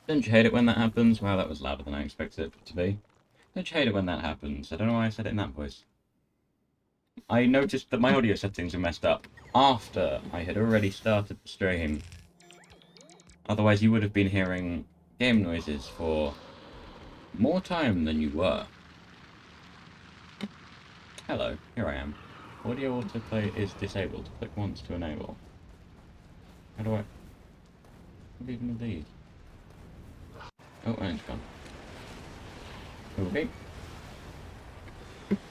Don't you hate it when that happens? Wow, that was louder than I expected it to be. Don't you hate it when that happens? I don't know why I said it in that voice. I noticed that my audio settings were messed up after I had already started the stream. Otherwise, you would have been hearing game noises for more time than you were. Hello, here I am. Audio autoplay is disabled. Click once to enable. How do I... What even are these? Oh, and it's gone. Okay.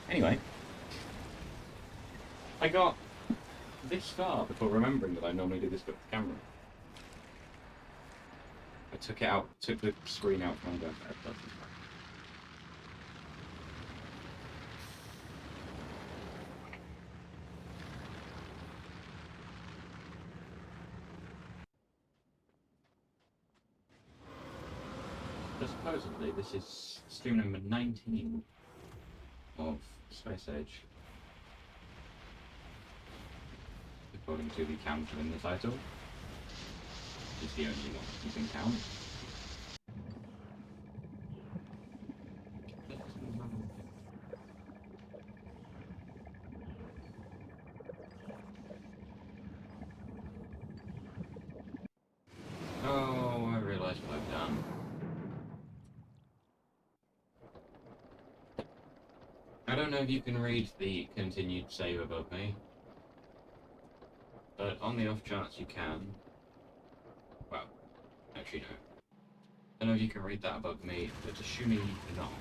Anyway. I got this far before remembering that I normally do this with the camera. I took it out, took the screen out from under. So supposedly this is stream number 19 of Space Age, according to the counter in the title, which is the only one you can count. Oh, I realised what I've done. I don't know if you can read the continued save above me, but on the off chance you can, well, actually no. I don't know if you can read that above me, but assuming you cannot,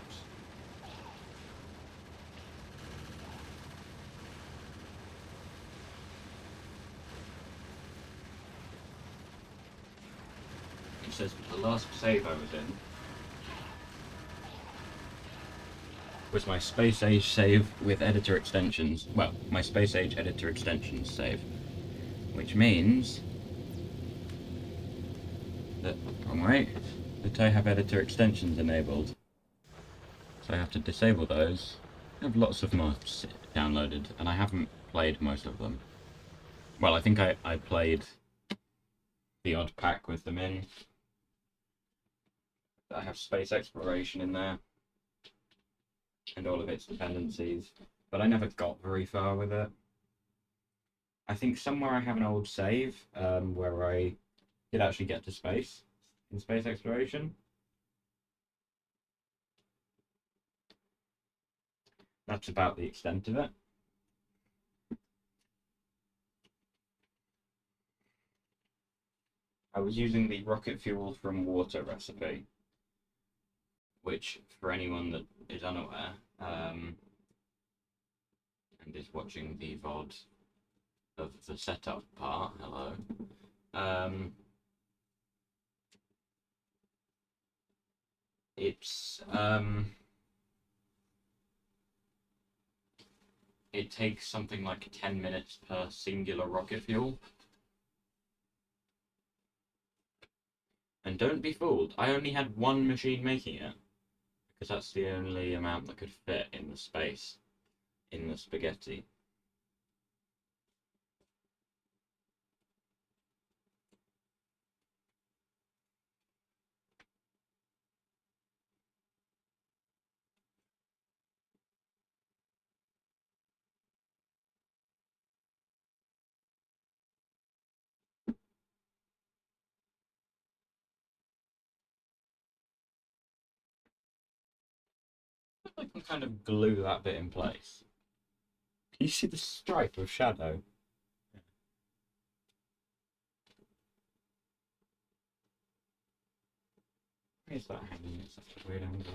it says the last save I was in was my Space Age save with editor extensions. Well, my Space Age editor extensions save. Which means that, wrong way, that I have editor extensions enabled. So I have to disable those. I have lots of mods downloaded, and I haven't played most of them. Well, I think I played the odd pack with them in. I have space exploration in there, and all of its dependencies, but I never got very far with it. I think somewhere I have an old save where I did actually get to space in space exploration. That's about the extent of it. I was using the rocket fuel from water recipe, which, for anyone that is unaware and is watching the VOD of the setup part, hello, it's it takes something like 10 minutes per singular rocket fuel. And don't be fooled, I only had one machine making it, because that's the only amount that could fit in the space in the spaghetti. I can kind of glue that bit in place. Can you see the stripe of shadow? Why is that hanging at such a weird angle?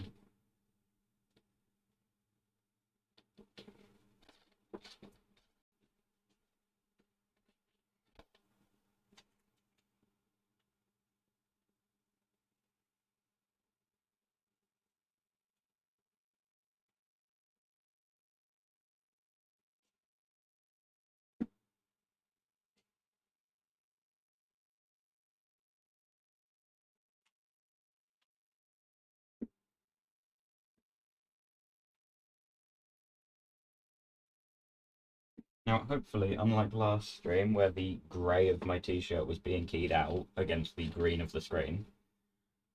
Now, hopefully, unlike last stream where the grey of my t-shirt was being keyed out against the green of the screen,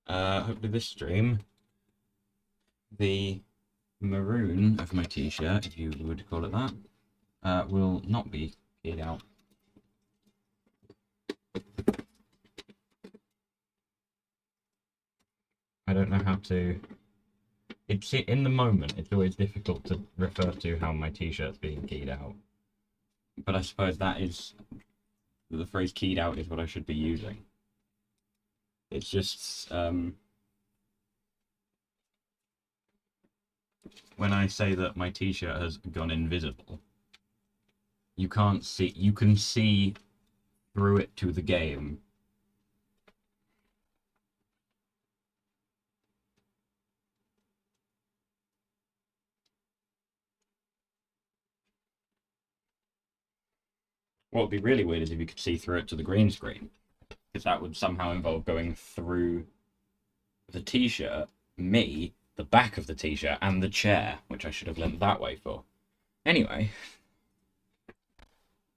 Hopefully this stream, the maroon of my t-shirt, if you would call it that, will not be keyed out. I don't know how to... It's in the moment, it's always difficult to refer to how my t-shirt's being keyed out. But I suppose that is... The phrase keyed out is what I should be using. It's just, when I say that my t-shirt has gone invisible, you can't see... You can see through it to the game. What would be really weird is if you could see through it to the green screen, because that would somehow involve going through the t-shirt, me, the back of the t-shirt, and the chair, which I should have leant that way for. Anyway,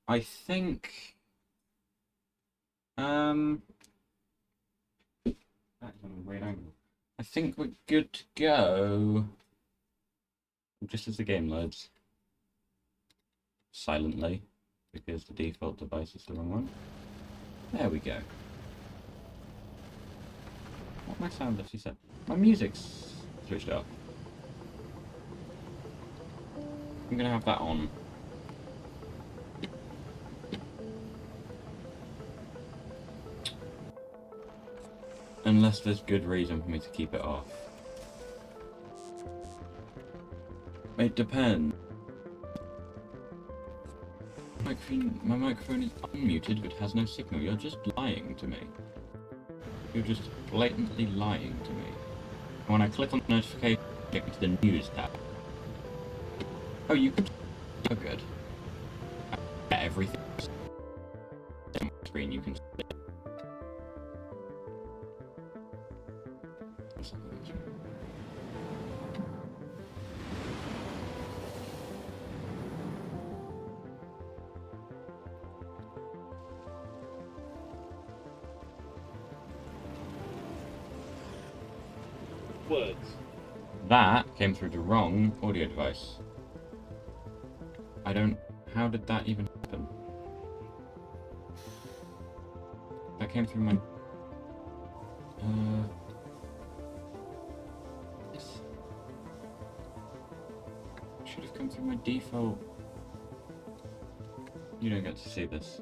I think... That's on a weird angle. I think we're good to go. Just as the game loads. Silently. Because the default device is the wrong one. There we go. What my sound actually said? My music's switched off. I'm gonna have that on. Unless there's good reason for me to keep it off. It depends. My microphone is unmuted but has no signal. You're just lying to me. You're just blatantly lying to me. And when I click on the notification, get me to the news tab. Oh, you can... Oh, good. Everything on my screen you can see. Words. That came through the wrong audio device. I don't... How did that even happen? That came through my... This... Should have come through my default... You don't get to see this.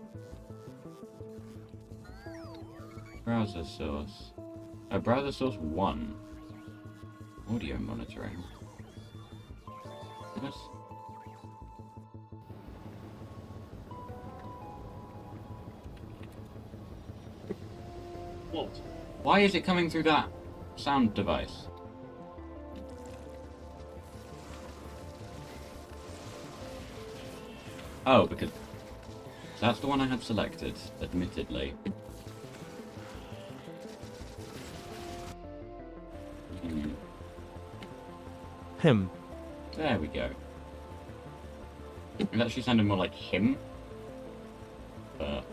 Browser source. Browser source 1. Audio monitoring. What? What? Why is it coming through that sound device? Oh, because that's the one I had selected, admittedly. Him. There we go. It actually sounded more like him. But...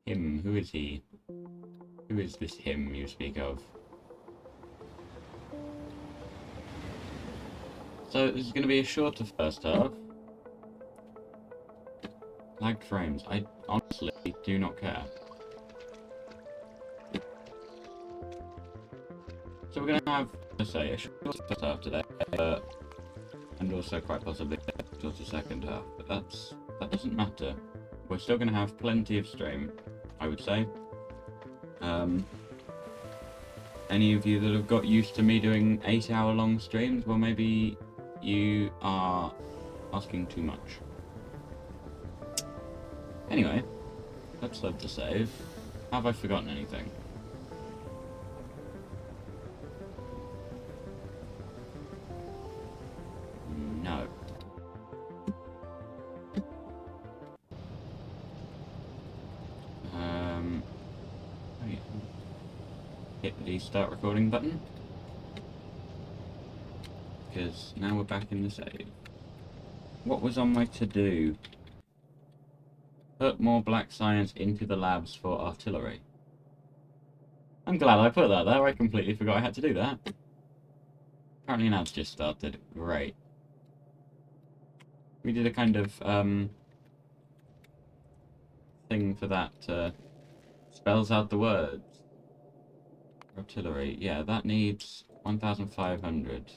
Him, who is he? Who is this him you speak of? So this is going to be a shorter first half. Lagged frames. I honestly do not care. So we're going to have, let's say, a shorter first half today, and also quite possibly a shorter second half. But that doesn't matter. We're still going to have plenty of stream, I would say. Any of you that have got used to me doing 8-hour-long streams, well, maybe you are asking too much. Anyway, let's load the save. Have I forgotten anything? No. Hit the start recording button. because now we're back in the save. What was on my to-do? Put more black science into the labs for artillery. I'm glad I put that there. I completely forgot I had to do that. Apparently an ad's just started. Great. We did a kind of thing for that. Spells out the words. Artillery. Yeah, that needs 1,500.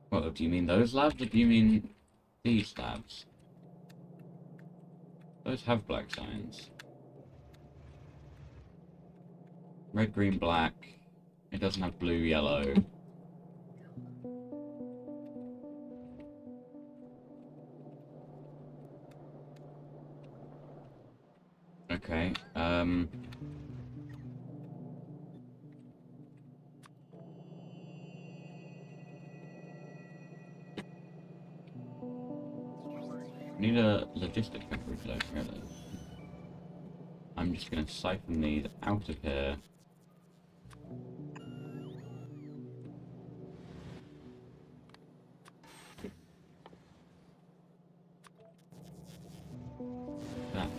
What, do you mean those labs, or do you mean these labs? Those have black signs. Red, green, black. It doesn't have blue, yellow. Okay, need a logistic coverage though, really. I'm just gonna siphon these out of here.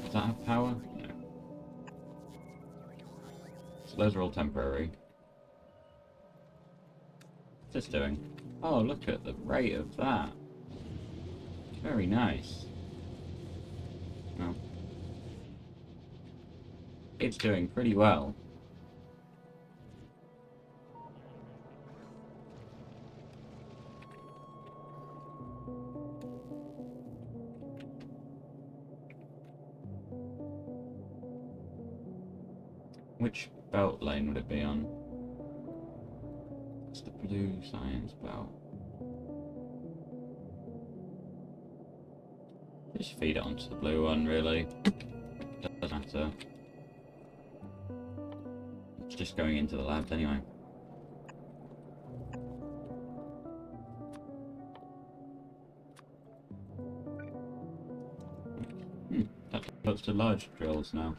Does that have power? No. So those are all temporary. What's this doing? Oh, look at the rate of that. Very nice. Well, it's doing pretty well. Which belt lane would it be on? It's the blue science belt. Just feed it onto the blue one, really. Doesn't matter. It's just going into the labs anyway. That looks to large drills now.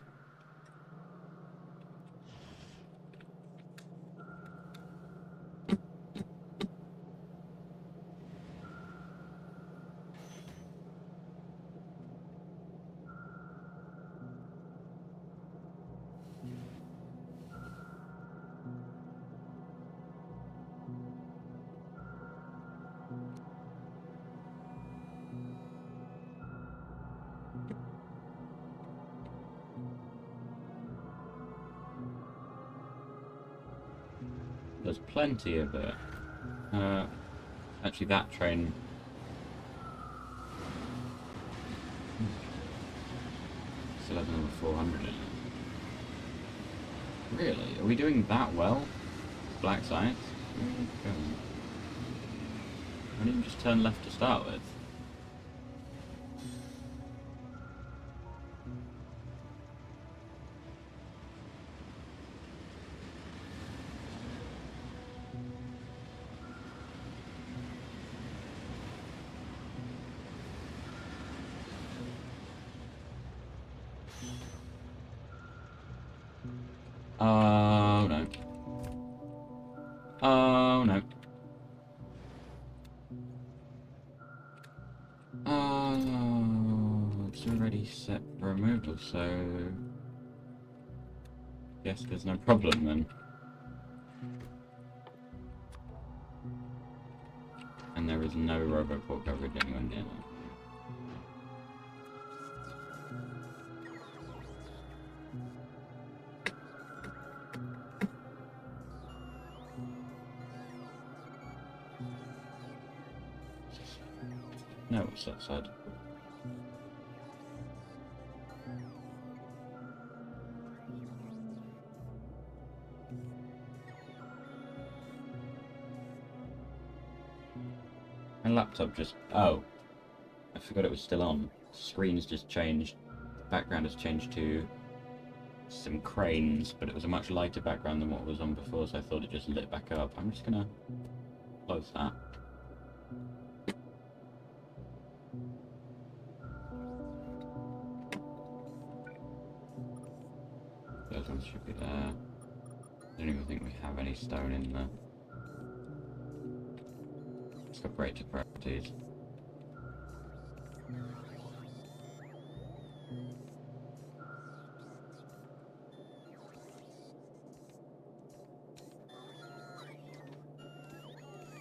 There's plenty of it. Actually, that train. Still has another 400 in it. Really? Are we doing that well? Black science? Why didn't you just turn left to start with? Oh no. Oh no. Oh, it's already set for removal, so guess there's no problem then. And there is no Roboport coverage anywhere near that. No, what's that side? My laptop just... Oh. I forgot it was still on. Screen's just changed. The background has changed to some cranes, but it was a much lighter background than what was on before, so I thought it just lit back up. I'm just gonna close that. Those ones should be there. I don't even think we have any stone in there. It's got greater priorities.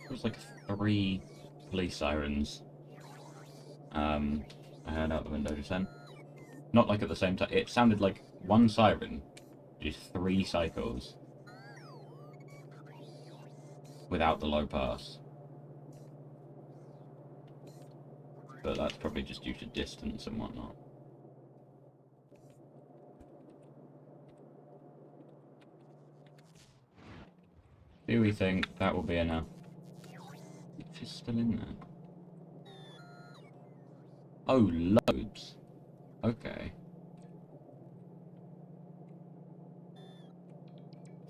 It was like 3 police sirens. I heard out the window just then. Not like at the same time. It sounded like one siren, just 3 cycles. Without the low pass. But that's probably just due to distance and whatnot. Do we think that will be enough? If it's still in there. Oh, loads. Okay.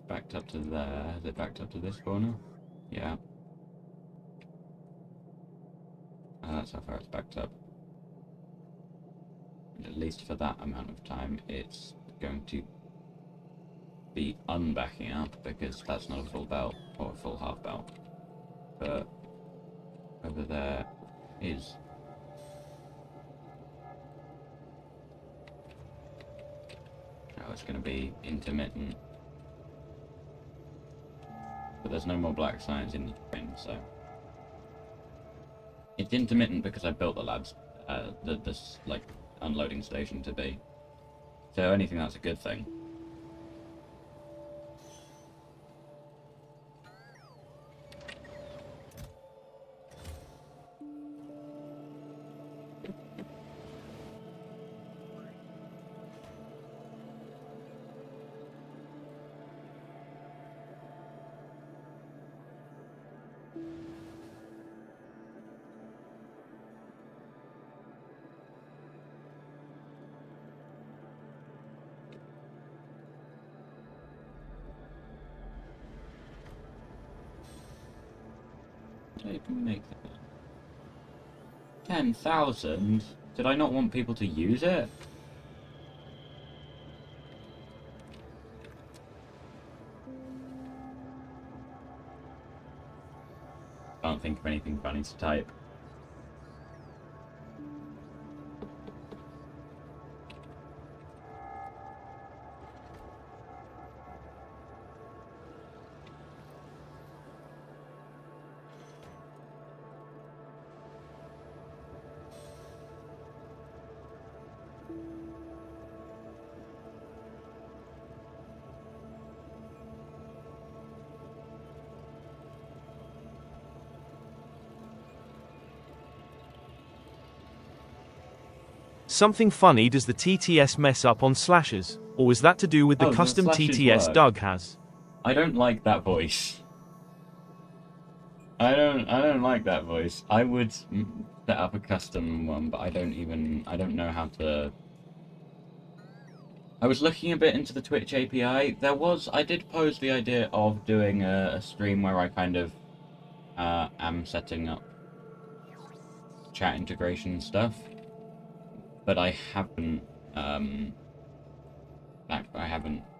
Backed up to there. Is it backed up to this corner? Yeah. That's how far it's backed up. And at least for that amount of time, it's going to be unbacking up, because that's not a full belt, or a full half belt. But over there is. Oh, it's going to be intermittent. But there's no more black signs in the train, so. It's intermittent because I built the labs, this like unloading station to be. So anything that's a good thing. Did I even make that? 10,000? Did I not want people to use it? Can't think of anything funny to type. Something funny, does the TTS mess up on slashes? Or is that to do with the custom TTS Doug has? I don't like that voice. I don't like that voice. I would set up a custom one, but I don't know how to. I was looking a bit into the Twitch API. I did pose the idea of doing a stream where I kind of am setting up chat integration stuff, but I haven't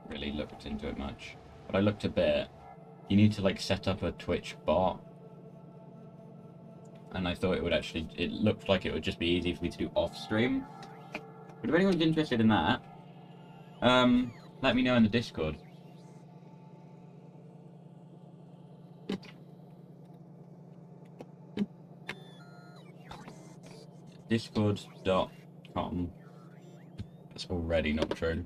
really looked into it much. But I looked a bit. You need to like set up a Twitch bot, and I thought it looked like it would just be easy for me to do off stream. But if anyone's interested in that, let me know in the Discord. Discord.com. That's already not true.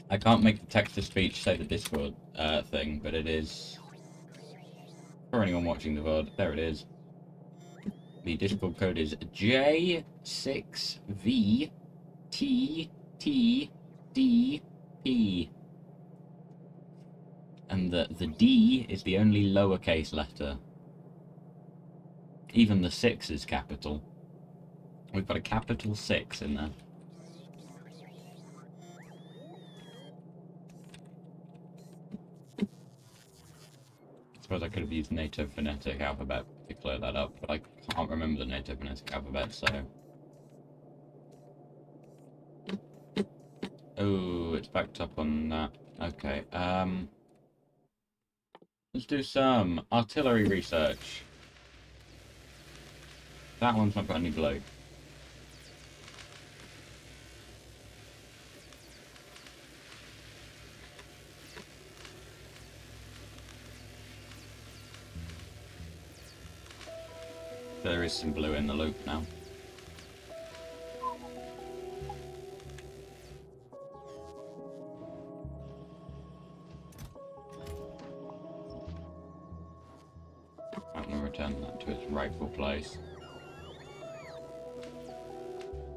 I can't make the text-to-speech say the Discord thing, but it is. For anyone watching the VOD, there it is. The Discord code is J6VTTDP. And the D is the only lowercase letter. Even the 6 is capital. We've got a capital 6 in there. I suppose I could have used native phonetic alphabet to clear that up, but I can't remember the native phonetic alphabet, so. Oh, it's backed up on that. Okay, Let's do some artillery research. That one's not got any blue. There is some blue in the loop now. I'm going to return that to its rightful place.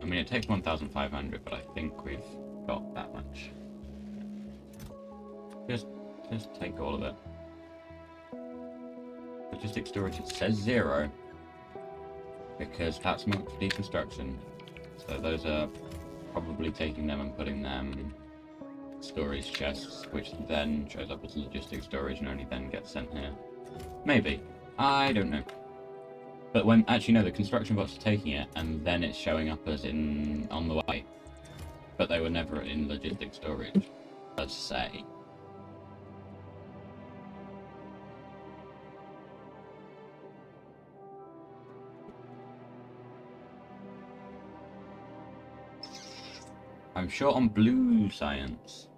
I mean, it takes 1,500, but I think we've got that much. Just take all of it. Logistic storage, it says 0. Because that's marked for deconstruction. So those are probably taking them and putting them storage chests, which then shows up as logistic storage and only then gets sent here. Maybe. I don't know. But when actually no, the construction bots are taking it and then it's showing up as in on the way. But they were never in logistic storage, let's say. I'm short on blue science.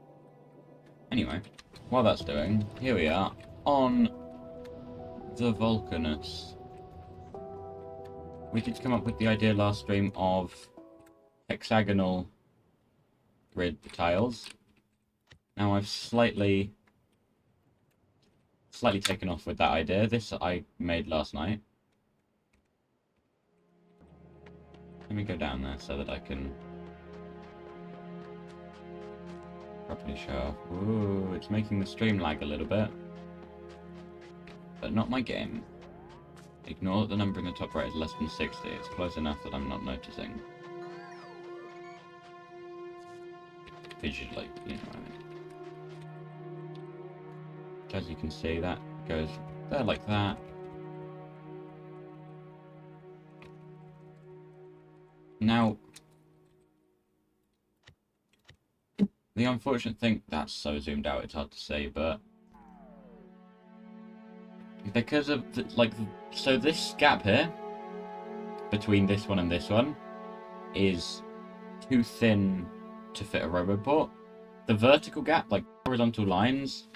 Anyway, while that's doing, here we are on the Vulcanus. We did come up with the idea last stream of hexagonal grid tiles. Now I've slightly taken off with that idea. This I made last night. Let me go down there so that I can properly show off. Ooh, it's making the stream lag a little bit. But not my game. Ignore that the number in the top right is less than 60. It's close enough that I'm not noticing. Visually, you know what I mean. As you can see, that goes there like that. Now, the unfortunate thing, that's so zoomed out, it's hard to say, but because of so this gap here between this one and this one is too thin to fit a roboport. The vertical gap, like horizontal lines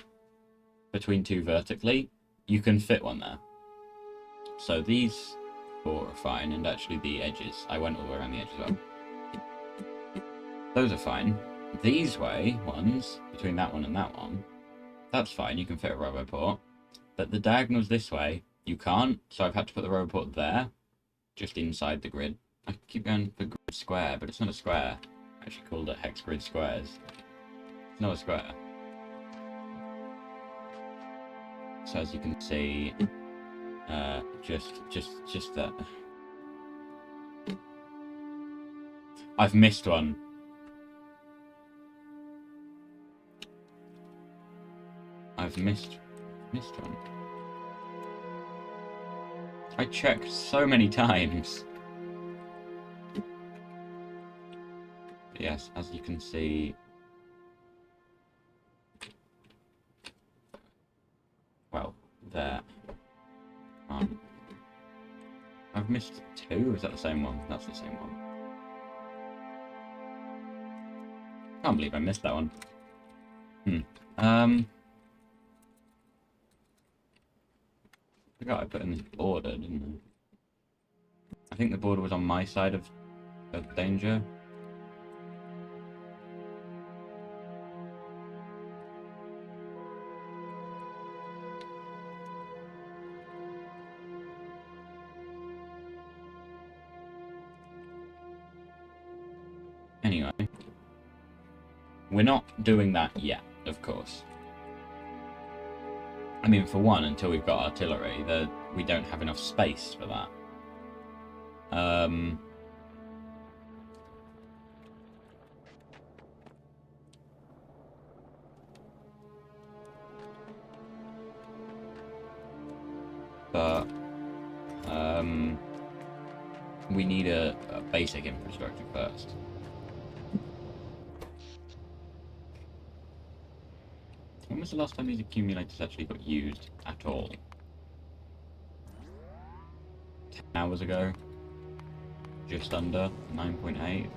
between two vertically, you can fit one there. So these four are fine, and actually the edges, I went all the way around the edge as well. Those are fine. These ones, between that one and that one, that's fine, you can fit a roboport. But the diagonals this way, you can't, so I've had to put the roboport there, just inside the grid. I keep going for grid square, but it's not a square. I actually called it hex grid squares. It's not a square. So as you can see, just that. I've missed one. I've missed one. I checked so many times. But yes, as you can see. Well, there. I've missed two. Is that the same one? That's the same one. Can't believe I missed that one. I forgot I put in this border, didn't I? I think the border was on my side of danger. Anyway, we're not doing that yet, of course. I mean, for one, until we've got artillery, we don't have enough space for that. But we need a basic infrastructure first. was the last time these accumulators actually got used at all? 10 hours ago? Just under 9.8?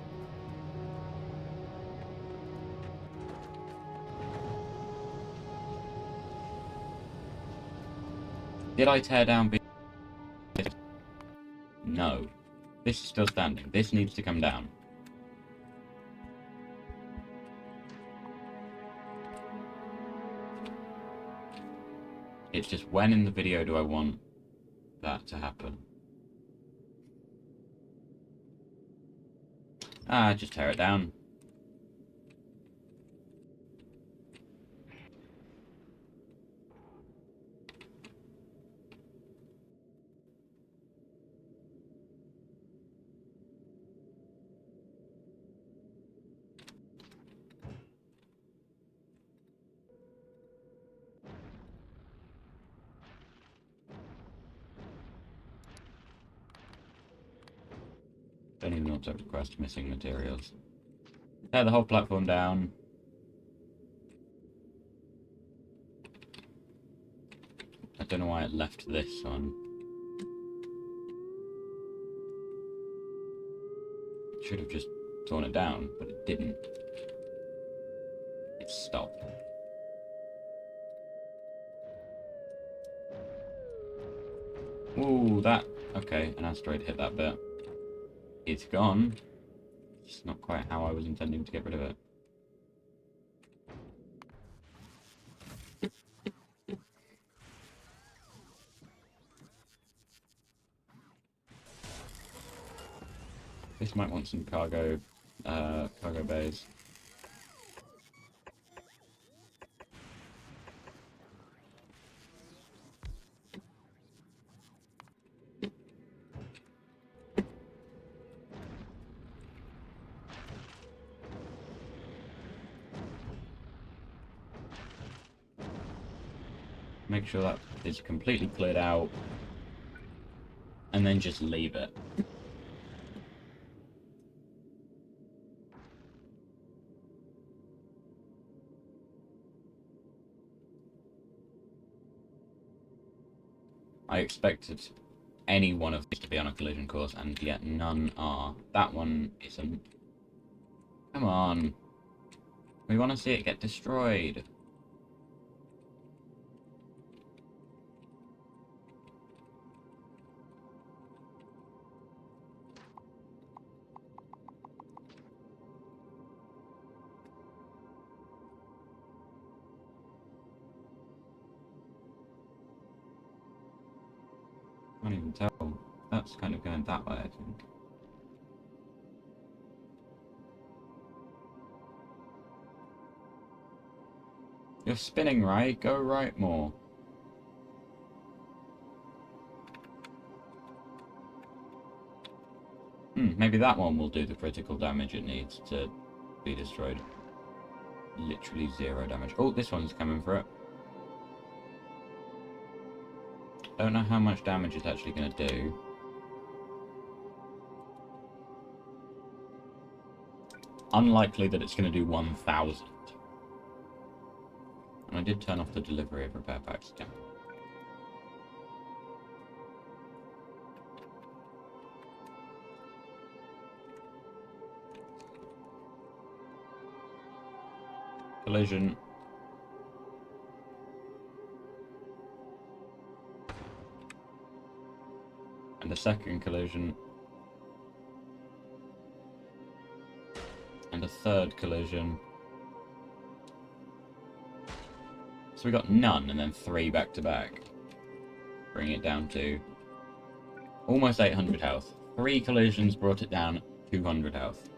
Did I tear down? No. This is still standing. This needs to come down. It's just when in the video do I want that to happen? Just tear it down. Don't even auto request missing materials. Tear the whole platform down. I don't know why it left this on. It should have just torn it down, but it didn't. It stopped. Ooh, that... Okay, an asteroid hit that bit. It's gone. It's not quite how I was intending to get rid of it. This might want some cargo bays. Make sure that is completely cleared out, and then just leave it. I expected any one of these to be on a collision course, and yet none are. That one isn't. Come on. We want to see it get destroyed. Can't even tell. That's kind of going that way, I think. You're spinning right, go right more. Maybe that one will do the critical damage it needs to be destroyed. Literally 0 damage. Oh, this one's coming for it. Don't know how much damage it's actually going to do. Unlikely that it's going to do 1,000. And I did turn off the delivery of repair packs again. Collision. And a second collision. And a third collision. So we got none and then 3 back to back. Bring it down to almost 800 health. 3 collisions brought it down 200 health.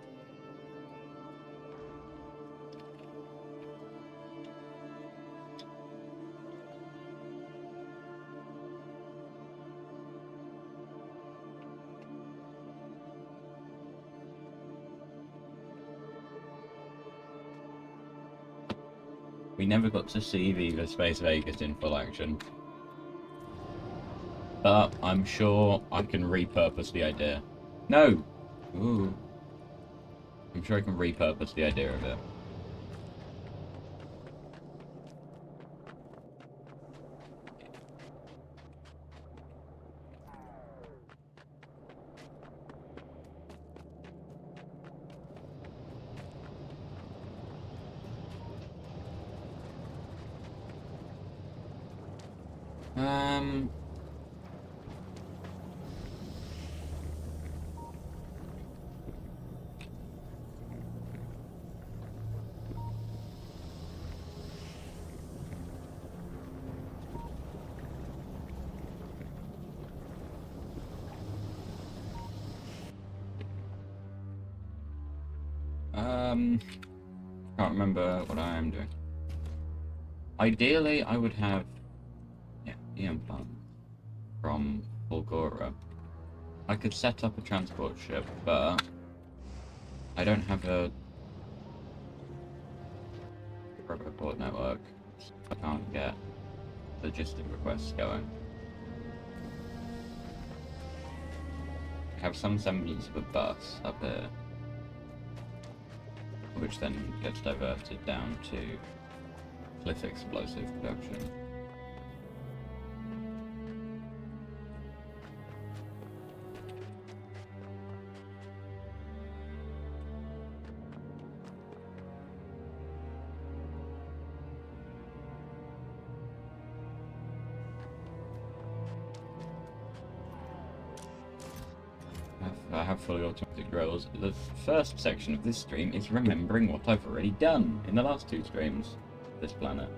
We never got to see Viva Space Vegas in full action. But I'm sure I can repurpose the idea. No! Ooh. I'm sure I can repurpose the idea of it. Um. Can't remember what I am doing. Ideally, I would have, yeah, the implant from Bulgora. I could set up a transport ship, but I don't have a roboport network. So I can't get logistic requests going. I have some semblance of a bus up here, which then gets diverted down to cliff explosive production. I have fully automatic drills. The first section of this stream is remembering what I've already done in the last 2 streams of this planet.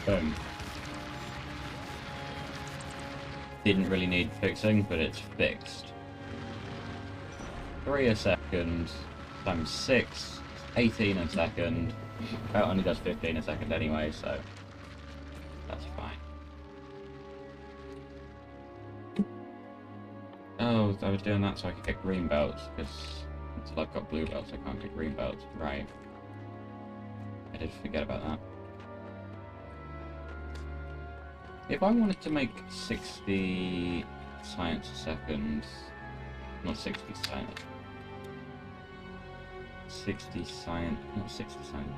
Boom. Didn't really need fixing, but it's fixed. 3 a second times 6, 18 a second. It only does 15 a second anyway, so that's fine. Oh, I was doing that so I could get green belts, because until I've got blue belts I can't get green belts. Right. I did forget about that. If I wanted to make 60 science a second, not 60 science, 60 science, not 60 science.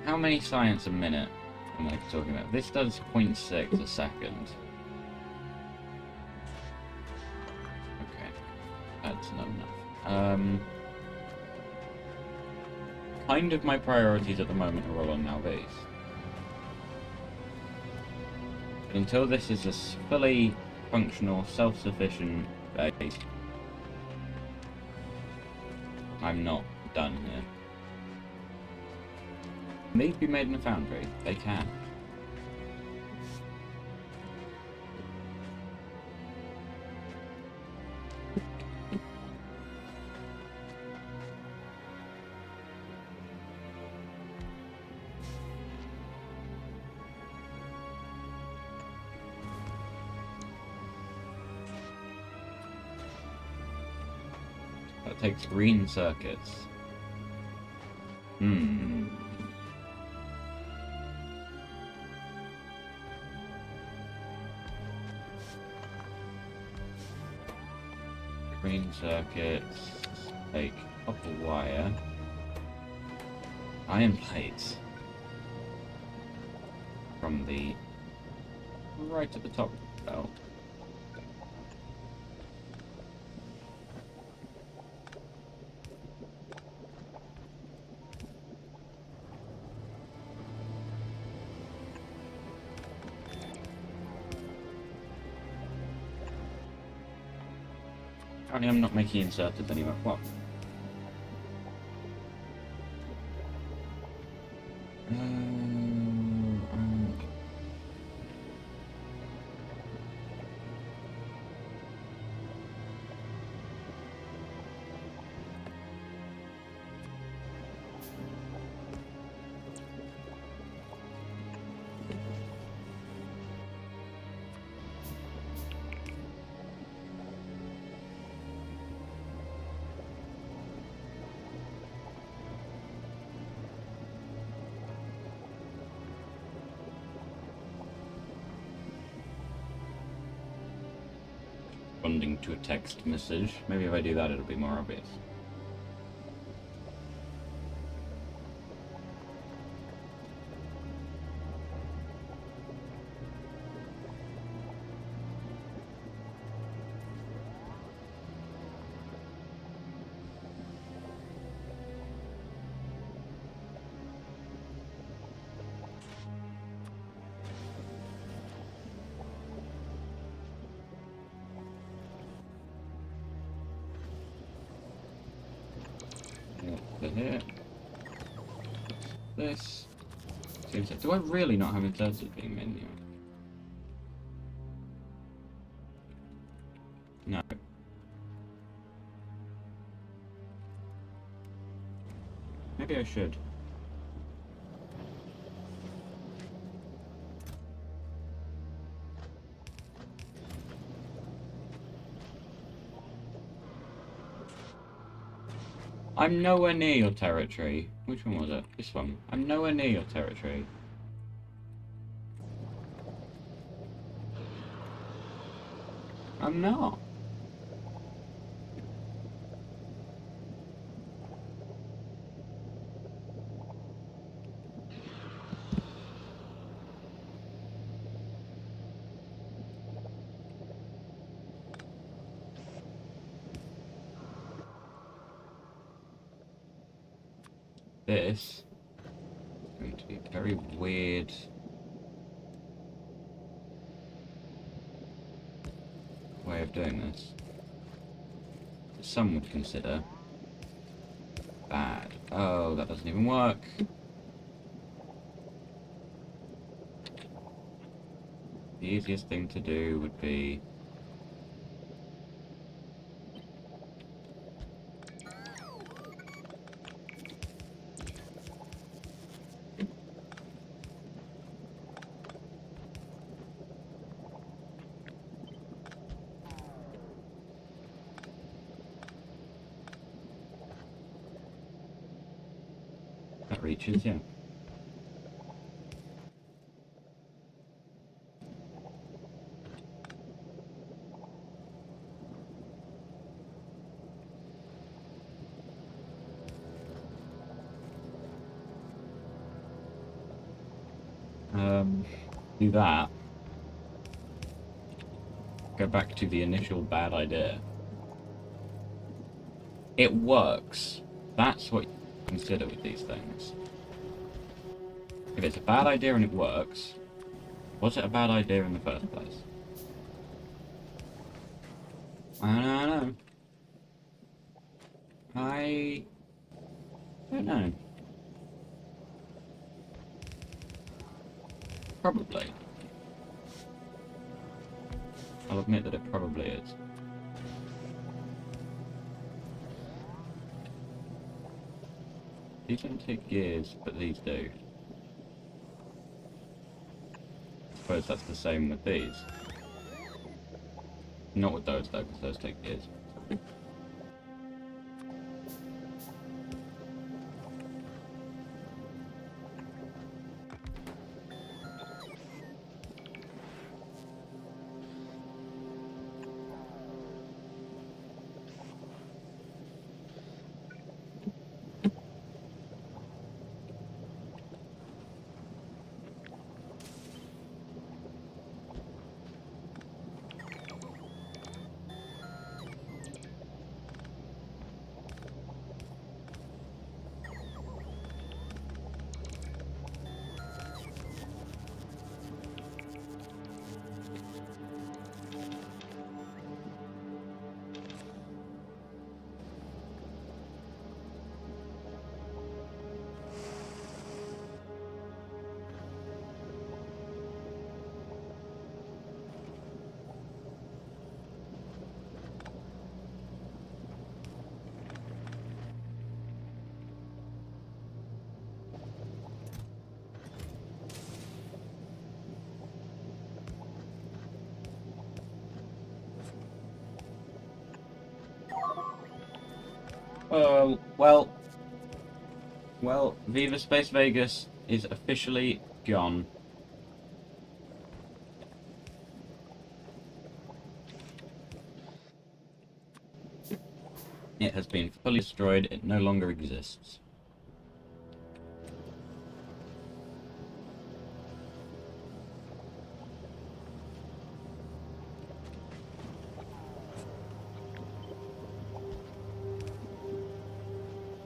How many science a minute am I talking about? This does 0.6 a second. Okay, that's not enough. Kind of my priorities at the moment are all on now these. But until this is a fully functional, self-sufficient base, I'm not done here. Can these be made in a foundry? They can. That takes green circuits. Green circuits take copper wire, iron plates from the right at the top belt. Apparently I'm not making inserters anymore. What? responding to a text message. Maybe if I do that, it'll be more obvious. Here. This. Seems like, do I really not have inserted being menu? No. Maybe I should. I'm nowhere near your territory. Which one was it? This one. I'm nowhere near your territory. I'm not. This is going to be a very weird way of doing this. Some would consider bad. Oh, that doesn't even work. The easiest thing to do would be that reaches, yeah. Do that. Go back to the initial bad idea. It works. That's what you consider with these things. If it's a bad idea and it works, was it a bad idea in the first place? I don't know. I don't know. Probably. I'll admit that it probably is. These don't take gears, but these do. I suppose that's the same with these. Not with those though, because those take gears. Well, Viva Space Vegas is officially gone. It has been fully destroyed. It no longer exists.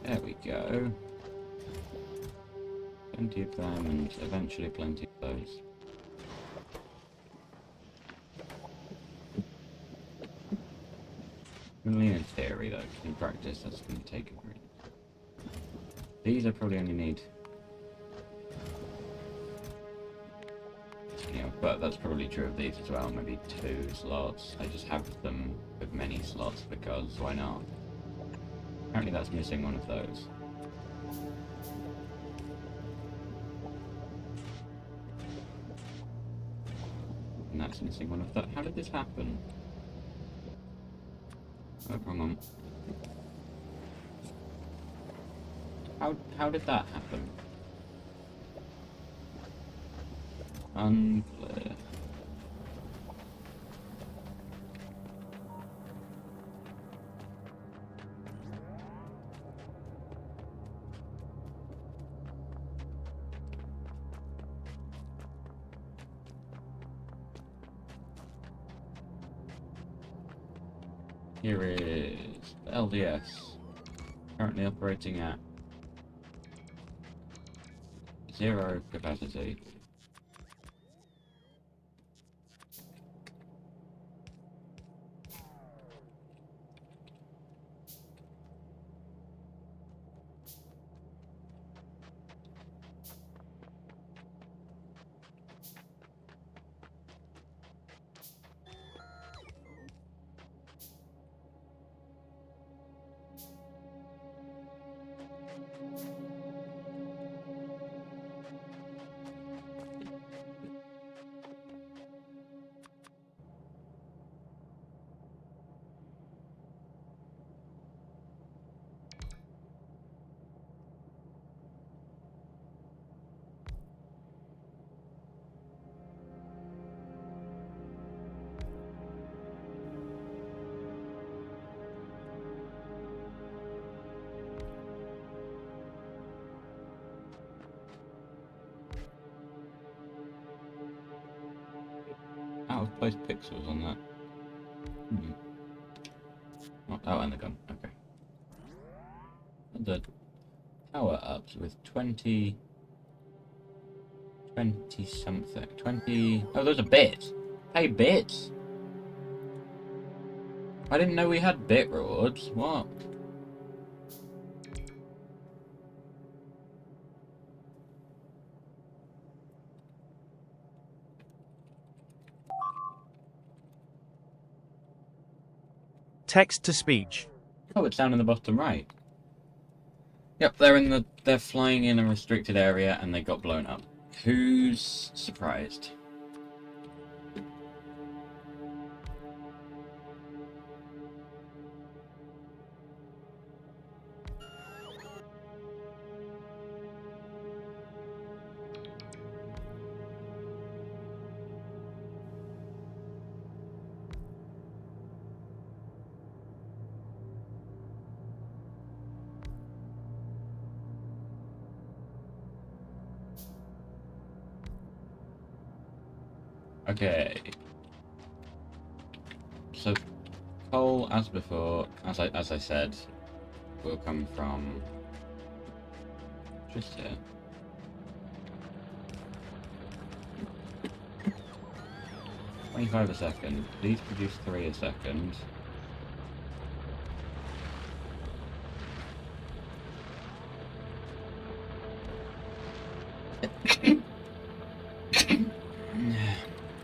There we go. Plenty of them, and eventually plenty of those. Only in theory, though, 'cause in practice that's going to take a minute. These I probably only need... You know, but that's probably true of these as well, maybe 2 slots. I just have them with many slots because why not? Apparently that's missing one of those. And that's missing one of that. How did this happen? Oh, wrong one. How did that happen? Unclear. Here is LDS, currently operating at 0 capacity. Out of place pixels on that. Oh, and the gun. Okay. The power ups with 20 something. 20. Oh, those are bits. Hey, bits. I didn't know we had bit rewards. What? Text to speech. Oh, it's down in the bottom right. Yep, they're flying in a restricted area and they got blown up. Who's surprised? Okay. So coal, as before, as I said, will come from just here. $25 a second. These produce 3 a second.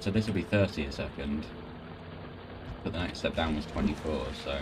So this will be 30 a second. But the next step down was 24, so...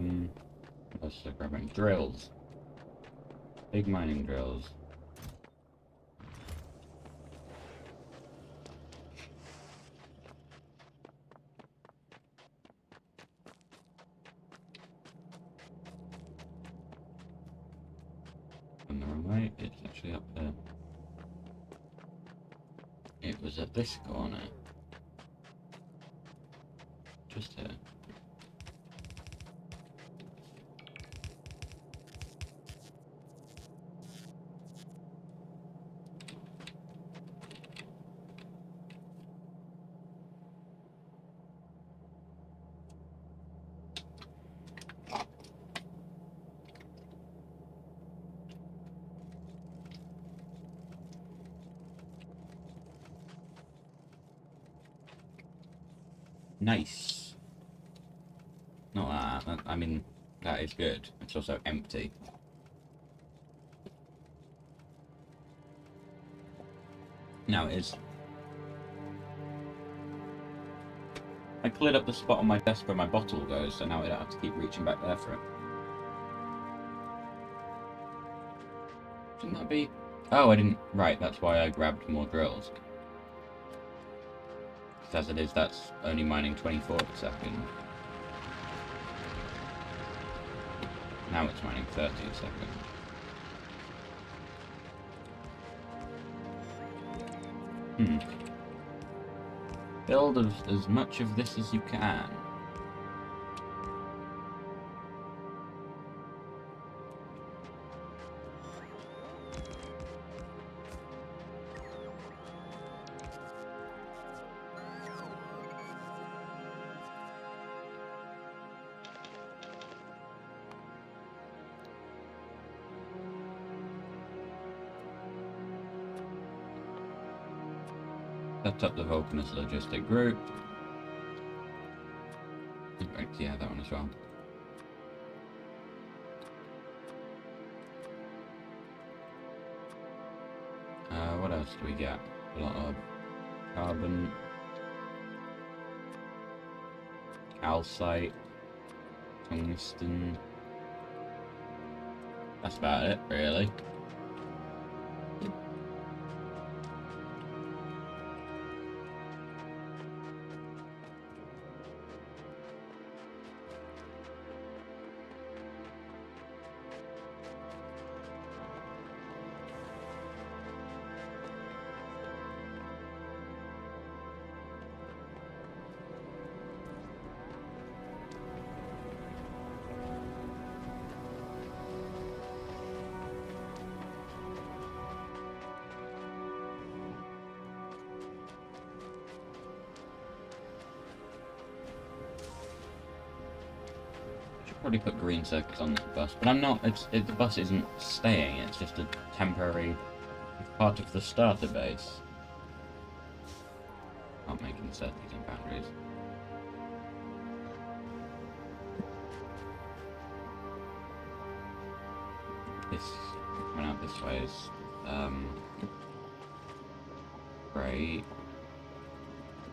What else is I grabbing? Drills. Big mining drills. On the wrong way, it's actually up there. It was at this corner. Just here. Nice. Not that. I mean, that is good. It's also empty. Now it is. I cleared up the spot on my desk where my bottle goes, so now I don't have to keep reaching back there for it. Shouldn't that be... Oh, I didn't... Right, that's why I grabbed more drills. As it is, that's only mining 24 per second. Now it's mining 30 a second. Build as much of this as you can. Set up the Vulcanus logistic group. Right, yeah, that one as well. What else do we get? A lot of carbon, calcite, tungsten. That's about it, really. Probably put green circuits on this bus, but I'm not. The bus isn't staying. It's just a temporary part of the starter base. Not making circuits and boundaries. This coming out this way is great.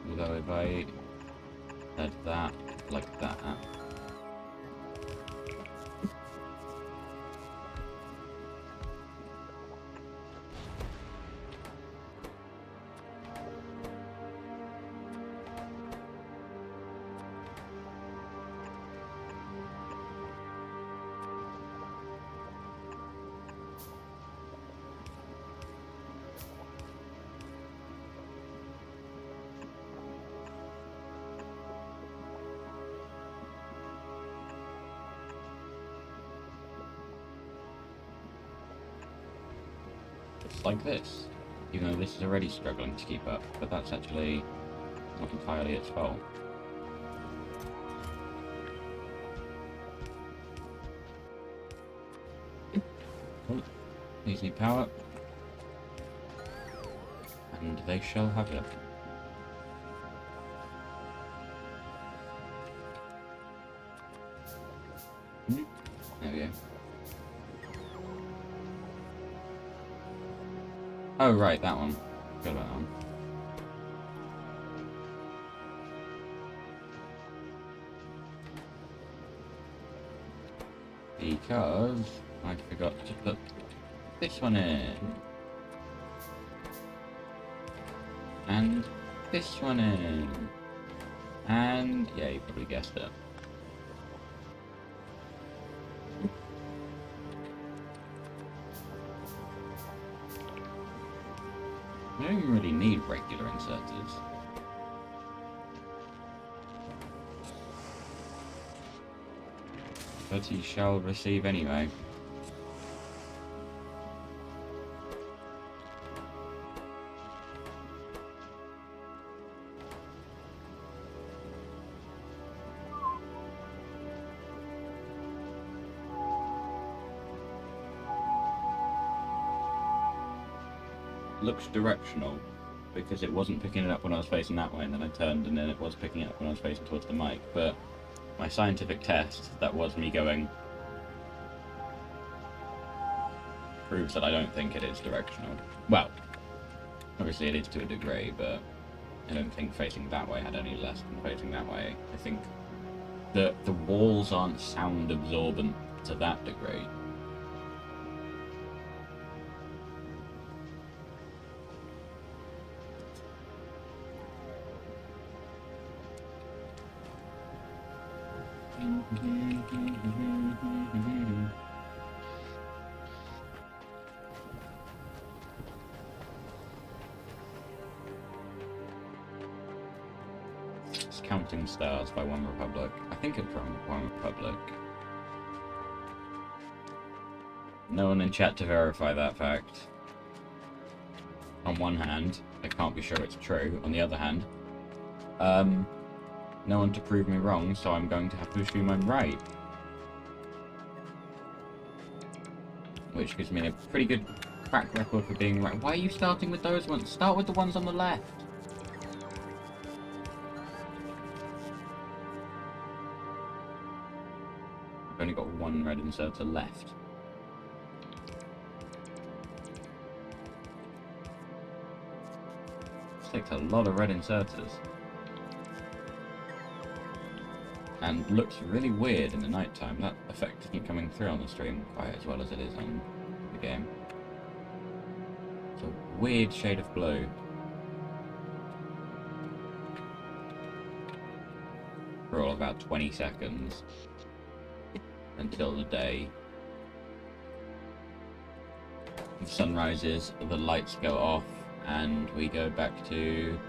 Although if I said that like that. Like this, even though this is already struggling to keep up, but that's actually not entirely its fault. Oh, these need power, and they shall have it. There we go. Oh, right, that one. Forgot about that one. Because I forgot to put this one in. And this one in. And yeah, you probably guessed it. I don't even really need regular inserters. But he shall receive anyway. Looks directional because it wasn't picking it up when I was facing that way, and then I turned and then it was picking it up when I was facing towards the mic. But my scientific test, that was me going, proves that I don't think it is directional. Well, obviously it is to a degree, but I don't think facing that way had any less than facing that way. I think the walls aren't sound absorbent to that degree. It's Counting Stars by One Republic. I think it's from One Republic. No one in chat to verify that fact. On one hand, I can't be sure it's true. On the other hand, no one to prove me wrong, so I'm going to have to assume I'm right. Which gives me a pretty good track record for being right. Why are you starting with those ones? Start with the ones on the left. I've only got one red inserter left. This takes a lot of red inserters. And looks really weird in the nighttime. That effect isn't coming through on the stream quite as well as it is on the game. It's a weird shade of blue. For all about 20 seconds. Until the day. The sun rises, the lights go off, and we go back to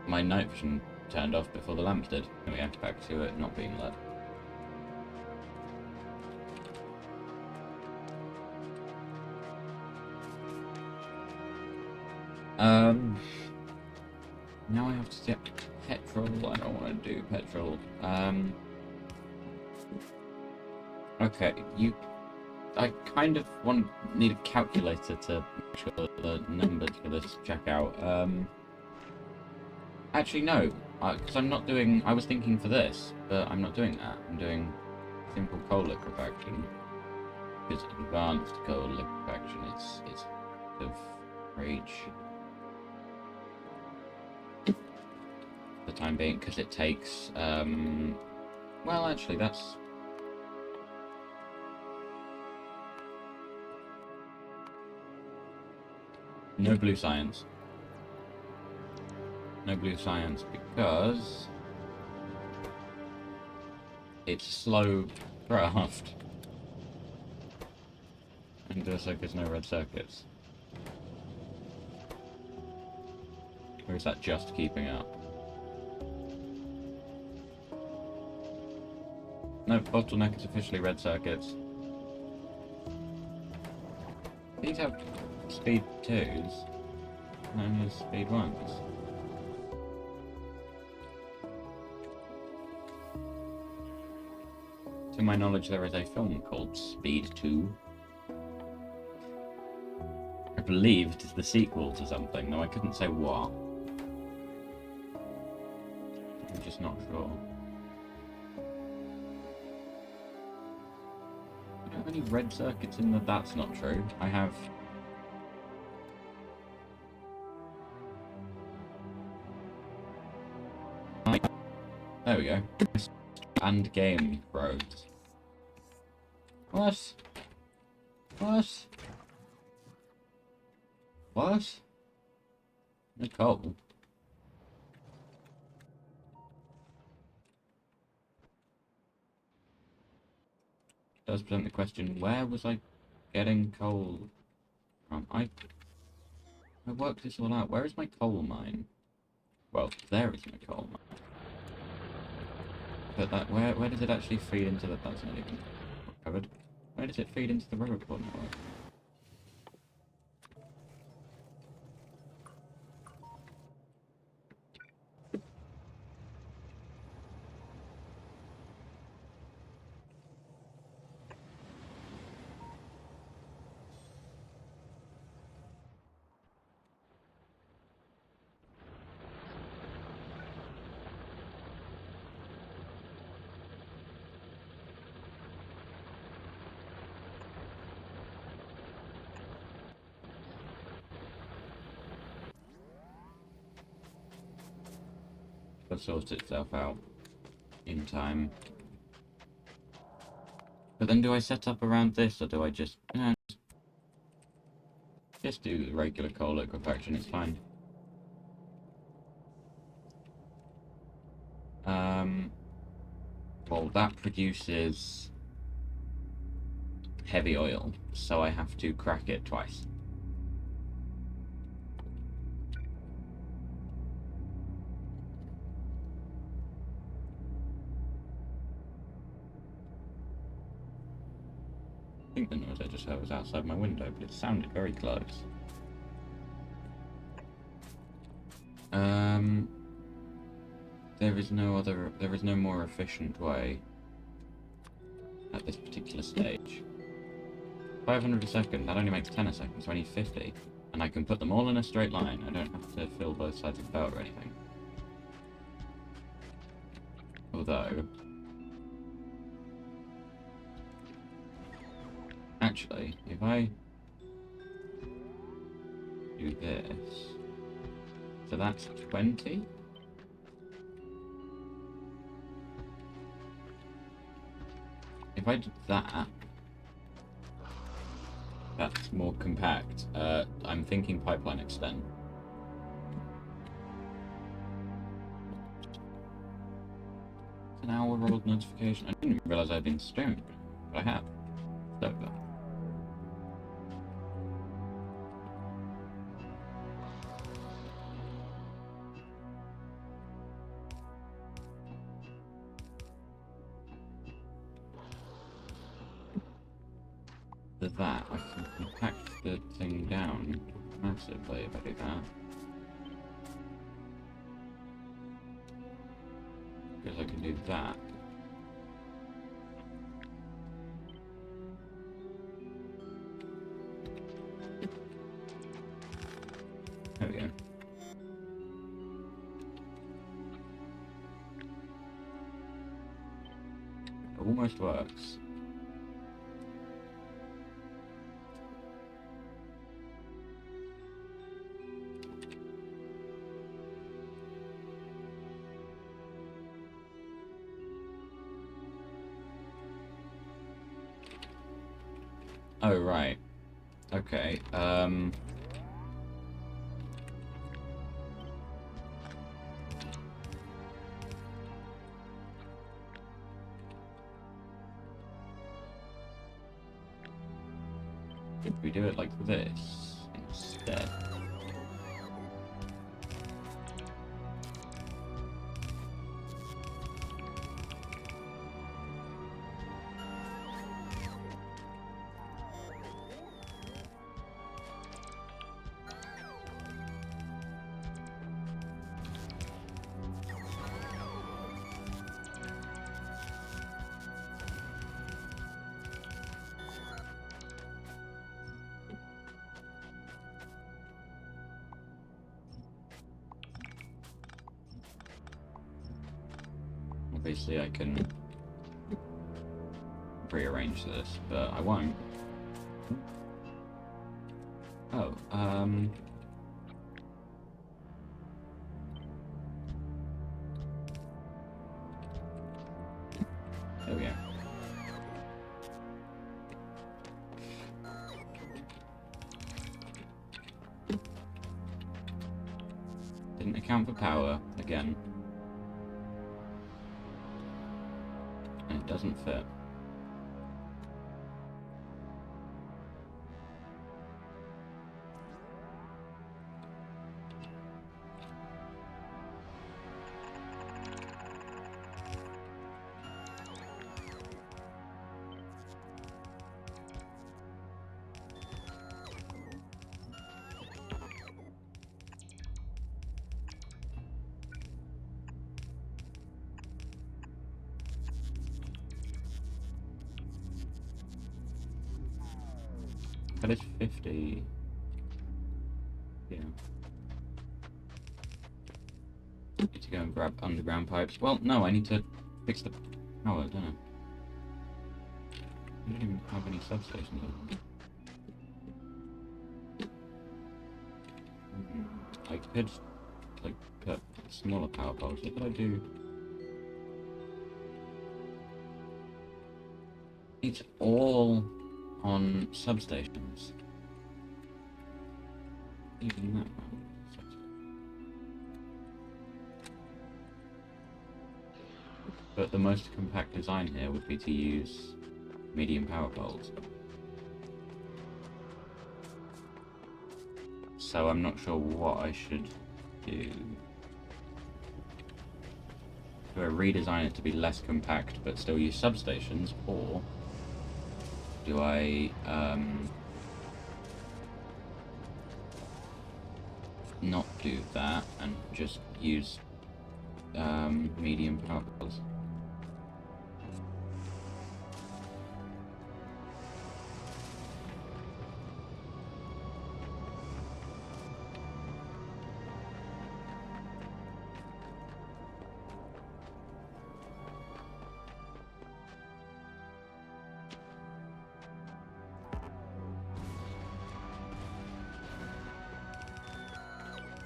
my night vision turned off before the lamps did, and we have back to it not being lit. Now I have to get petrol. I don't want to do petrol. Okay, I kind of need a calculator to make sure the numbers for this check out. Actually, no, because I'm not doing. I was thinking for this, but I'm not doing that. I'm doing simple coal liquefaction. Because advanced coal liquefaction, it's of rage. For the time being, because it takes. Well, actually, that's. No blue science. No blue science because it's slow craft. And also there's no red circuits. Or is that just keeping up? No, bottleneck is officially red circuits. These have speed 2s, and only has speed 1s. To my knowledge, there is a film called Speed 2. I believe it is the sequel to something, though I couldn't say what. I'm just not sure. I don't have any red circuits in the... That's not true. I have... There we go. And game roads. What? What? What? Nicole? Does present the question, where was I getting coal from? I worked this all out. Where is my coal mine? Well, there is my coal mine. But that, where does it actually feed into the... That's not even covered. Where does it feed into the robot network? That sorts itself out in time. But then do I set up around this, or do I just... just do the regular coal liquefaction, it's fine. Well, that produces heavy oil, so I have to crack it twice. I think the noise I just heard was outside my window, but it sounded very close. There is no more efficient way at this particular stage. 500 a second, that only makes 10 a second, so I need 50. And I can put them all in a straight line. I don't have to fill both sides of the belt or anything. Although... actually, if I do this... so that's 20? If I did that... that's more compact. I'm thinking pipeline extend. It's an hour-old notification. I didn't even realise I'd been streaming, but I have. So, that, I can compact the thing down massively if I do that. Because I can do that. There we go. It almost works. Oh, right. Okay, could we do it like this instead? Obviously I can rearrange this, but I won't. Oh, Didn't account for power, again. And it doesn't fit. That is 50. Yeah. Need to go and grab underground pipes. Well, no, I need to fix the power, don't I? I don't even have any substations on. I could, like, put smaller power poles. What did I do? It's all on substations. Even that one. But the most compact design here would be to use medium power poles. So I'm not sure what I should do. Do I redesign it to be less compact but still use substations, or do I not do that and just use medium power poles?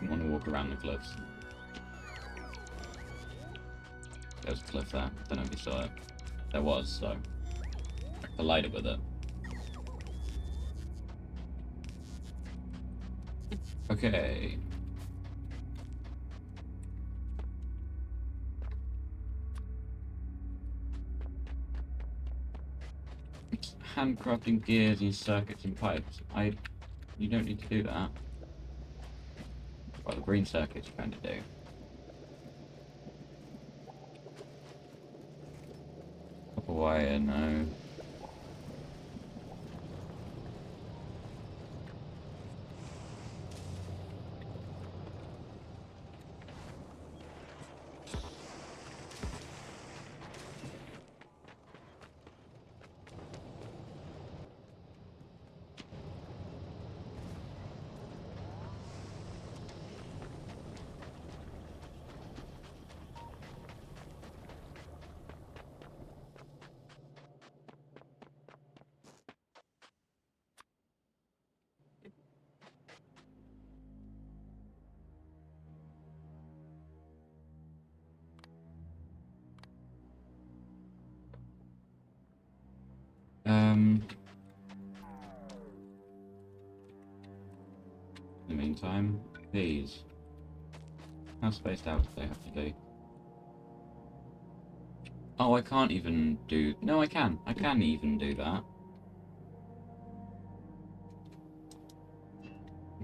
I want to walk around the cliffs. There's a cliff there. Don't know if you saw it. There was, so I collided with it. Okay. Handcrafting gears and circuits and pipes. You don't need to do that. Well, the green circuits you kind of do. Copper wire, no. In the meantime, these. How spaced out do they have to be? Oh, I can't even do... No, I can. I can even do that.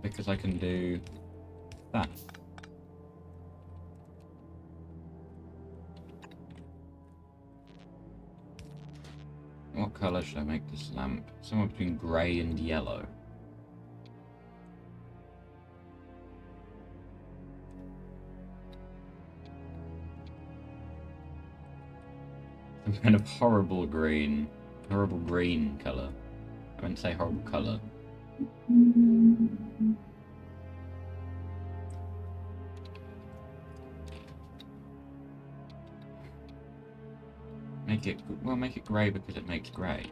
Because I can do that. What colour should I make this lamp? Somewhere between grey and yellow. Some kind of horrible green colour. I wouldn't say horrible colour. Make it grey because it makes grey.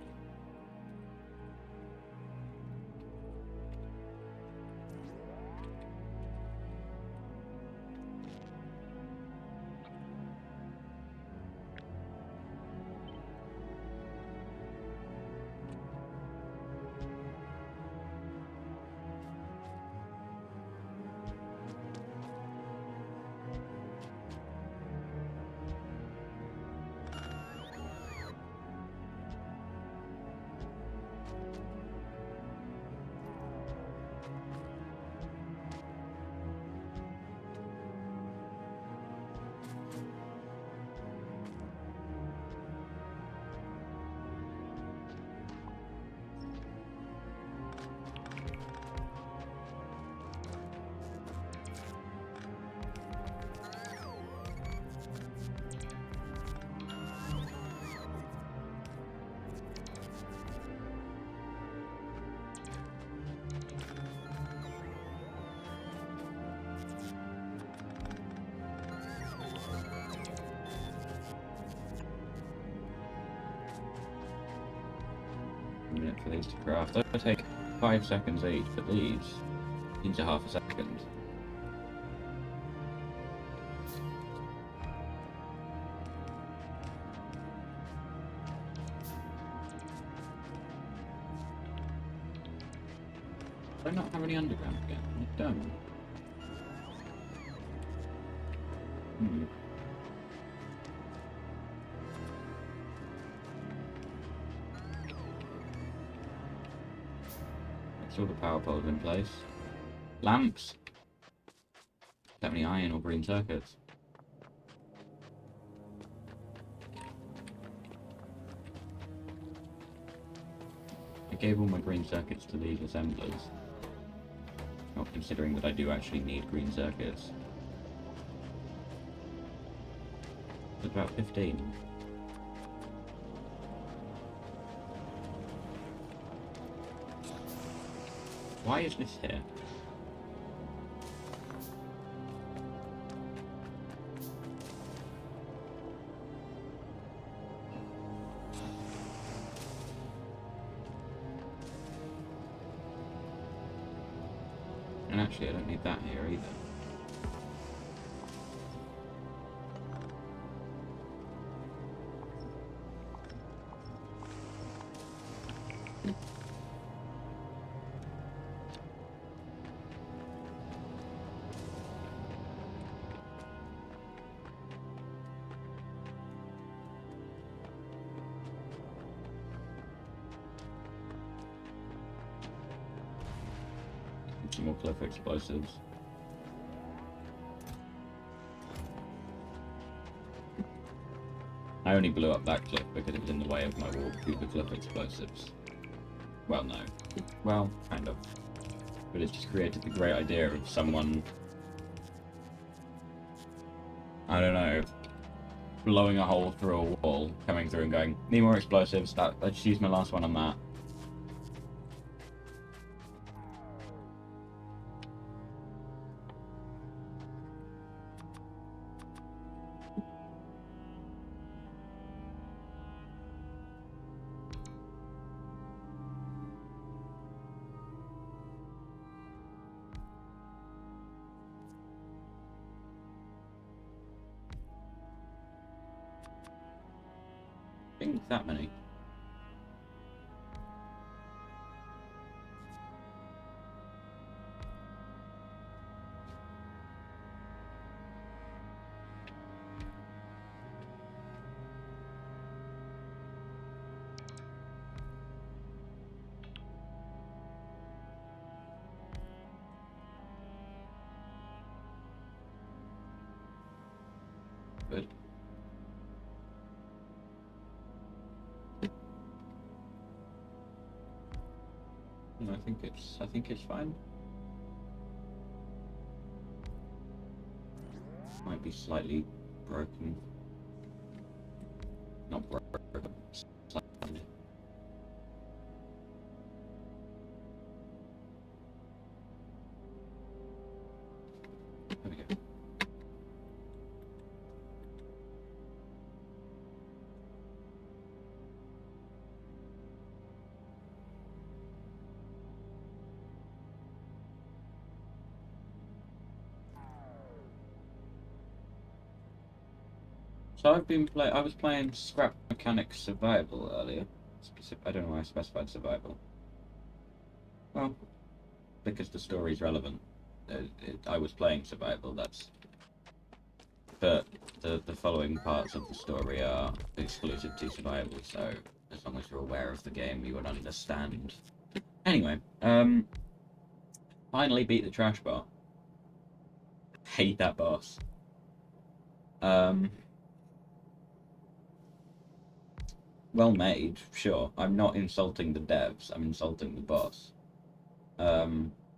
for these to craft. They'll take 5 seconds each, but these are half a second. Do I not have any underground again? I don't. All the power poles in place. Lamps. Don't have any iron or green circuits. I gave all my green circuits to these assemblers. Not considering that I do actually need green circuits. It's about 15. Why is this here? And actually, I don't need that here either. Some more cliff explosives. I only blew up that cliff because it was in the way of my walk through the cliff explosives. Well, no. Well, kind of. But it's just created the great idea of someone, I don't know, blowing a hole through a wall, coming through and going, need more explosives, I just used my last one on that. I think it's that many. Good. No, I think it's fine. Might be slightly broken. Not broken. Slightly. There we go. So I was playing Scrap Mechanics Survival earlier. I don't know why I specified survival. Well, because the story's relevant. I was playing survival, but the following parts of the story are exclusive to survival, so as long as you're aware of the game, you would understand. Anyway, finally beat the trash bar. Hate that boss. Well made, sure. I'm not insulting the devs, I'm insulting the boss.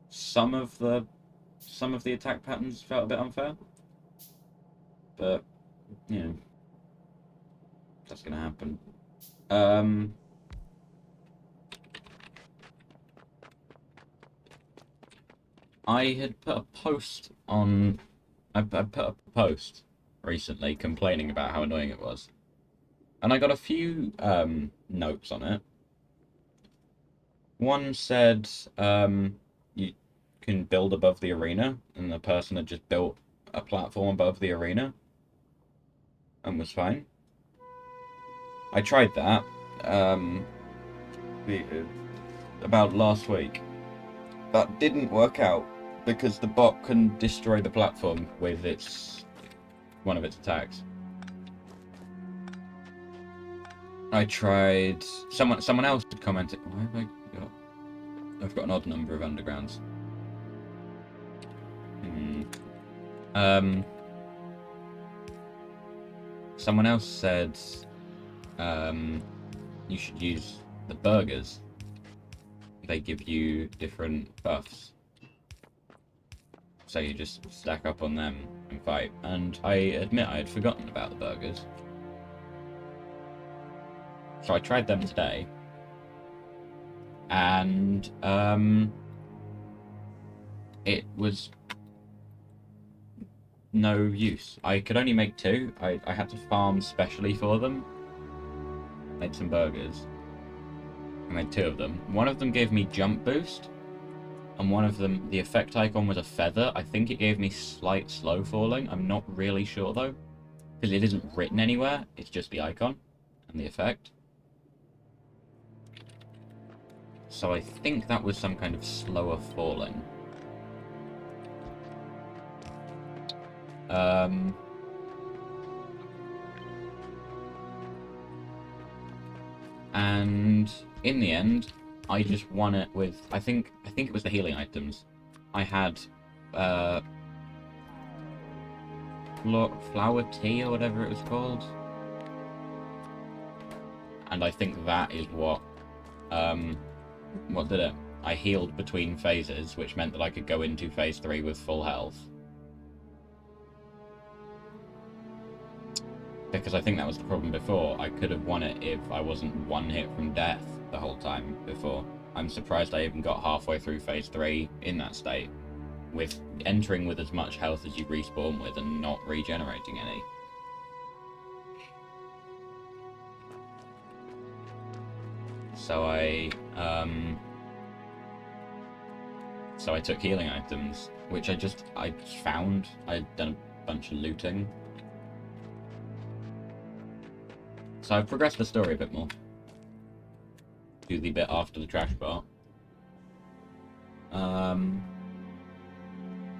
Some of the attack patterns felt a bit unfair. But, you know, that's gonna happen. I had put a post on... I put a post recently complaining about how annoying it was. And I got a few notes on it. One said you can build above the arena, and the person had just built a platform above the arena and was fine. I tried that the, about last week. That didn't work out because the bot can destroy the platform with one of its attacks. I tried. Someone else had commented. Why have I got? I've got an odd number of undergrounds. Someone else said you should use the burgers. They give you different buffs. So you just stack up on them and fight. And I admit I had forgotten about the burgers. So I tried them today. And it was no use. I could only make 2. I had to farm specially for them. Made some burgers. I made 2 of them. One of them gave me jump boost. And one of them, the effect icon was a feather. I think it gave me slight slow falling. I'm not really sure though. Because it isn't written anywhere. It's just the icon and the effect. So I think that was some kind of slower falling. And in the end, I just won it with I think it was the healing items. I had flower tea or whatever it was called, and I think that is what did it. I healed between phases, which meant that I could go into phase 3 with full health. Because I think that was the problem before. I could have won it if I wasn't 1 hit from death the whole time before. I'm surprised I even got halfway through phase 3 in that state, with entering with as much health as you respawn with and not regenerating any. So I took healing items, which I found. I'd done a bunch of looting. So I've progressed the story a bit more. Do the bit after the trash part.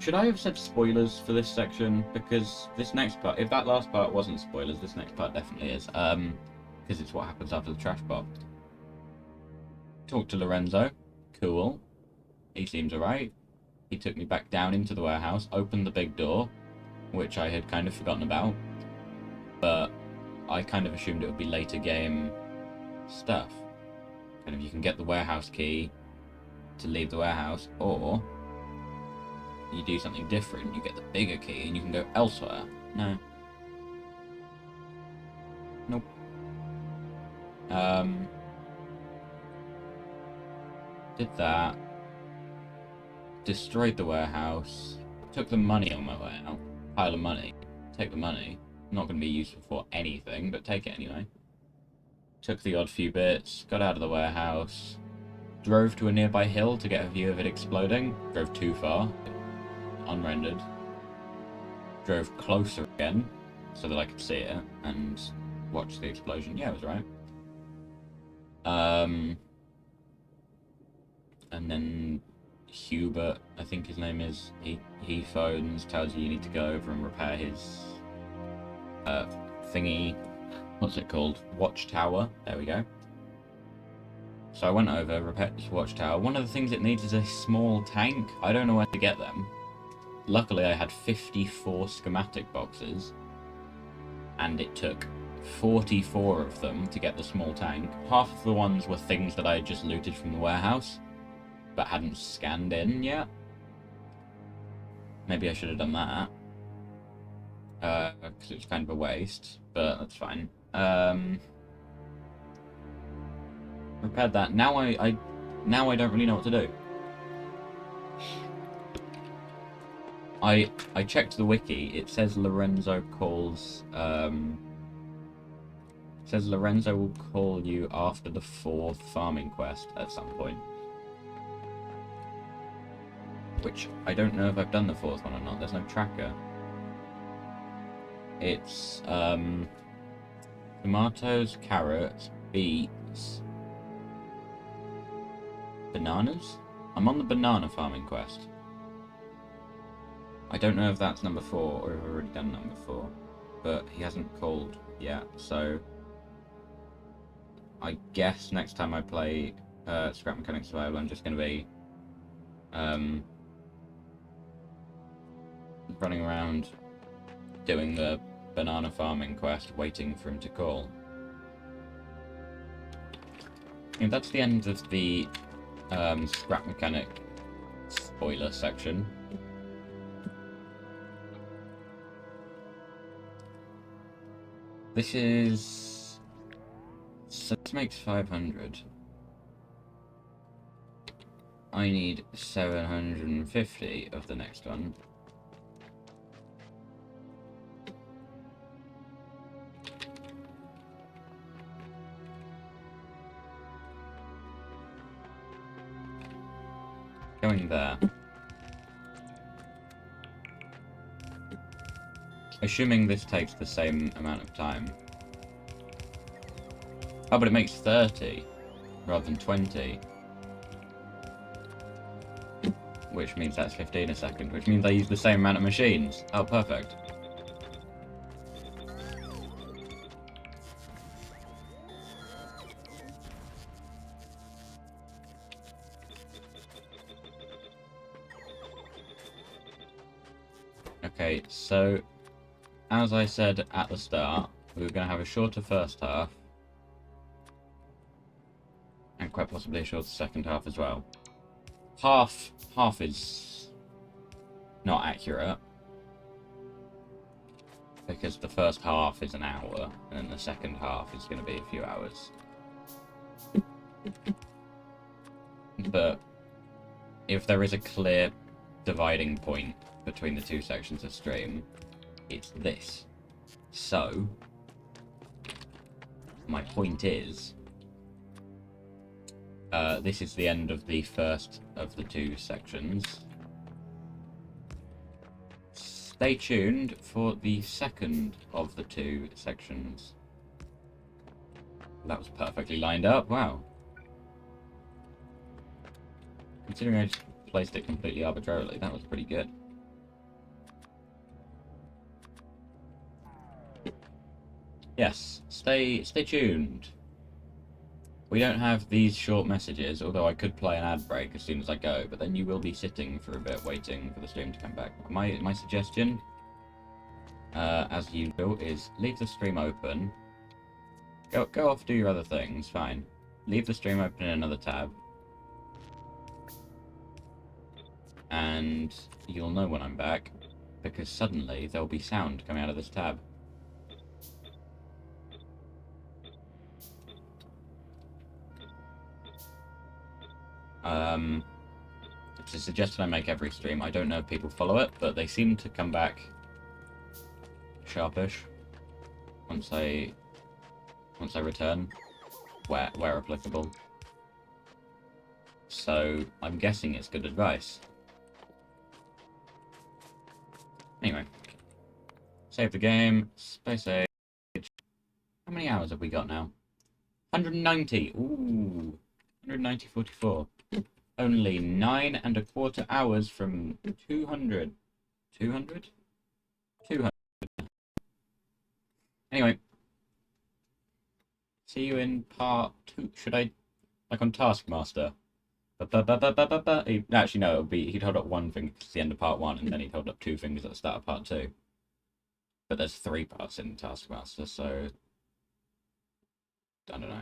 Should I have said spoilers for this section? Because this next part, if that last part wasn't spoilers, this next part definitely is. Because it's what happens after the trash part. Talk to Lorenzo. Cool. He seems alright. He took me back down into the warehouse, opened the big door, which I had kind of forgotten about. But I kind of assumed it would be later game stuff. Kind of, you can get the warehouse key to leave the warehouse, or you do something different. You get the bigger key and you can go elsewhere. No. Nope. Did that. Destroyed the warehouse. Took the money on my way out. Pile of money. Take the money. Not going to be useful for anything, but take it anyway. Took the odd few bits, got out of the warehouse, drove to a nearby hill to get a view of it exploding. Drove too far, unrendered. Drove closer again, so that I could see it, and watch the explosion. Yeah, it was right. And then Hubert, I think his name is, he phones, tells you need to go over and repair his thingy, what's it called? Watchtower. There we go. So I went over, repaired this watchtower. One of the things it needs is a small tank. I don't know where to get them. Luckily I had 54 schematic boxes, and it took 44 of them to get the small tank. Half of the ones were things that I had just looted from the warehouse, but hadn't scanned in yet. Maybe I should have done that. Because it was kind of a waste, but that's fine. Repaired that. Now I don't really know what to do. I checked the wiki. It says Lorenzo calls. It says Lorenzo will call you after the 4th farming quest at some point. which I don't know if I've done the fourth one or not. There's no tracker. It's tomatoes, carrots, beets, bananas? I'm on the banana farming quest. I don't know if that's number 4 or if I've already done number 4, but he hasn't called yet, so I guess next time I play Scrap Mechanic Survival, I'm just going to be running around doing the banana farming quest, waiting for him to call. And that's the end of the Scrap Mechanic spoiler section. This is... so this makes 500. I need 750 of the next one. Going there. Assuming this takes the same amount of time. Oh, but it makes 30 rather than 20. Which means that's 15 a second, which means I use the same amount of machines. Oh, perfect. Okay, so as I said at the start, we were going to have a shorter first half and quite possibly a shorter second half as well. Half is not accurate because the first half is an hour and then the second half is going to be a few hours. But if there is a clear dividing point between the two sections of stream, it's this. So, my point is, this is the end of the first of the two sections. Stay tuned for the second of the two sections. That was perfectly lined up, wow. Considering I just placed it completely arbitrarily, that was pretty good. Yes, stay tuned. We don't have these short messages, although I could play an ad break as soon as I go, but then you will be sitting for a bit waiting for the stream to come back. My suggestion, as usual, is leave the stream open. Go off, do your other things, fine. Leave the stream open in another tab. And you'll know when I'm back, because suddenly there'll be sound coming out of this tab. It's a suggestion I make every stream. I don't know if people follow it, but they seem to come back sharpish once I return, where applicable. So I'm guessing it's good advice. Anyway, save the game. Space age. How many hours have we got now? 190. Ooh, 190.44. Only 9¼ hours from 200. 200? 200. Anyway. See you in part 2. Should I... like on Taskmaster? Actually, no, he'd hold up one finger at the end of part 1, and then he'd hold up 2 fingers at the start of part 2. But there's 3 parts in Taskmaster, so... I don't know.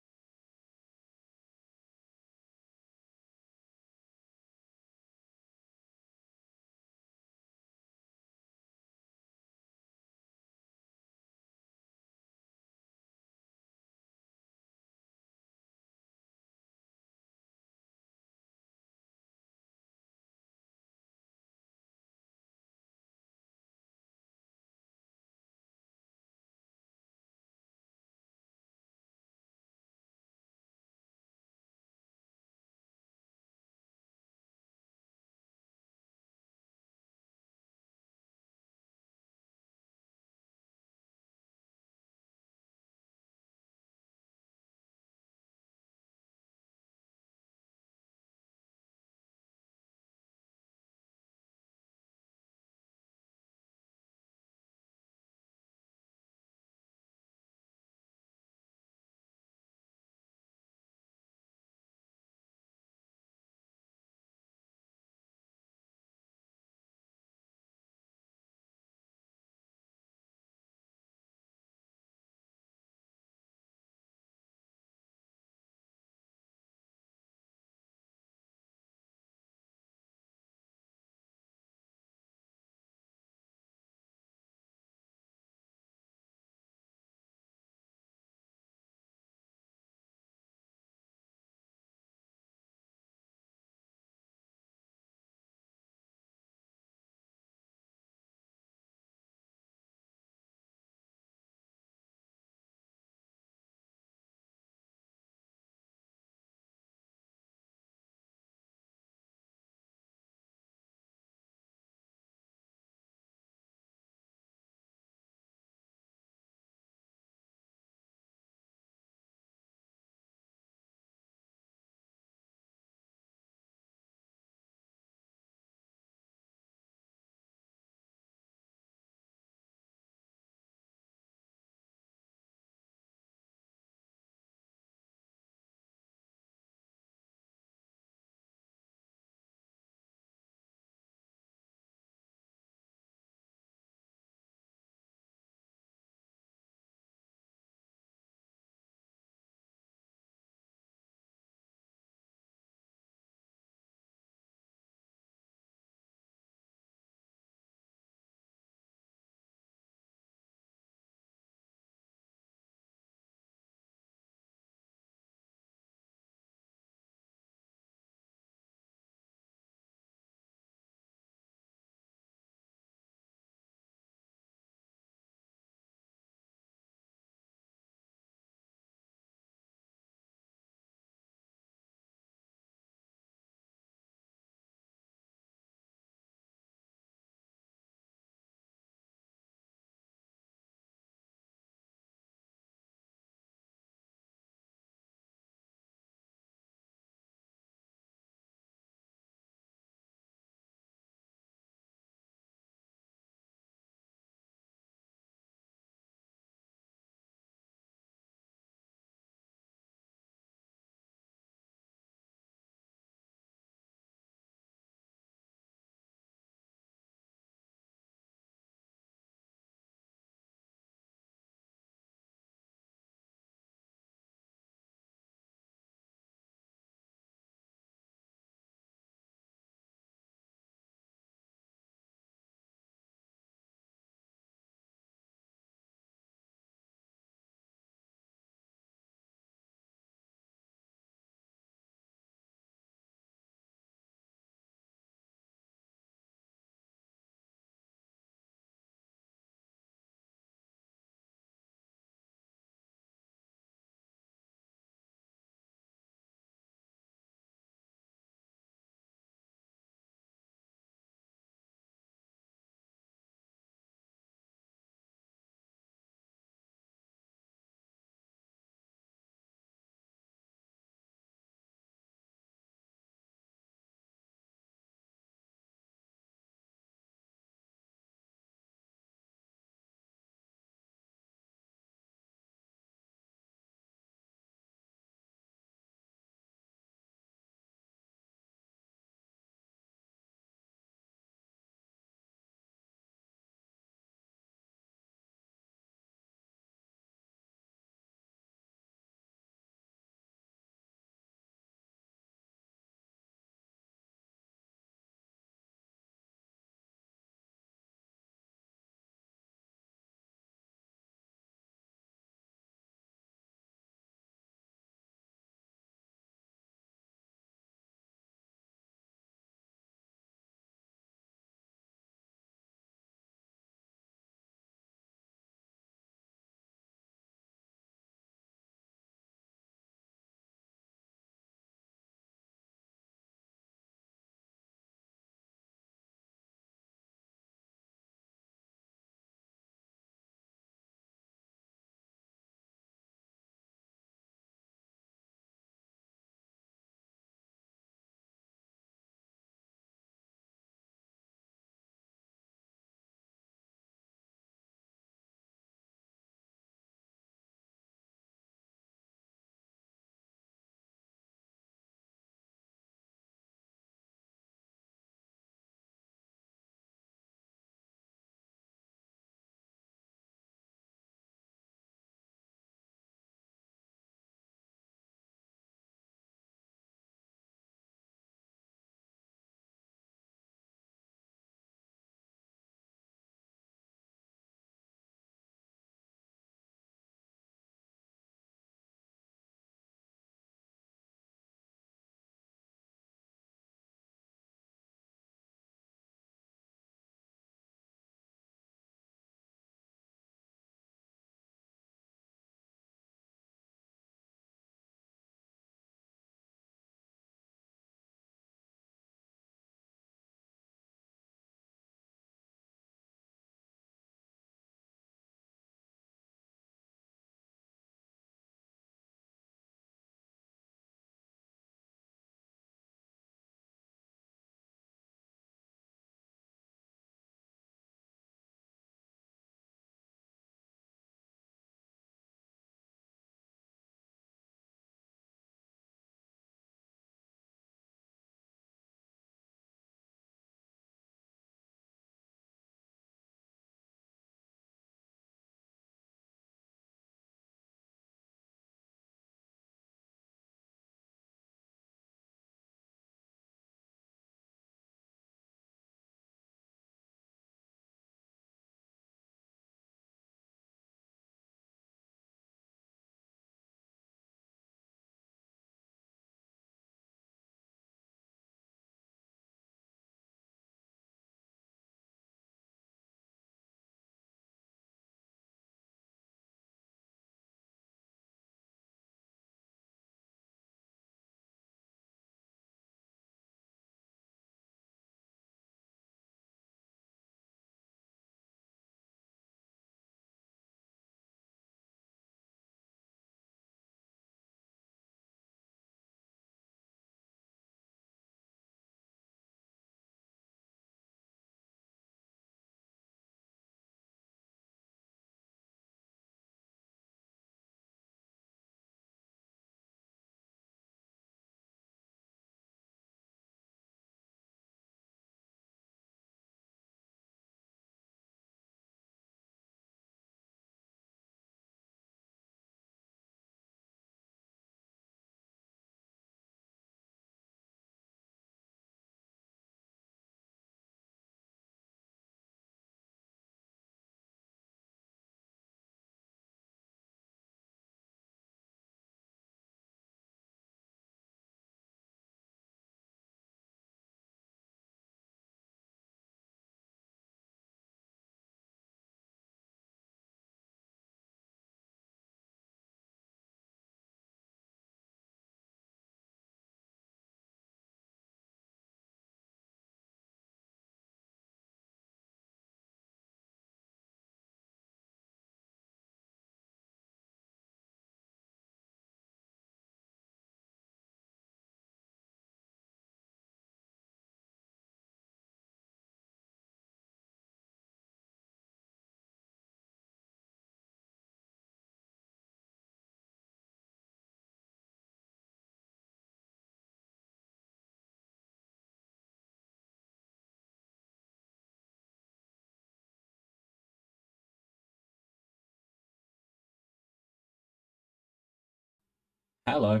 Hello.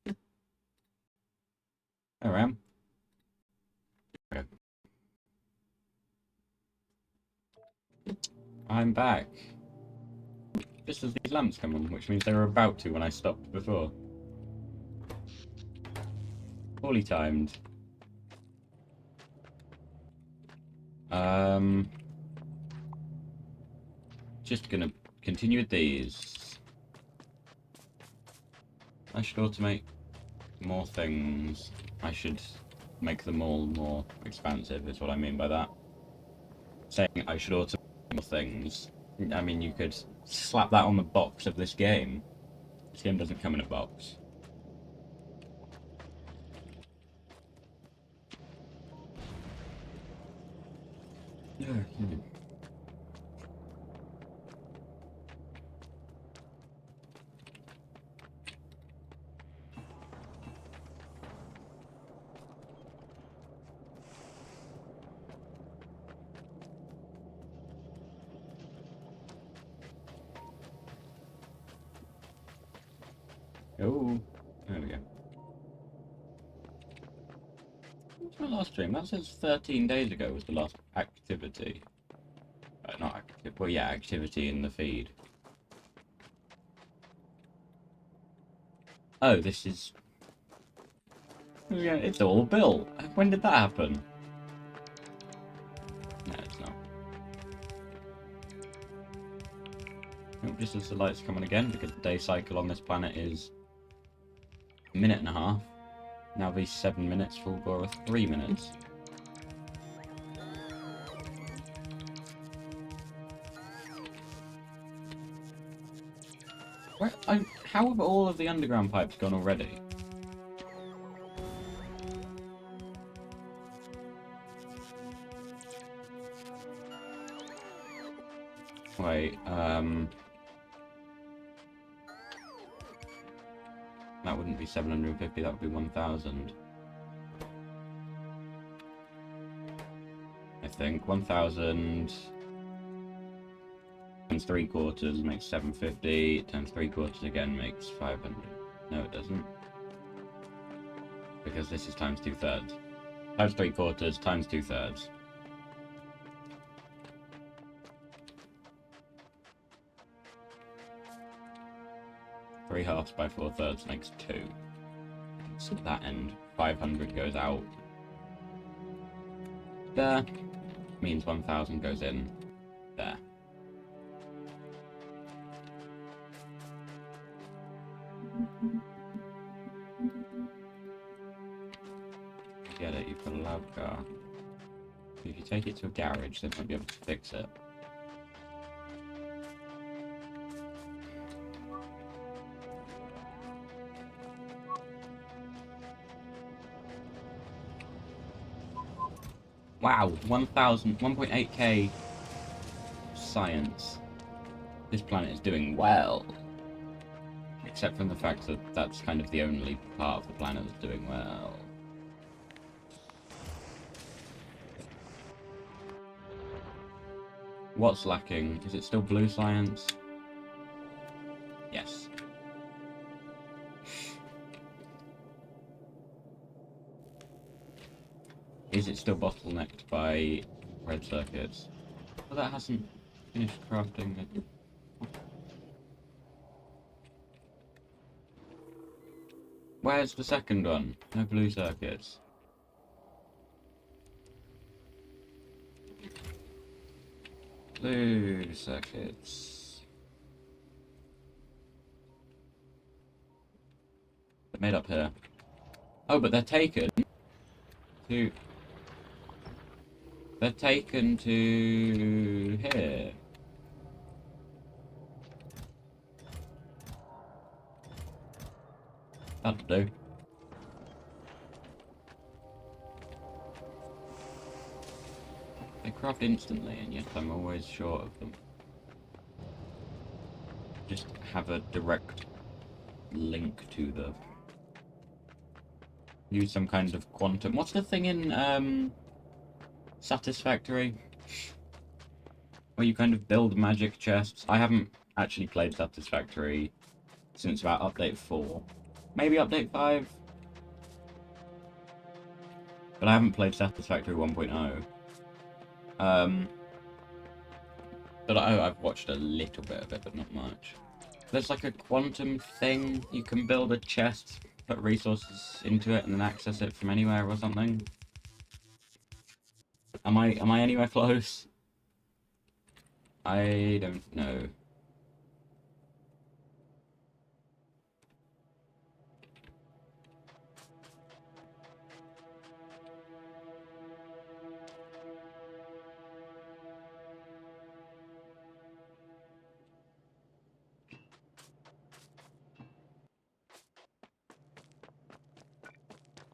There I am. Okay. I'm back. Just as these lamps come on, which means they were about to when I stopped before. Poorly timed. Just gonna continue with these. I should automate more things. I should make them all more expansive, is what I mean by that. Saying I should automate more things. I mean, you could slap that on the box of this game. This game doesn't come in a box. Oh, there we go. What's my last stream? That says 13 days ago was the last activity. Not active. Well, yeah, activity in the feed. Oh, this is. Oh, yeah, it's all built. When did that happen? No, it's not. Oh, just as the lights come on again, because the day cycle on this planet is a minute and a half. Now these 7 minutes full bore are 3 minutes. How have all of the underground pipes gone already? Wait, that wouldn't be 750, that would be 1,000. I think 1,000 times 3/4 makes 750, times 3/4 again makes 500. No, it doesn't. Because this is times 2/3. Times 3/4 times 2/3. Three halves by 4/3 makes 2. So at that end, 500 goes out. There. Means 1,000 goes in. There. Get it, you've got a loud car. If you take it to a garage, they might be able to fix it. Wow, 1.8k science. This planet is doing well. Except from the fact that that's kind of the only part of the planet that's doing well. What's lacking? Is it still blue science? Yes. Is it still bottlenecked by red circuits? Well, that hasn't finished crafting it. Where's the second one? No blue circuits. Blue circuits. They're made up here. Oh, but they're taken to... They're taken to here. That'll do. They craft instantly, and yet I'm always short of them. Just have a direct link to the... Use some kind of quantum... What's the thing in, Satisfactory? Where you kind of build magic chests? I haven't actually played Satisfactory since about update 4. Maybe update 5? But I haven't played Satisfactory 1.0. But I've watched a little bit of it, but not much. There's like a quantum thing. You can build a chest, put resources into it, and then access it from anywhere or something. Am I anywhere close? I don't know.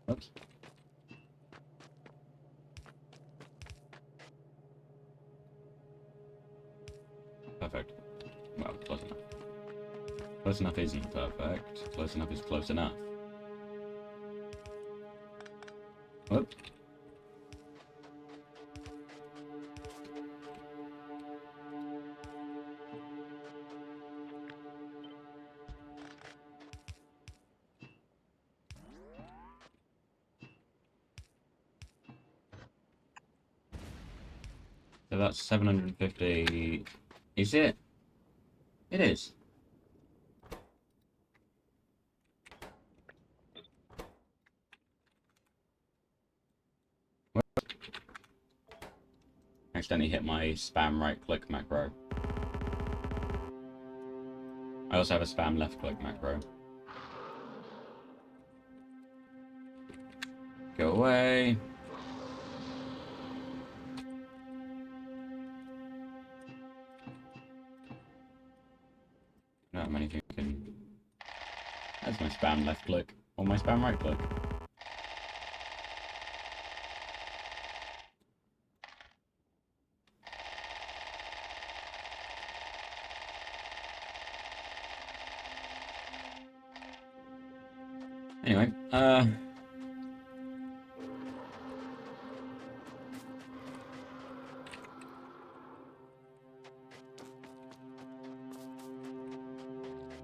Oops. Perfect. Well, close enough. Close enough isn't perfect. Close enough is close enough. Whoop. So that's 750. Is it? It is. I accidentally hit my spam right click macro. I also have a spam left click macro. Go away. Not many things can. That's my spam left click or my spam right click. Anyway,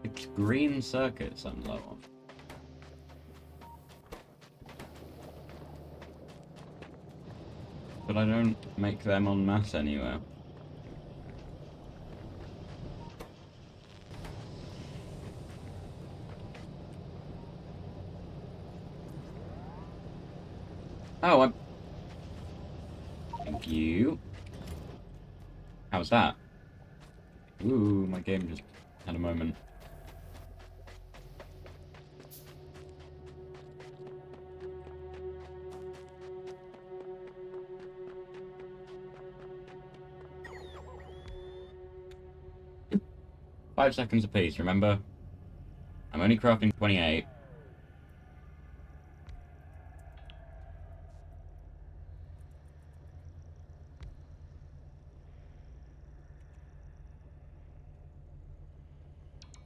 it's green circuits I'm low on. But I don't make them en masse anywhere. Oh, thank you. How's that? Ooh, my game just had a moment. Five seconds apiece, remember? I'm only crafting 28.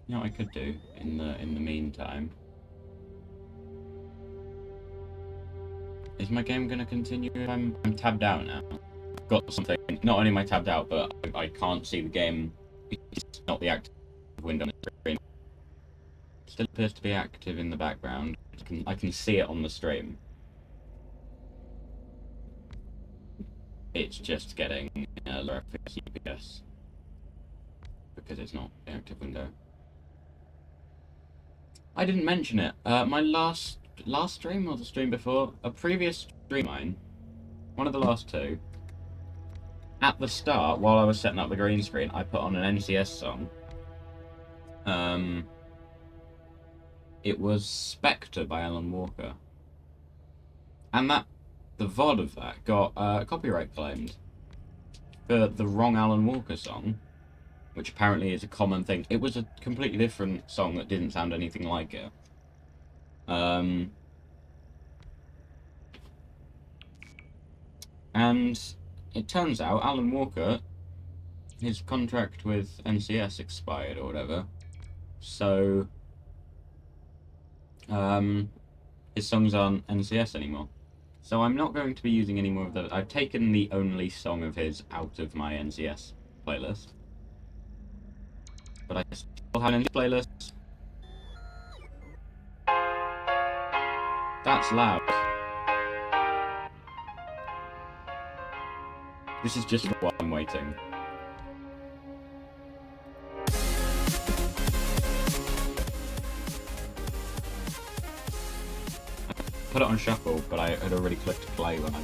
You know what I could do in the meantime? Is my game gonna continue if I'm tabbed out now? I've got something. Not only am I tabbed out, but I can't see the game. It's not the active window on the screen. It still appears to be active in the background. I can see it on the stream. It's just getting lower FPS because it's not the active window. I didn't mention it. My last stream or the stream before, a previous stream of mine, one of the last two. At the start, while I was setting up the green screen, I put on an NCS song. It was Spectre by Alan Walker, and the VOD of that got copyright claimed for the wrong Alan Walker song, which apparently is a common thing. It was a completely different song that didn't sound anything like it. And it turns out Alan Walker, his contract with NCS expired or whatever, so his songs aren't NCS anymore. So I'm not going to be using any more of those. I've taken the only song of his out of my NCS playlist. But I still have an NCS playlist. That's loud. This is just for while I'm waiting. Put it on shuffle, but I had already clicked play when I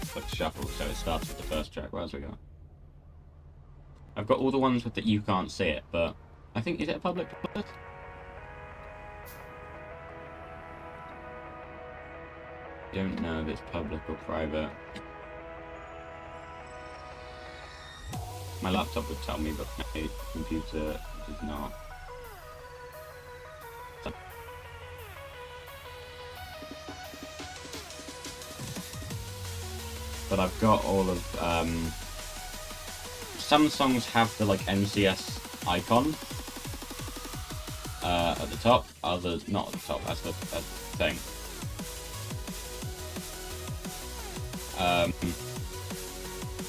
clicked shuffle, so it starts with the first track. What else we got? I've got all the ones with that you can't see it, but I think, is it a public playlist? I don't know if it's public or private. My laptop would tell me, but my computer does not. But I've got all of, some songs have the, like, NCS icon at the top, others not at the top, that's the thing.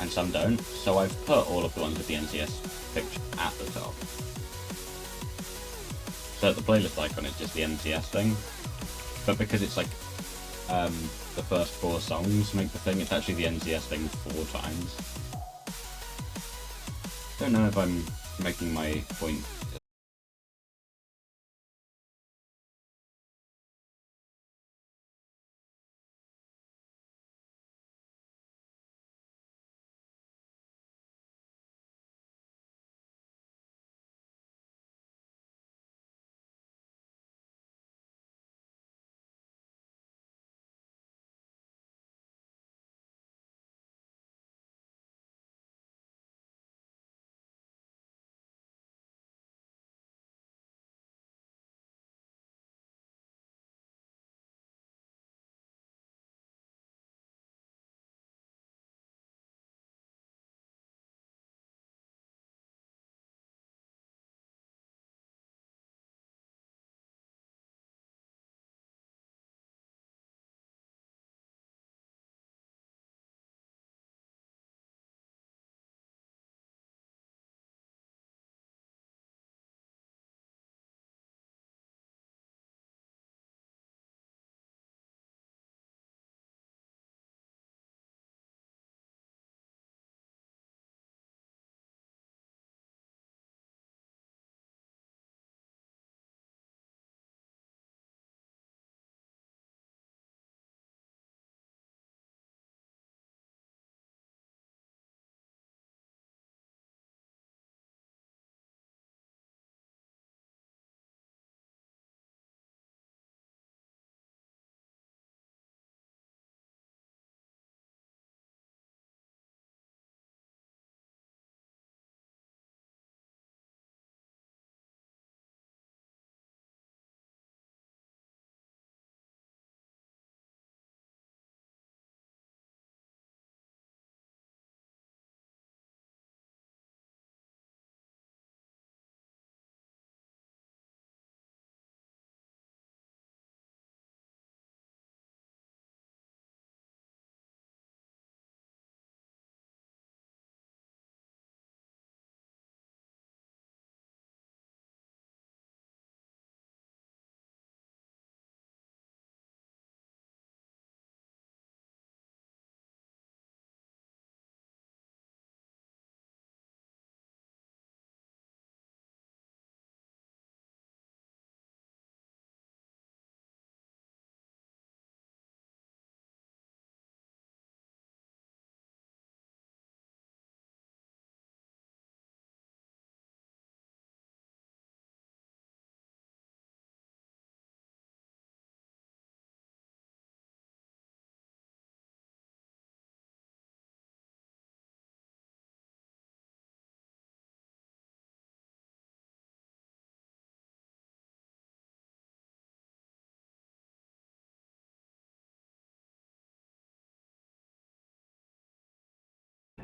And some don't, so I've put all of the ones with the NCS picture at the top. So the playlist icon is just the NCS thing, but because it's like, the first 4 songs make the thing, it's actually the NCS thing 4 times. Don't know if I'm making my point.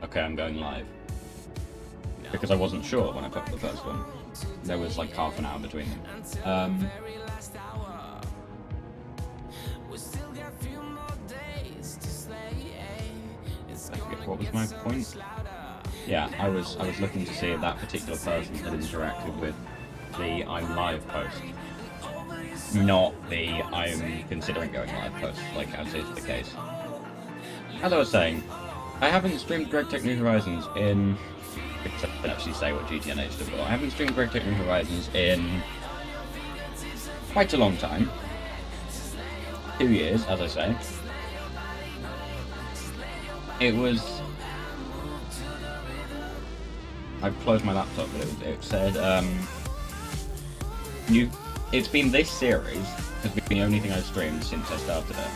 Okay, I'm going live. Because I wasn't sure when I put the first one. There was like half an hour between them. I forget, what was my point? Yeah, I was looking to see if that particular person had interacted with the I'm live post. not the I'm considering going live post, like as is the case. As I was saying, I haven't streamed Greg Tech New Horizons in... I can actually say what GTNH stood for. I haven't streamed Greg Tech New Horizons in quite a long time. 2 years, as I say. It was... I've closed my laptop, but it said, it's been this series has been the only thing I've streamed since I started it.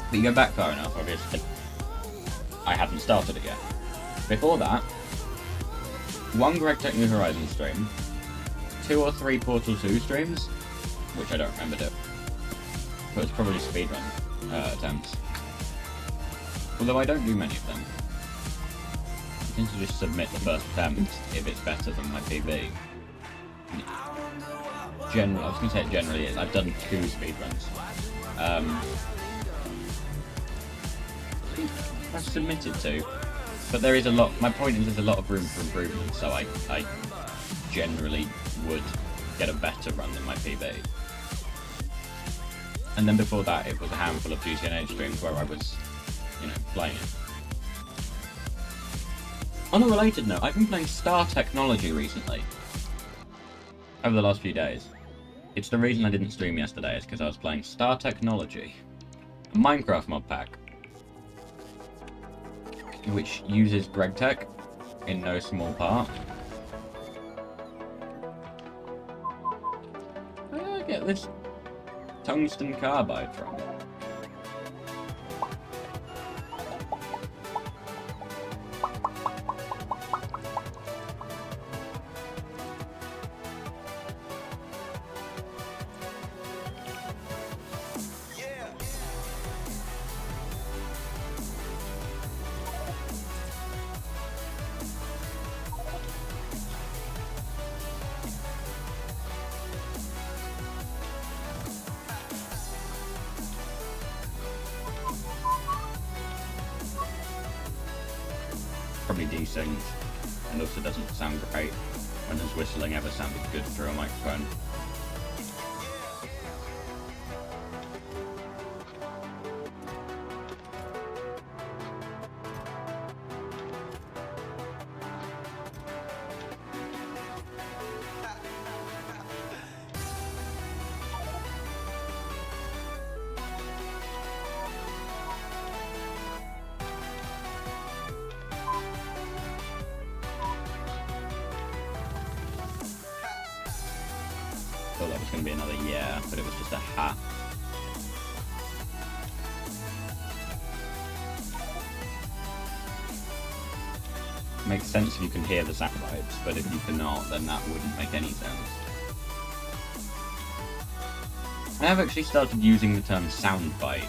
But you go back far enough, obviously, I hadn't started it yet. Before that, 1 Greg Tech New Horizons stream, 2 or 3 Portal 2 streams, which I don't remember doing. But it's probably speedrun attempts. Although I don't do many of them. I tend to just submit the first attempt if it's better than my PB. I was going to say it generally is. I've done 2 speedruns. I've submitted 2. But there is a lot, my point is there's a lot of room for improvement, so I generally would get a better run than my PB. And then before that, it was a handful of GTNH streams where I was, playing it. On a related note, I've been playing Star Technology recently. Over the last few days. It's the reason I didn't stream yesterday, is because I was playing Star Technology, a Minecraft mod pack, which uses Greg Tech in no small part. Where did I get this tungsten carbide from? Probably desynced, and also doesn't sound great when his whistling ever sounded good through a microphone. Thought that was going to be another yeah, but it was just a ha. Makes sense if you can hear the sound bites, but if you cannot, then that wouldn't make any sense. I have actually started using the term soundbite.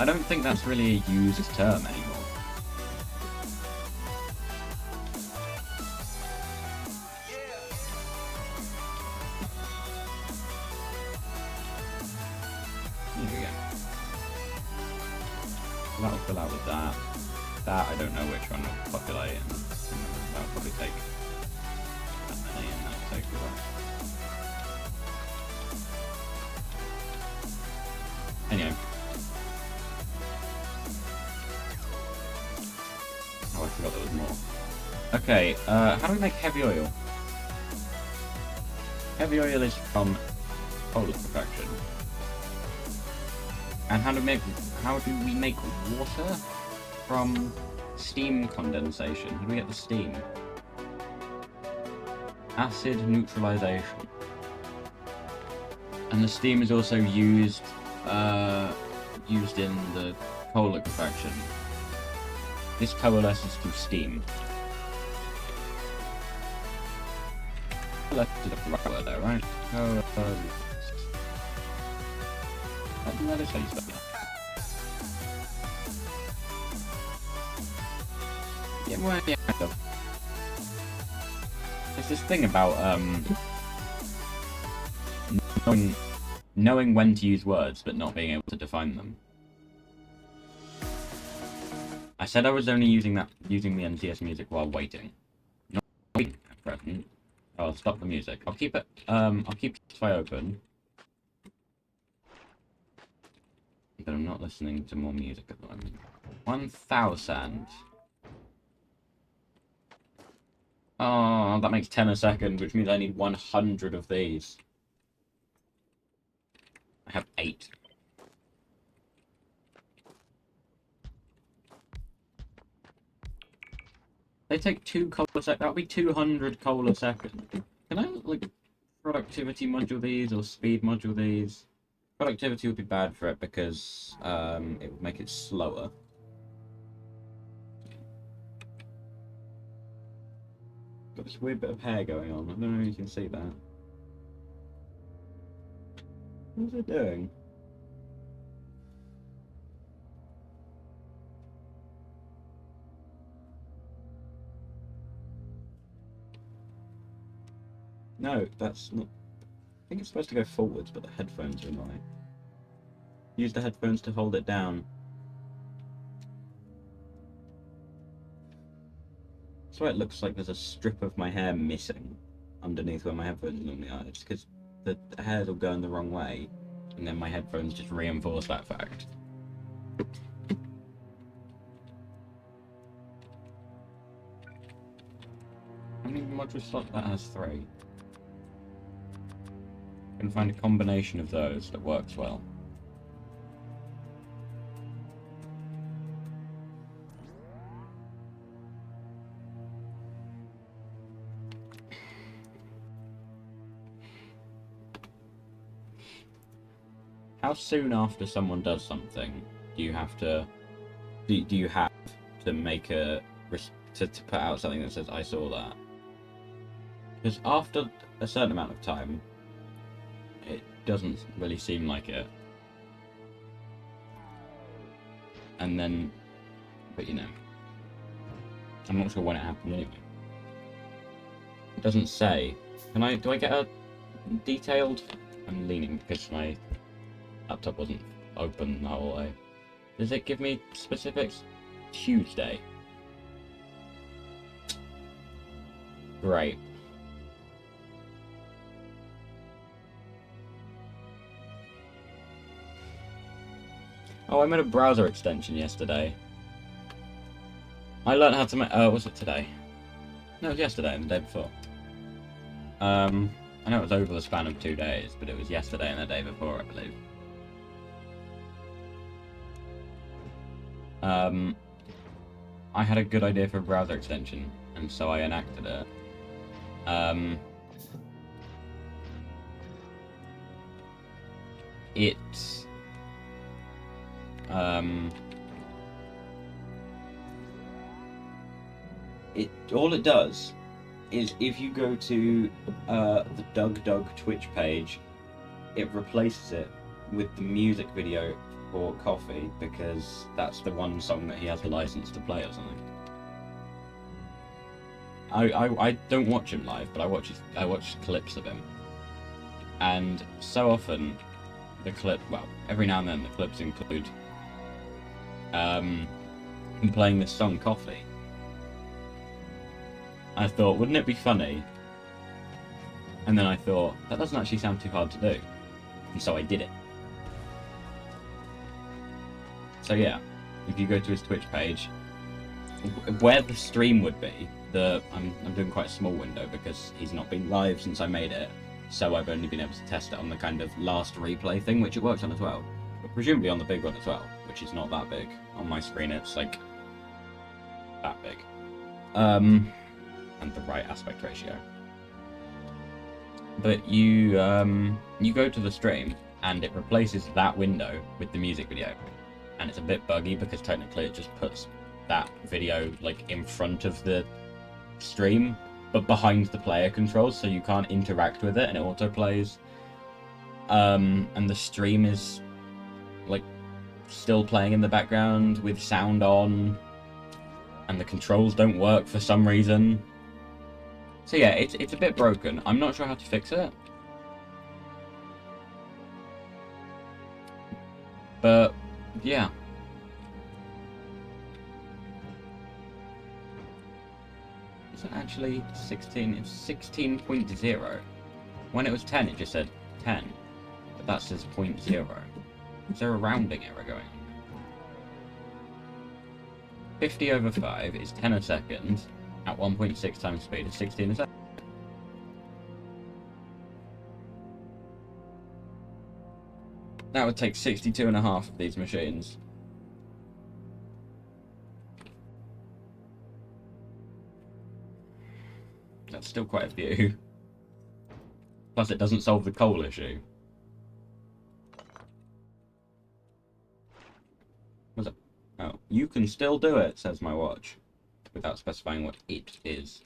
I don't think that's really a used term anymore. That'll fill out with that. That, I don't know which one will populate, and that'll probably take that many, and that'll take the rest. Anyway. Oh, I forgot there was more. Okay, how do we make heavy oil? Heavy oil is from polar perfection. And how do we make water? From steam condensation. How do we get the steam? Acid neutralization. And the steam is also used in the coal liquefaction. This coalesces to steam. Coalesces is the right word there, right? Coalesces. That is how you spell that. Yeah, well, yeah. There's this thing about knowing when to use words but not being able to define them. I said I was only using the NTS music while waiting. Not waiting at present. I'll stop the music. I'll keep it. I'll keep Spotify open but I'm not listening to more music at the moment. 1,000. Oh, that makes 10 a second, which means I need 100 of these. I have 8. They take 2 coal a second. That'll be 200 coal a second. Can I, like, productivity module these or speed module these? Productivity would be bad for it because it would make it slower. Got this weird bit of hair going on. I don't know if you can see that. What's it doing? No, that's not. I think it's supposed to go forwards, but the headphones are annoying. Use the headphones to hold it down. That's why it looks like there's a strip of my hair missing underneath where my headphones normally are. It's because the hairs will go in the wrong way, and then my headphones just reinforce that fact. How many module slots that has? 3. Can find a combination of those that works well. How soon after someone does something do you have to make a to put out something that says I saw that? Because after a certain amount of time, it doesn't really seem like it. And then, but you know, I'm not sure when it happened anyway. It doesn't say. Do I get a detailed? I'm leaning because my laptop wasn't open the whole way. Does it give me specifics? Tuesday. Great. Oh, I made a browser extension yesterday. I learned how to make. Was it today? No, it was yesterday and the day before. I know it was over the span of 2 days, but it was yesterday and the day before, I believe. I had a good idea for a browser extension, and so I enacted it. All it does is if you go to the Doug Twitch page, it replaces it with the music video for Coffee because that's the one song that he has the license to play or something. I don't watch him live, but I watch clips of him, and so often every now and then the clips include him playing this song Coffee. I thought, wouldn't it be funny? And then I thought, that doesn't actually sound too hard to do, and so I did it. So yeah, if you go to his Twitch page, where the stream would be, I'm doing quite a small window because he's not been live since I made it, so I've only been able to test it on the kind of last replay thing, which it works on as well, but presumably on the big one as well, which is not that big. On my screen it's like that big. And the right aspect ratio. But you go to the stream and it replaces that window with the music video. And it's a bit buggy because technically it just puts that video like in front of the stream but behind the player controls, so you can't interact with it and it auto plays. And the stream is like still playing in the background with sound on, and the controls don't work for some reason. So yeah, it's a bit broken. I'm not sure how to fix it. But yeah. Is it actually 16? It's 16.0. When it was 10, it just said 10. But that says 0.0. Is there a rounding error going on? 50 over 5 is 10 a second. At 1.6 times speed is 16 a second. That would take 62 and a half of these machines. That's still quite a few. Plus it doesn't solve the coal issue. What's it? Oh, you can still do it, says my watch. Without specifying what it is.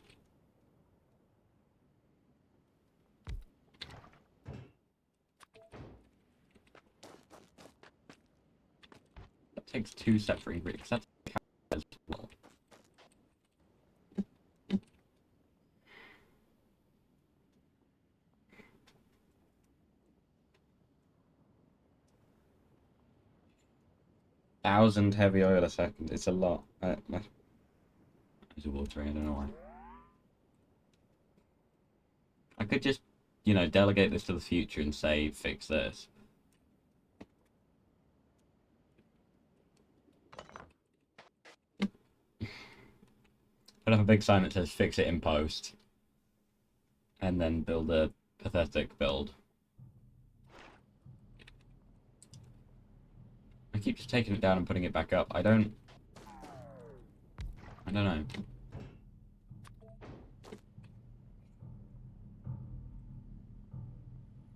That takes 2 separate ingredients. That's as well. Thousand heavy oil a second. It's a lot. It's watering, I don't know why. I could just, you know, delegate this to the future and say, fix this. Put up a big sign that says, fix it in post. And then build a pathetic build. I keep just taking it down and putting it back up. I don't know.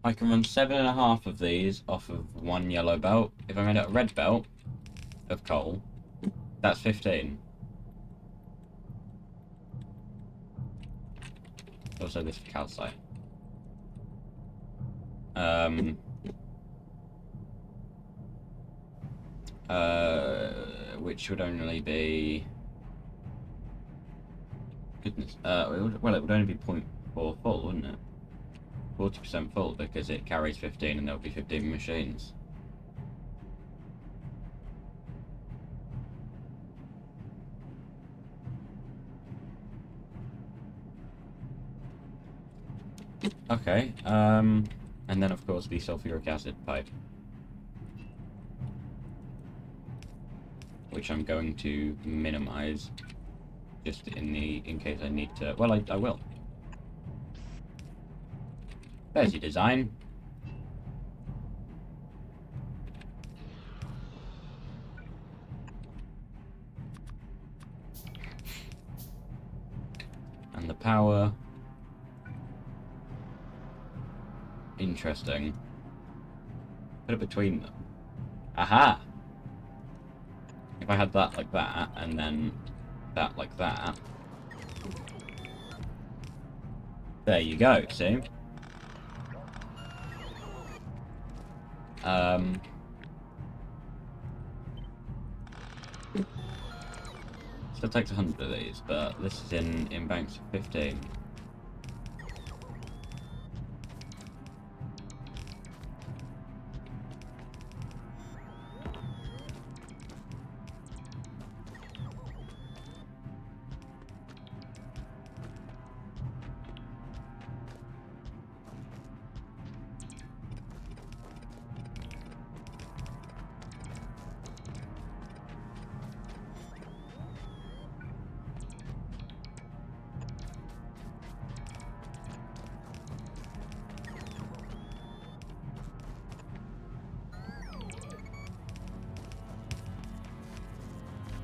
I can run 7.5 of these off of 1 yellow belt. If I made it a red belt of coal, that's 15. Also this calcite. Which would only be... Goodness. It would only be 0.4 full, wouldn't it? 40% full, because it carries 15 and there'll be 15 machines. Okay, and then of course the sulfuric acid pipe. Which I'm going to minimize, just in case I need to. Well, I will. There's your design. And the power. Interesting. Put it between them. Aha! If I had that like that, and then that like that. There you go, see? Still takes 100 of these, but this is in banks of 15.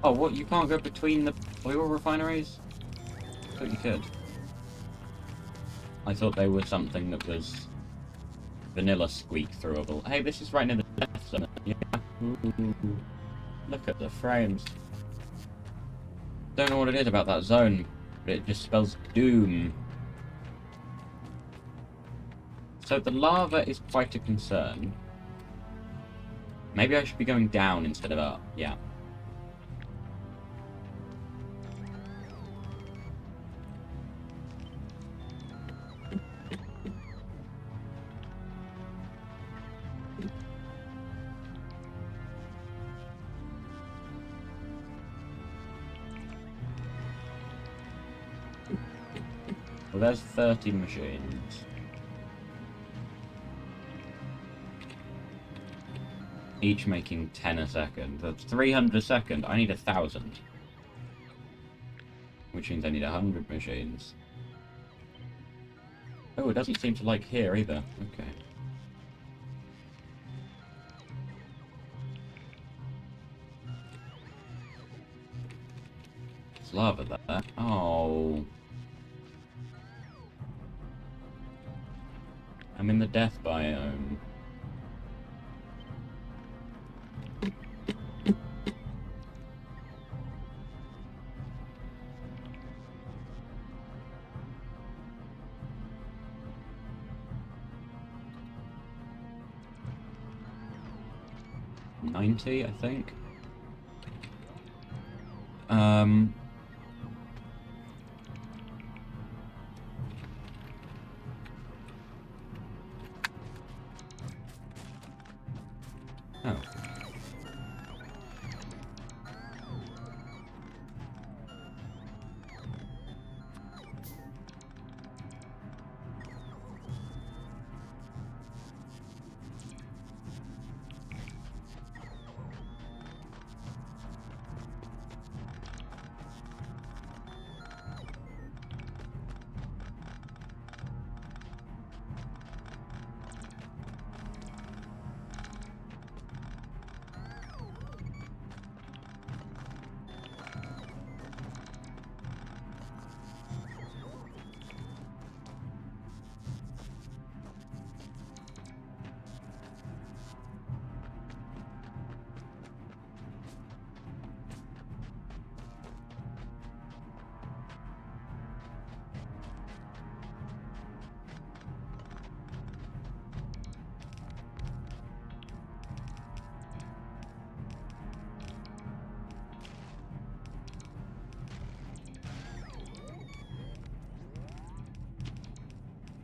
Oh, what? You can't go between the oil refineries? I thought you could. I thought they were something that was vanilla squeak throughable. Hey, this is right near the death zone. Yeah. Ooh. Look at the frames. Don't know what it is about that zone, but it just spells doom. So the lava is quite a concern. Maybe I should be going down instead of up. Yeah. Well, there's 30 machines. each making 10 a second. That's 300 a second. I need 1,000. Which means I need 100 machines. Oh, it doesn't seem to like here either. Okay. It's lava there. Oh. I'm in the death biome. $90, I think. Oh.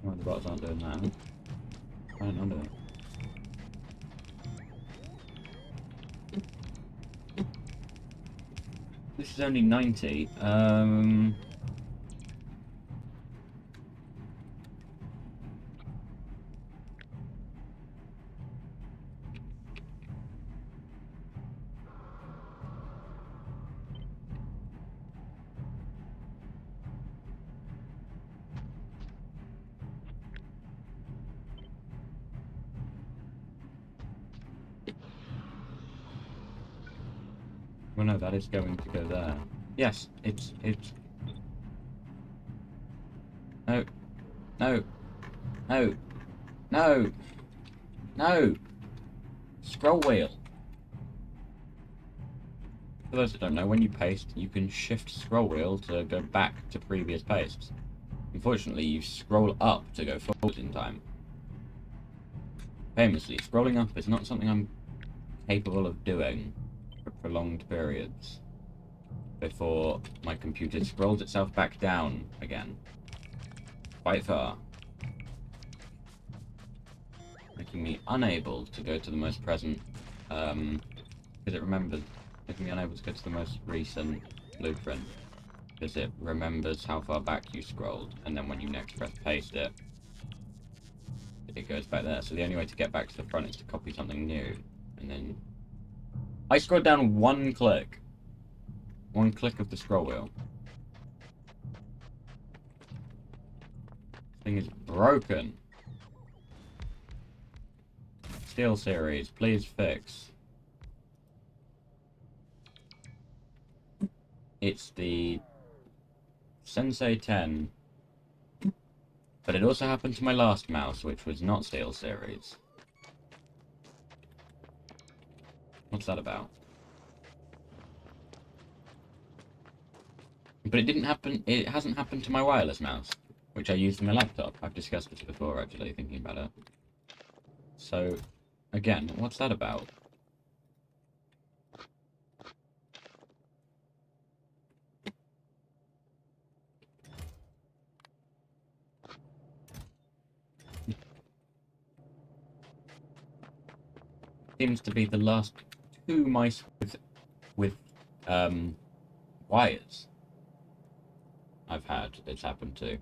Well, the bots aren't doing that. I don't know that. This is only 90. Well, no, that is going to go there. Yes, it's... No. No. No. No. No. Scroll wheel. For those that don't know, when you paste, you can shift scroll wheel to go back to previous pastes. Unfortunately, you scroll up to go forward in time. Famously, scrolling up is not something I'm capable of doing for prolonged periods before my computer scrolls itself back down again. Quite far. Making me unable to go to the most present, because it remembers, making me unable to go to the most recent blueprint, because it remembers how far back you scrolled, and then when you next press paste it, it goes back there. So the only way to get back to the front is to copy something new, and then... I scrolled down one click. One click of the scroll wheel. This thing is broken. Steel series, please fix. It's the Sensei 10, but it also happened to my last mouse, which was not Steel series. What's that about? But it didn't happen. It hasn't happened to my wireless mouse, which I use for my laptop. I've discussed this before, actually, thinking about it. So, again, what's that about? Seems to be the last two mice with wires I've had it's happened to.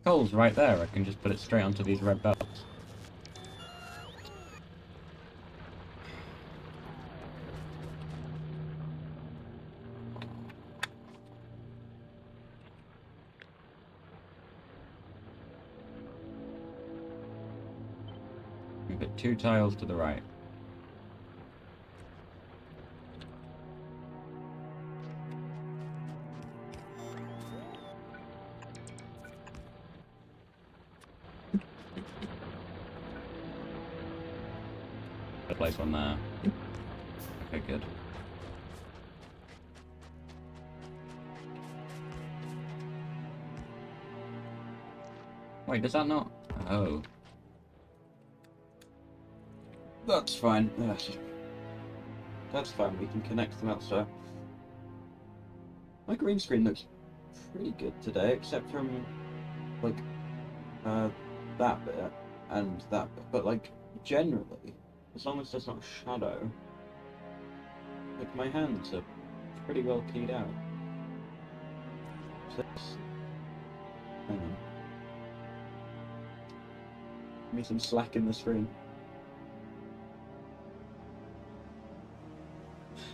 coal's right there. I can just put it straight onto these red belts. We put 2 tiles to the right. Place one there. Okay, good. Wait, does that not? Oh. That's fine. That's fine, we can connect them elsewhere. My green screen looks pretty good today, except from, like, that bit and that bit. But, like, generally, as long as there's not a shadow, like, my hands are pretty well keyed out. So hang on. Give me some slack in the screen.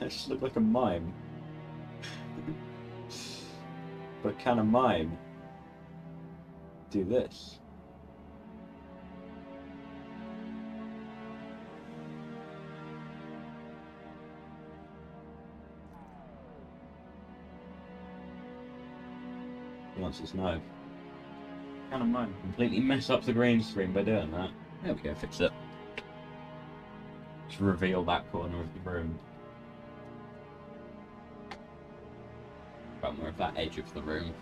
I just look like a mime. But can a mime do this? He wants his knife. Can a mime completely mess up the green screen by doing that? There we go, fix it. Just reveal that corner of the room. About more of that edge of the room.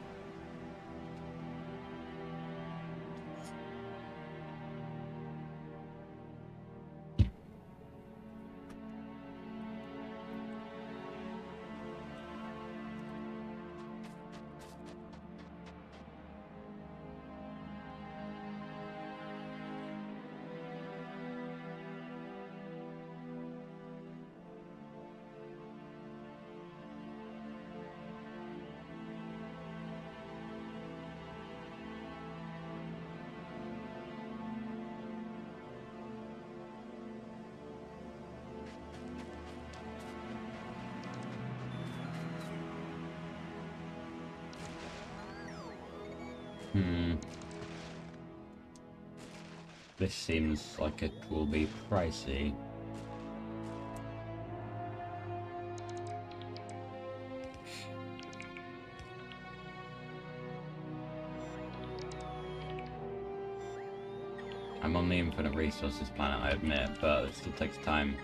This seems like it will be pricey. I'm on the infinite resources planet, I admit, but it still takes time.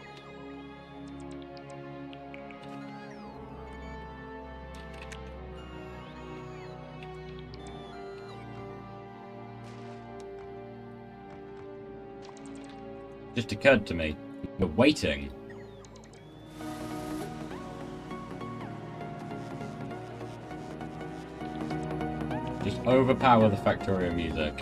Just occurred to me, we're waiting. Just overpower the Factorio music.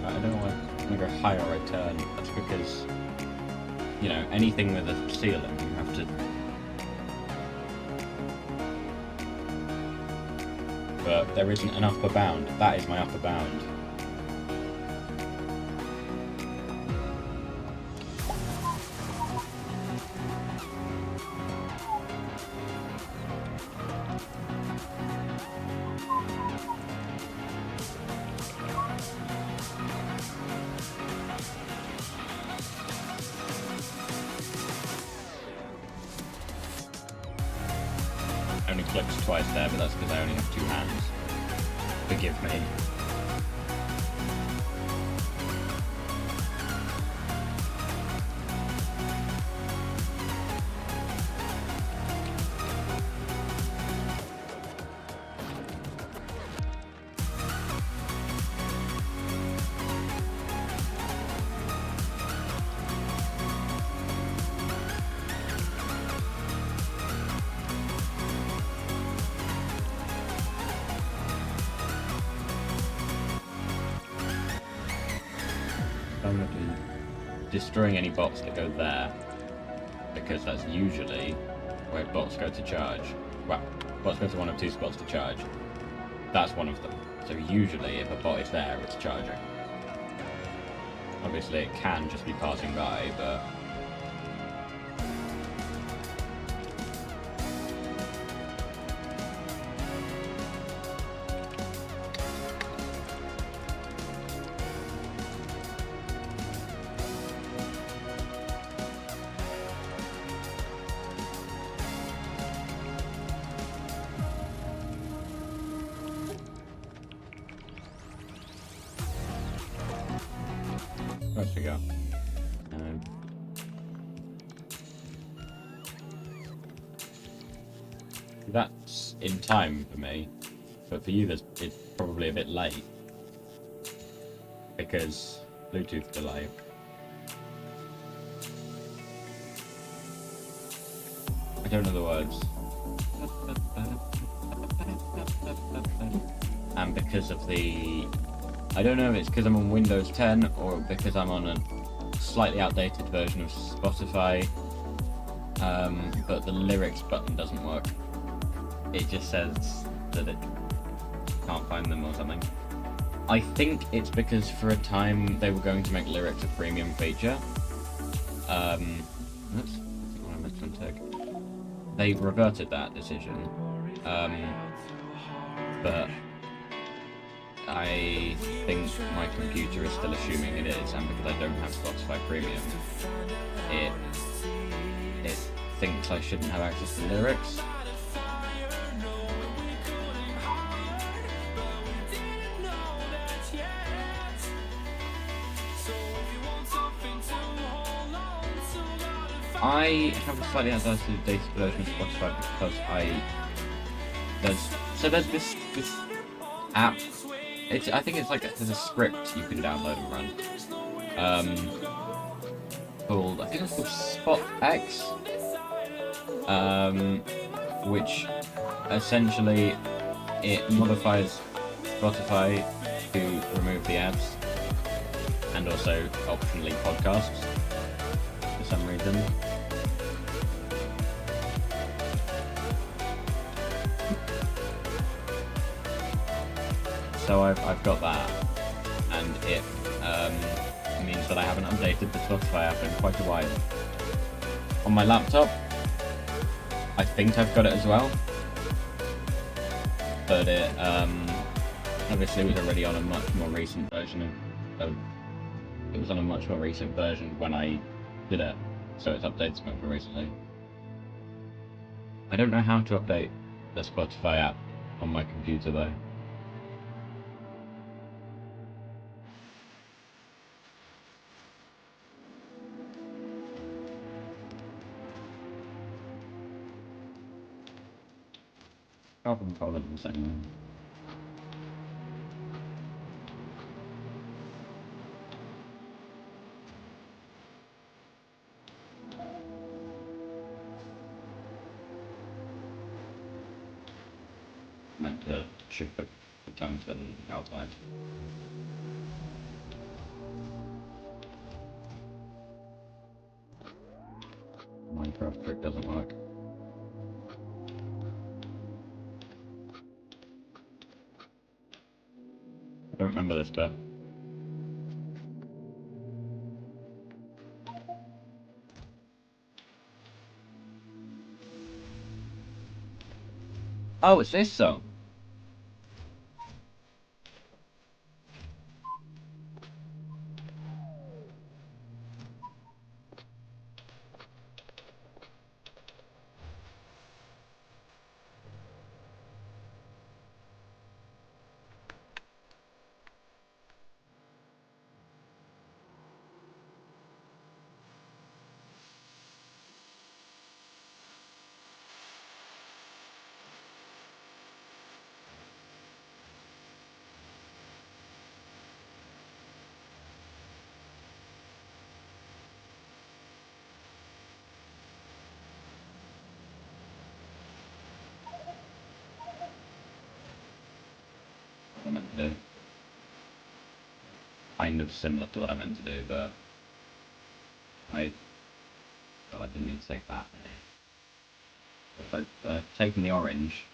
I don't know why I'm gonna go higher I turn. That's because, you know, anything with a ceiling, you have to. But there isn't an upper bound. That is my upper bound. Only clicks twice there, but that's because I only have 2 hands. Forgive me. destroying any bots that go there, because that's usually where bots go to charge. Well, bots go to one of two spots to charge. That's one of them. So usually, if a bot is there, it's charging. Obviously, it can just be passing by, but... Where'd we go? That's in time for me, but for you, it's probably a bit late because Bluetooth delay. I don't know the words. And because of the... I don't know if it's because I'm on Windows 10 or because I'm on a slightly outdated version of Spotify, but the lyrics button doesn't work. It just says that it can't find them or something. I think it's because for a time they were going to make lyrics a premium feature. That's what I meant to take. They reverted that decision, but I think my computer is still assuming it is, and because I don't have Spotify Premium, it thinks I shouldn't have access to lyrics. I have a slightly outdated version of Spotify because there's this app. I think it's like there's a script you can download and run. Called, I think it's called SpotX. Which essentially it modifies Spotify to remove the ads and also optionally podcasts for some reason. So I've got that, and it means that I haven't updated the Spotify app in quite a while. On my laptop, I think I've got it as well, but it obviously was already on a much more recent version of it was on a much more recent version when I did it, so it's updated much more recently. I don't know how to update the Spotify app on my computer though. Carbon column thing. Meant to shift the tone to an outline. Minecraft trick doesn't work. I don't remember this bit. Oh, it's this song. I meant to do. Kind of similar to what I meant to do, but I didn't need to take that. But I've taken the orange,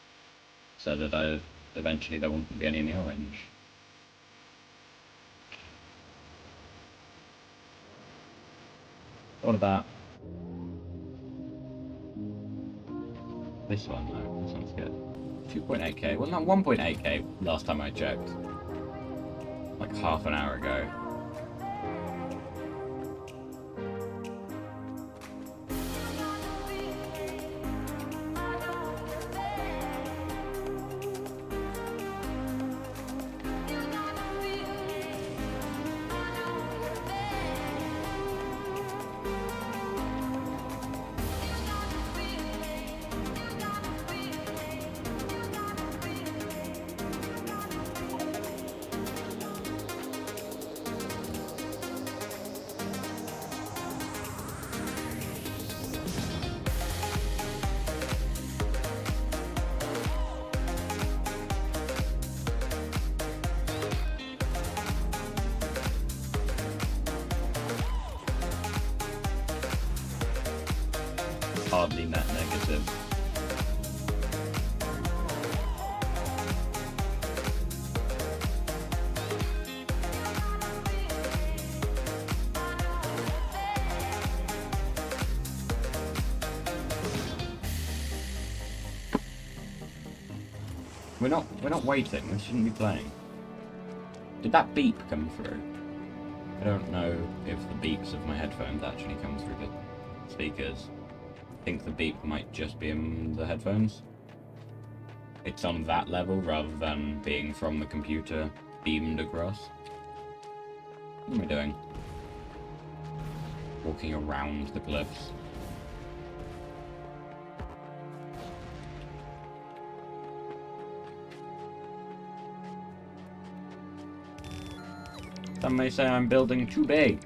so that eventually there won't be any in the orange. What about this one? No, this one's good. 2.8k. Wasn't that 1.8k last time I checked? Like half an hour ago. Hardly net negative. We're not waiting, we shouldn't be playing. Did that beep come through? I don't know if the beeps of my headphones actually come through the speakers. I think the beep might just be in the headphones. It's on that level rather than being from the computer beamed across. What am I doing? Walking around the cliffs. Some may say I'm building too big.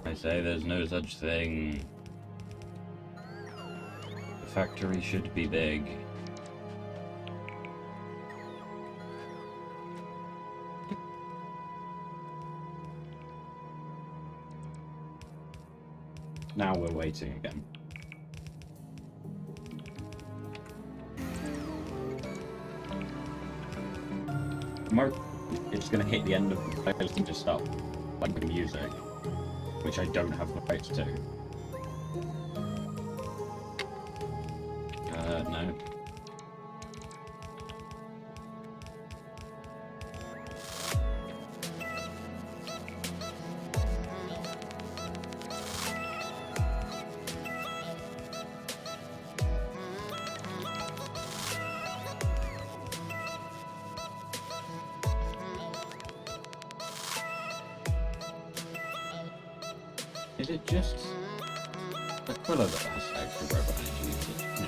I say there's no such thing. The factory should be big. Now we're waiting again. It's gonna hit the end of the players and just stop like the music, which I don't have the rights to. No. Is it just Aquila that has extra robot energy usage? No.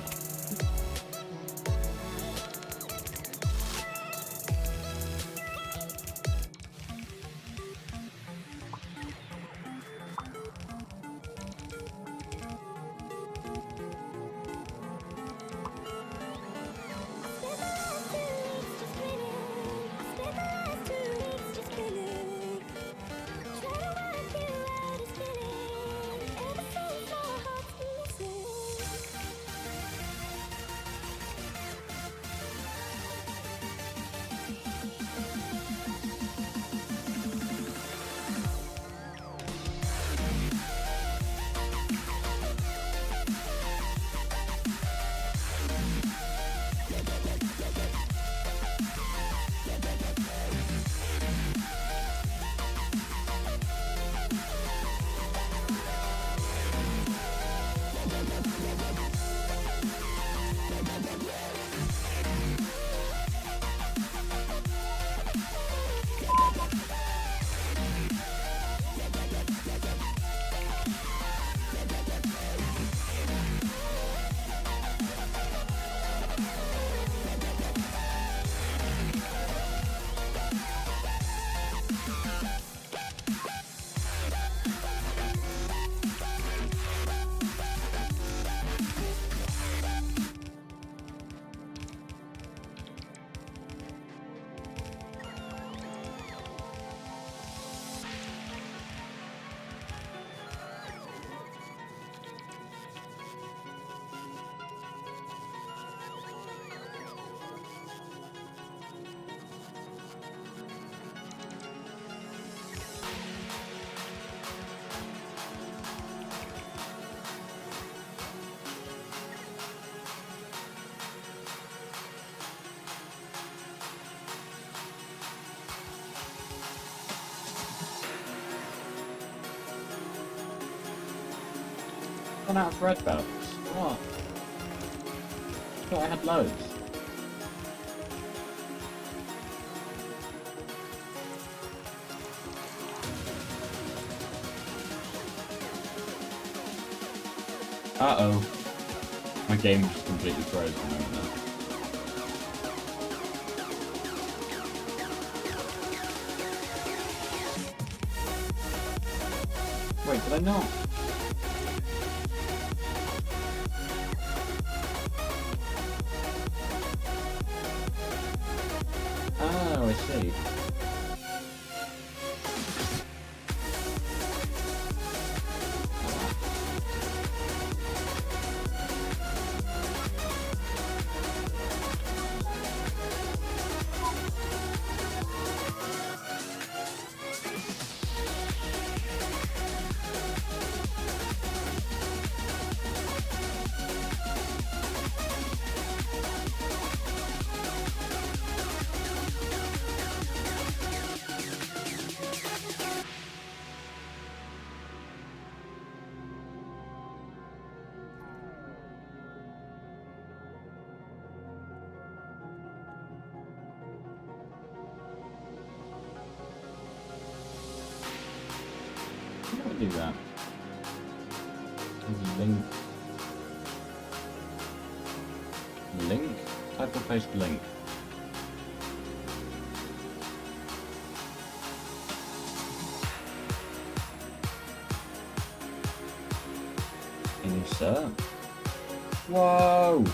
run out of bread belts. What? I thought I had loads. Uh-oh. My game just completely froze for a moment there. Wait, did I not? Oh, I see. How do I do that? Link. Link? Type or paste link. Insert. Whoa!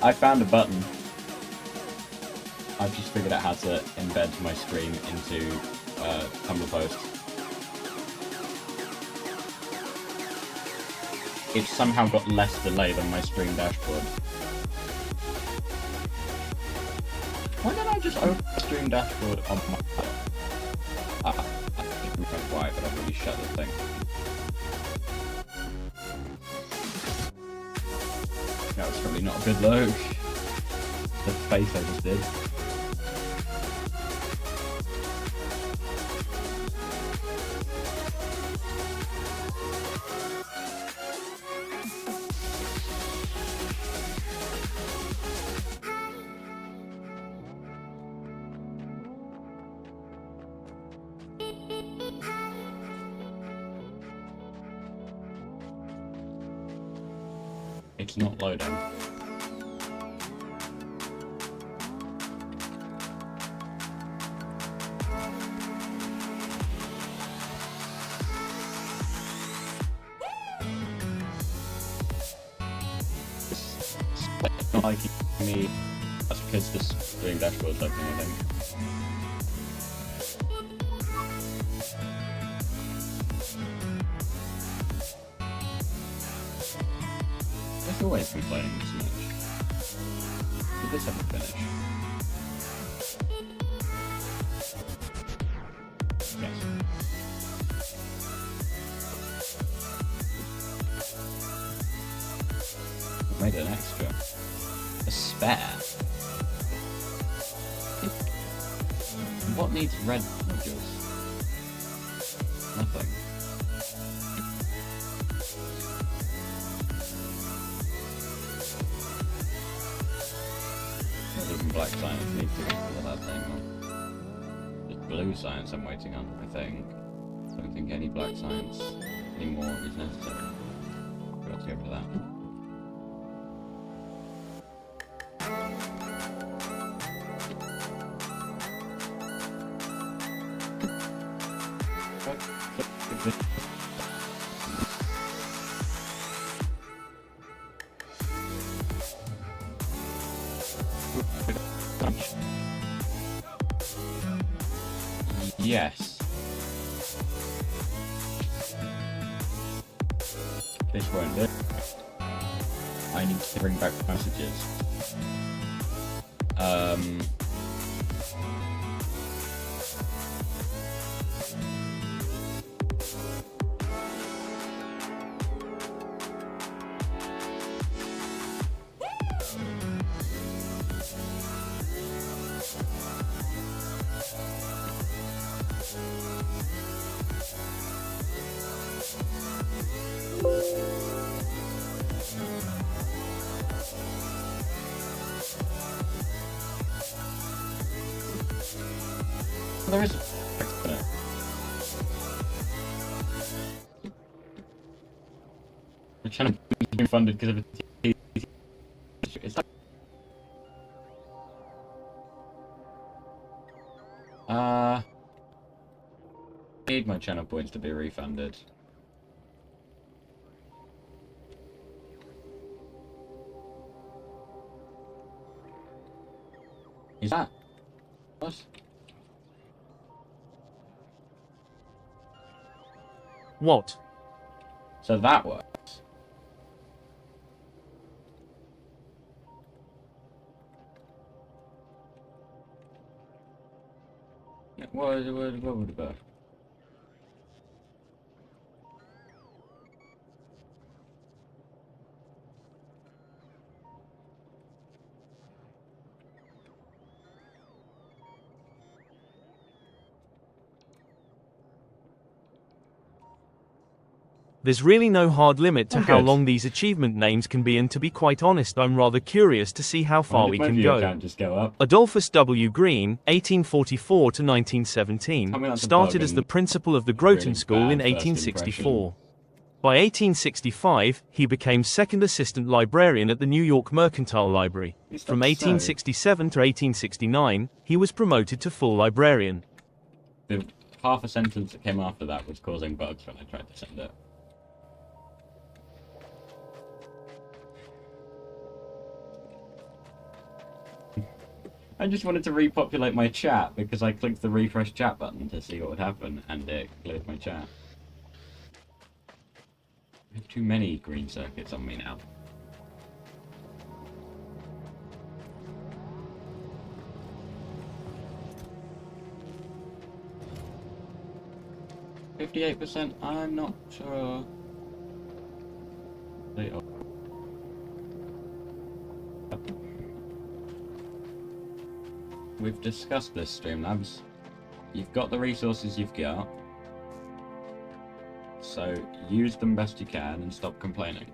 I found a button. I've just figured out how to embed my screen into Tumblr post. It's somehow got less delay than my stream dashboard. Why did I just open the stream dashboard on my... I don't remember why, but I've already shut the thing. That was probably not a good look. The face I just did. It's not loading. It's not liking me. That's because this stream dashboard's open, I think. It's always complaining this much. Did this ever finish? Yes. I've made an extra. A spare? What needs red modules? Nothing. Even black science needs to get that thing on. It's blue science I'm waiting on, I think. I don't think any black science anymore is necessary. We've got to go for that. Yes. This won't do. I need to bring back messages. There is a it. The channel is being funded because of a it's like, I need my channel points to be refunded. Is that what? What? So that works. What would it be? There's really no hard limit to I'm how good. long these achievement names can be, and to be quite honest, I'm rather curious to see how far Why did we my can view go. count just go up? Adolphus W. Green, 1844 to 1917, Tell me that's a started bug as the and principal of the really Groton School in bad first 1864. By 1865, he became second assistant librarian at the New York Mercantile Library. It's From not 1867 to 1869, he was promoted to full librarian. The half a sentence that came after that was causing bugs when I tried to send it. I just wanted to repopulate my chat because I clicked the refresh chat button to see what would happen, and it cleared my chat. I have too many green circuits on me now. %, I'm not sure. They are. We've discussed this, Streamlabs. You've got the resources you've got, so use them best you can and stop complaining.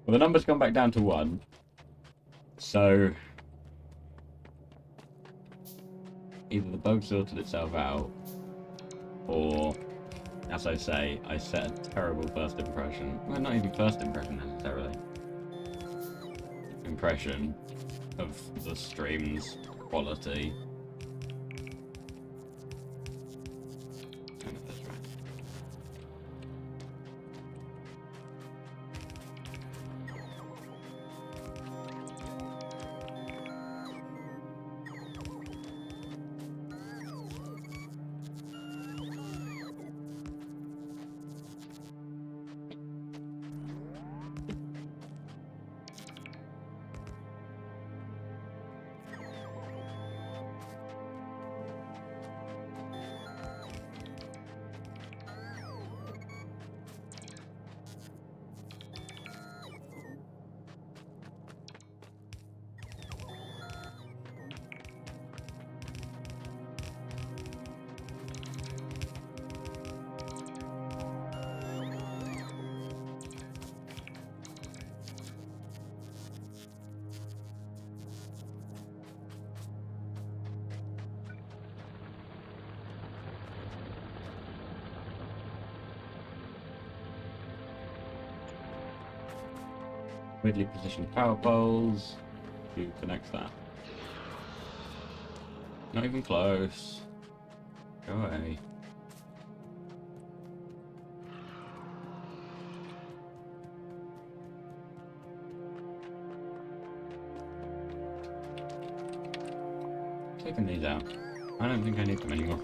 Well, the number's gone back down to 1, so either the bug sorted itself out, or, as I say, I set a terrible first impression. Well, not even first impression necessarily. Impression of the stream's quality. That's right. Weirdly positioned power poles. Who connects that? Not even close. Go away. Taking these out. I don't think I need them anymore.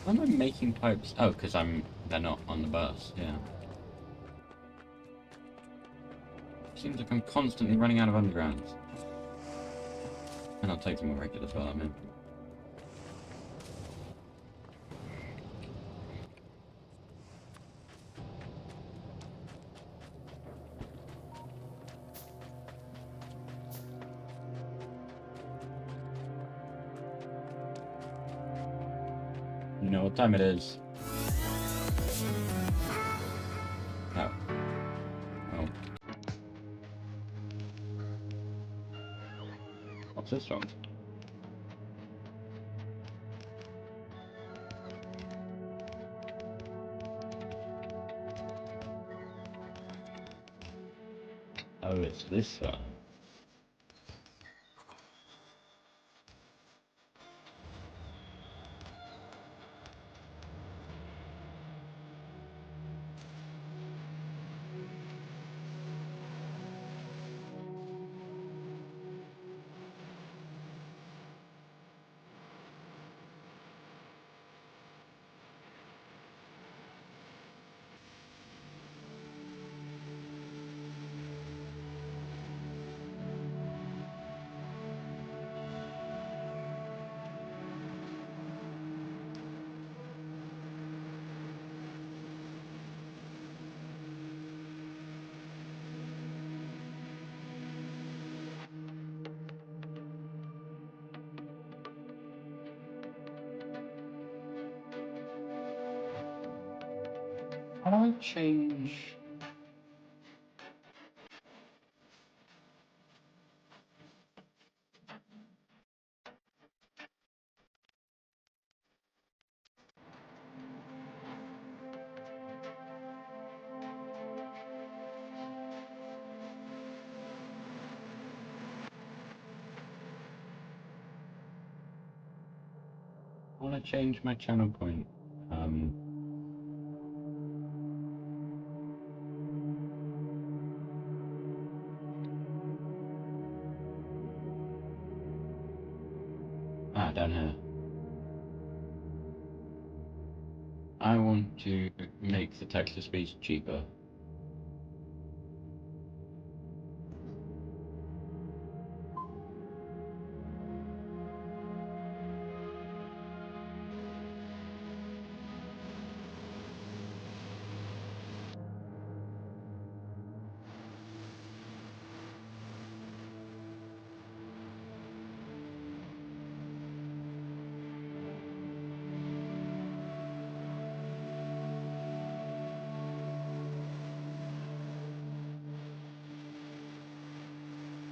Why am I making pipes? Oh, because they're not on the bus, yeah. Seems like I'm constantly running out of undergrounds. And I'll take some more regular as well, I mean. You know what time it is? Oh. Oh. What's this song? Oh, it's this one. How do I change? I want to change my channel point. Down here. I want to make the text-to-speech cheaper.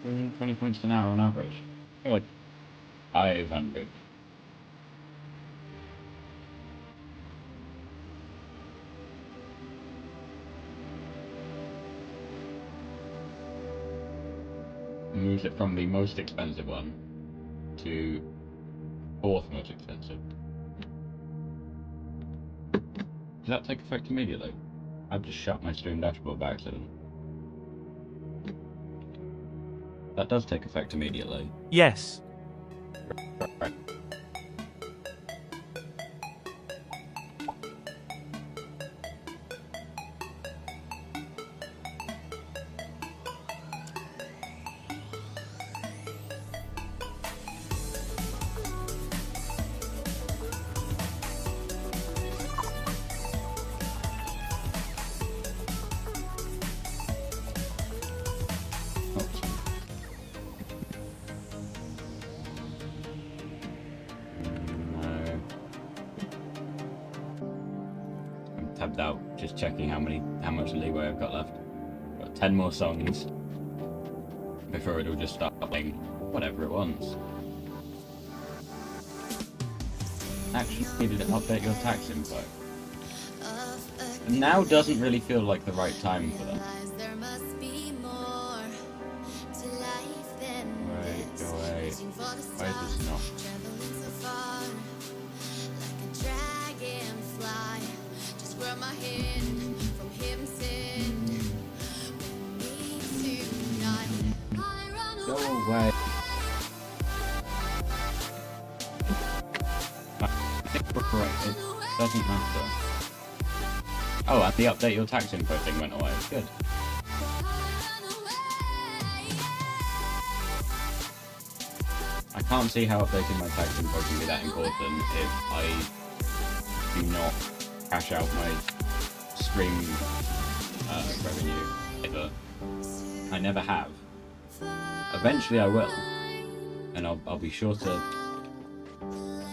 Mm, 20 points an hour on average. Oh, like 500. Moves it from the most expensive one to fourth most expensive. Does that take effect immediately? I've just shut my stream dashboard by accident. That does take effect immediately. Yes. Right. Tabbed out, just checking how much leeway I've got left. Got 10 more songs before it'll just start playing whatever it wants. Actually needed to update your tax info. Now doesn't really feel like the right time for that. Wait, go away. Why is this not? Go away. Right. Doesn't matter. Oh, and the update your tax info thing went away. Good. I can't see how updating my tax info can be that important if I do not cash out my stream revenue ever. I never have. Eventually I will, and I'll be sure to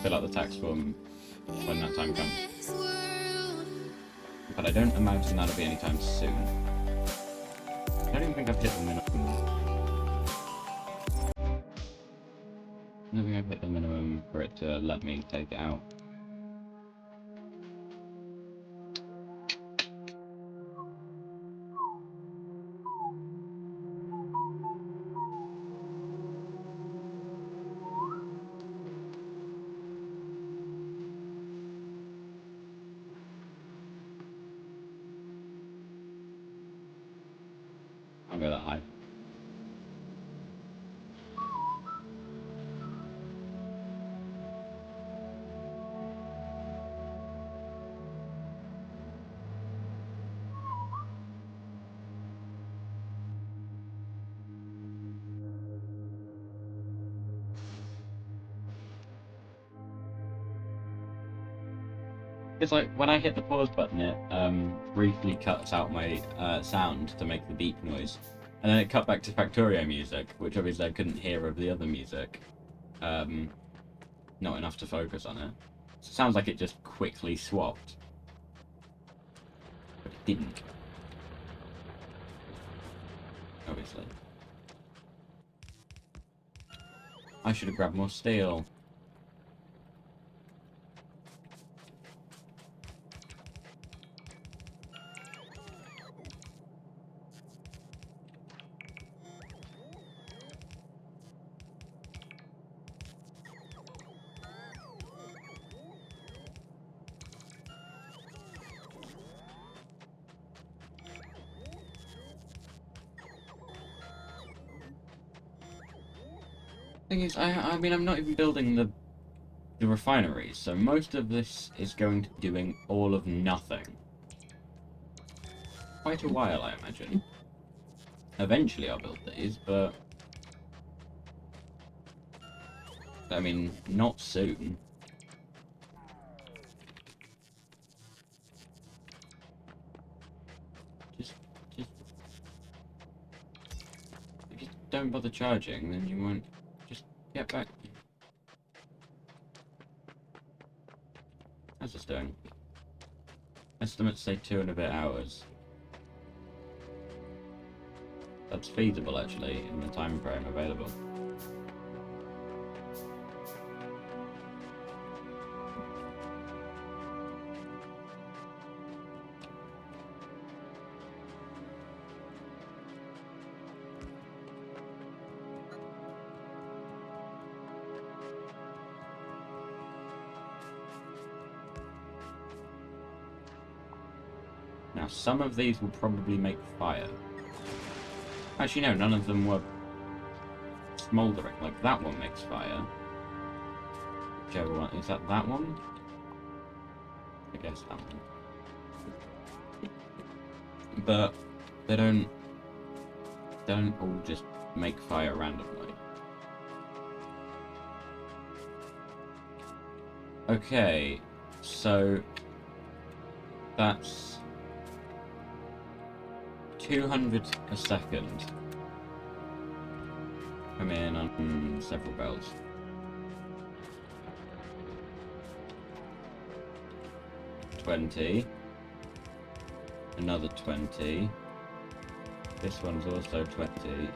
fill out the tax form when that time comes. But I don't imagine that'll be anytime soon. I don't even think I've hit the minimum. I don't think I've hit the minimum for it to let me take it out. I'll go that high. It's like when I hit the pause button, it briefly cuts out my sound to make the beep noise, and then it cut back to Factorio music, which obviously I couldn't hear over the other music. Not enough to focus on it. So it sounds like it just quickly swapped, but it didn't. Obviously, I should have grabbed more steel. Thing is, I mean, I'm not even building the refineries, so most of this is going to be doing all of nothing. Quite a while, I imagine. Eventually I'll build these, but... I mean, not soon. Just... If you don't bother charging, then you won't... Just get back. How's this doing? Estimates say 2 and a bit hours. That's feasible, actually, in the time frame available. Now, some of these will probably make fire. Actually, no, none of them were smouldering. Like, that one makes fire. Whichever one. Is that one? I guess that one. But they don't all just make fire randomly. Okay, so that's 200 a second. Come in on several bells. $20. Another 20. This one's also 20.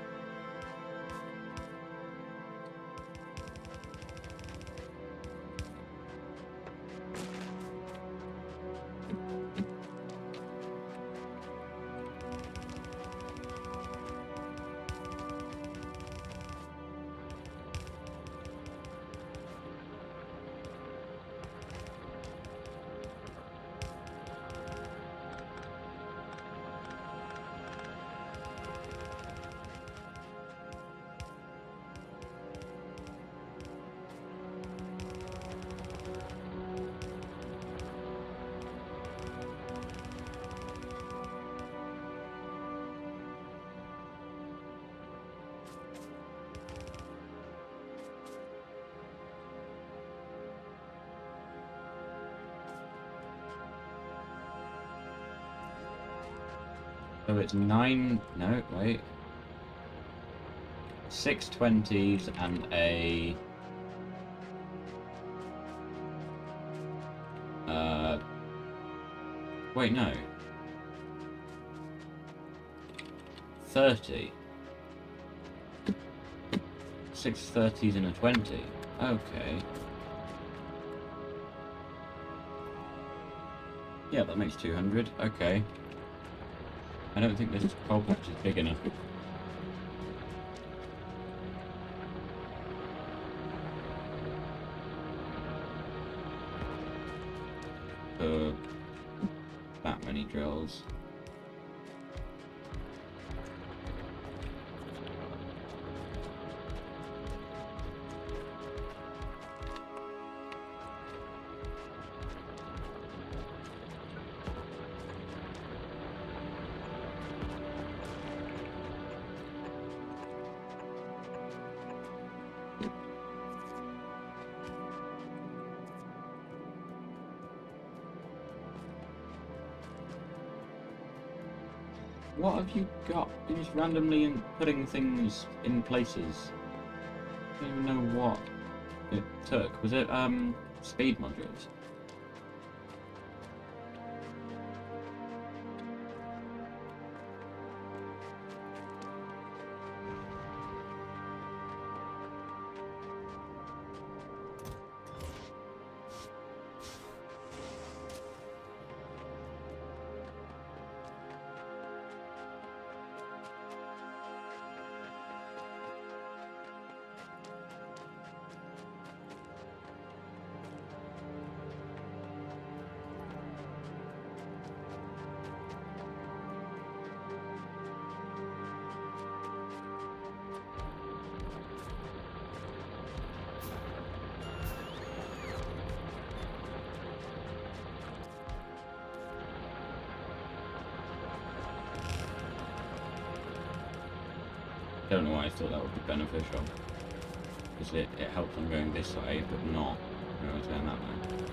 So it's 9... No, wait. 6 20s and a... Wait, no. 30. 6 30s and a 20. Okay. Yeah, that makes 200. Okay. I don't think this coal patch is big enough. For that many drills. What have you got? You're just randomly putting things in places. I don't even know what it took. Was it, speed modules? Don't know why I thought that would be beneficial. Because it helps on going this way, but not when I was going that way.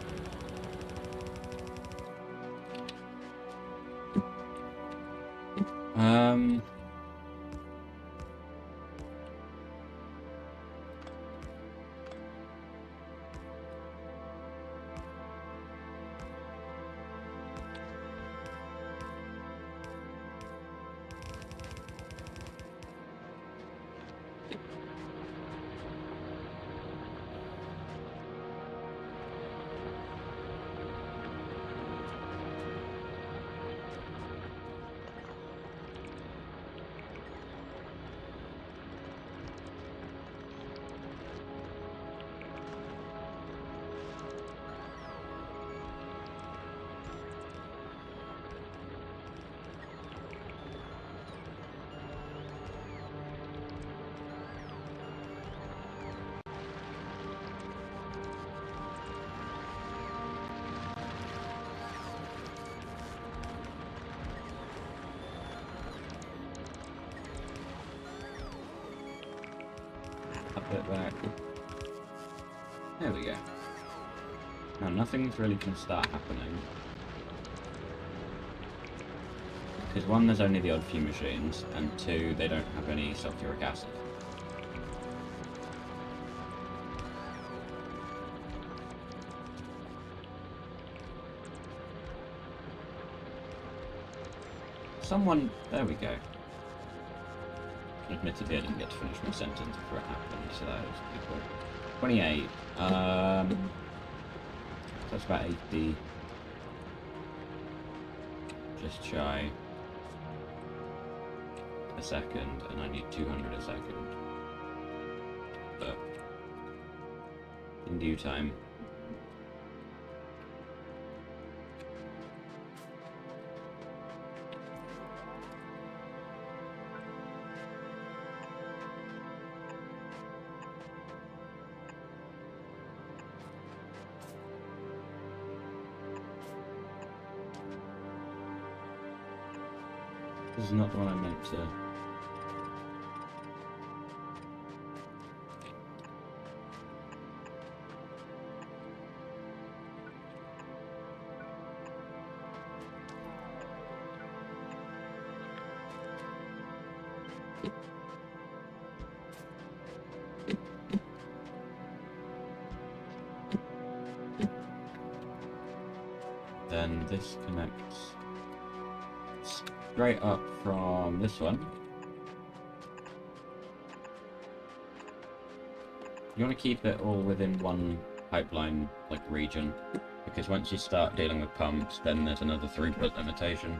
A bit back. There we go. Now nothing's really going to start happening. Because one, there's only the odd few machines, and two, they don't have any sulfuric acid. Someone... There we go. Admittedly, I didn't get to finish my sentence before it happened, so that was pretty quick. 28. That's about 80. Just shy a second, and I need 200 a second. But in due time. This is not the one I meant to. Then this connects straight up from this one. You want to keep it all within one pipeline, like, region, because once you start dealing with pumps, then there's another throughput limitation.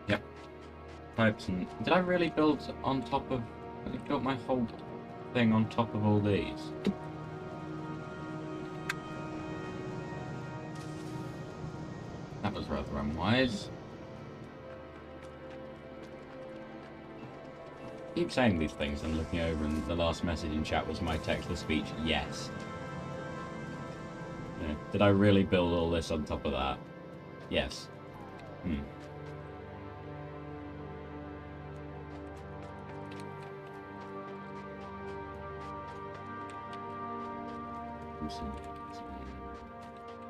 Yep. Pipes and... Did I really build on top of... I built my whole thing on top of all these? That was rather unwise. I keep saying these things and looking over, and the last message in chat was my text-to-speech, yes. Yeah. Did I really build all this on top of that? Yes. Some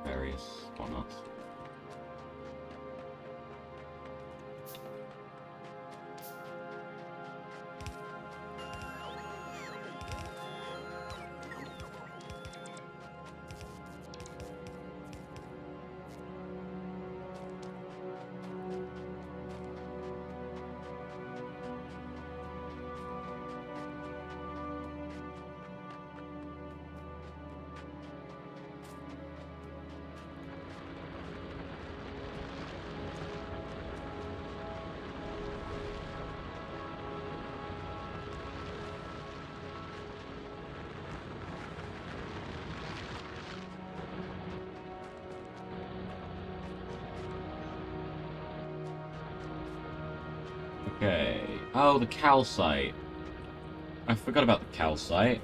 various whatnots. Okay. Oh, the calcite. I forgot about the calcite.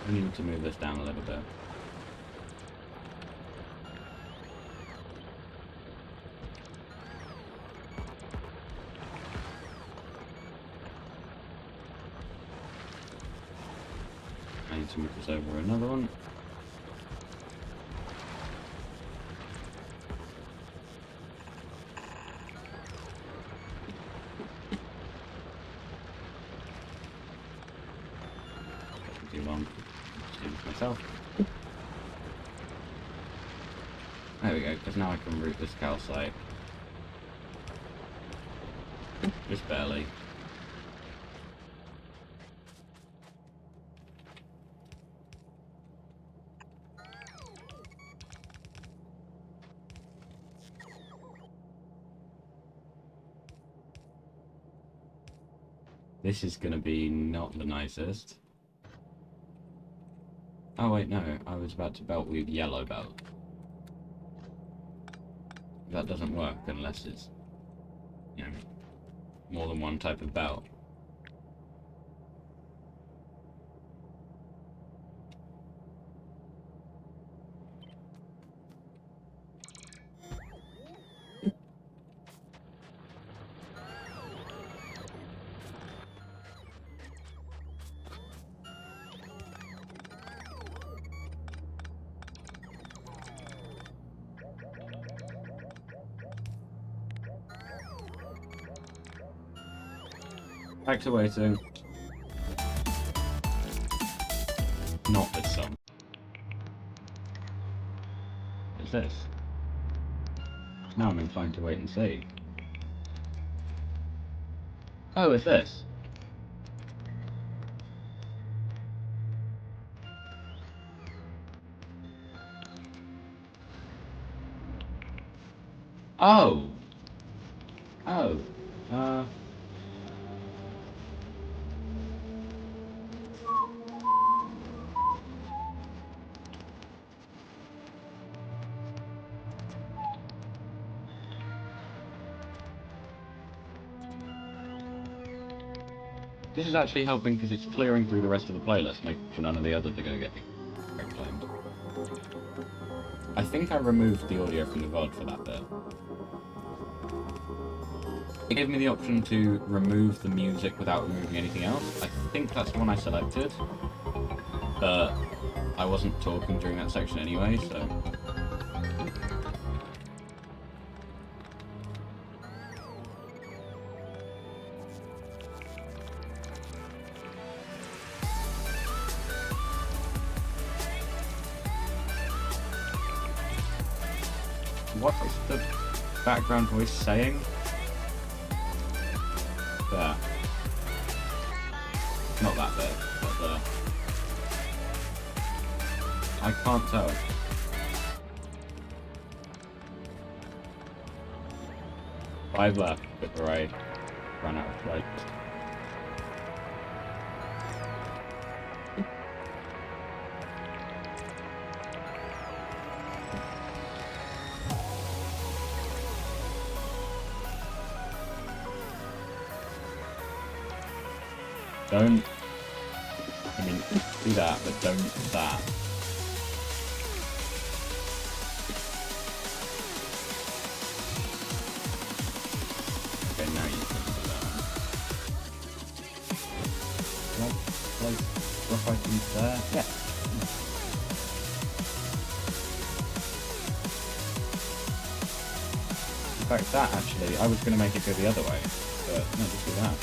I need to move this down a little bit. I need to move this over another one. Too long. Just do this myself. There we go, because now I can route this calcite. Just barely. This is gonna be not the nicest. Oh wait, no, I was about to belt with yellow belt. That doesn't work unless it's, you know, more than one type of belt. Back to waiting. Not this song. What's this? Now I'm inclined to wait and see. Oh, it's this. Oh! Oh. This is actually helping because it's clearing through the rest of the playlist, making sure none of the others are going to get reclaimed. I think I removed the audio from the VOD for that bit. It gave me the option to remove the music without removing anything else. I think that's the one I selected, but I wasn't talking during that section anyway, so... What is the background voice saying? There. Not that bit, but there. I can't tell. Five left before I run out of place. Don't... I mean, do that, but don't that. Okay, now you can do that. Can I place rough items there? Yeah. In fact, that actually, I was going to make it go the other way, but no, just do that.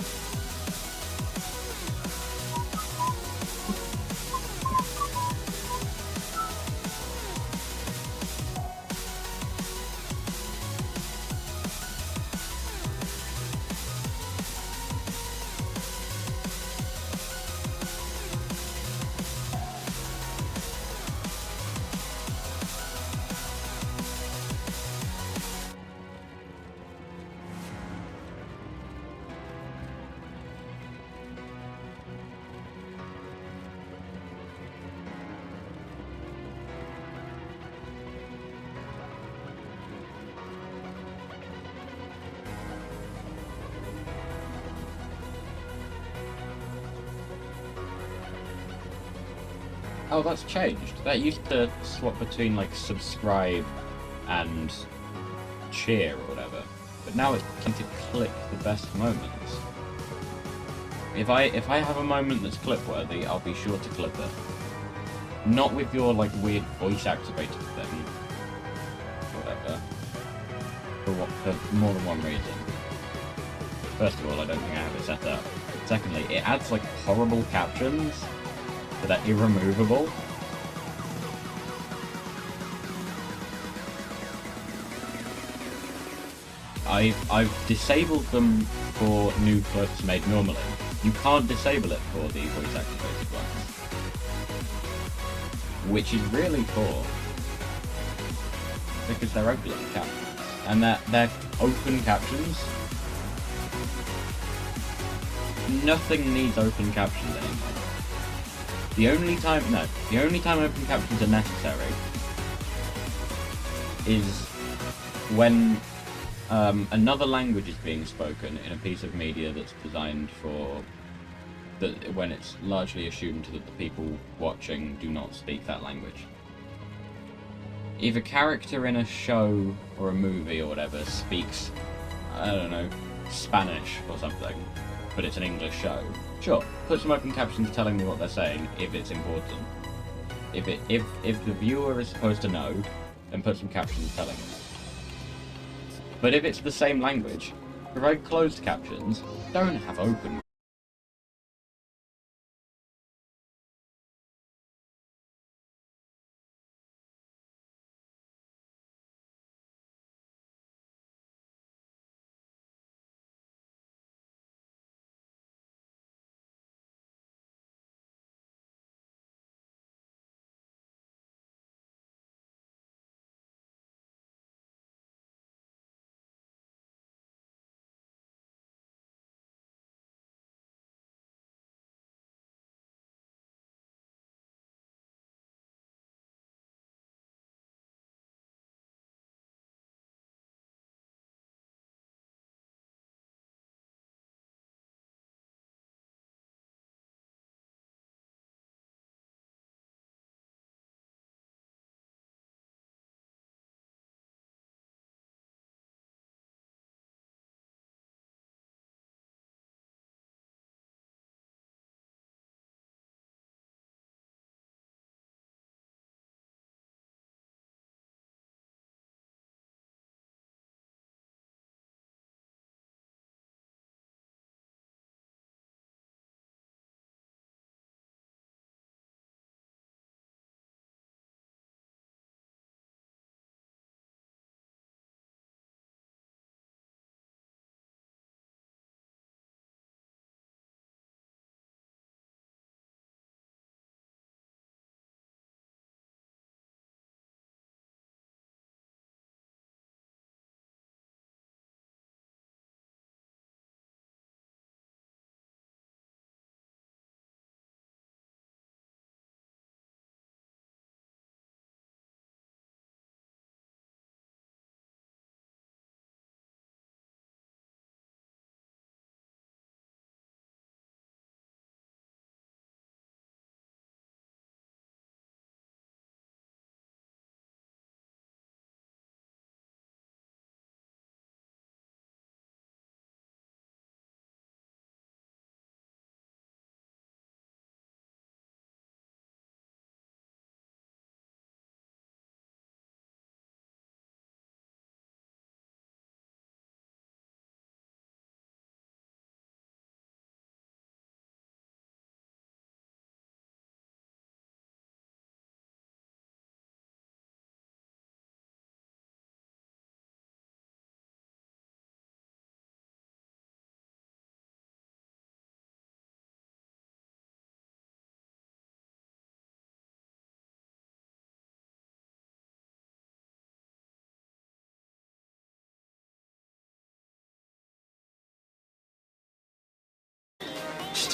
Oh, that's changed. That used to swap between, like, subscribe and cheer or whatever. But now it's going to click the best moments. If I have a moment that's clip-worthy, I'll be sure to clip it. Not with your, like, weird voice-activated thing. Whatever. For more than one reason. First of all, I don't think I have it set up. Secondly, it adds, like, horrible captions that are irremovable. I've disabled them for new clips made normally. You can't disable it for the voice activated ones, which is really poor because they're open captions and they're open captions. Nothing needs open captions anymore. The only time open captions are necessary is when another language is being spoken in a piece of media that's designed for when it's largely assumed that the people watching do not speak that language. If a character in a show or a movie or whatever speaks, I don't know, Spanish or something, but it's an English show, sure, put some open captions telling me what they're saying if it's important. If the viewer is supposed to know, then put some captions telling us. But if it's the same language, provide closed captions, don't have open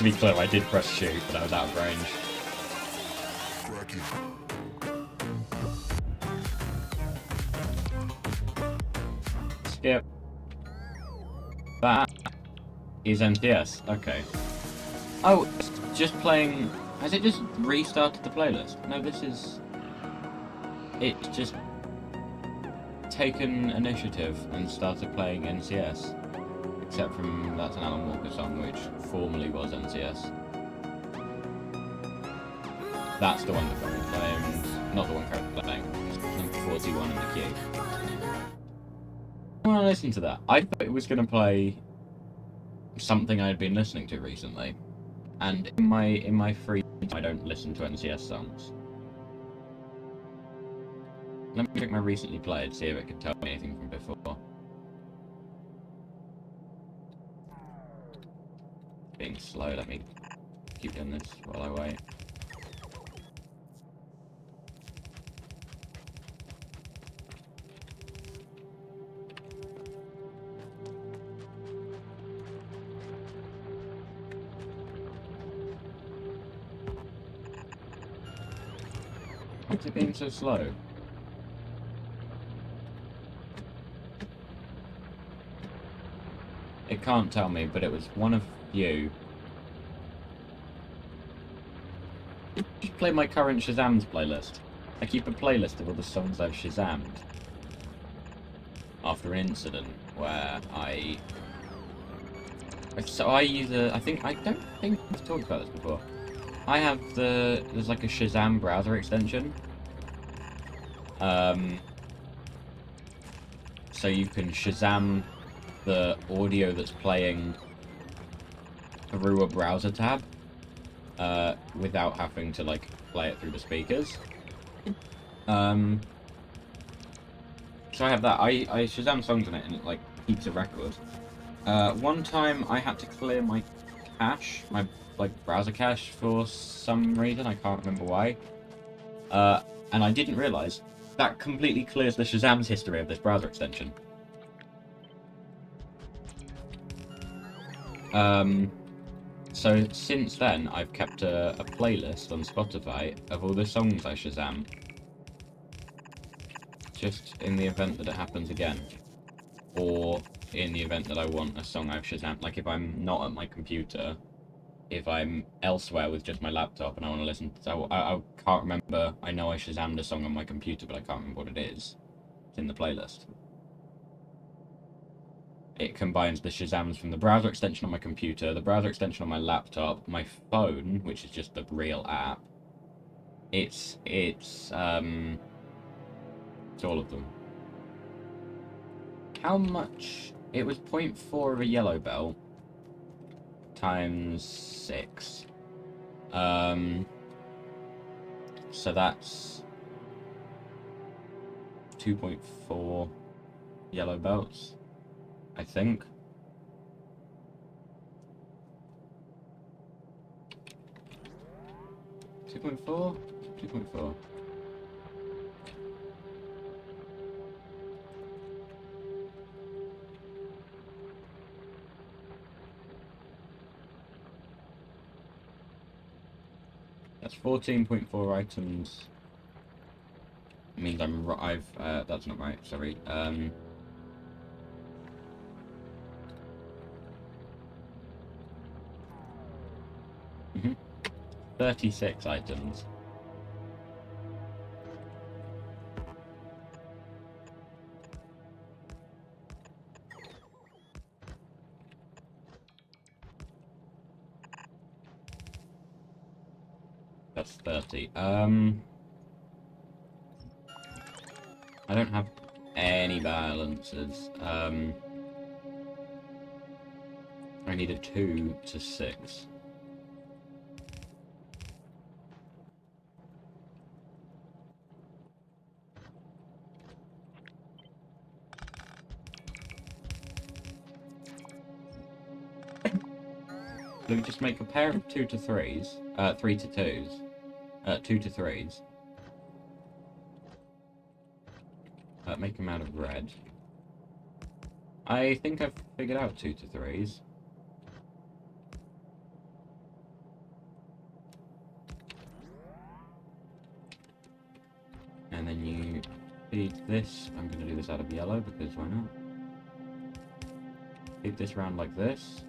To be clear, I did press shoot, but I was out of range. Skip. That is NTS. Okay. Oh, it's just playing... Has it just restarted the playlist? No, this is... It's just taken initiative and started playing NCS. Except from that's an Alan Walker song, which formerly was NCS. That's the one that currently playing, not the one currently playing. It's number 41 in the queue. I want to listen to that. I thought it was going to play something I had been listening to recently, and in my free time, I don't listen to NCS songs. Let me check my recently played, see if it could tell me anything from before. Being slow, let me keep doing this while I wait. What's it being so slow? It can't tell me, but it was one of you. Just play my current Shazam's playlist. I keep a playlist of all the songs I've Shazammed. After an incident where So I use a... I don't think I've talked about this before. I have there's like a Shazam browser extension. So you can Shazam the audio that's playing through a browser tab, without having to like play it through the speakers. So I have that. I Shazam songs in it, and it like keeps a record. One time I had to clear my cache, my like browser cache for some reason. I can't remember why. And I didn't realise that completely clears the Shazam's history of this browser extension. So since then, I've kept a playlist on Spotify of all the songs I Shazam. Just in the event that it happens again. Or in the event that I want a song I've Shazammed. Like if I'm not at my computer, if I'm elsewhere with just my laptop and I want to listen to... I can't remember. I know I Shazammed a song on my computer, but I can't remember what it is. It's in the playlist. It combines the Shazams from the browser extension on my computer, the browser extension on my laptop, my phone, which is just the real app. It's all of them. How much? It was 0.4 of a yellow belt times 6. So that's 2.4 yellow belts, I think. Two point four. That's 14.4 items. It means that's not right. Sorry. 36 items. That's 30. I don't have any balances. I need a 2 to 6. Let me just make a pair of 2 to 3s, 3 to 2s, 2 to 3s. Make them out of red. I think I've figured out 2 to 3s. feed this. I'm going to do this out of yellow because why not? Feed this round like this.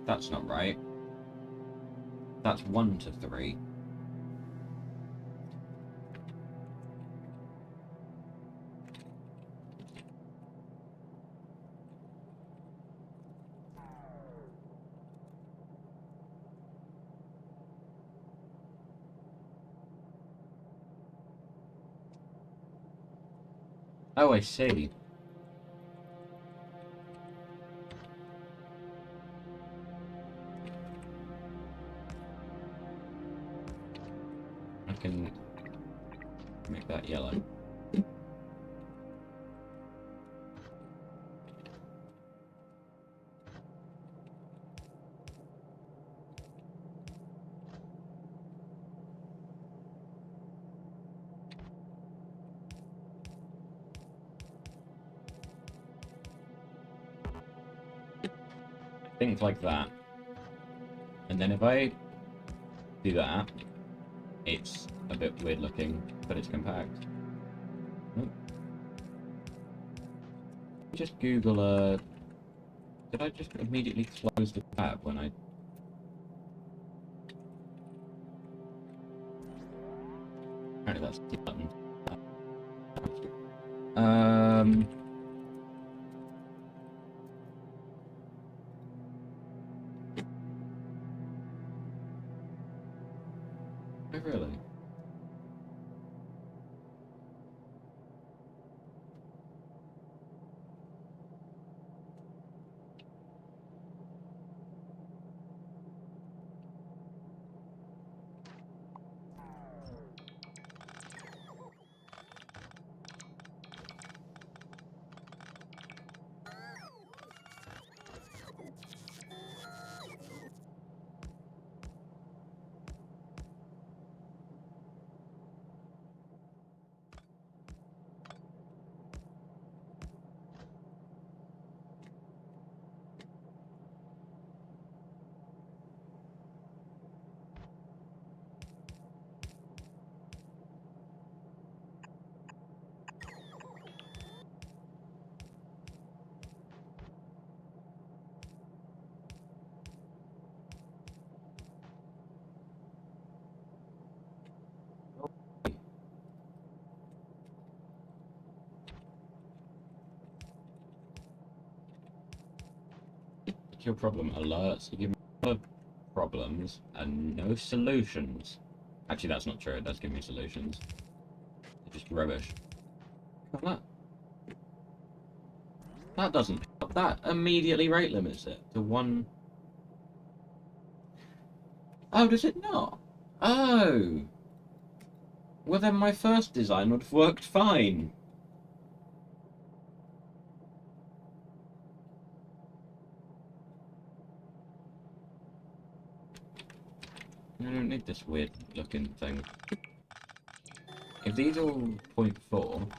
That's not right. That's 1 to 3. Oh, I see. I can make that yellow. Things like that. And then if I do that, it's a bit weird looking, but it's compact. Oh. Just Google did I just immediately close the tab when I... Apparently that's the button. Oh, really? What's your problem? Alerts. You give me other problems and no solutions. Actually, that's not true. It does give me solutions. They're just rubbish. Look at that. That doesn't help. That immediately rate limits it to 1. Oh, does it not? Oh. Well, then my first design would have worked fine. I don't need this weird looking thing. If these are all 0.4,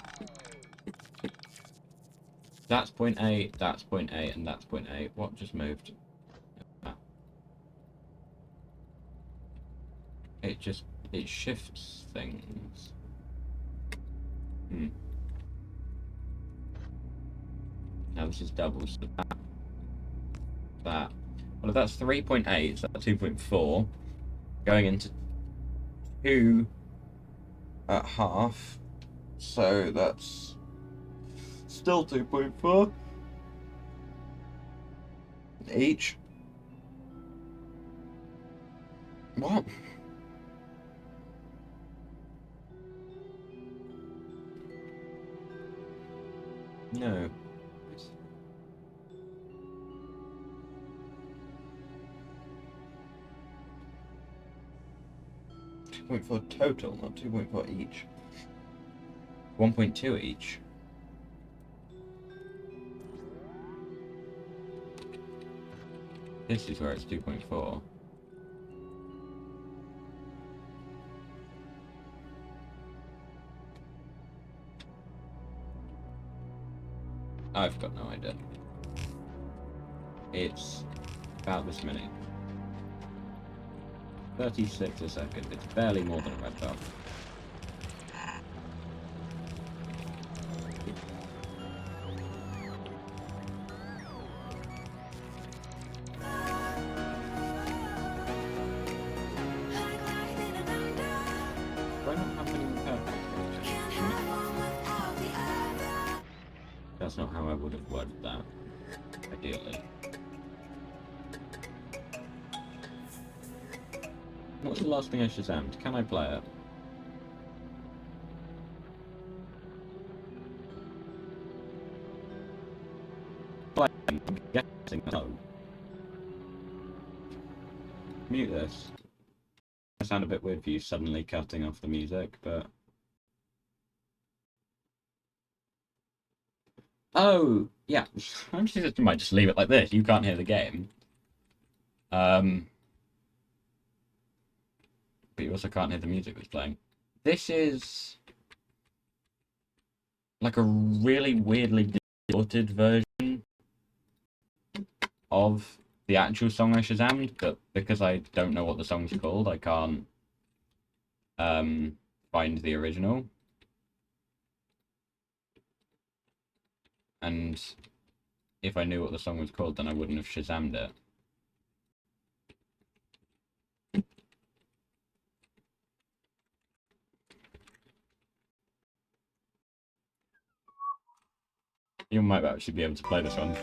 that's 0.8, that's 0.8, and that's 0.8. What just moved? Ah. It shifts things. Now this is doubles. So that. Well, if that's 3.8, so that's 2.4. Going into 2 at half. So that's still 2.4 each. What? No. 2.4 total, not 2.4 each. 1.2 each. This is where it's 2.4. I've got no idea. It's about this many. 36 a second. It's barely more than a red bar. Do I not have any repair parts? That's not how I would have worded that, ideally. What's the last thing I shazammed? Can I play it? I'm guessing no. Mute this. I sound a bit weird for you suddenly cutting off the music, but... Oh, yeah. I might just leave it like this. You can't hear the game. But you also can't hear the music that's playing. This is like a really weirdly distorted version of the actual song I shazammed, but because I don't know what the song's called, I can't find the original. And if I knew what the song was called, then I wouldn't have shazammed it. You might actually be able to play this one.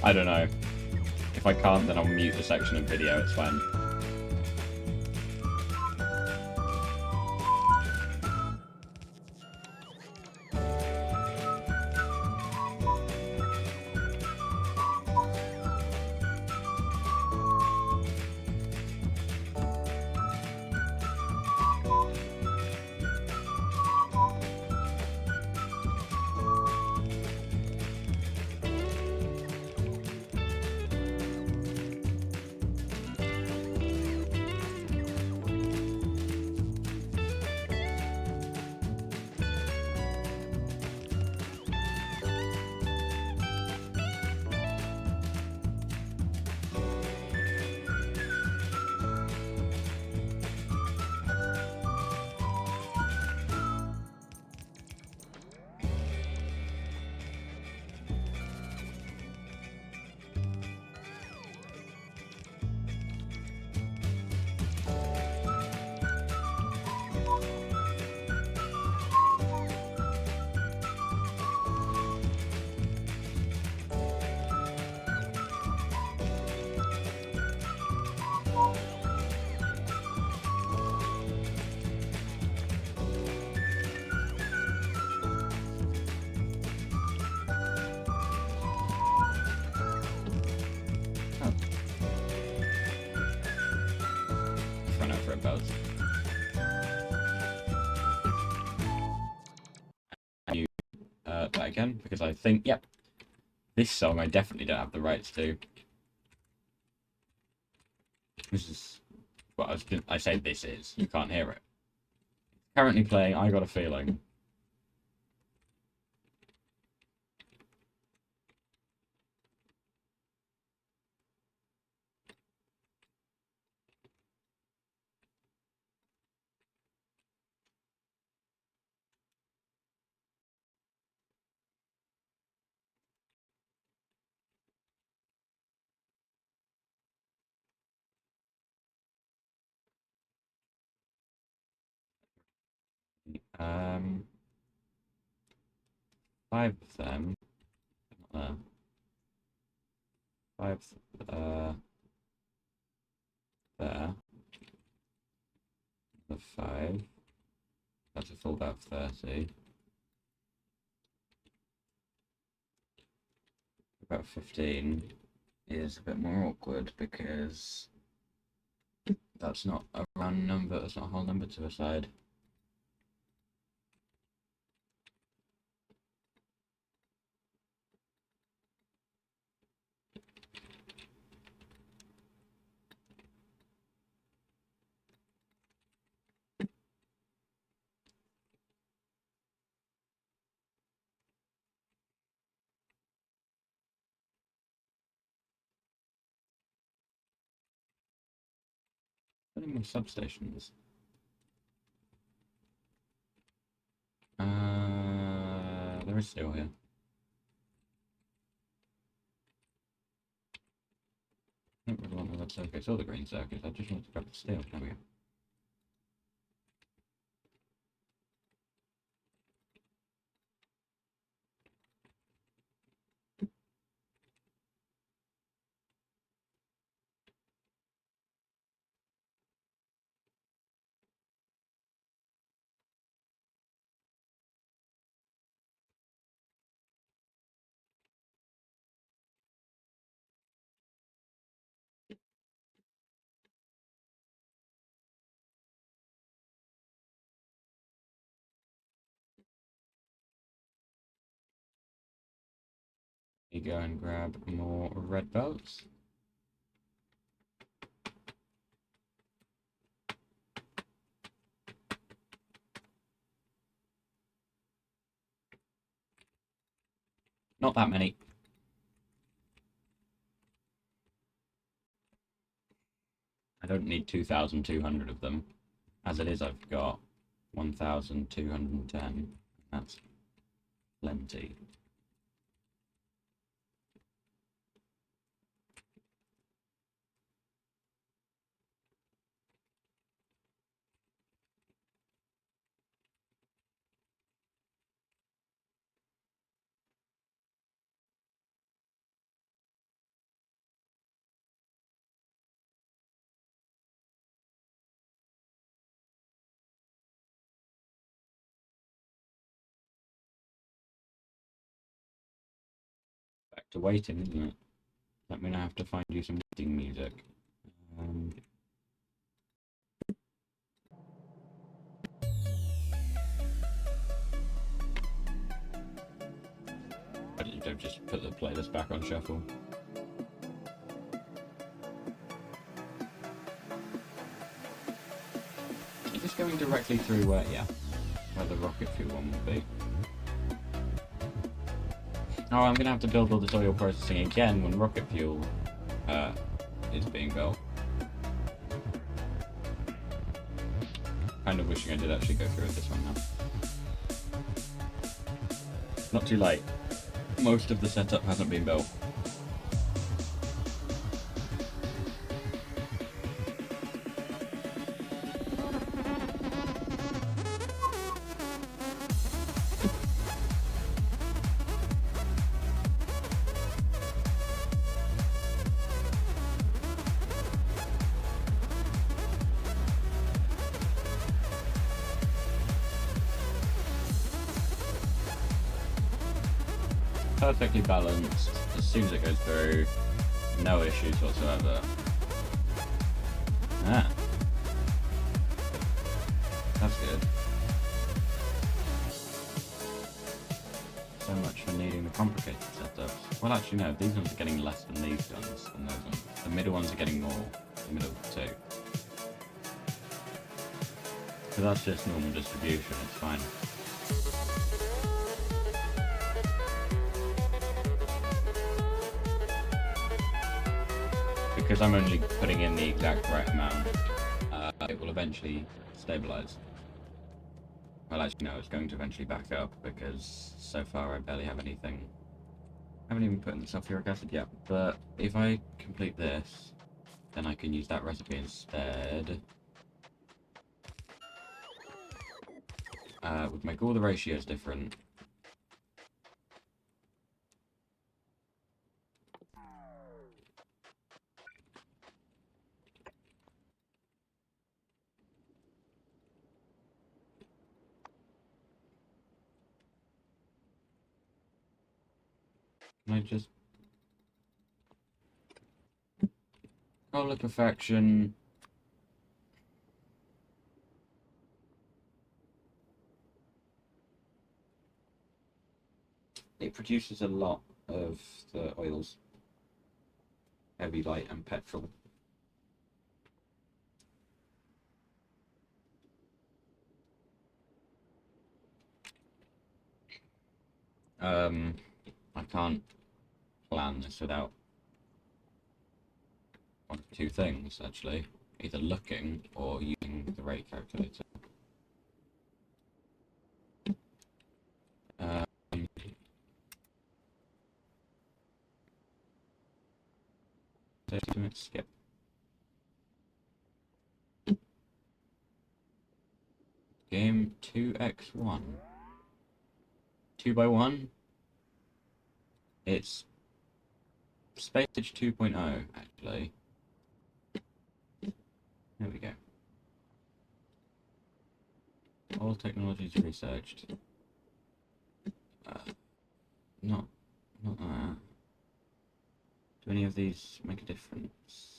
I don't know. If I can't, then I'll mute the section of video, it's fine. Run over it both. You that again, because I think, yep, this song I definitely don't have the rights to. This is what I say this is. You can't hear it. Currently playing I Got a Feeling. Um, 5 of them. Uh, 5 there. The 5. That's a full about 30. About 15 is a bit more awkward because that's not a round number, that's not a whole number to a side. Any more substations? There is steel here. I don't really want the red circuits or the green circuits. I just want to grab the steel. There we go. You go and grab more red belts. Not that many. I don't need 2,200 of them. As it is, I've got 1,210. That's plenty. Back to waiting, isn't it? That means I have to find you some waiting music. Why don't you just put the playlist back on shuffle? Is this going directly through where, yeah, where the rocket fuel one would be? Oh, I'm gonna have to build all this oil processing again when rocket fuel is being built. Kind of wishing I did actually go through with this one now. Not too late. Most of the setup hasn't been built. Perfectly balanced as soon as it goes through, no issues whatsoever. Ah, that's good. So much for needing the complicated setups. Well, actually no, these ones are getting less than these guns than those ones. The middle ones are getting more, the middle two. So that's just normal distribution, it's fine. Because I'm only putting in the exact right amount, it will eventually stabilize. Well, actually, no, it's going to eventually back up because so far I barely have anything. I haven't even put in the sulfuric acid yet, but if I complete this, then I can use that recipe instead. Would make all the ratios different. Can I just... Color perfection. It produces a lot of the oils. Heavy, light, and petrol. I can't plan this without one of two things, actually. either looking or using the rate calculator. Um, 30 minutes skip. Game 2x1. 2x1? It's Space Age 2.0, actually. There we go. All technologies researched. Not that. Do any of these make a difference?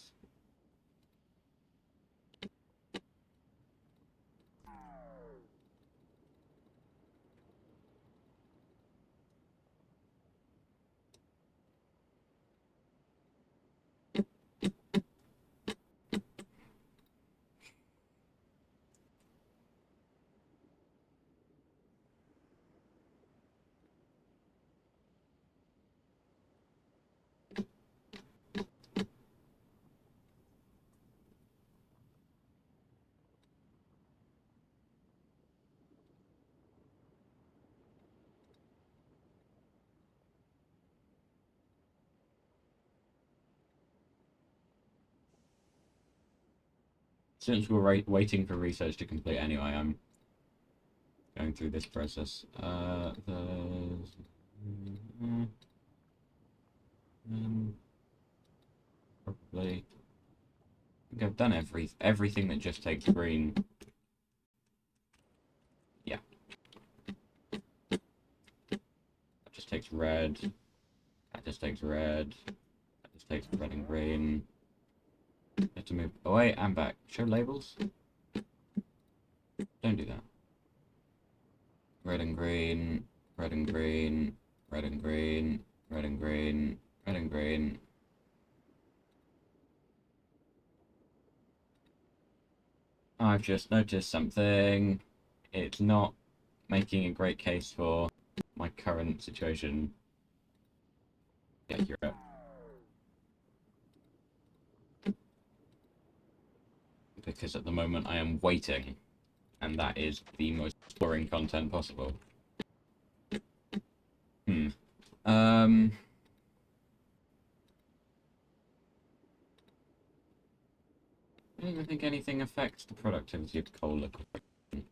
Since we're waiting for research to complete anyway, I'm going through this process. Probably. I think I've done everything that just takes green. Yeah. That just takes red. That just takes red. That just takes red and green. You have to move away and back. Show labels? Don't do that. Red and green, red and green, red and green, red and green, red and green. I've just noticed something. It's not making a great case for my current situation. Accurate. Because at the moment I am waiting, and that is the most boring content possible. I don't even think anything affects the productivity of coal liquefaction.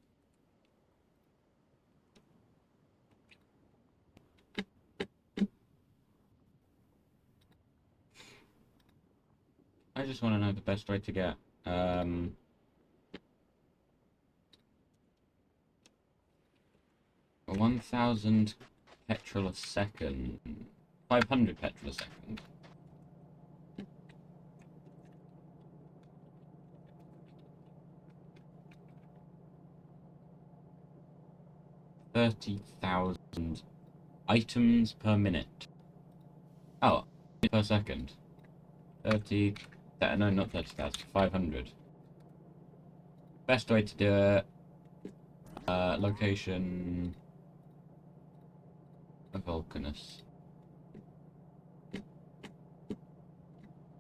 I just want to know the best way to get 1,000 petrol a second, 500 petrol a second. $30,000 items per minute. Oh, per second. 30. No, not 30,000. 500. Best way to do it. Location. Vulcanus.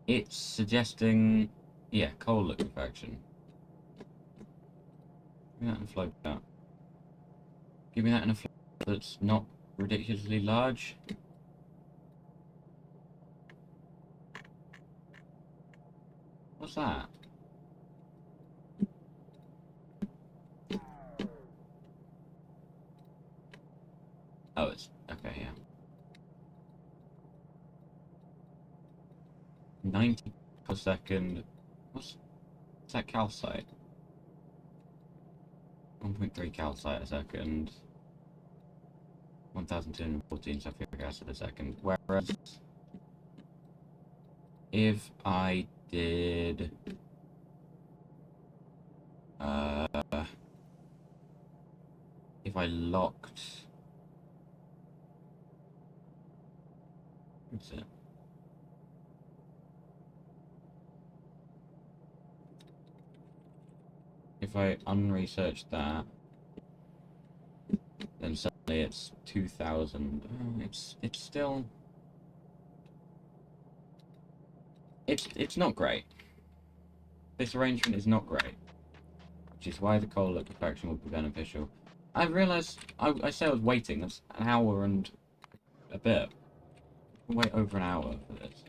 It's suggesting, yeah, coal liquefaction. Give me that in a flow chart. Give me that in a flow that's not ridiculously large. What's that? Oh, it's okay, yeah. 90 per second. What's that calcite? 1.3 calcite a second. 1,214 sulfuric acid a second. Whereas if I did if I locked, what's it? If I unresearched that, then suddenly it's 2,000. Oh, it's still, it's not great. This arrangement is not great, which is why the coal liquefaction would be beneficial. I realised, I said I was waiting, that's an hour and a bit. I'll wait over an hour for this.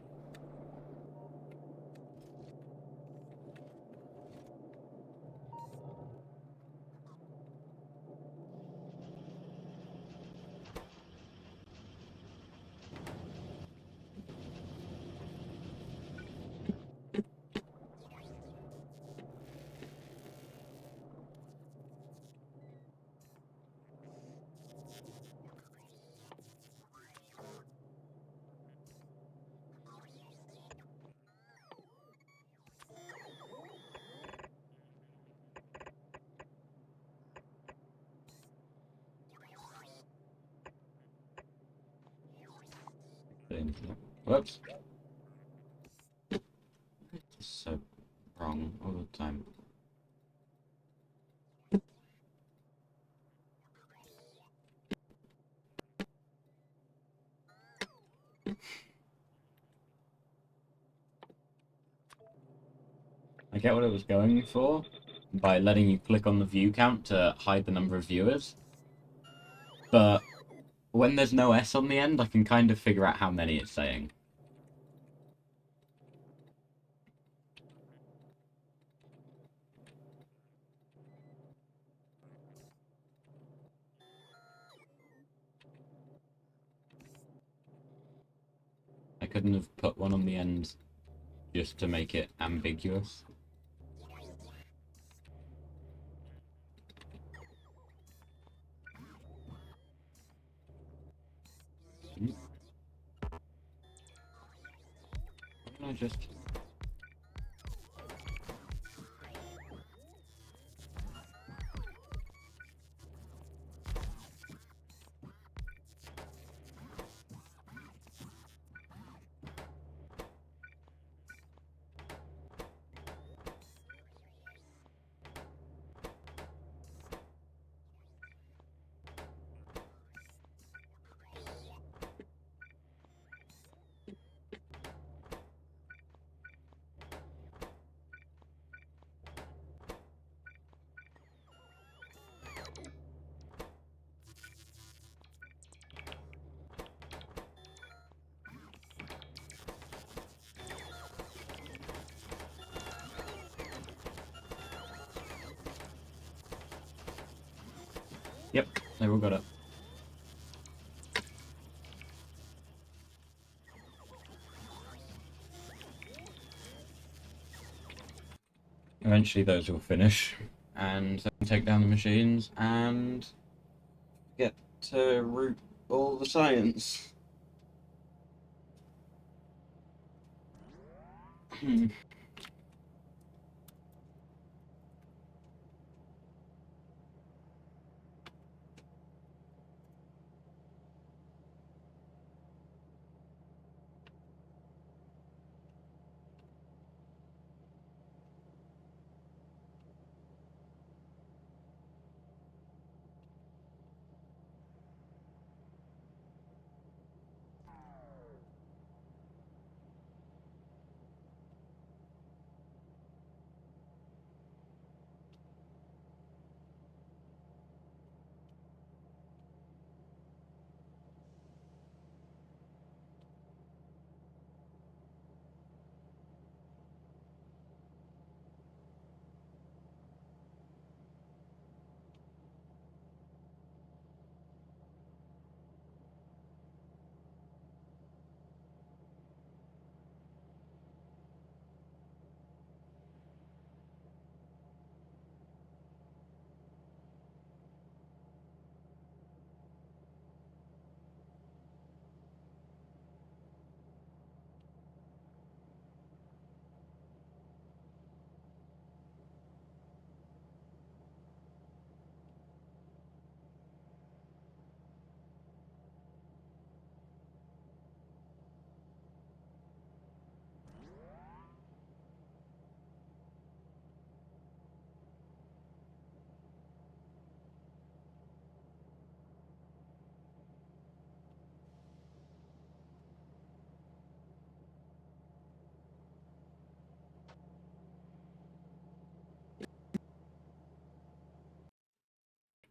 Whoops. It's so wrong all the time. I get what it was going for by letting you click on the view count to hide the number of viewers, but when there's no S on the end, I can kind of figure out how many it's saying. I couldn't have put one on the end just to make it ambiguous. Why don't I just... Yep, they all got it. Eventually those will finish, and then take down the machines, and get to root all the science.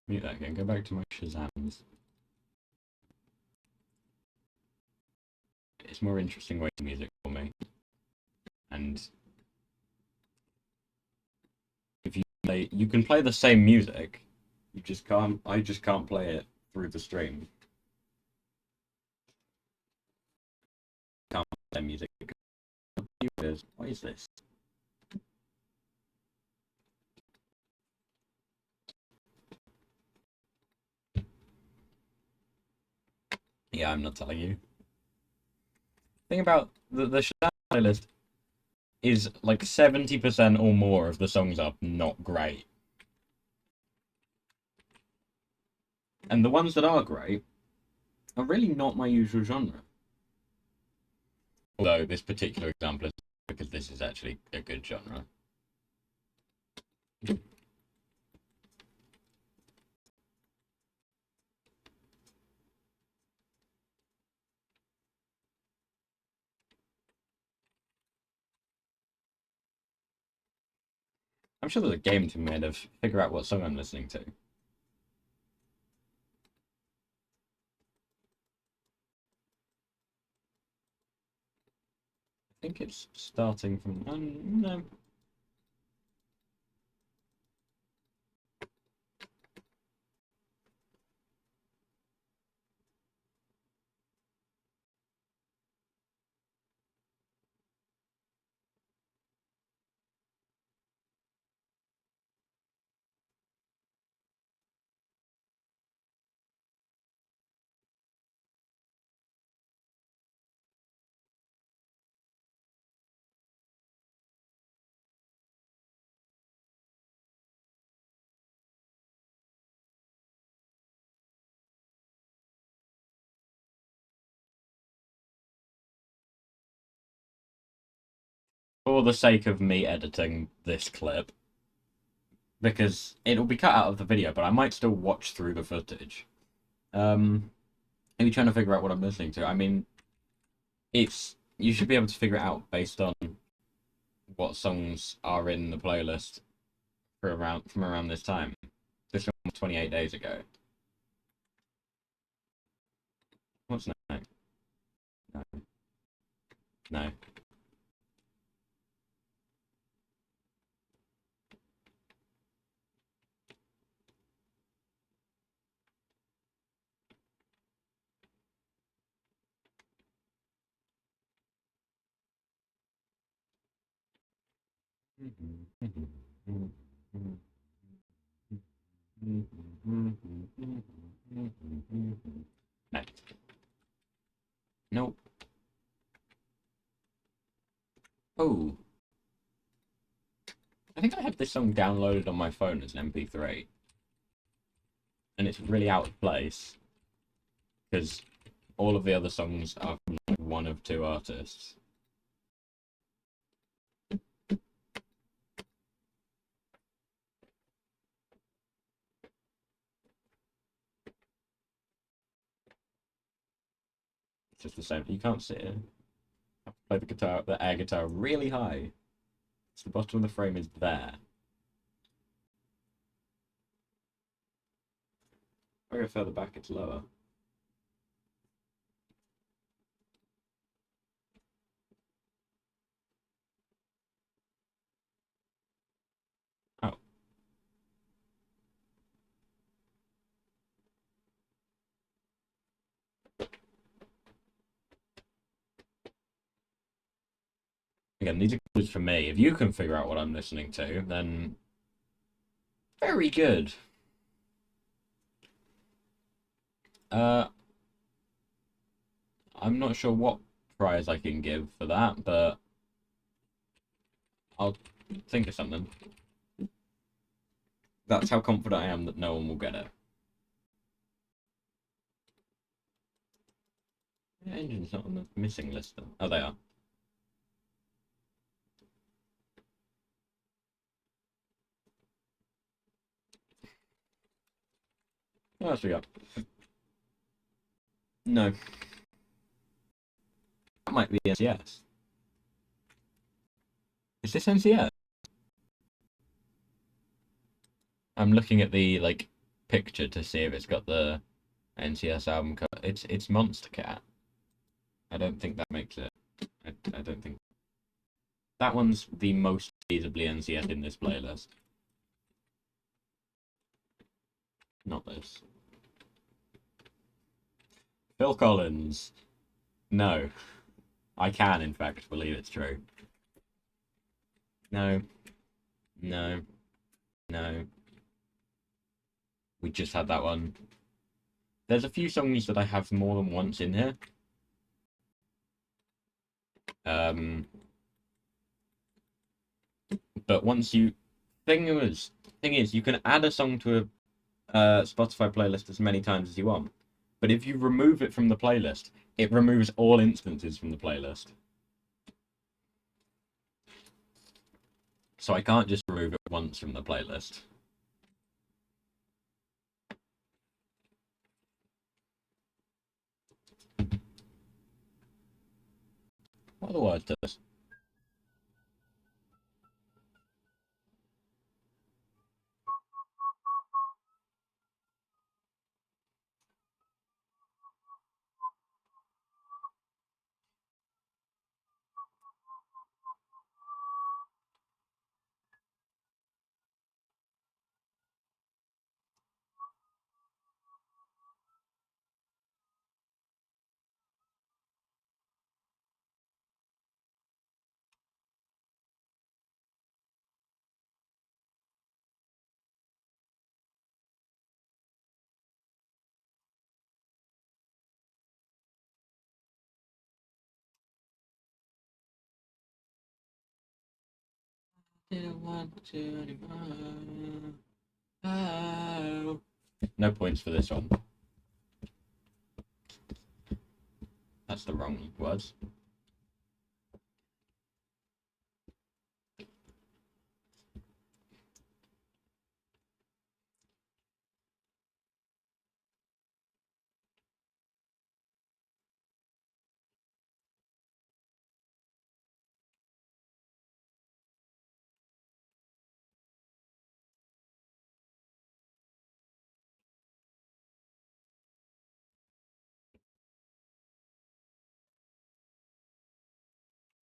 Mute that again. Go back to my Shazams. It's more interesting way to music for me. And if you can play the same music, you just can't. I just can't play it through the stream. Can't play music. What is this? Yeah, I'm not telling you. Thing about the Shazam playlist is like 70% or more of the songs are not great. And the ones that are great are really not my usual genre. Although this particular example is because this is actually a good genre. I'm sure there's a game to be made of figure out what song I'm listening to. I think it's starting from... no. For the sake of me editing this clip, because it'll be cut out of the video, but I might still watch through the footage. Maybe trying to figure out what I'm listening to. I mean, you should be able to figure it out based on what songs are in the playlist from around this time. This one was 28 days ago. What's next? No. No. No. Nope. Oh. I think I have this song downloaded on my phone as an MP3. And it's really out of place. Because all of the other songs are from like one of two artists. It's just the same. You can't see it. I have to play the air guitar really high. So the bottom of the frame is there. If I go further back, it's lower. Oh. Again, these are clues for me. If you can figure out what I'm listening to, then very good. I'm not sure what prize I can give for that, but I'll think of something. That's how confident I am that no one will get it. The engine's not on the missing list, though. Oh, they are. What else we got? No. That might be NCS. Is this NCS? I'm looking at the, like, picture to see if it's got the NCS album cover. It's Monster Cat. I don't think that makes it. I don't think that one's the most feasibly NCS in this playlist. Not this. Phil Collins. No. I can, in fact, believe it's true. No. No. No. We just had that one. There's a few songs that I have more than once in here. But once you... Thing is, you can add a song to a Spotify playlist as many times as you want. But if you remove it from the playlist, it removes all instances from the playlist. So I can't just remove it once from the playlist. What are the words to this? Didn't want to anymore. Oh. No points for this one. That's the wrong words.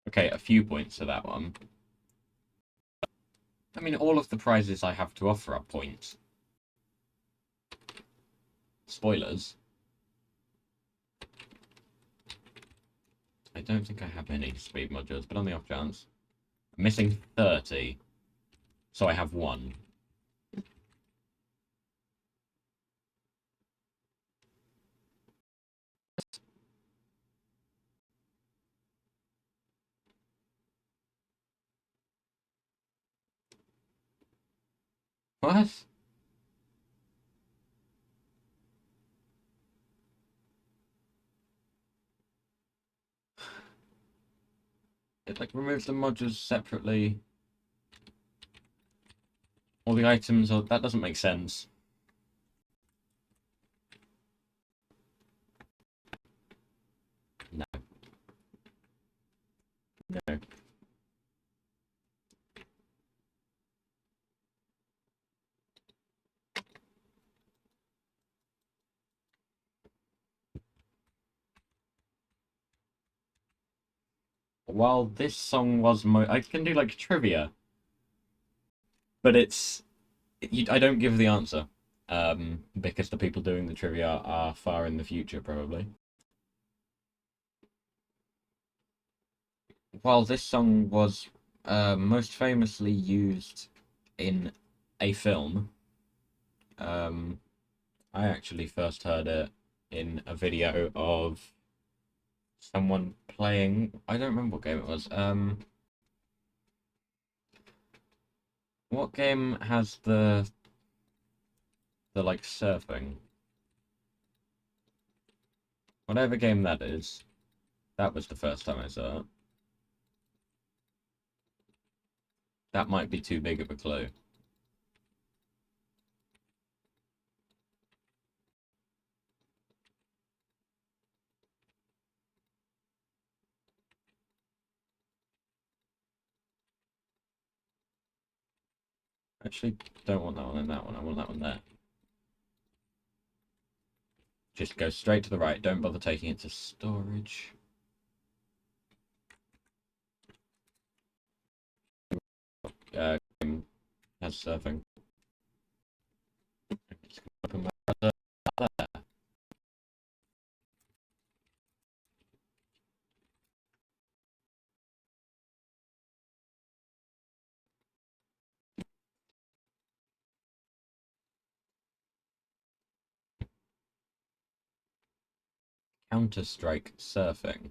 Okay, a few points for that one. I mean, all of the prizes I have to offer are points. Spoilers. I don't think I have any speed modules, but on the off chance. I'm missing 30, so I have one. What? It like removes the modules separately. All the items are... That doesn't make sense. No. No. While this song was I can do like trivia, but it's I don't give the answer, because the people doing the trivia are far in the future probably. While this song was most famously used in a film, I actually first heard it in a video of someone playing. I don't remember what game it was. What game has the like surfing? Whatever game that is, that was the first time I saw it. That might be too big of a clue. Actually, don't want that one and that one. I want that one there. Just go straight to the right. Don't bother taking it to storage. Has surfing. Open my browser. There. Counter-Strike surfing.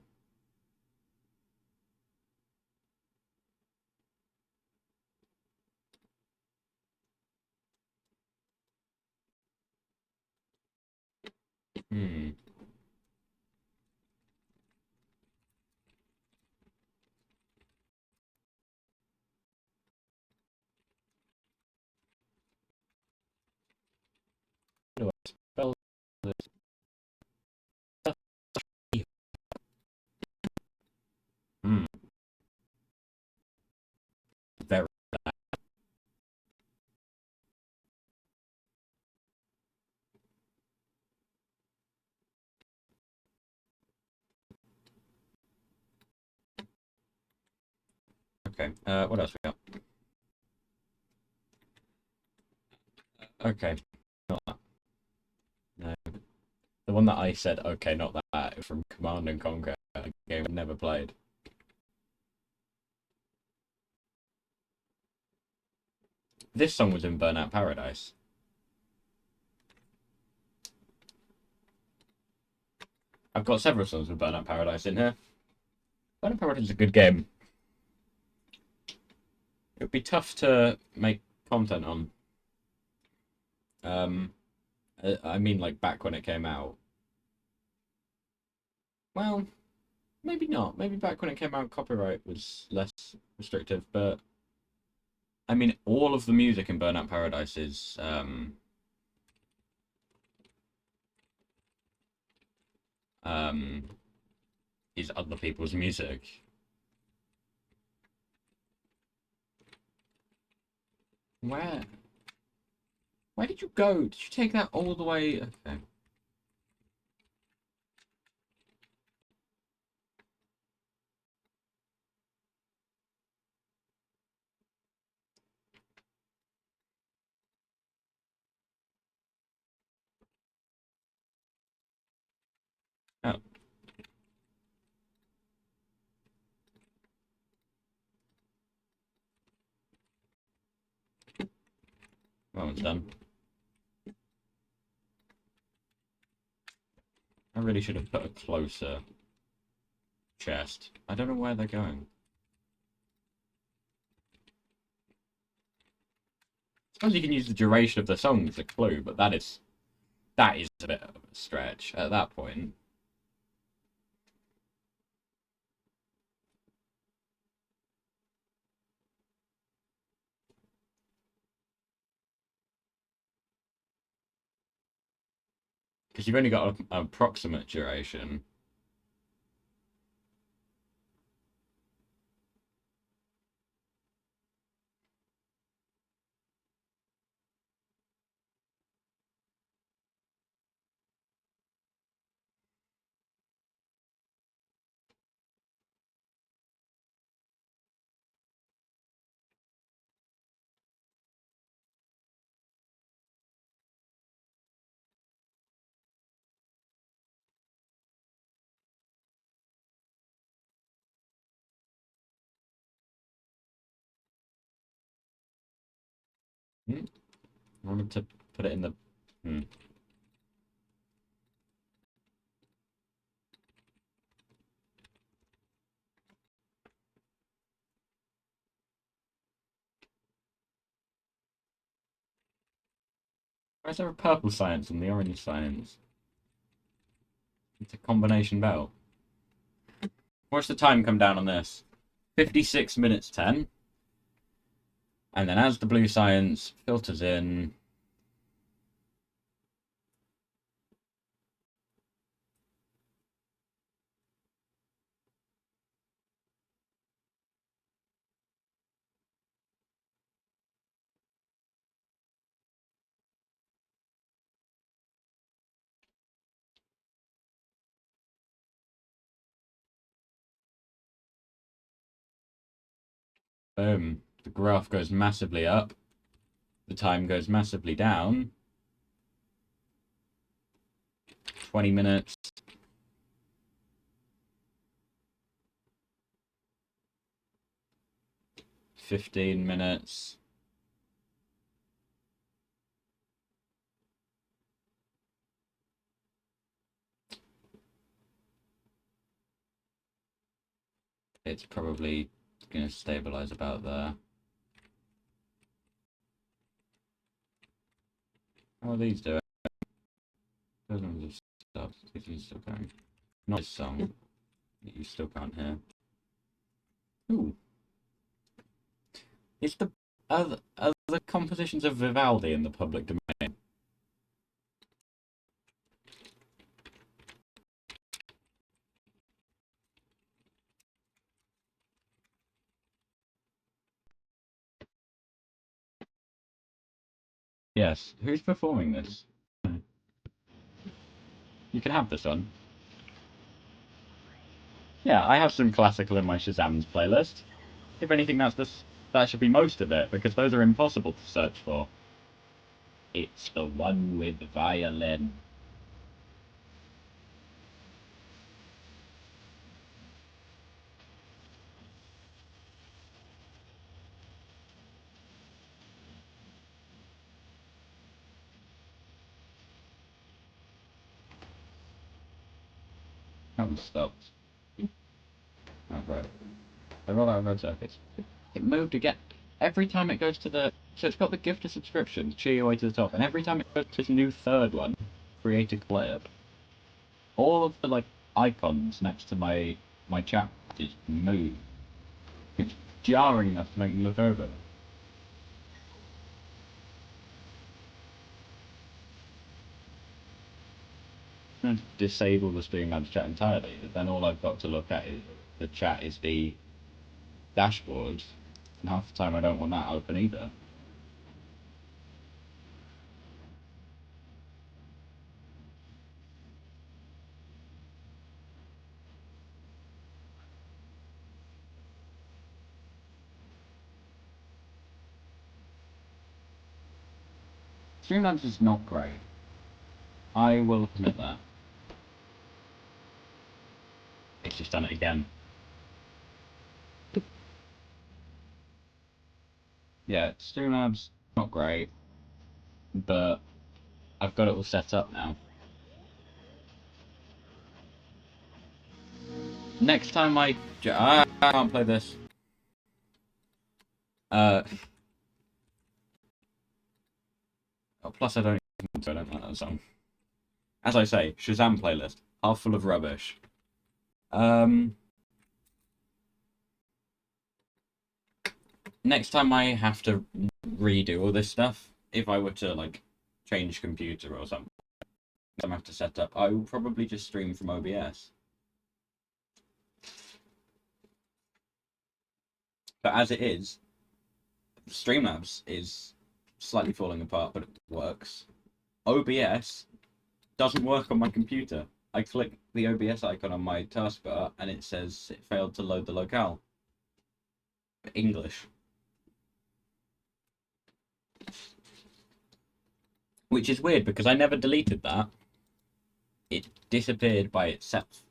Hmm. How do I spell this? Hmm. Very. Okay. What else we got? Okay. Not that. No. The one that I said, okay, not that, from Command and Conquer, a game I never played. This song was in Burnout Paradise. I've got several songs with Burnout Paradise in here. Burnout Paradise is a good game. It would be tough to make content on. I mean, like, back when it came out. Well, maybe not. Maybe back when it came out, copyright was less restrictive, but I mean, all of the music in Burnout Paradise um, is other people's music. Where? Where did you go? Did you take that all the way? Okay. Oh, that one's done. I really should have put a closer chest. I don't know where they're going. I suppose you can use the duration of the song as a clue, but that is a bit of a stretch at that point. Because you've only got an approximate duration. Hmm? I wanted to put it in the. Hmm. Why is there a purple science and the orange science? It's a combination belt. What's the time come down on this? 56 minutes 10. And then as the blue science filters in. Boom. The graph goes massively up. The time goes massively down. 20 minutes. 15 minutes. It's probably going to stabilize about there. How are these doing? Those ones have stopped. These are still going. Not this song that you still can't hear. Ooh. It's the other compositions of Vivaldi in the public domain. Yes. Who's performing this? You can have this one. Yeah, I have some classical in my Shazam's playlist. If anything, that should be most of it, because those are impossible to search for. It's the one with violin. That one stopped. Oh, right. I roll out of road circuits. It moved again. Every time it goes to the... So it's got the gift of subscription, cheer your way to the top, and every time it goes to this new third one, create a clip, all of the, like, icons next to my chat just move. It's jarring enough to make me look over. I'm going to disable the Streamlabs chat entirely, but then all I've got to look at is the chat is the dashboard, and half the time I don't want that open either. Streamlabs is not great. I will admit that. It's just done it again. Yeah, Streamlabs not great, but I've got it all set up now. Next time I can't play this. Oh, plus I don't like that song. As I say, Shazam playlist, half full of rubbish. Next time I have to redo all this stuff, if I were to like change computer or something, I have to set up, I will probably just stream from OBS. But as it is, Streamlabs is slightly falling apart, but it works. OBS doesn't work on my computer. I click the OBS icon on my taskbar and it says it failed to load the locale. English. Which is weird because I never deleted that. It disappeared by itself.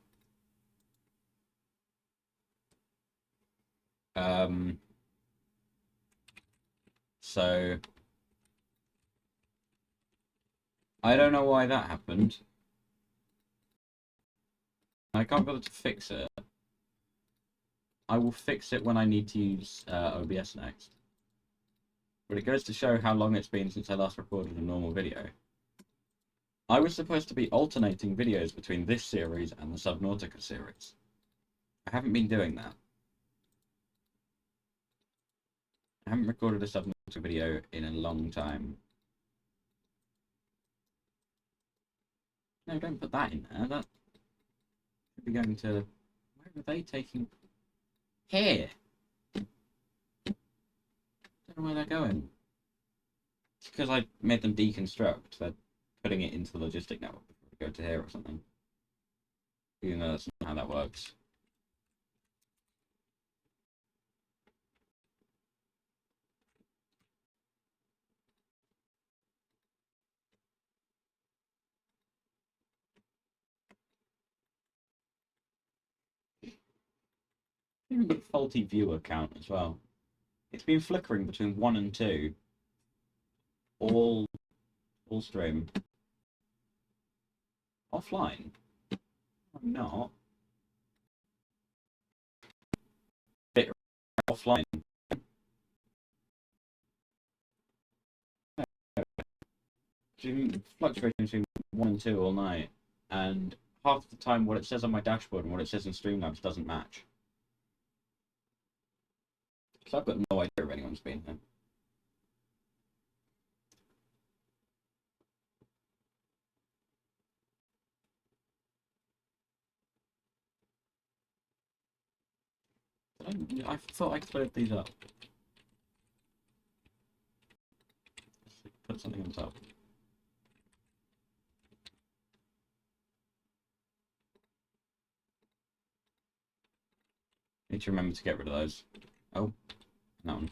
So I don't know why that happened. I can't bother to fix it. I will fix it when I need to use OBS next. But it goes to show how long it's been since I last recorded a normal video. I was supposed to be alternating videos between this series and the Subnautica series. I haven't been doing that. I haven't recorded a Subnautica video in a long time. No, don't put that in there. That should be going to... Where are they taking... Here! Don't know where they're going. It's because I made them deconstruct. They're putting it into the logistic network before we go to here or something. Even though that's not how that works. even got a faulty viewer count as well. It's been flickering between 1 and 2 all stream. Offline? I'm not. Bit offline. Fluctuating between 1 and 2 all night, and half the time what it says on my dashboard and what it says in Streamlabs doesn't match. So I've got no idea if anyone's been here. I thought I cleared these up. Let's put something on top. Need to remember to get rid of those. Oh, that one.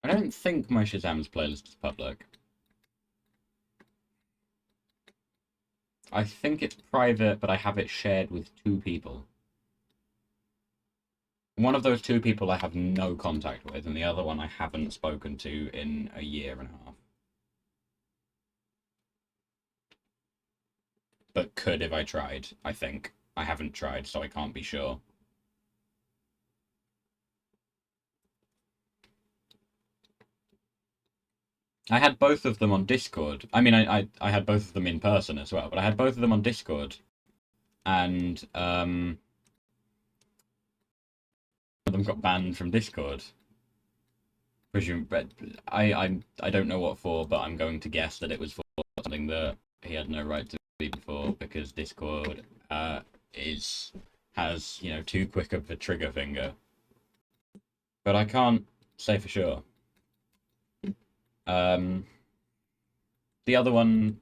I don't think my Shazam's playlist is public. I think it's private, but I have it shared with 2 people. One of those 2 people I have no contact with, and the other one I haven't spoken to in a year and a half. But could if I tried, I think. I haven't tried, so I can't be sure. I had both of them on Discord. I mean, I had both of them in person as well, but I had both of them on Discord. And, one of them got banned from Discord. I don't know what for, but I'm going to guess that it was for something that he had no right to be for, because Discord has, you know, too quick of a trigger finger. But I can't say for sure. The other one,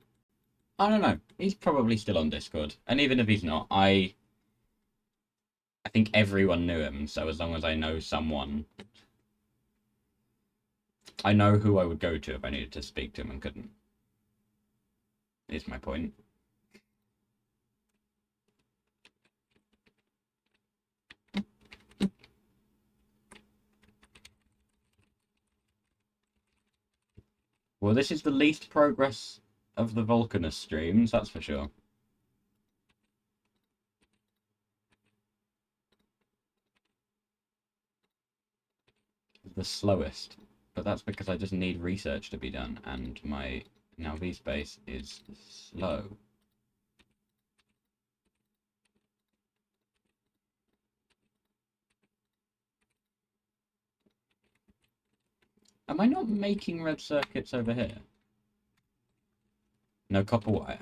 I don't know. He's probably still on Discord, and even if he's not, I think everyone knew him. So as long as I know someone, I know who I would go to if I needed to speak to him and couldn't. Is my point. Well, this is the least progress of the Vulcanus streams, that's for sure. The slowest. But that's because I just need research to be done, and my now VSpace is slow. Am I not making red circuits over here? No copper wire.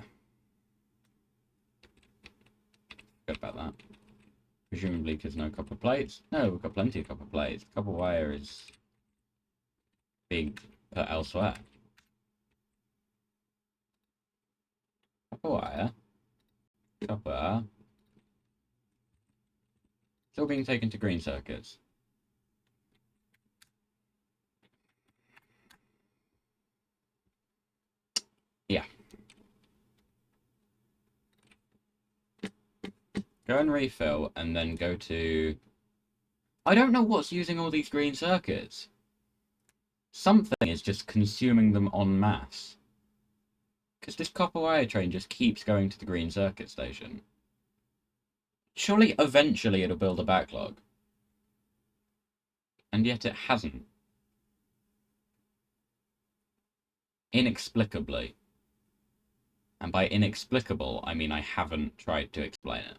Forgot about that. Presumably because no copper plates. No, we've got plenty of copper plates. Copper wire is being put elsewhere. Copper wire. Copper. Still being taken to green circuits. Yeah. Go and refill, and then go to... I don't know what's using all these green circuits. Something is just consuming them en masse. Because this copper wire train just keeps going to the green circuit station. Surely eventually it'll build a backlog. And yet it hasn't. Inexplicably. And by inexplicable, I mean I haven't tried to explain it.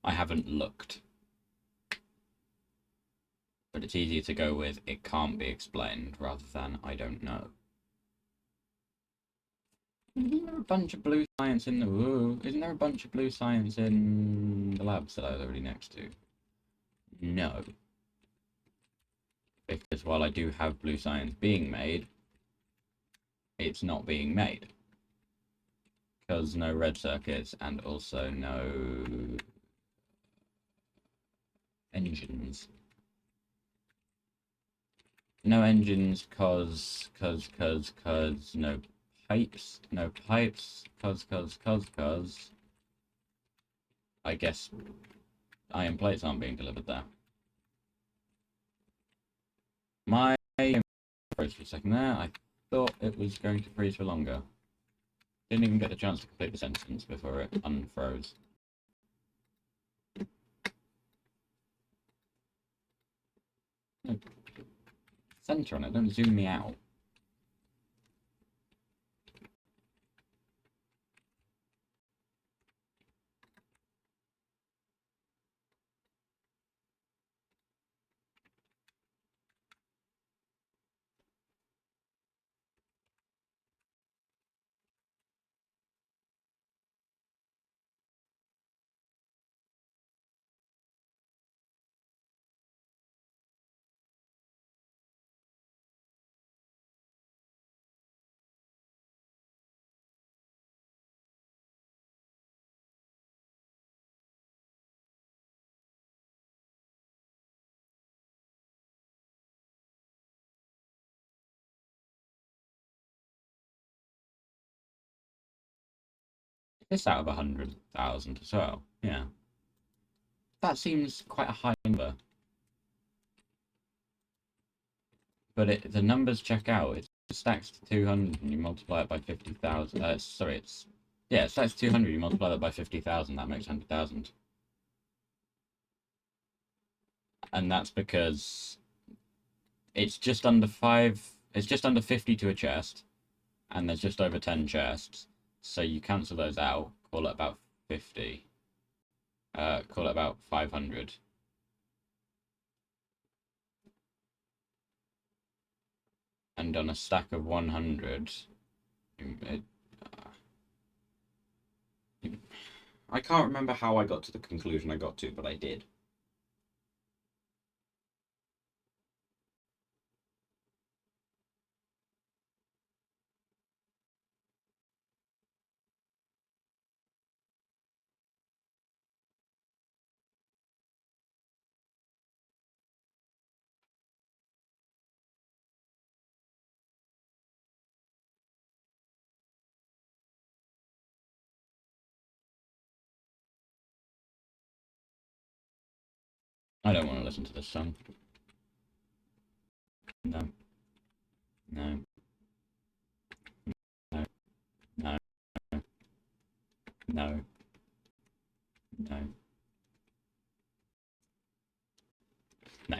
I haven't looked. But it's easier to go with it can't be explained rather than I don't know. Isn't there a bunch of blue science in the... Ooh, isn't there a bunch of blue science in the labs that I was already next to? No. Because while I do have blue science being made, it's not being made. Because no red circuits, and also no engines. No engines, cause no pipes, cause I guess iron plates aren't being delivered there. My froze for a second there. I thought it was going to freeze for longer. Didn't even get the chance to complete the sentence before it unfroze. No. Center on it, don't zoom me out. It's out of 100,000 as well. Yeah. That seems quite a high number. But the numbers check out. It stacks to 200 and you multiply it by 50,000. Sorry, it stacks to 200, you multiply that by 50,000, that makes 100,000. And that's because it's just under 50 to a chest, and there's just over 10 chests. So you cancel those out, call it about 50. Call it about 500. And on a stack of 100, I can't remember how I got to the conclusion I got to, but I did. I don't want to listen to this song. No. No. No. No. No. No. No.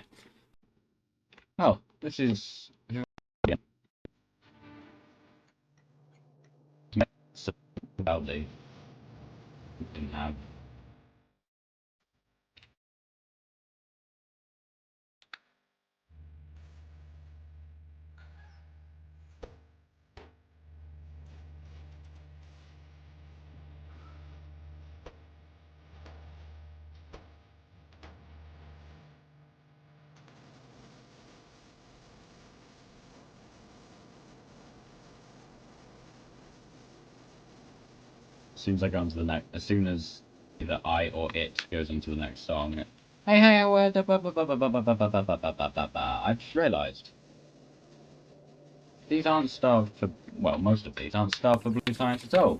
Oh, this is loudly. Didn't have. As soon as I go on to the next, as soon as either I or it goes into the next song, hey, I just realised these aren't starved for. Well, most of these aren't starved for blue science at all.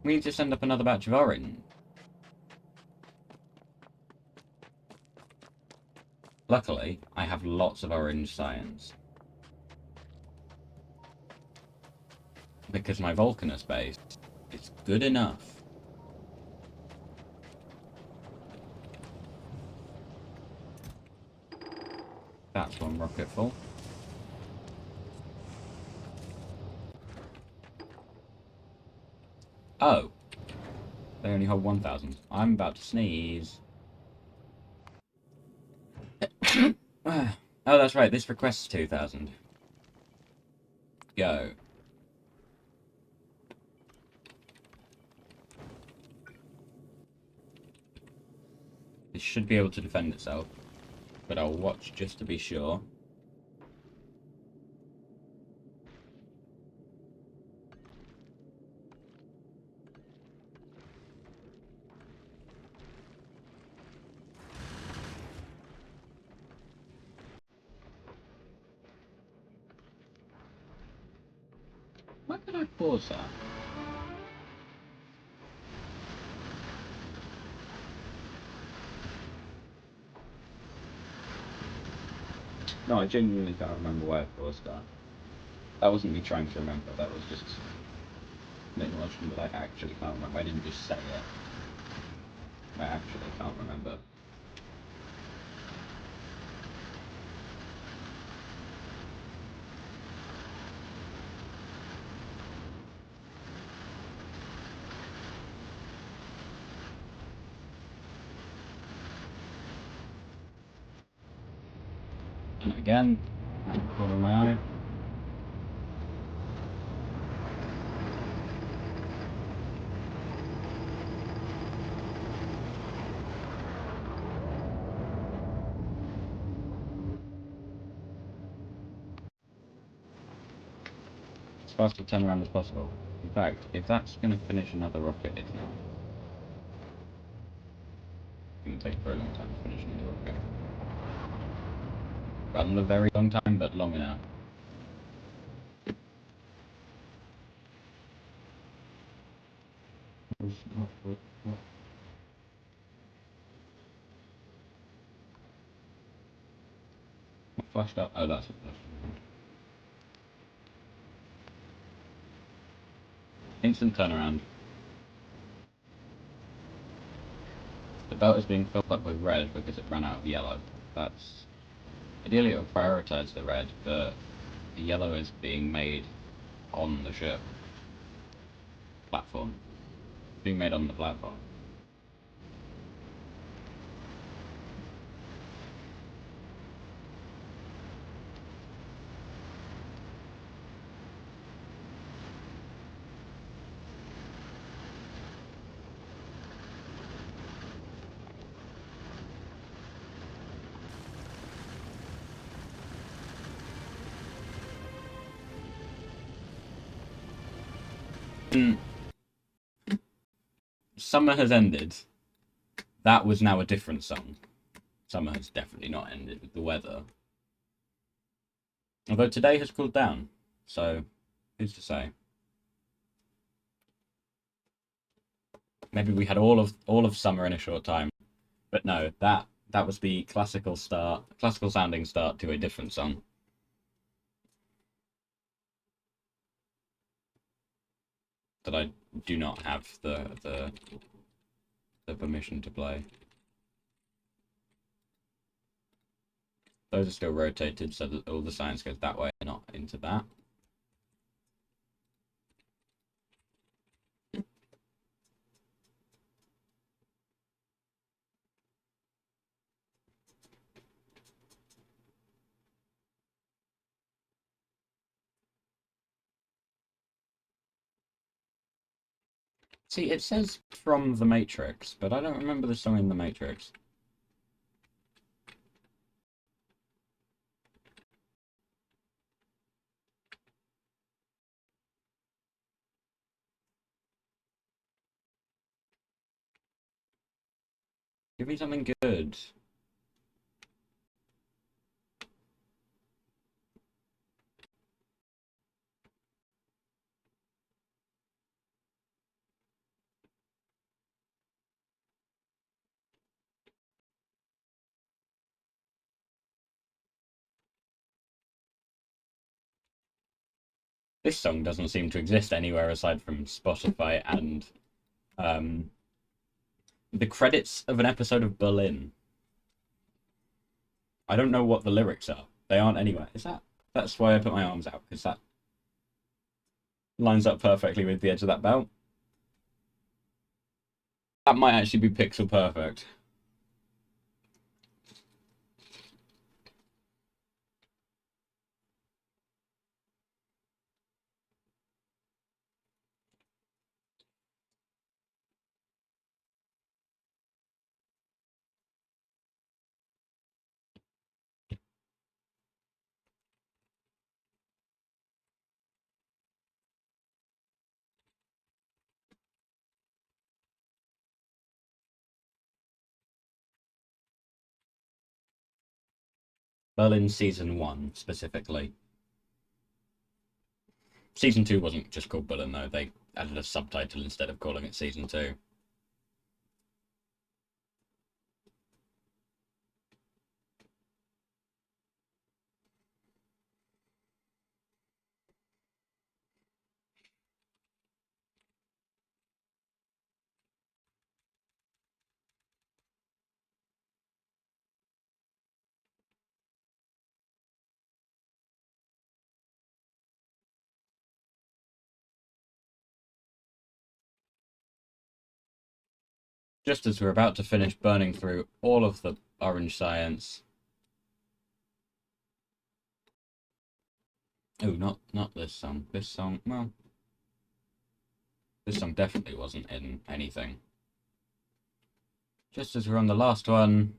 We need to send up another batch of orange. Luckily, I have lots of orange science. Because my Vulcanus base is good enough. That's one rocket full. Oh. They only hold 1,000. I'm about to sneeze. Oh, that's right. This requests 2,000. Go. This should be able to defend itself. but I'll watch just to be sure. Why could I pause that? No, I genuinely can't remember why I paused that. That wasn't me trying to remember, that was just an acknowledgement that I actually can't remember. I didn't just say it. I actually can't remember. And again, corner of my eye. As fast a turnaround as possible. In fact, if that's going to finish another rocket, it's not. It's going to take a very long time to finish another rocket. Well, not a very long time, but long enough. What flashed up? Oh, that's a flash. Instant turnaround. The belt is being filled up with red because it ran out of yellow. That's... Ideally it would prioritise the red, but the yellow is being made on the ship. Platform. Being made on the platform. Summer has ended. That was now a different song. Summer has definitely not ended with the weather. Although today has cooled down, so who's to say? Maybe we had all of summer in a short time. But no, that was the classical sounding start to a different song. That I do not have the permission to play. Those are still rotated so that all the science goes that way, not into that. See, it says from The Matrix, but I don't remember the song in The Matrix. Give me something good. This song doesn't seem to exist anywhere aside from Spotify and the credits of an episode of Berlin. I don't know what the lyrics are. They aren't anywhere. That's why I put my arms out, because that lines up perfectly with the edge of that belt. That might actually be pixel perfect. Berlin Season 1, specifically. Season 2 wasn't just called Berlin, though. They added a subtitle instead of calling it Season 2. Just as we're about to finish burning through all of the orange science. Oh, not this song. This song, well, this song definitely wasn't in anything. Just as we're on the last one,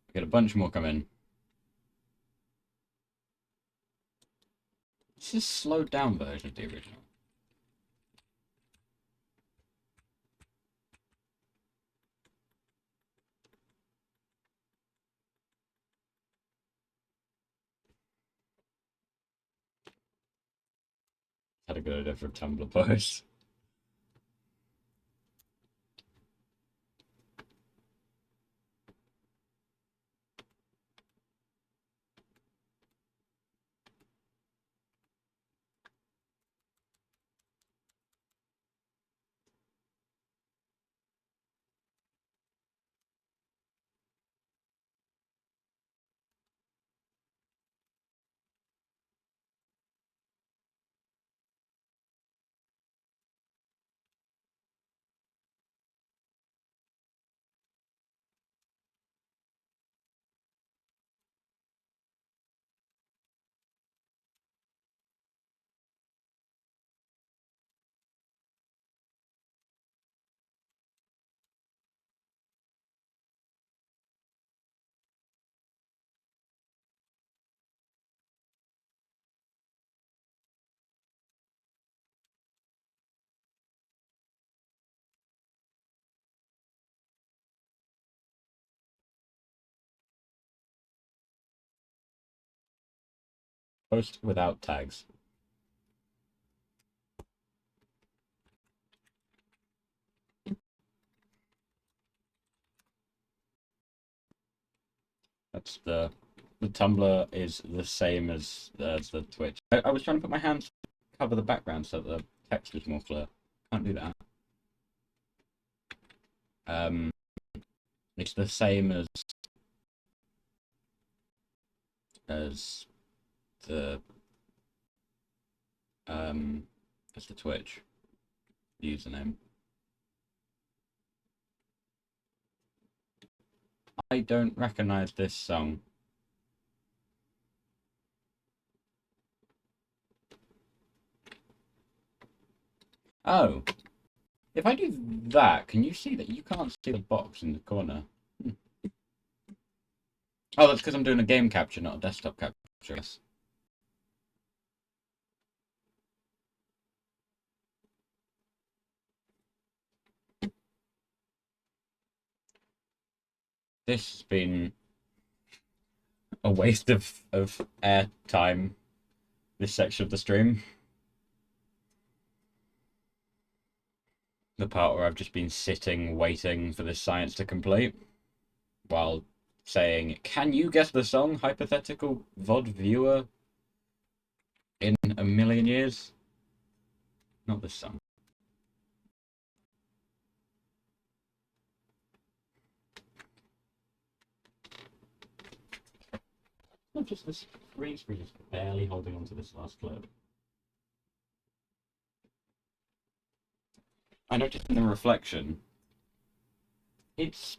we get a bunch more come in. This is a slowed down version of the original. Had a good idea for a Tumblr post. Post without tags. That's the Tumblr is the same as the Twitch. I was trying to put my hands to cover the background so that the text was more clear. Can't do that. It's the same as the Twitch username. I don't recognize this song. Oh, if I do that, can you see that you can't see the box in the corner? Oh, that's because I'm doing a game capture, not a desktop capture. Yes. This has been a waste of air time, this section of the stream. The part where I've just been sitting waiting for this science to complete while saying, can you guess the song, hypothetical VOD viewer in a million years? Not this song. Not just this green screen is barely holding on to this last clip. I noticed in the reflection, it's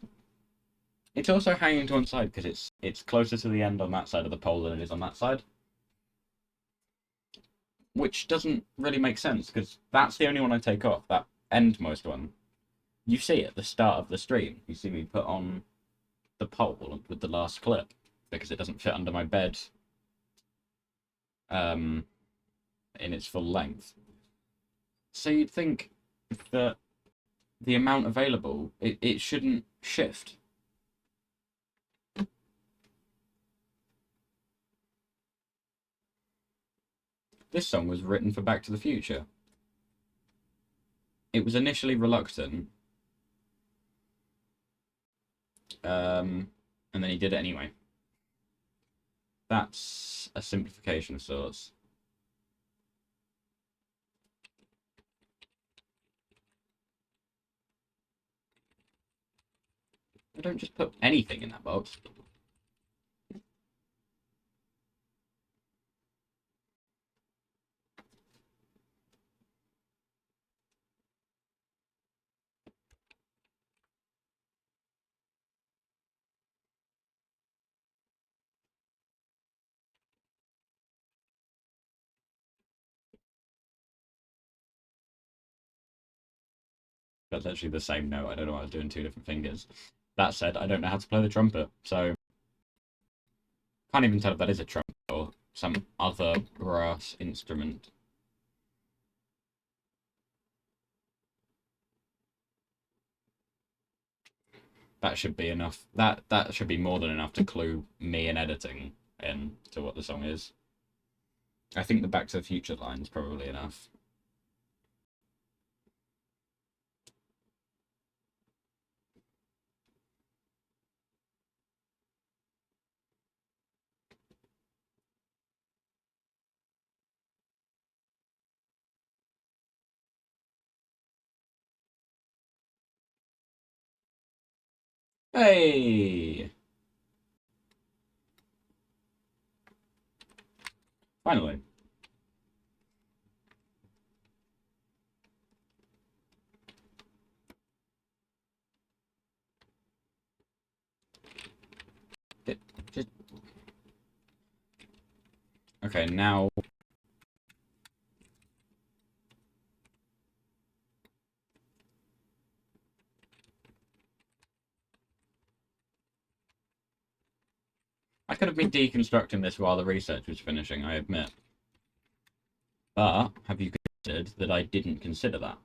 also hanging to one side because it's closer to the end on that side of the pole than it is on that side. Which doesn't really make sense because that's the only one I take off, that endmost one. You see at the start of the stream, you see me put on the pole with the last clip because it doesn't fit under my bed in its full length. So you'd think that the amount available, it shouldn't shift. This song was written for Back to the Future. It was initially reluctant, and then he did it anyway. That's a simplification of sorts. I don't just put anything in that box. That's actually the same note. I don't know why I was doing two different fingers. That said, I don't know how to play the trumpet, so can't even tell if that is a trumpet or some other brass instrument. That should be enough. That should be more than enough to clue me in editing in to what the song is. I think the Back to the Future line is probably enough. Hey! Finally. Just... Okay, now... I could have been deconstructing this while the research was finishing, I admit. But, have you considered that I didn't consider that?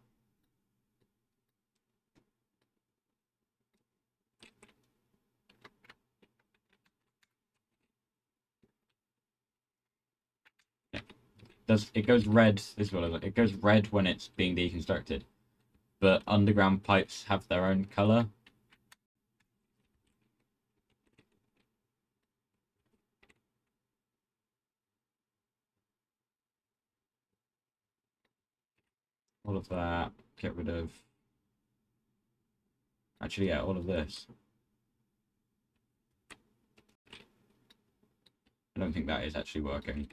It goes red, this is what it goes red when it's being deconstructed, but underground pipes have their own colour. All of that, get rid of... Actually, yeah, all of this. I don't think that is actually working.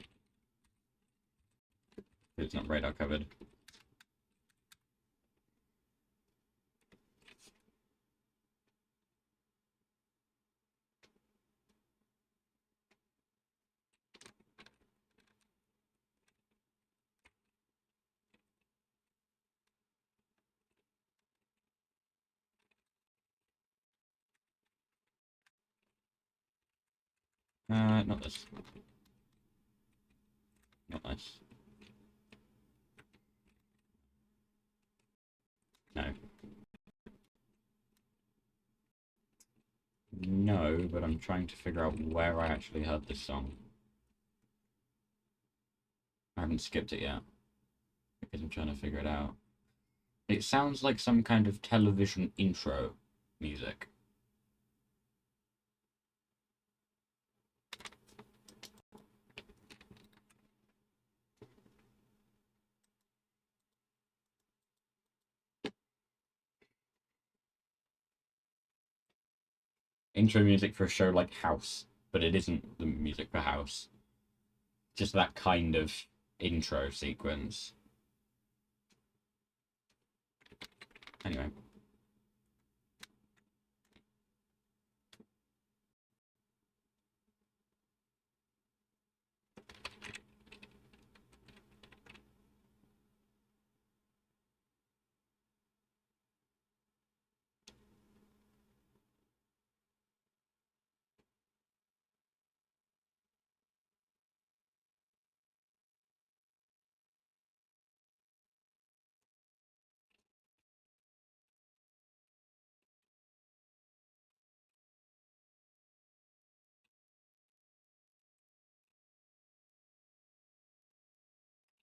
It's not radar covered. Not this. Not this. No. No, but I'm trying to figure out where I actually heard this song. I haven't skipped it yet, because I'm trying to figure it out. It sounds like some kind of television intro music. Intro music for a show like House, but it isn't the music for House. Just that kind of intro sequence. Anyway.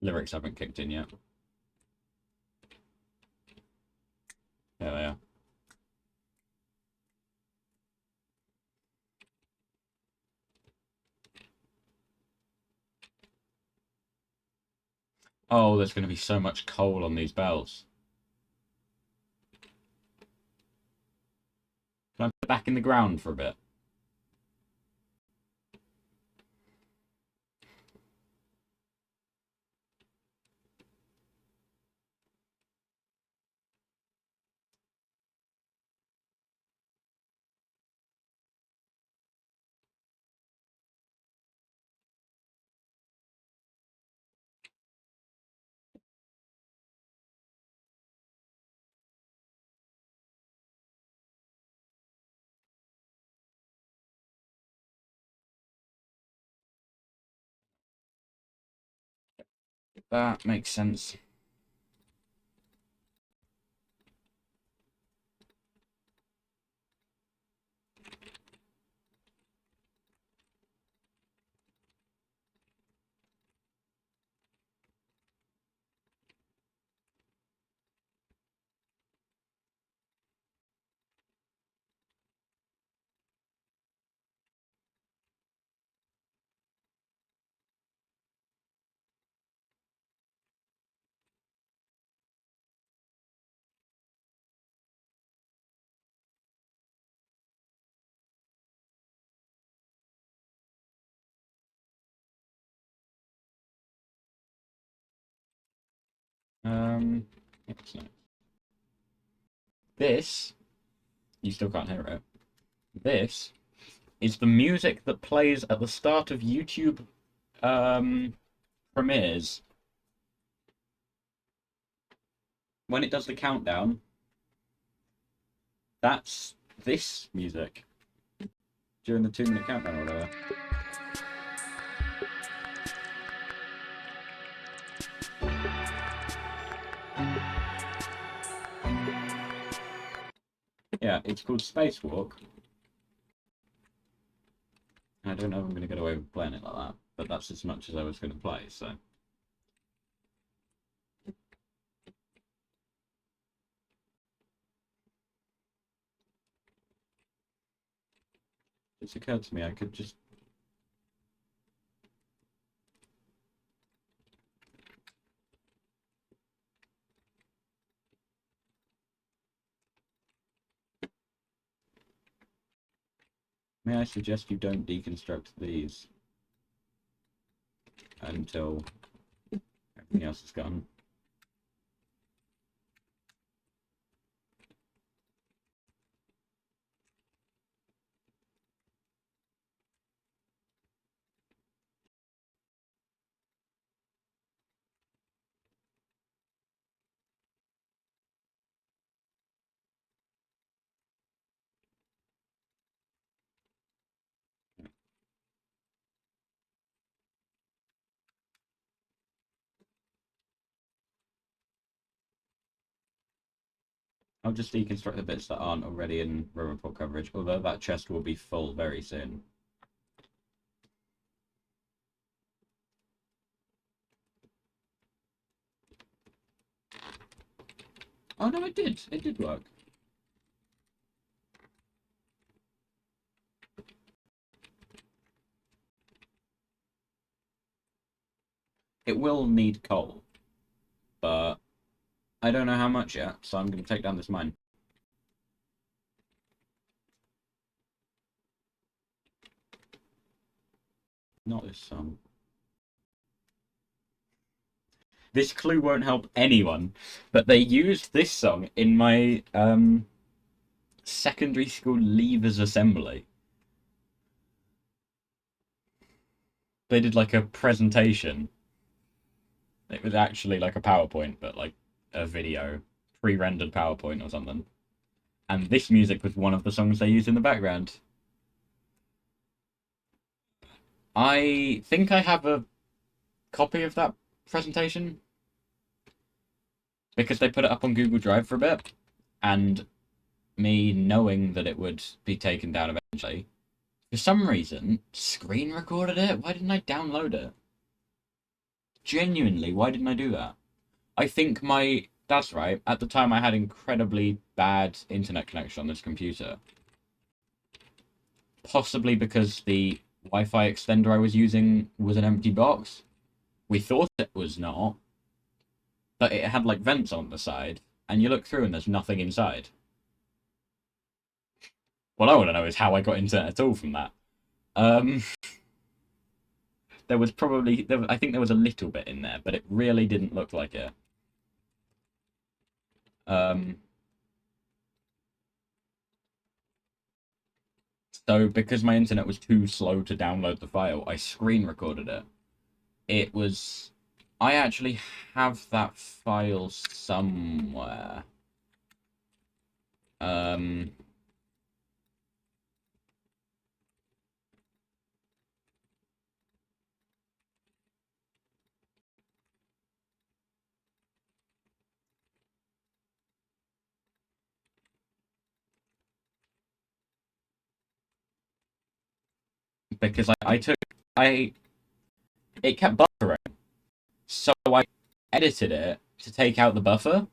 Lyrics haven't kicked in yet. There they are. Oh, there's going to be so much coal on these bells. Can I put it back in the ground for a bit? That makes sense. What's next? This, you still can't hear it. This is the music that plays at the start of YouTube premieres. When it does the countdown, that's this music during the 2-minute countdown or whatever. Yeah, it's called Spacewalk. I don't know if I'm going to get away with playing it like that, but that's as much as I was going to play, so. It's occurred to me I could just... May I suggest you don't deconstruct these until everything else is gone? I'll just deconstruct the bits that aren't already in row report coverage, although that chest will be full very soon. Oh no, it did. It did work. It will need coal, but I don't know how much yet, so I'm going to take down this mine. Not this song. This clue won't help anyone, but they used this song in my secondary school leavers assembly. They did like a presentation. It was actually like a PowerPoint, but like a video, pre-rendered PowerPoint or something. And this music was one of the songs they used in the background. I think I have a copy of that presentation because they put it up on Google Drive for a bit, and me knowing that it would be taken down eventually, for some reason, screen recorded it. Why didn't I download it? Genuinely, why didn't I do that? I think my... That's right. At the time, I had incredibly bad internet connection on this computer. Possibly because the Wi-Fi extender I was using was an empty box. We thought it was not, but it had, like, vents on the side, and you look through and there's nothing inside. What I want to know is how I got internet at all from that. There was probably... I think there was a little bit in there, but it really didn't look like it. So because my internet was too slow to download the file, I screen recorded it. It was... I actually have that file somewhere. Because it kept buffering. So I edited it to take out the buffer.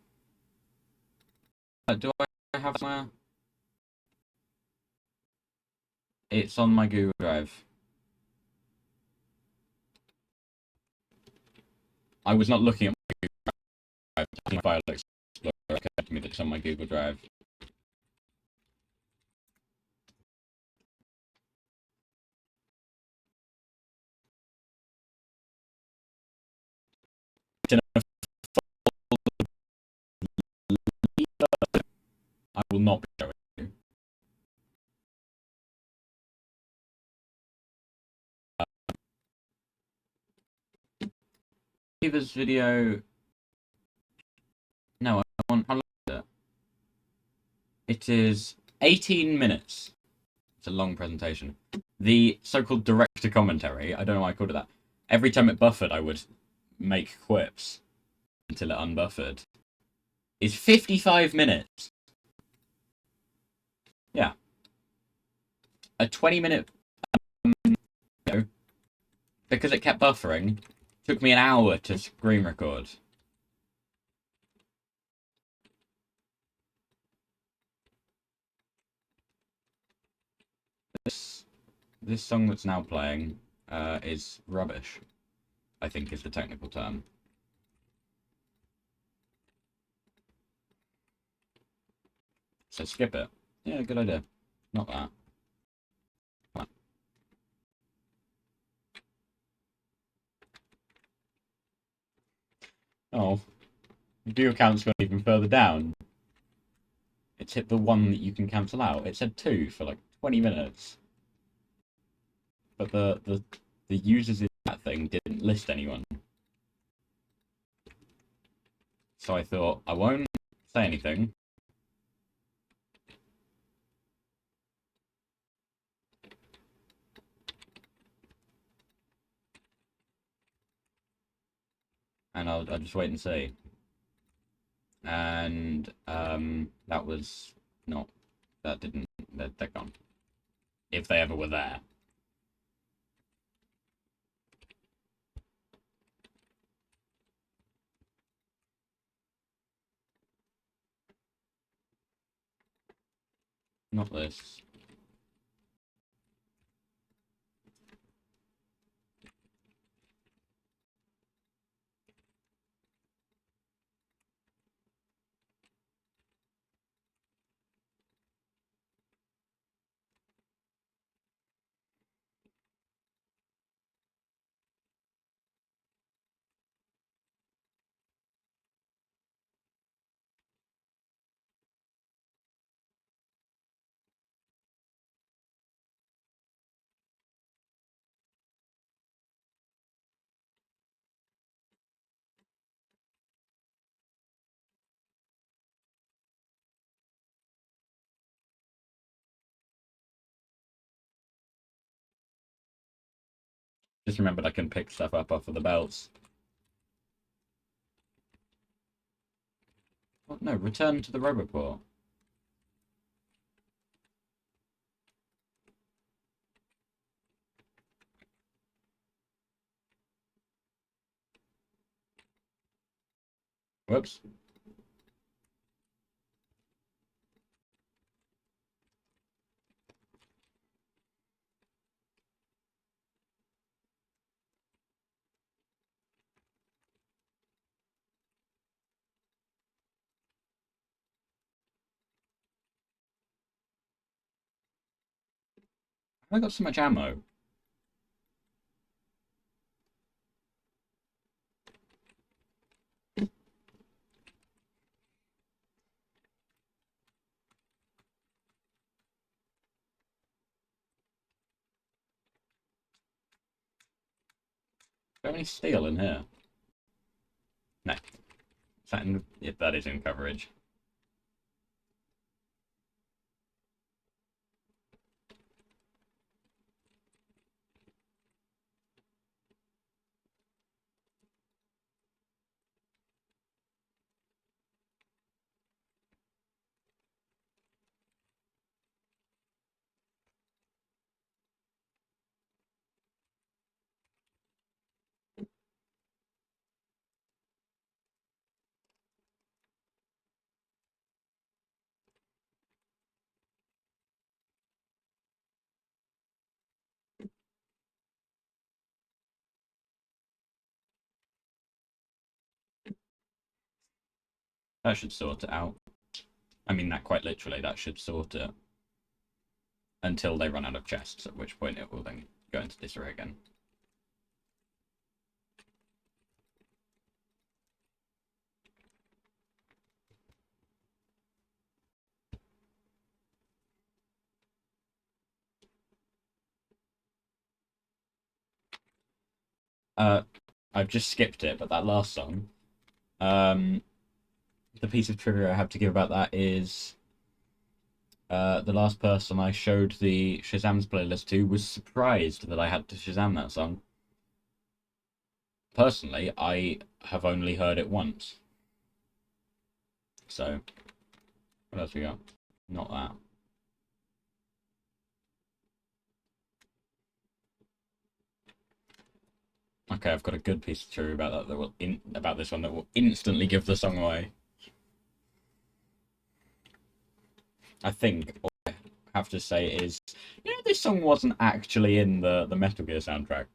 Do I have somewhere? It's on my Google Drive. I was not looking at my Google Drive. File Explorer occurred to me that it's on my Google Drive. I will not be showing you. This video... No, I want... How long is it? It is 18 minutes. It's a long presentation. The so-called director commentary, I don't know why I called it that. Every time it buffered, I would make quips until it unbuffered. Is 55 minutes. Yeah. A 20-minute video, because it kept buffering, took me an hour to screen record. This song that's now playing is rubbish, I think is the technical term. So skip it. Yeah, good idea. Not that. Oh, view count's gone even further down. It's hit the one that you can cancel out. It said 2 for like 20 minutes. But the users in that thing didn't list anyone. So I thought, I won't say anything. And I'll just wait and see. And that was not... That didn't... They're gone. If they ever were there. Not this. Just remembered I can pick stuff up off of the belts. Oh, no, return to the Roboport. Whoops. Have I got so much ammo? Do I have any steel in here? No. Is that in... Yeah, that is in coverage. That should sort it out. I mean, that quite literally, that should sort it. Until they run out of chests, at which point it will then go into disarray again. I've just skipped it, but that last song, the piece of trivia I have to give about that is the last person I showed the Shazam's playlist to was surprised that I had to Shazam that song. Personally, I have only heard it once. So, what else we got? Not that. Okay, I've got a good piece of trivia about that about this one that will instantly give the song away. I think all I have to say is, this song wasn't actually in the Metal Gear soundtrack.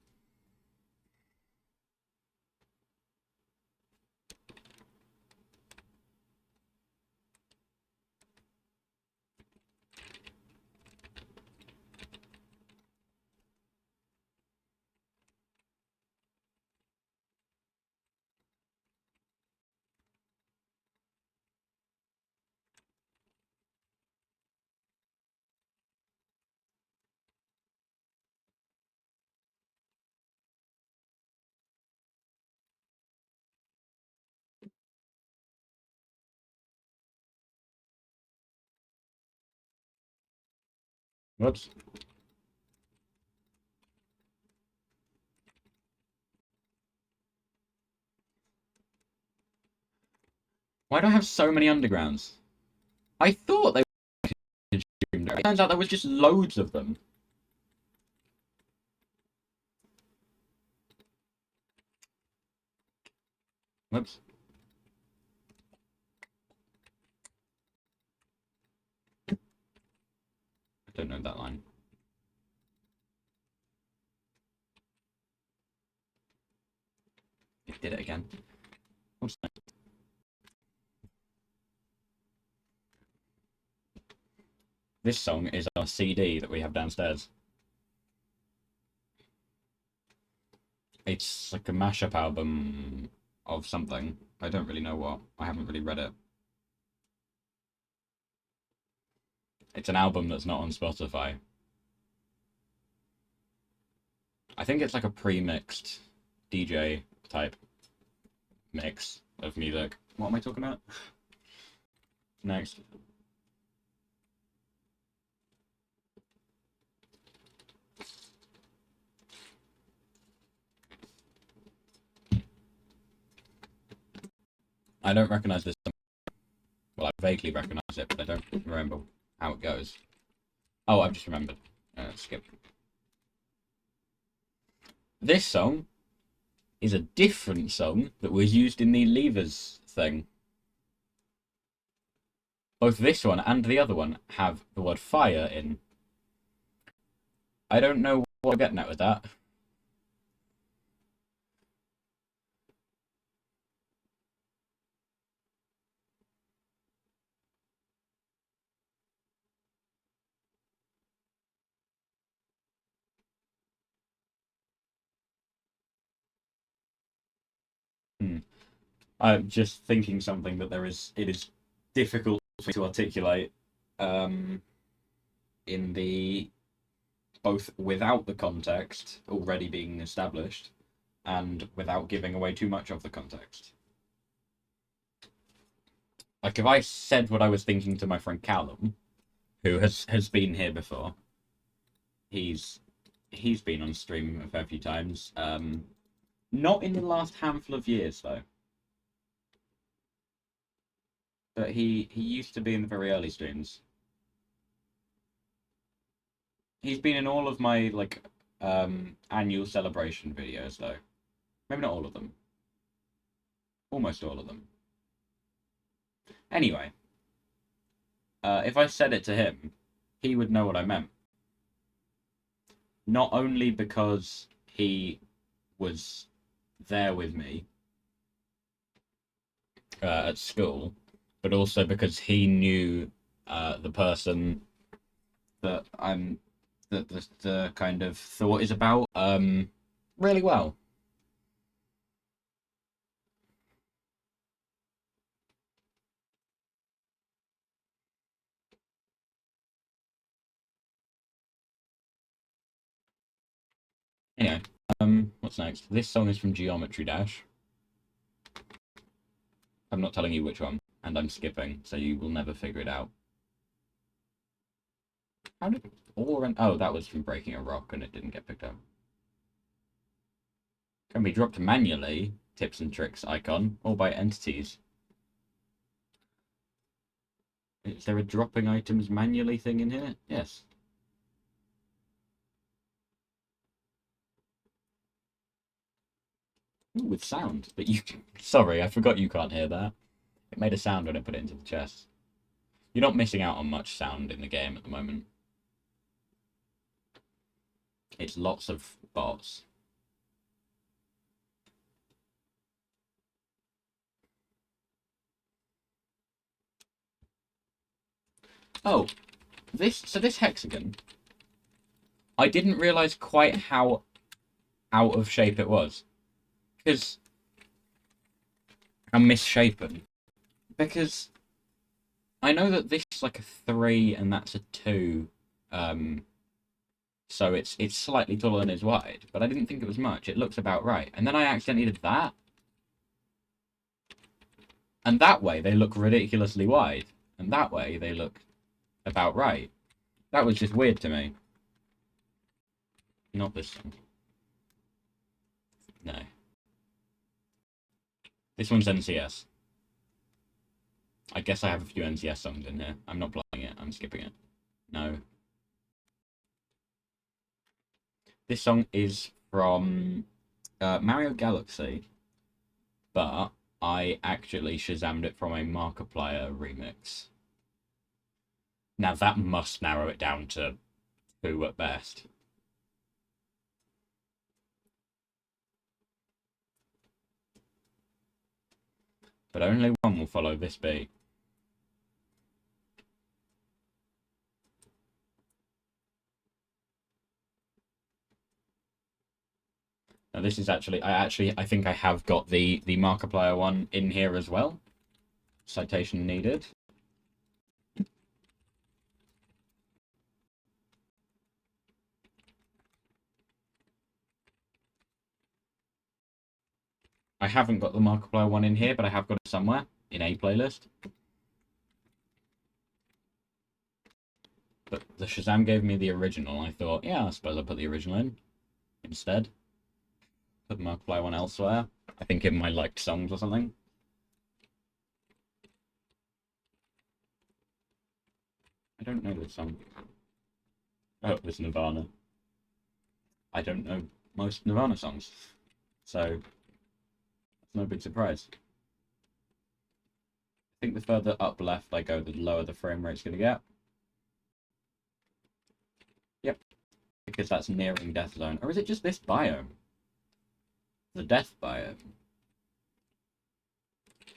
Whoops. Why do I have so many undergrounds? I thought they were consumed. It turns out there was just loads of them. Whoops. I don't know that line. It did it again. What's that? This song is on a CD that we have downstairs. It's like a mashup album of something. I don't really know what. I haven't really read it. It's an album that's not on Spotify. I think it's like a pre-mixed DJ type mix of music. What am I talking about? Next. I don't recognize this. Well, I vaguely recognize it, but I don't remember how it goes. Oh, I've just remembered. Skip. This song is a different song that was used in the Levers thing. Both this one and the other one have the word fire in. I don't know what I'm getting at with that. I'm just thinking something that it is difficult to articulate in the both without the context already being established and without giving away too much of the context. Like if I said what I was thinking to my friend Callum, who has been here before, he's been on stream a fair few times. Not in the last handful of years though. But he used to be in the very early streams. He's been in all of my like annual celebration videos though. Maybe not all of them. Almost all of them. Anyway, if I said it to him, he would know what I meant. Not only because he was there with me at school, but also because he knew the person that the kind of thought is about really well. Anyway, what's next? This song is from Geometry Dash. I'm not telling you which one, and I'm skipping, so you will never figure it out. How did oh, that was from Breaking a Rock, and it didn't get picked up. Can be dropped manually. Tips and tricks icon, or by entities. Is there a dropping items manually thing in here? Yes. Ooh, with sound, but you... Sorry, I forgot you can't hear that. It made a sound when I put it into the chest. You're not missing out on much sound in the game at the moment. It's lots of bots. Oh, this hexagon, I didn't realise quite how out of shape it was. Because I'm misshapen. Because I know that this is like a 3 and that's a 2. So it's slightly taller than is wide, but I didn't think it was much. It looks about right. And then I accidentally did that. And that way they look ridiculously wide. And that way they look about right. That was just weird to me. Not this one. No. This one's NCS. I guess I have a few NCS songs in here. I'm not playing it. I'm skipping it. No. This song is from Mario Galaxy, but I actually Shazammed it from a Markiplier remix. Now that must narrow it down to 2 at best. But only one will follow this beat. Now this is actually, I think I have got the Markiplier one in here as well. Citation needed. I haven't got the Markiplier one in here, but I have got it somewhere in a playlist. But the Shazam gave me the original. I thought, yeah, I suppose I'll put the original in instead. Put the Markiplier one elsewhere. I think in my liked songs or something. I don't know this song. Oh, it's Nirvana. I don't know most Nirvana songs. So, it's no big surprise. think the further up left I go, the lower the frame rate's going to get. Yep. Because that's nearing death zone. Or is it just this biome? The death biome?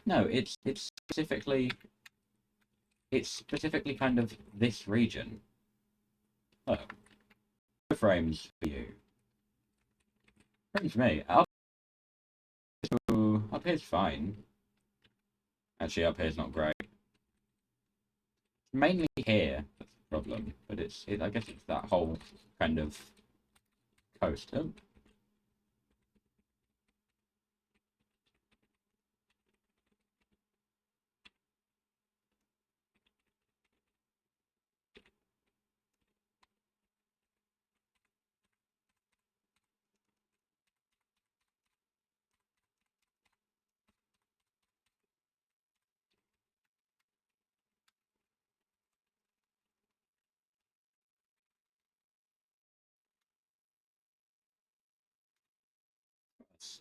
No, it's specifically kind of this region. Oh. No frames for you. Frames for me. Up here's fine. Actually, up here's not great. Mainly here, that's the problem. But I guess it's that whole kind of coast. Oh.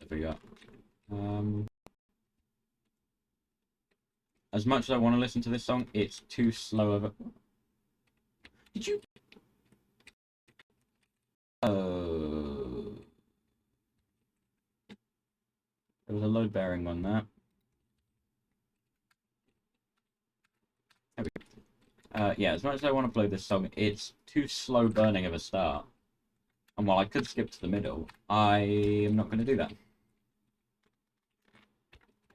Have we got? As much as I want to listen to this song, it's too slow of a... Did you... There was a load bearing on that. There we go. Yeah, as much as I want to play this song, it's too slow burning of a start. And while I could skip to the middle, I am not going to do that.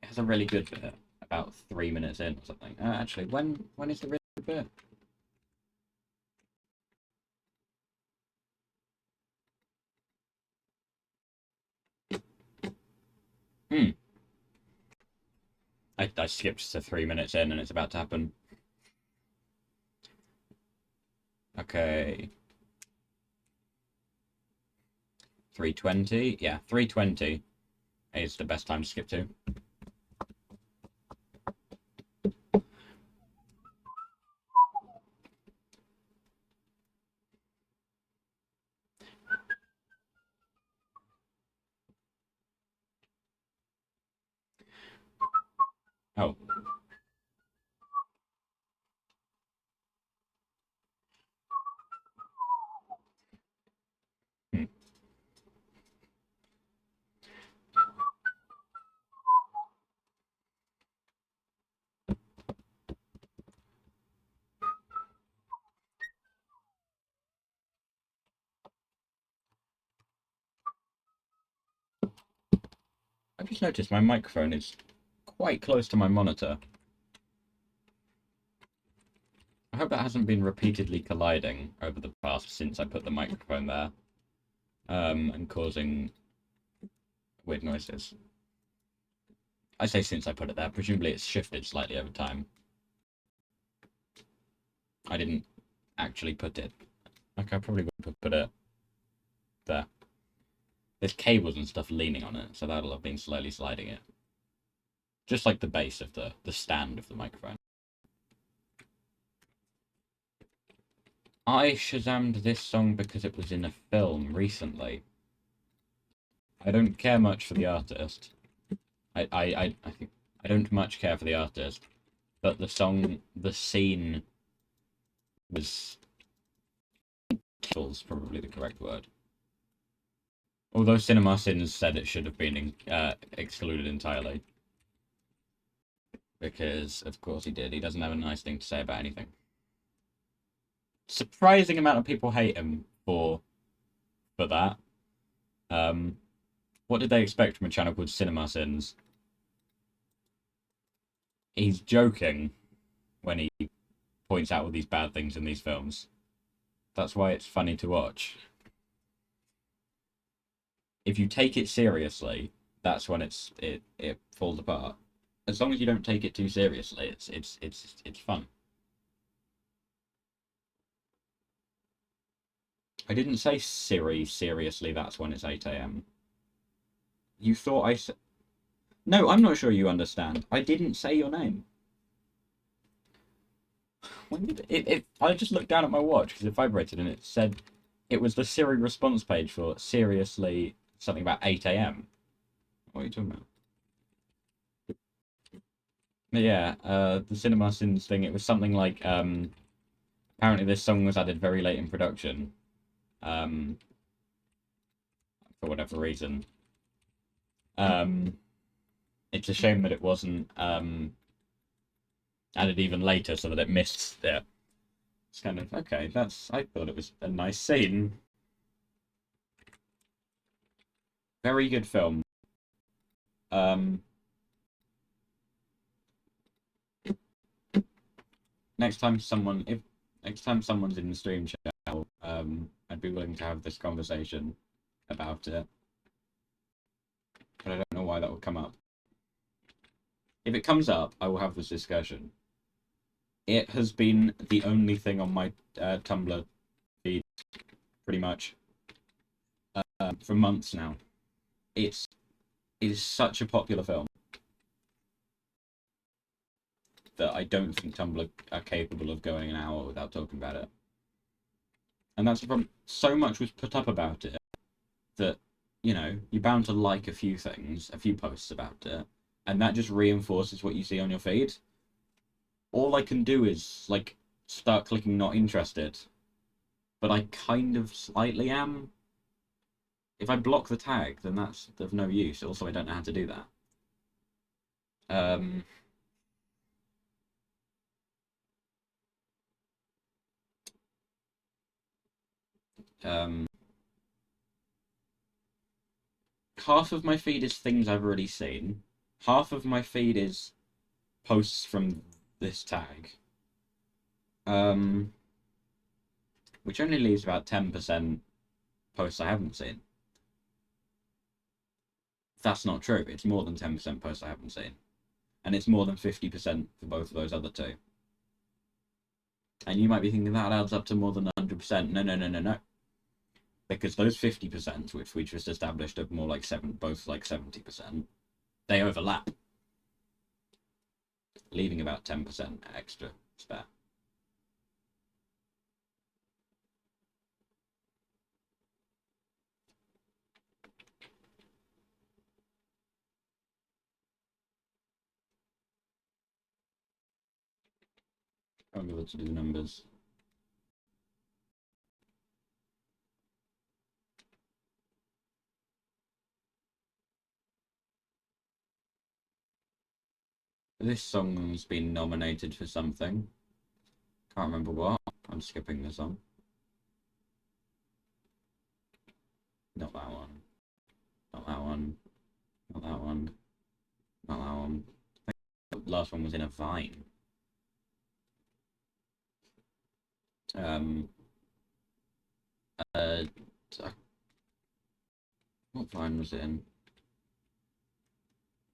It has a really good bit, about 3 minutes in or something. Actually, when is the really good bit? I skipped to 3 minutes in and it's about to happen. Okay. 3:20? Yeah, 3:20 is the best time to skip to. Oh. I've just noticed my microphone is quite close to my monitor. I hope that hasn't been repeatedly colliding over the past since I put the microphone there, and causing weird noises. I say since I put it there, presumably it's shifted slightly over time. I didn't actually put it. Okay, I probably would have put it there. There's cables and stuff leaning on it, so that'll have been slowly sliding it. Just like the base of the stand of the microphone. I Shazammed this song because it was in a film recently. I don't care much for the artist. I think I don't much care for the artist, but the song, the scene was probably the correct word. Although Cinema Sins said it should have been excluded entirely. Because, of course he did. He doesn't have a nice thing to say about anything. Surprising amount of people hate him for that. What did they expect from a channel called Cinema Sins? He's joking when he points out all these bad things in these films. That's why it's funny to watch. If you take it seriously, that's when it falls apart. As long as you don't take it too seriously, it's fun. I didn't say Siri, seriously, that's when it's 8 AM. You thought I said... No, I'm not sure you understand. I didn't say your name. When did it I just looked down at my watch because it vibrated and it said it was the Siri response page for seriously something about 8 AM. What are you talking about? But yeah, the Cinema Sins thing, it was something like, apparently this song was added very late in production, um, for whatever reason. Um, it's a shame that it wasn't, added even later so that it missed it. It's kind of, okay, I thought it was a nice scene. Very good film. Um, next time someone, if next time someone's in the stream chat, I'd be willing to have this conversation about it. But I don't know why that would come up. If it comes up, I will have this discussion. It has been the only thing on my Tumblr feed, pretty much, for months now. It is such a popular film that I don't think Tumblr are capable of going an hour without talking about it. And that's the problem. So much was put up about it that, you're bound to like a few things, a few posts about it, and that just reinforces what you see on your feed. All I can do is, like, start clicking not interested, but I kind of slightly am. If I block the tag, then that's of no use. Also, I don't know how to do that. Um, um, half of my feed is things I've already seen. Half of my feed is posts from this tag. Which only leaves about 10% posts I haven't seen. That's not true. It's more than 10% posts I haven't seen. And it's more than 50% for both of those other two. And you might be thinking that adds up to more than 100%. No, no, no, no, no. Because those 50%, which we just established are more like both like 70%, they overlap, leaving about 10% extra spare. I'll be able to do the numbers. This song's been nominated for something. Can't remember what. I'm skipping the song. Not that one. Not that one. Not that one. Not that one. I think the last one was in a Vine. Um. Uh. What Vine was it in?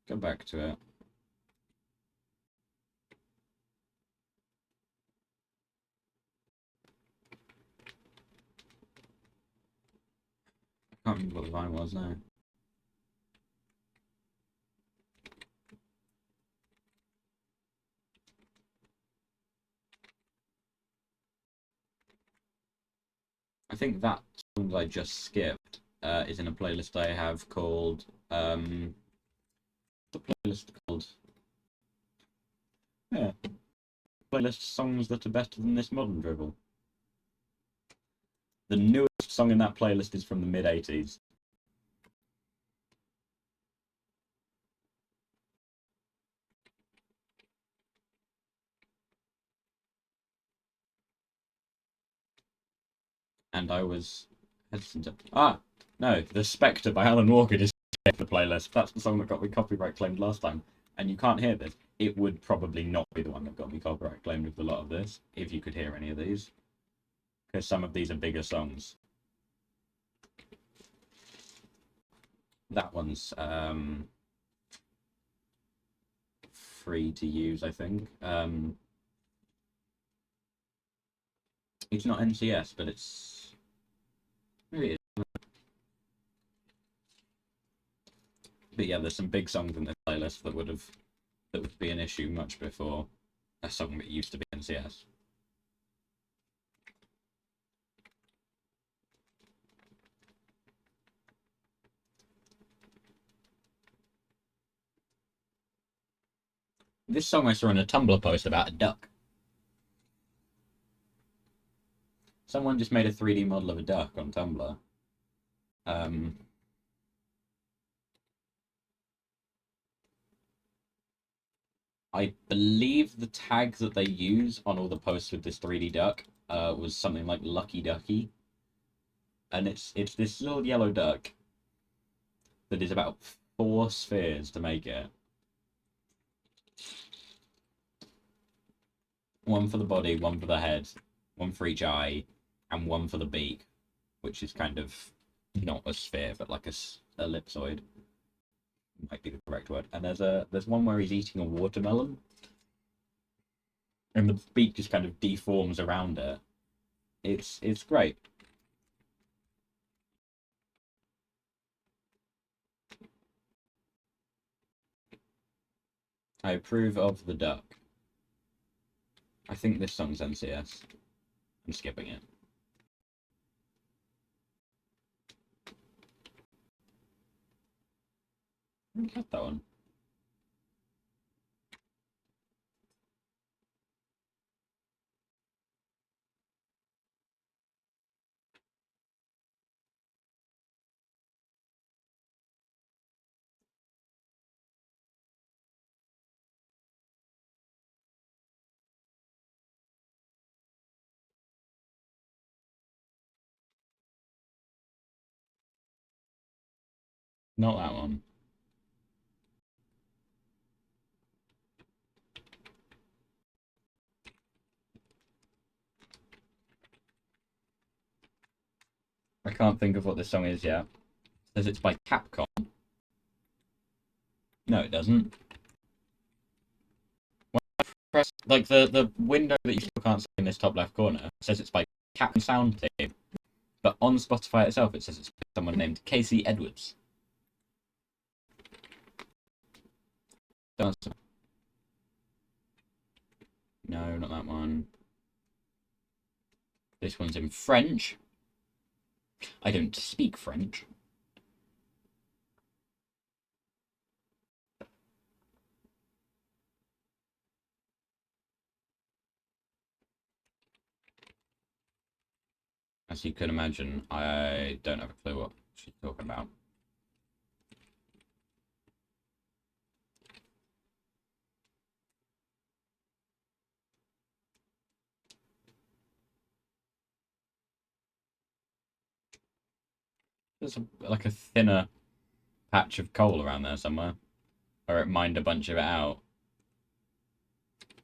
Go back to it. I can't remember what the Vine was now. I think that song that I just skipped is in a playlist I have called the playlist called yeah playlist songs that are better than this modern dribble. The newest song in that playlist is from the mid-80s. And I was hesitant to... no, The Spectre by Alan Walker just the playlist. That's the song that got me copyright claimed last time. And you can't hear this. It would probably not be the one that got me copyright claimed with a lot of this, if you could hear any of these. Because some of these are bigger songs. That one's free to use, I think. It's not NCS, but it's... Maybe it is. But yeah, there's some big songs in this playlist that would be an issue much before a song that used to be NCS. This song I saw in a Tumblr post about a duck. Someone just made a 3D model of a duck on Tumblr. Um, I believe the tag that they use on all the posts with this 3D duck was something like Lucky Ducky, and it's this little yellow duck that is about 4 spheres to make it. One for the body, one for the head, one for each eye, and one for the beak, which is kind of not a sphere, but like a ellipsoid. Might be the correct word. And there's one where he's eating a watermelon, and the beak just kind of deforms around it. It's great. I approve of the duck. I think this song's NCS. I'm skipping it. I cut that one. Not that one. I can't think of what this song is yet. It says it's by Capcom. No, it doesn't. Press like the window that you still can't see in this top left corner says it's by Capcom Sound Team, but on Spotify itself it says it's by someone named Casey Edwards. No, not that one. This one's in French. I don't speak French. As you can imagine, I don't have a clue what she's talking about. There's like a thinner patch of coal around there somewhere. Or it mined a bunch of it out.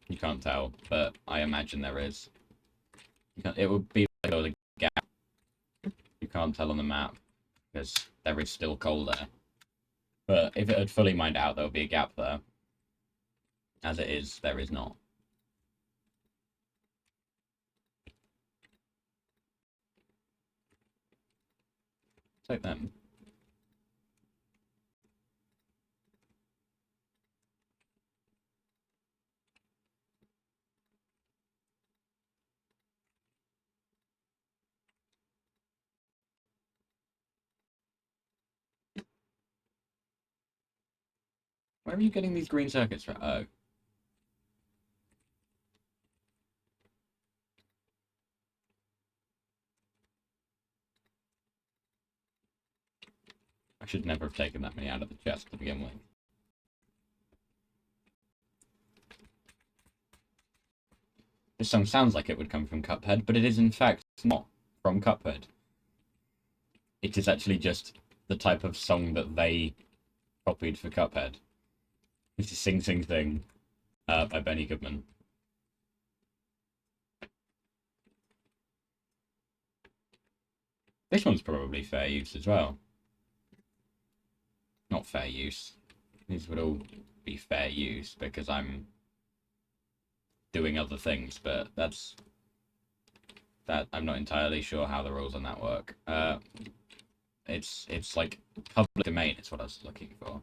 You can't tell, but I imagine there is. It would be like a gap. You can't tell on the map because there is still coal there. But if it had fully mined out, there would be a gap there. As it is, there is not. Take them. Where are you getting these green circuits from? Oh. I should never have taken that many out of the chest to begin with. This song sounds like it would come from Cuphead, but it is in fact not from Cuphead. It is actually just the type of song that they copied for Cuphead. This is Sing Sing Sing by Benny Goodman. This one's probably fair use as well. Not fair use. These would all be fair use because I'm doing other things, but that I'm not entirely sure how the rules on that work. It's like public domain is what I was looking for.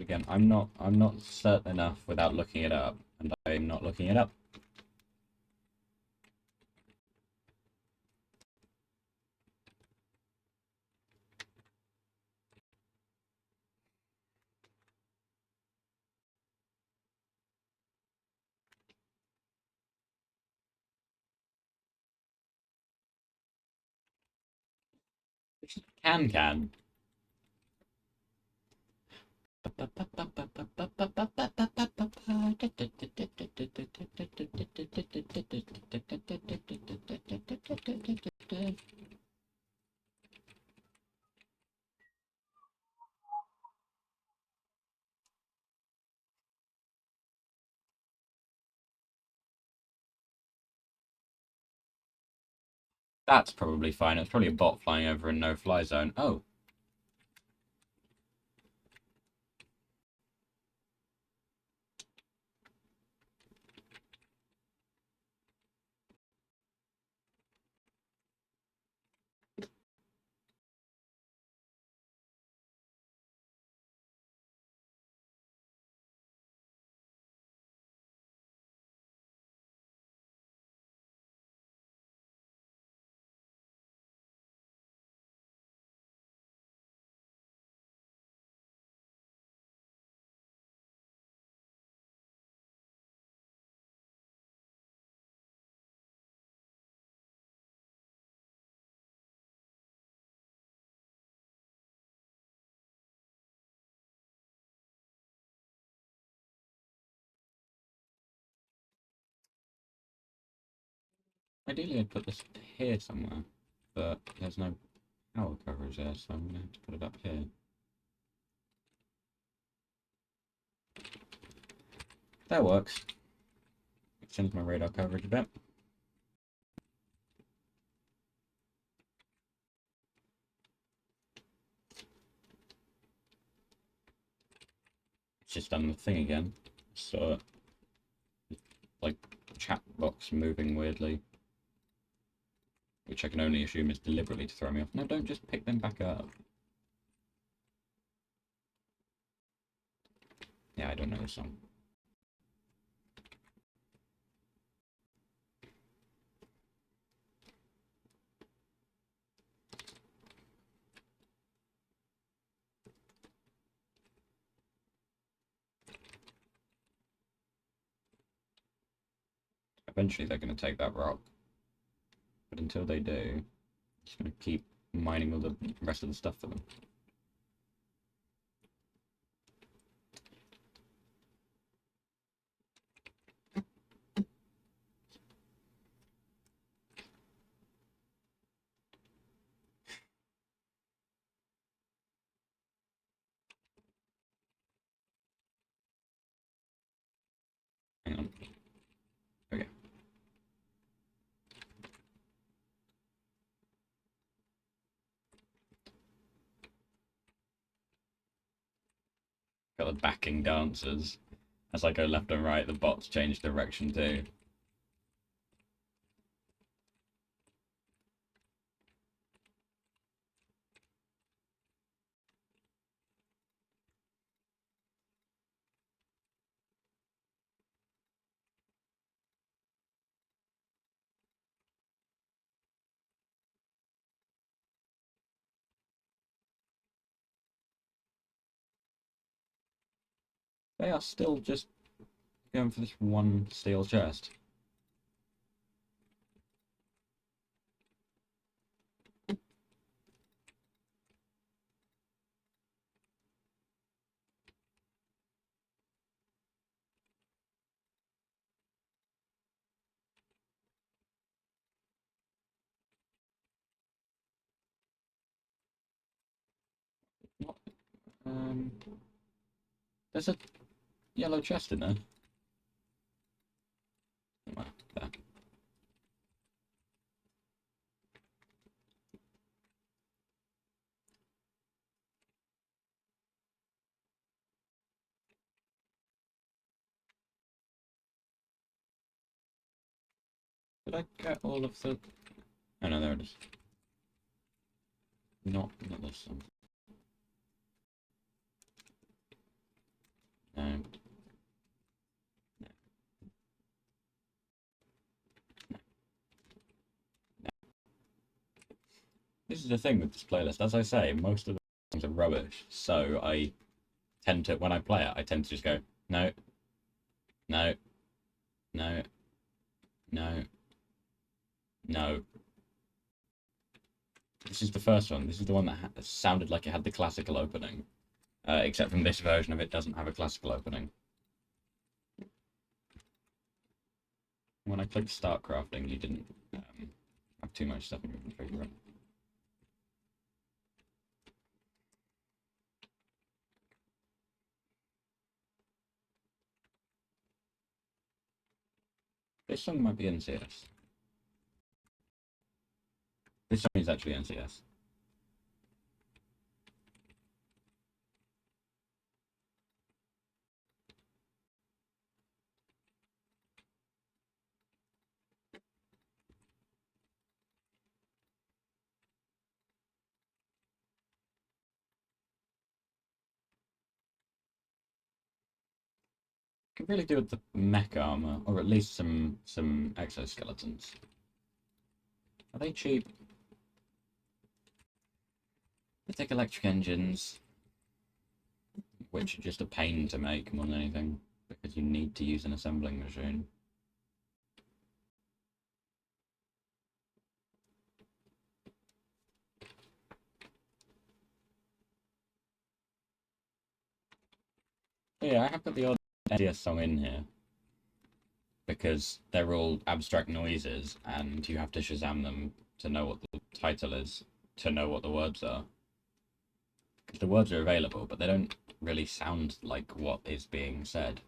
again, I'm not certain enough without looking it up, and I'm not looking it up. Can. That's probably fine. It's probably a bot flying over a no-fly zone. Oh. Ideally, I'd put this here somewhere, but there's no power coverage there, so I'm going to have to put it up here. That works. Extends my radar coverage a bit. It's just done the thing again. So, like, chat box moving weirdly. Which I can only assume is deliberately to throw me off. No, don't just pick them back up. Yeah, I don't know this song. Eventually they're going to take that rock. But until they do, I'm just going to keep mining all the rest of the stuff for them. Hang on. Okay. Got the backing dancers. As I go left and right, the bots change direction too. They are still just going for this one steel chest. What? There's a yellow chest in there. Well, there. Did I get all of the... Oh no, there it is. Not this one. No. This is the thing with this playlist. As I say, most of the songs are rubbish. So I tend to, when I play it, I tend to just go, no, no, no, no, no. This is the first one. This is the one that sounded like it had the classical opening. Except from this version of it doesn't have a classical opening. When I clicked start crafting, you didn't have too much stuff in your inventory. This song might be NCS. This song is actually NCS. Could really do with the mech armor, or at least some exoskeletons. Are they cheap? They take electric engines, which are just a pain to make more than anything, because you need to use an assembling machine. But yeah, I have put the odd NCS song in here, because they're all abstract noises, and you have to Shazam them to know what the title is, to know what the words are. Because the words are available, but they don't really sound like what is being said.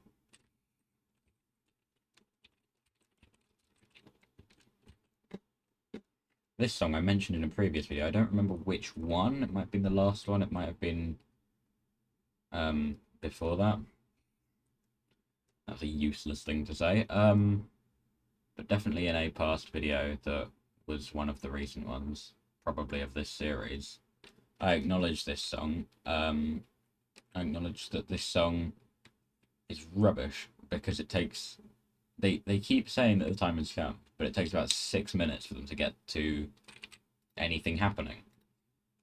This song I mentioned in a previous video. I don't remember which one. It might have been the last one. It might have been before that. That's a useless thing to say. But definitely in a past video that was one of the recent ones, probably of this series. I acknowledge this song. I acknowledge that this song is rubbish because it takes. They keep saying that the time has come, but it takes about 6 minutes for them to get to anything happening,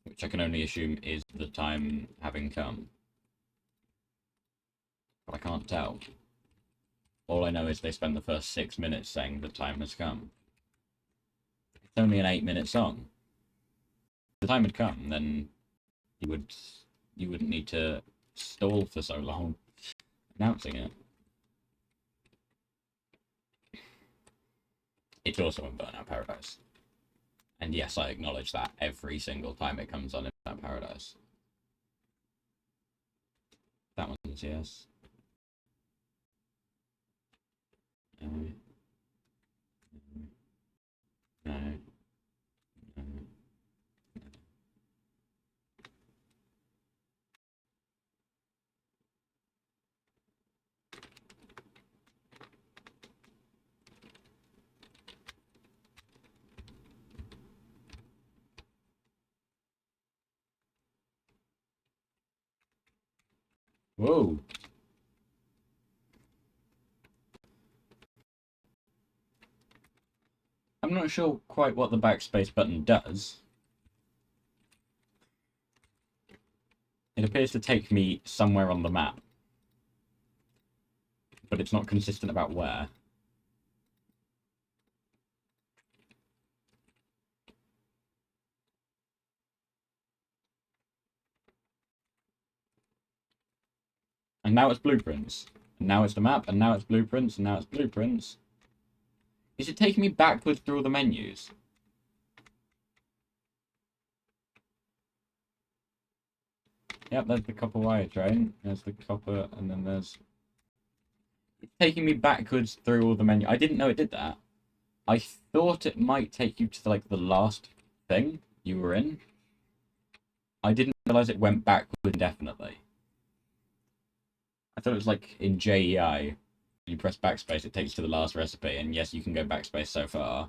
which I can only assume is the time having come. But I can't tell. All I know is they spend the first 6 minutes saying the time has come. It's only an 8-minute song. If the time had come, then you wouldn't need to stall for so long announcing it. It's also in Burnout Paradise. And yes, I acknowledge that every single time it comes on in Burnout Paradise. That one's yes. No. No. No. Whoa. I'm not sure quite what the backspace button does. It appears to take me somewhere on the map, but it's not consistent about where. And now it's blueprints. And now it's the map, and now it's blueprints, and now it's blueprints. Is it taking me backwards through all the menus? Yep, there's the copper wire train. There's the copper, and then there's... It's taking me backwards through all the menus. I didn't know it did that. I thought it might take you to, like, the last thing you were in. I didn't realise it went backwards indefinitely. I thought it was like in JEI, you press backspace, it takes you to the last recipe, and yes, you can go backspace so far.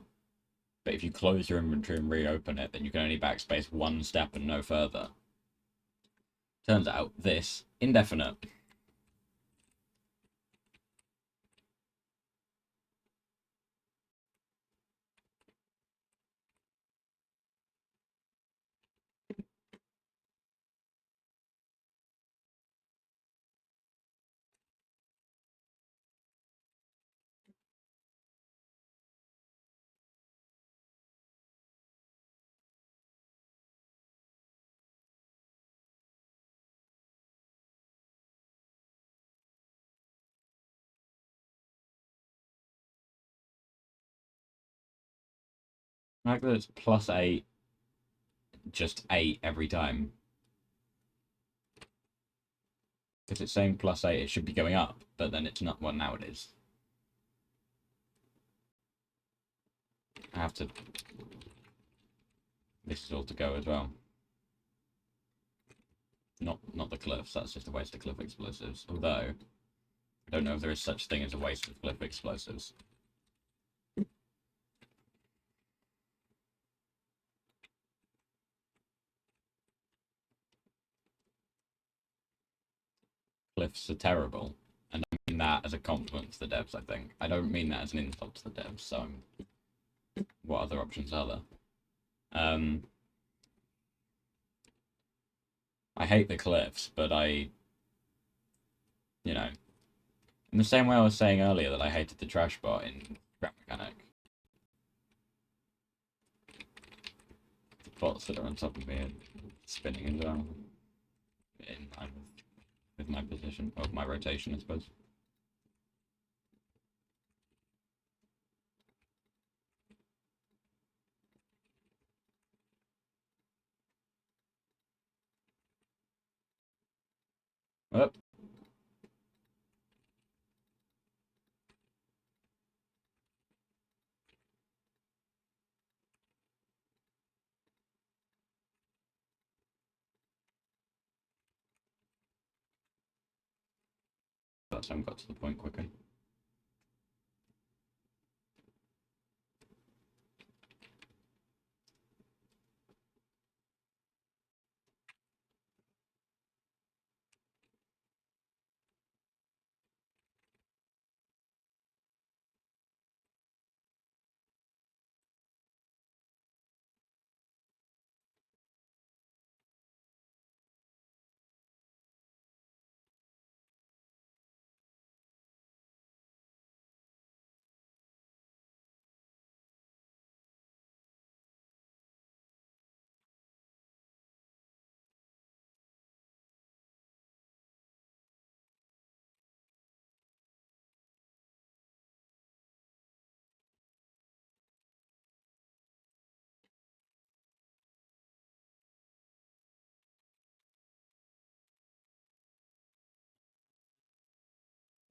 But if you close your inventory and reopen it, then you can only backspace one step and no further. Turns out this, indefinite. I like that it's +8, just 8 every time. If it's saying +8, it should be going up, but then it's not. Well, now it is. I have to. This is all to go as well. Not the cliffs. That's just a waste of cliff explosives. Although, I don't know if there is such thing as a waste of cliff explosives. Cliffs are terrible, and I mean that as a compliment to the devs. I think I don't mean that as an insult to the devs. So, what other options are there? I hate the cliffs, but you know, in the same way I was saying earlier that I hated the trash bot in Scrap Mechanic. The bots that are on top of me are spinning as well, in line with my position, of my rotation, I suppose. Up. That time got to the point quicker.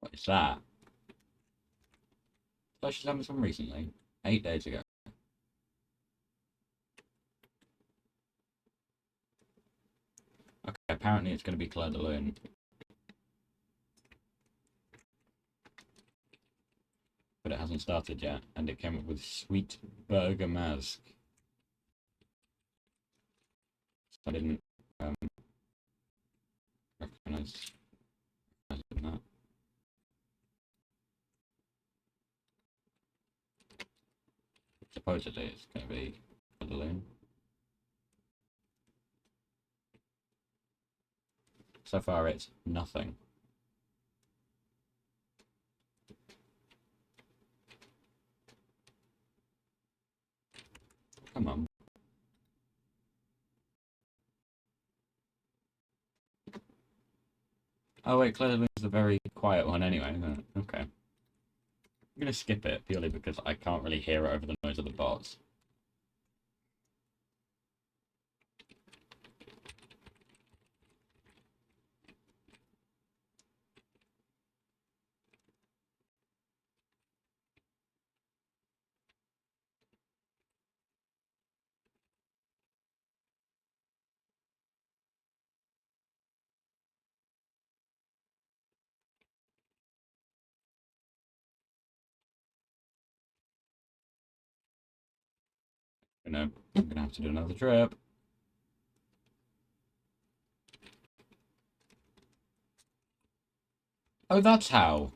What is that? I should have this one recently. 8 days ago. Okay, apparently it's going to be Claire de Lune. But it hasn't started yet, and it came up with Sweet Burger Mask. So I didn't recognize that. Supposedly it's going to be Claire de Lune. So far it's nothing. Come on. Oh wait, Claire de Lune's the very quiet one anyway, isn't it? Okay. I'm going to skip it purely because I can't really hear it over the noise of the bots. You know, I'm going to have to do another trip. Oh, that's how.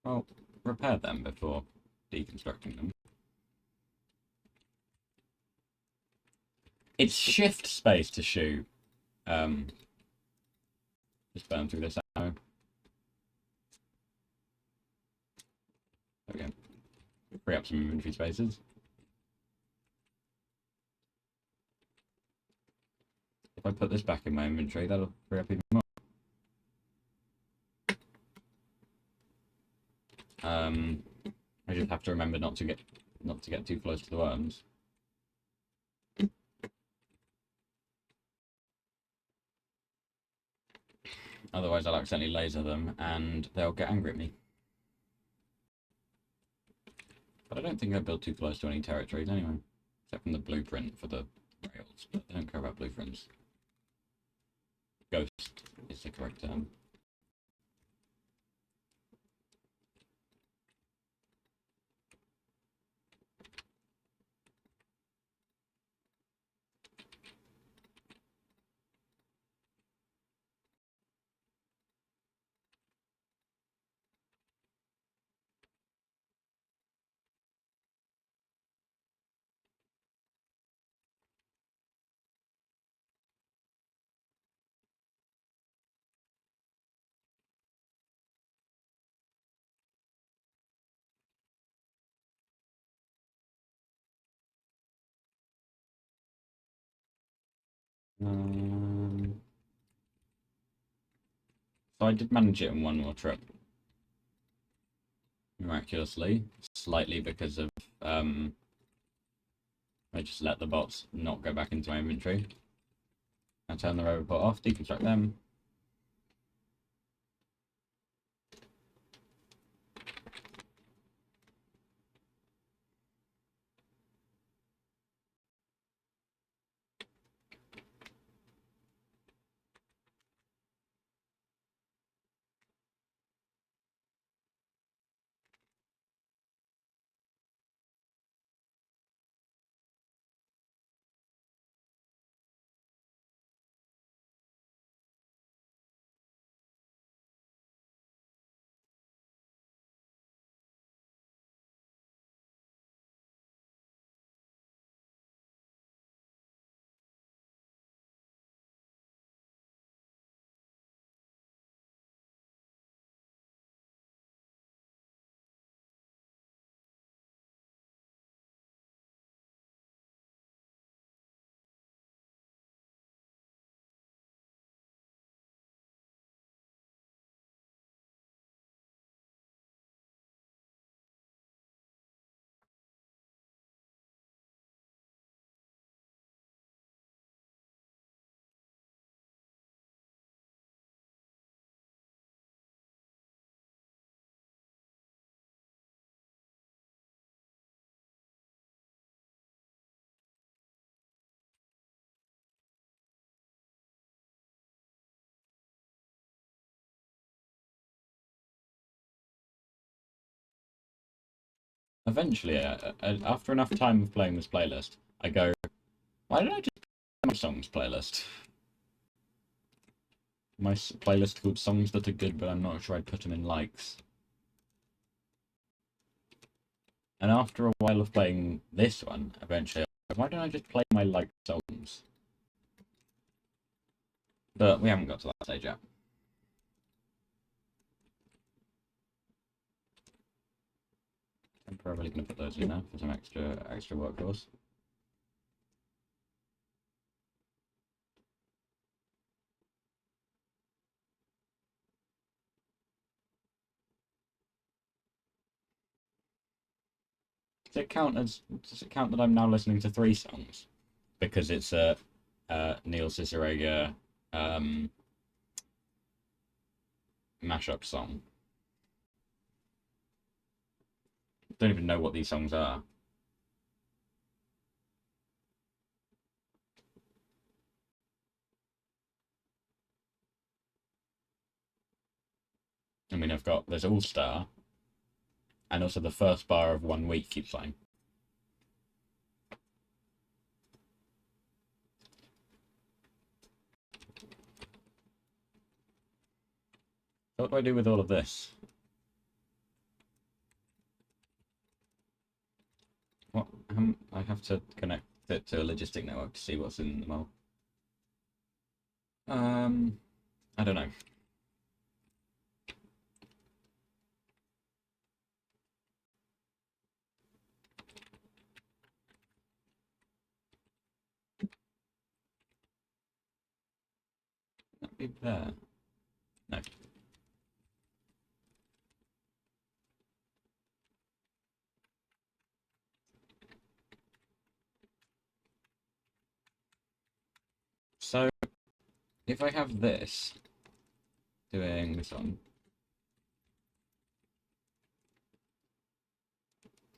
Well, repair them before deconstructing them. It's shift space to shoot. Just burn through this ammo. There we go. Free up some inventory spaces. If I put this back in my inventory, that'll free up even more. I just have to remember not to get too close to the worms. Otherwise I'll accidentally laser them and they'll get angry at me. But I don't think I built too close to any territories anyway. Except from the blueprint for the rails, but I don't care about blueprints. Ghost is the correct term. So I did manage it in one more trip. Miraculously. Slightly because of, I just let the bots not go back into my inventory. I turn the robot off, deconstruct them. Eventually, after enough time of playing this playlist, I go, why did I just play my songs playlist? My playlist called Songs That Are Good, but I'm not sure I'd put them in likes. And after a while of playing this one, eventually, why don't I just play my liked songs? But we haven't got to that stage yet. Temporarily going to put those in there for some extra workforce. Does it count that I'm now listening to 3 songs? Because it's a Neil Cicerega mashup song. Don't even know what these songs are. I mean, there's All Star, and also the first bar of 1 week keeps playing. So what do I do with all of this? What? I have to connect it to a logistic network to see what's in the mall. I don't know. That'd be there. No. if I have this doing this one,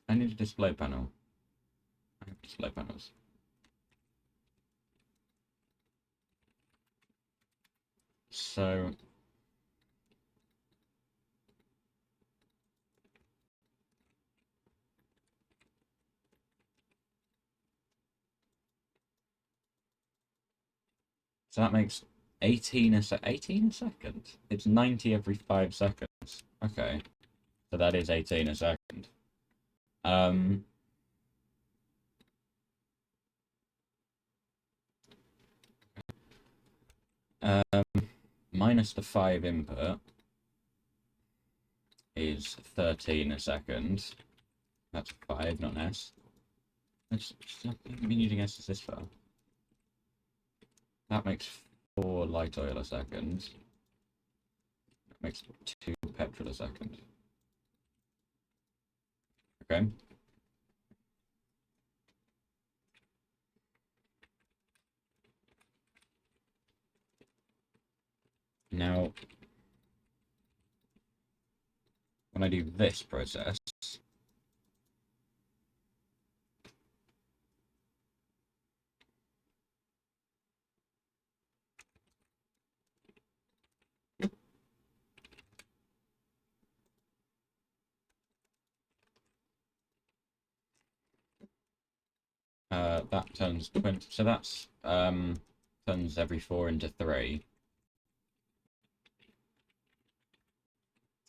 I need a display panel. I have display panels. So that makes 18 a 18 a second. It's 90 every 5 seconds. Okay. So that is 18 a second. Um minus the 5 input is 13 a second. That's 5, not an S. I've been using S as this far. That makes 4 light oil a second. That makes 2 petrol a second. Okay. Now, when I do this process, that turns 20. So that's turns every 4 into 3.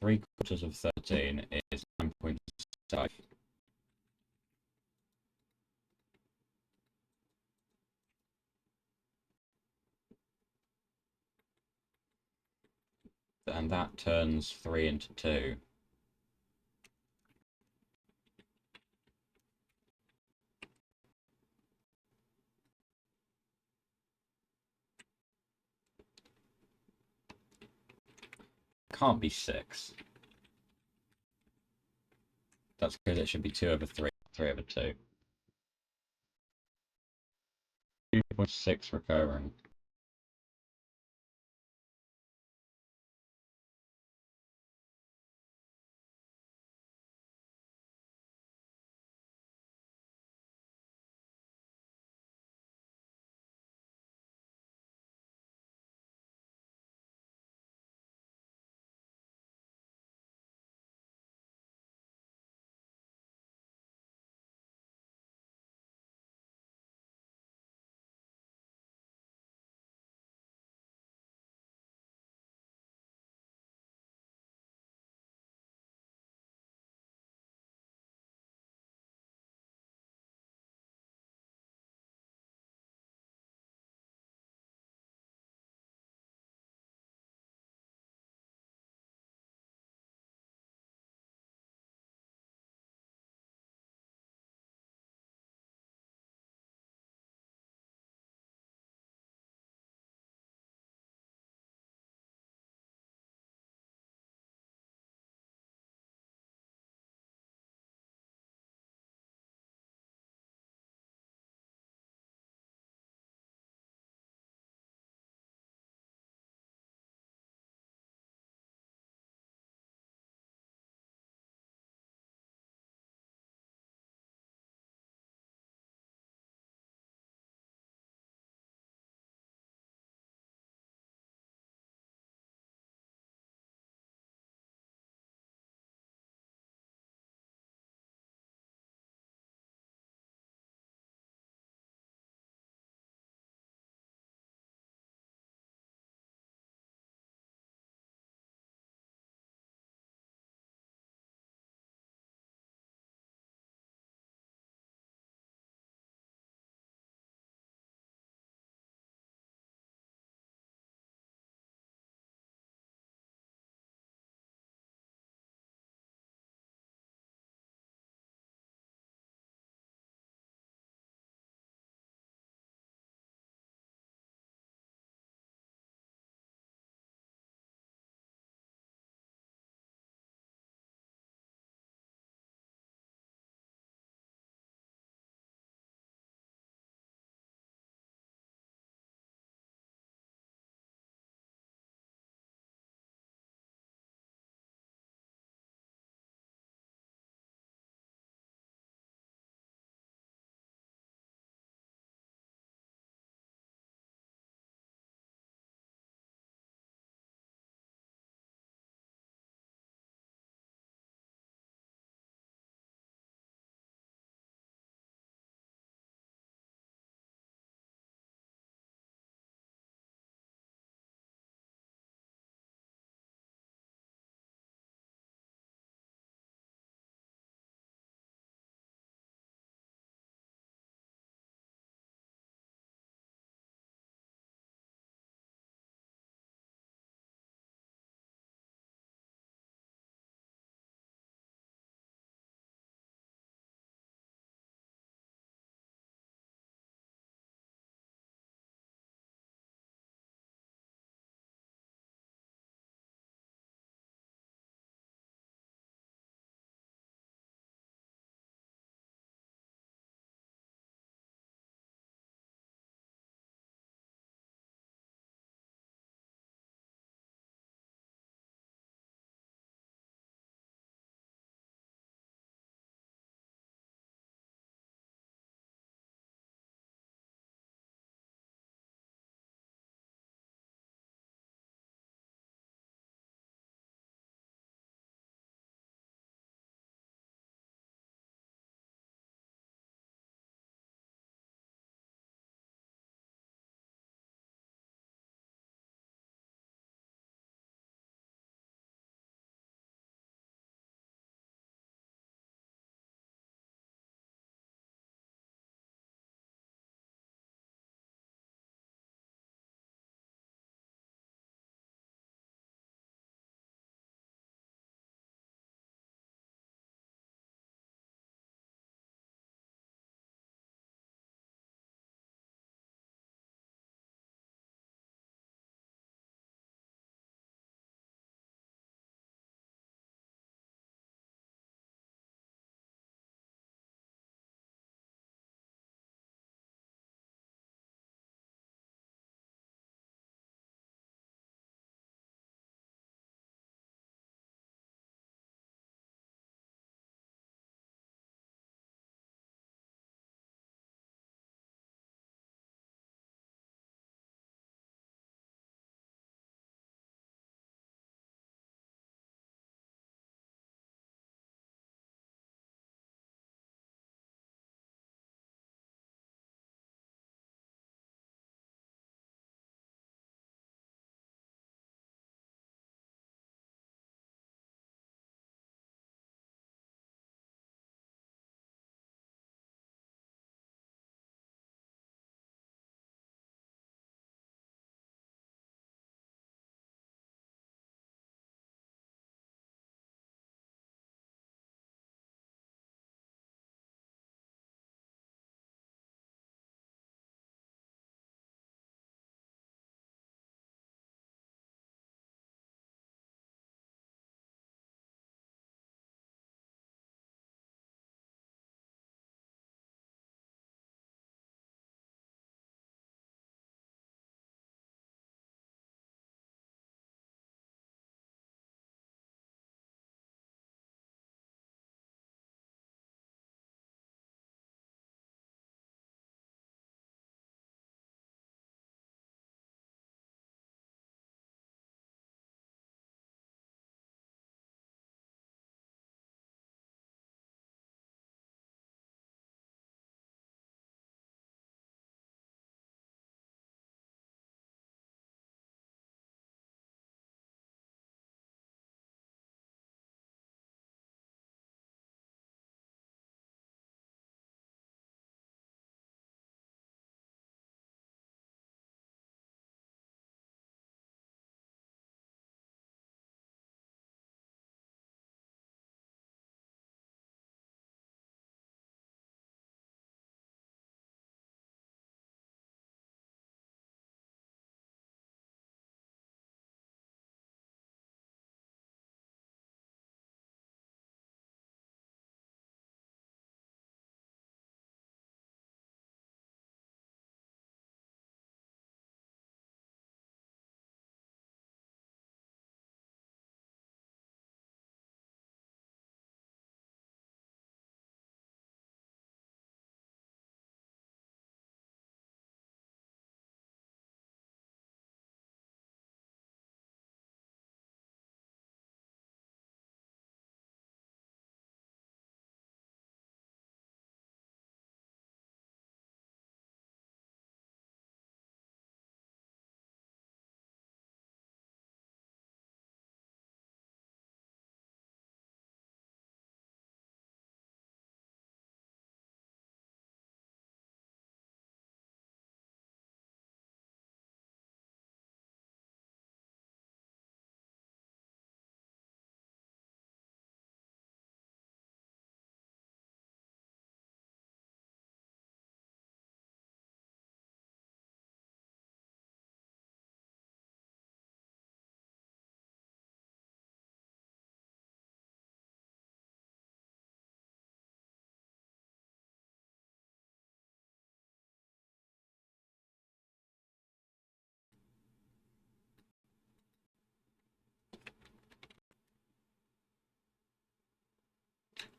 3/4 of 13 is 9.5. And that turns 3 into 2. Can't be 6. That's because it should be 2 over 3, 3 over 2. 2.6 recurring.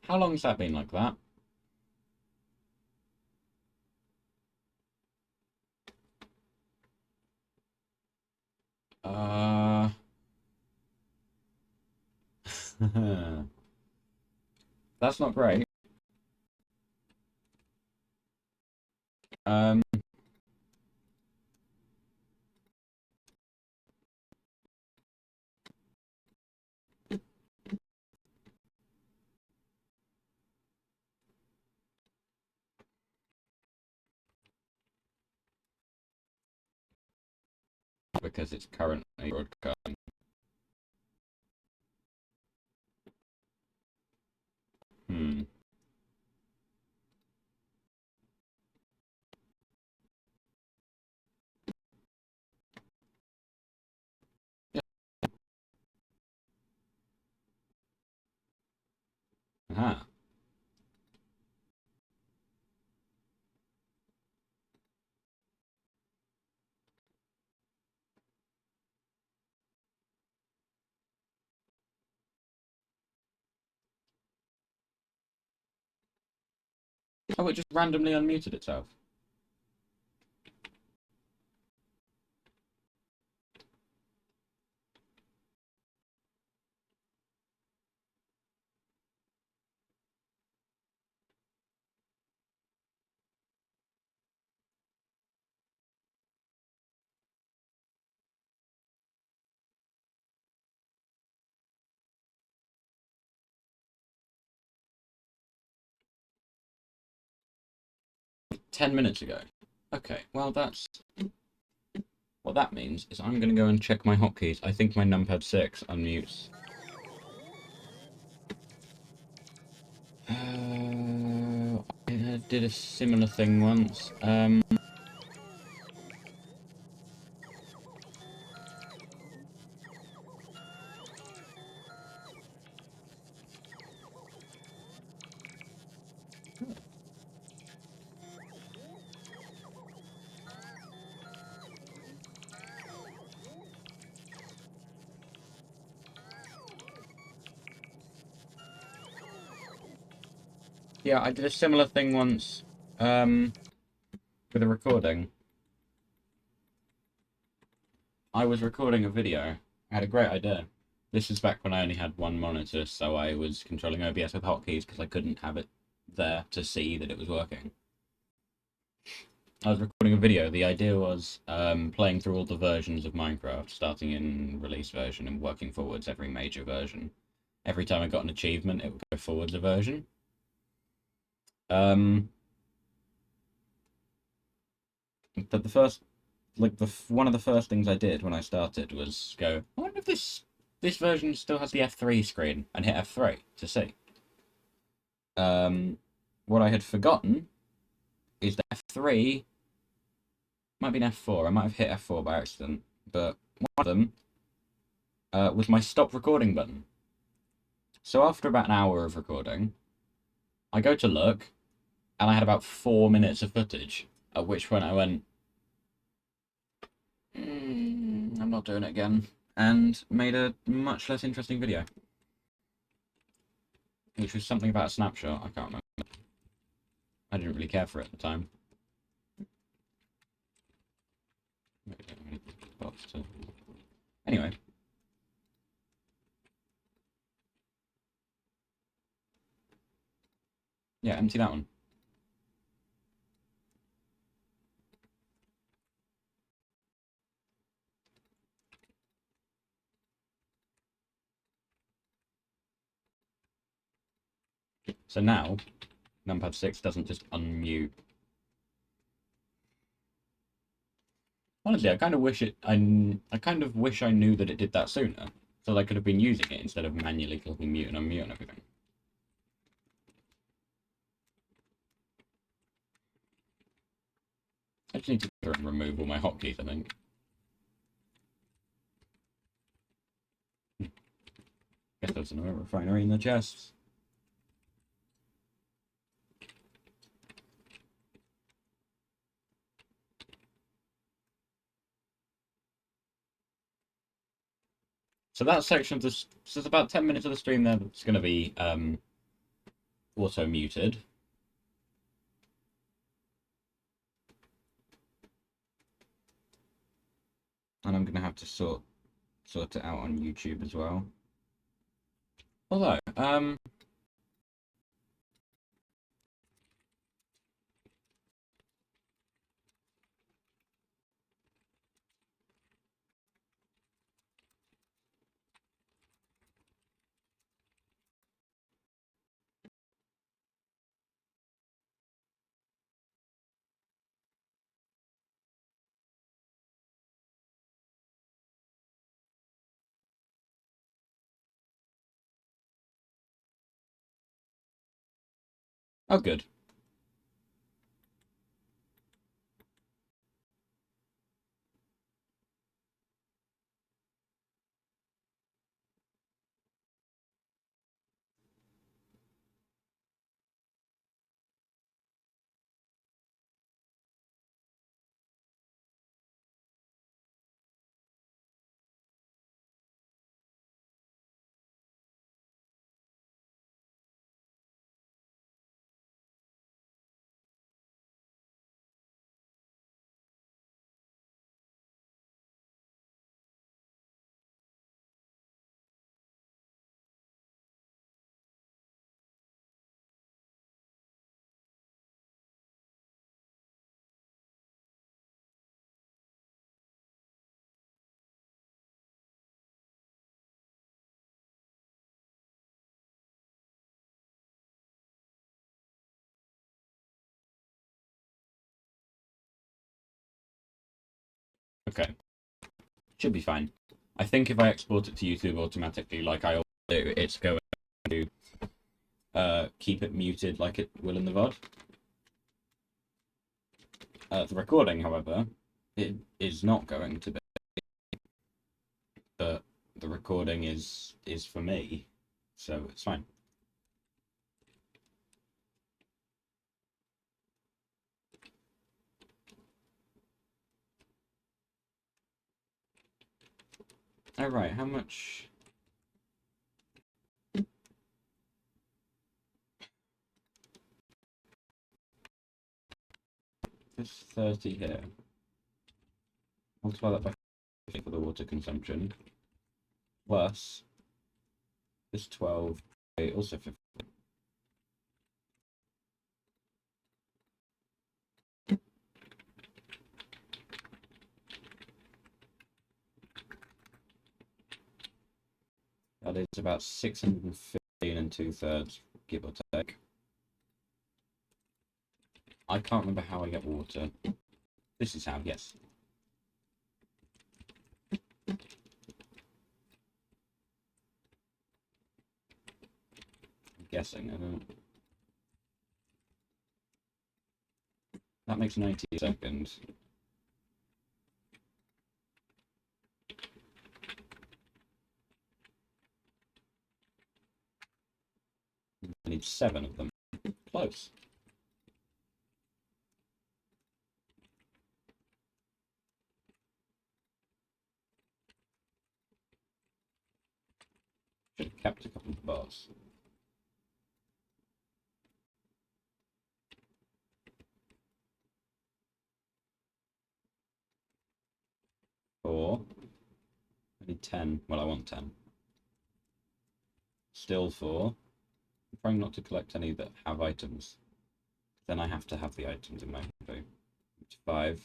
How long has that been like that? Uh... That's not great. Um, because it's currently broadcasting. Hmm. Yeah. Aha. Oh, it just randomly unmuted itself. $10 ago. Okay, well that's... What that means is I'm going to go and check my hotkeys. I think my numpad 6 unmutes. I did a similar thing once. Yeah, I did a similar thing once, with a recording. I was recording a video. I had a great idea. This is back when I only had one monitor, so I was controlling OBS with hotkeys because I couldn't have it there to see that it was working. I was recording a video. The idea was playing through all the versions of Minecraft, starting in release version and working forwards every major version. Every time I got an achievement, it would go forwards a version. But the first, like one of the first things I did when I started was go, I wonder if this version still has the F3 screen, and hit F3 to see. What I had forgotten is that F3 might be an F4. I might have hit F4 by accident, but one of them was my stop recording button. So after about an hour of recording, I go to look, and I had about 4 minutes of footage, at which point I went, I'm not doing it again, and made a much less interesting video. Which was something about a snapshot, I can't remember. I didn't really care for it at the time. Anyway. Yeah, empty that one. So now, numpad 6 doesn't just unmute. Honestly, I kind of wish I knew that it did that sooner, so that I could have been using it instead of manually clicking mute and unmute and everything. I just need to go and remove all my hotkeys, I think. Guess there's another refinery in the chests. So that section of this, so there's about 10 minutes of the stream there that's going to be auto muted. And I'm gonna have to sort it out on YouTube as well. Although, oh good. Okay, should be fine. I think if I export it to YouTube automatically, like I always do, it's going to keep it muted like it will in the VOD. The recording, however, it is not going to be. But the recording is for me, so it's fine. All right, how much? There's 30 here. Multiply that by 50 for the water consumption. Plus this 12, also 50. That is about 615 and 2/3, give or take. I can't remember how I get water. This is how, yes. I'm guessing, I don't. That makes 90 seconds. I need 7 of them. Close. Should have kept a couple of bars. Four. I need 10. Well, I want 10. Still 4. I'm trying not to collect any that have items. Then I have to have the items in my inventory. 5.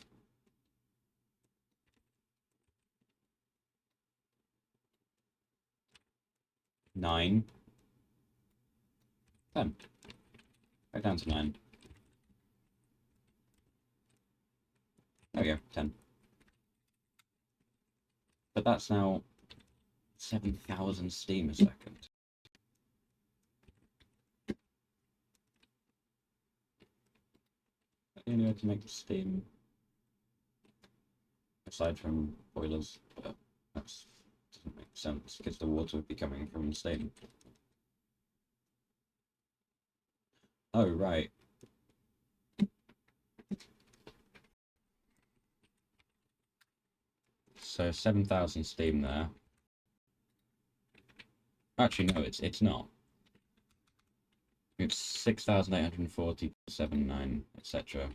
9. 10. Right down to 9. There we go, 10. But that's now 7,000 steam a second. The only way to make the steam, aside from boilers, but that doesn't make sense because the water would be coming from steam. Oh, right. So 7,000 steam there. Actually, no, it's not. It's 6,840.79, etc.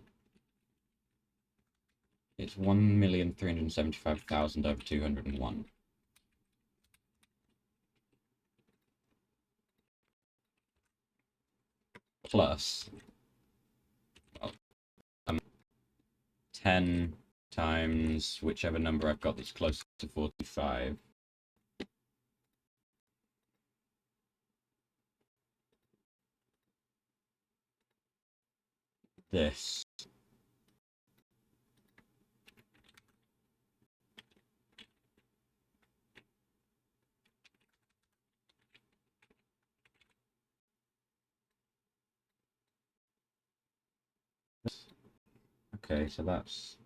It's 1,375,000 over 201. Plus, well, 10 times whichever number I've got that's close to 45. This. Okay, so that's...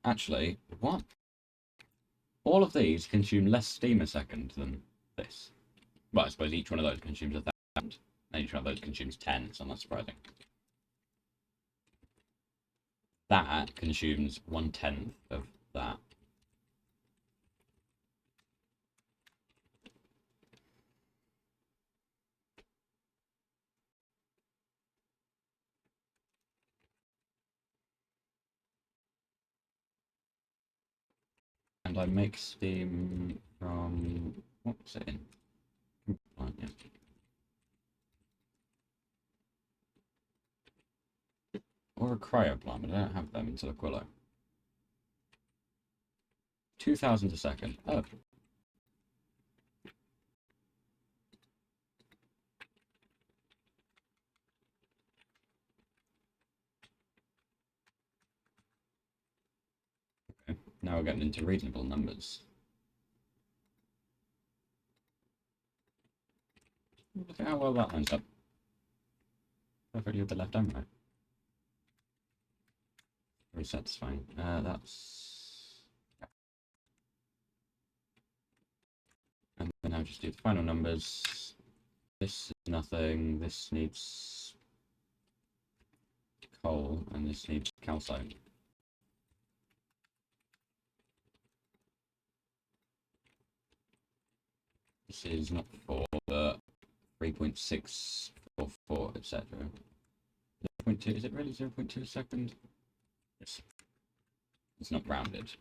Actually, what? All of these consume less steam a second than this. Well, I suppose each one of those consumes 1,000, and each one of those consumes 10, so not surprising. That consumes 1/10 of that. And I make steam from... What's it in? Yeah. Or a cryoplant, but I don't have them until Aquilo. 2,000 a second. Oh. Okay. Now we're getting into reasonable numbers. Look at how well that lines up. Perfectly with the left and right. Very satisfying. That's... Yeah. And then I'll just do the final numbers. This is nothing. This needs coal, and this needs calcite. This is not 4, but 3.644, etc. 0.2, is it really 0.2 a second? Yes. It's not rounded.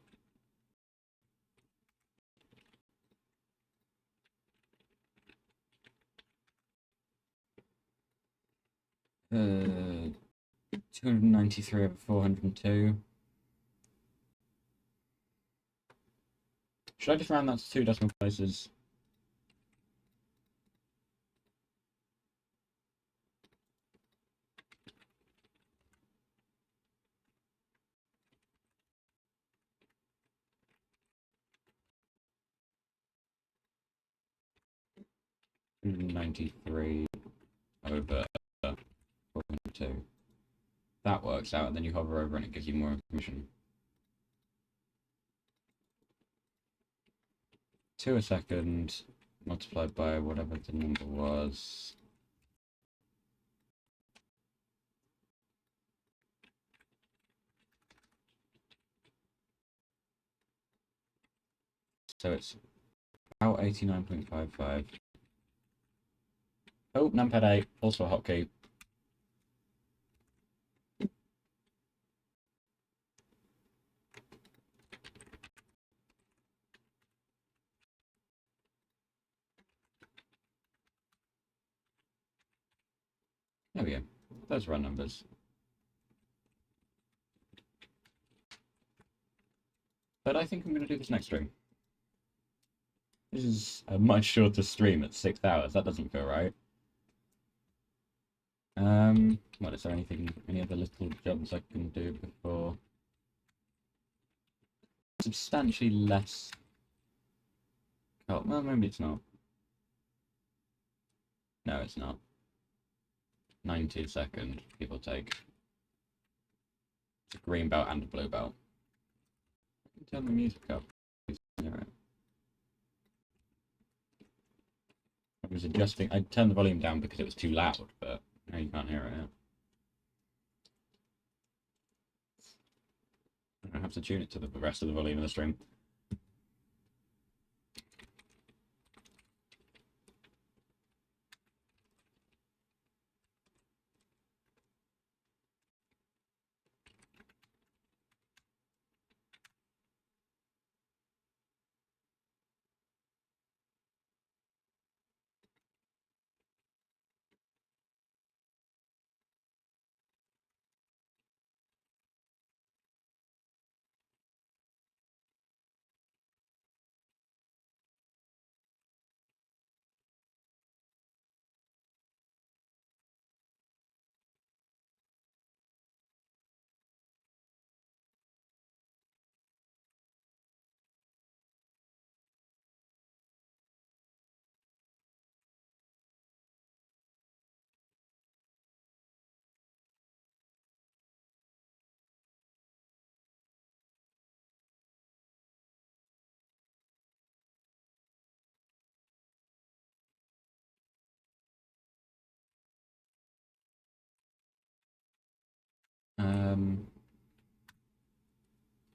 Uh, 293 over 402. Should I just round that to 2 decimal places? $93 over 402. That works out, and then you hover over and it gives you more information. 2 a second multiplied by whatever the number was. So it's about 89.55. Oh, numpad 8, also a hotkey. There we go. Those are our numbers. But I think I'm going to do this next stream. This is a much shorter stream at 6 hours. That doesn't feel right. What is there any other little jobs I can do before? Substantially less. Oh, well, maybe it's not. No, it's not. 90 a second, give or take. It's a green belt and a blue belt. I can turn the music up. I was adjusting. I turned the volume down because it was too loud, but now you can't hear it now. I have to tune it to the rest of the volume of the stream.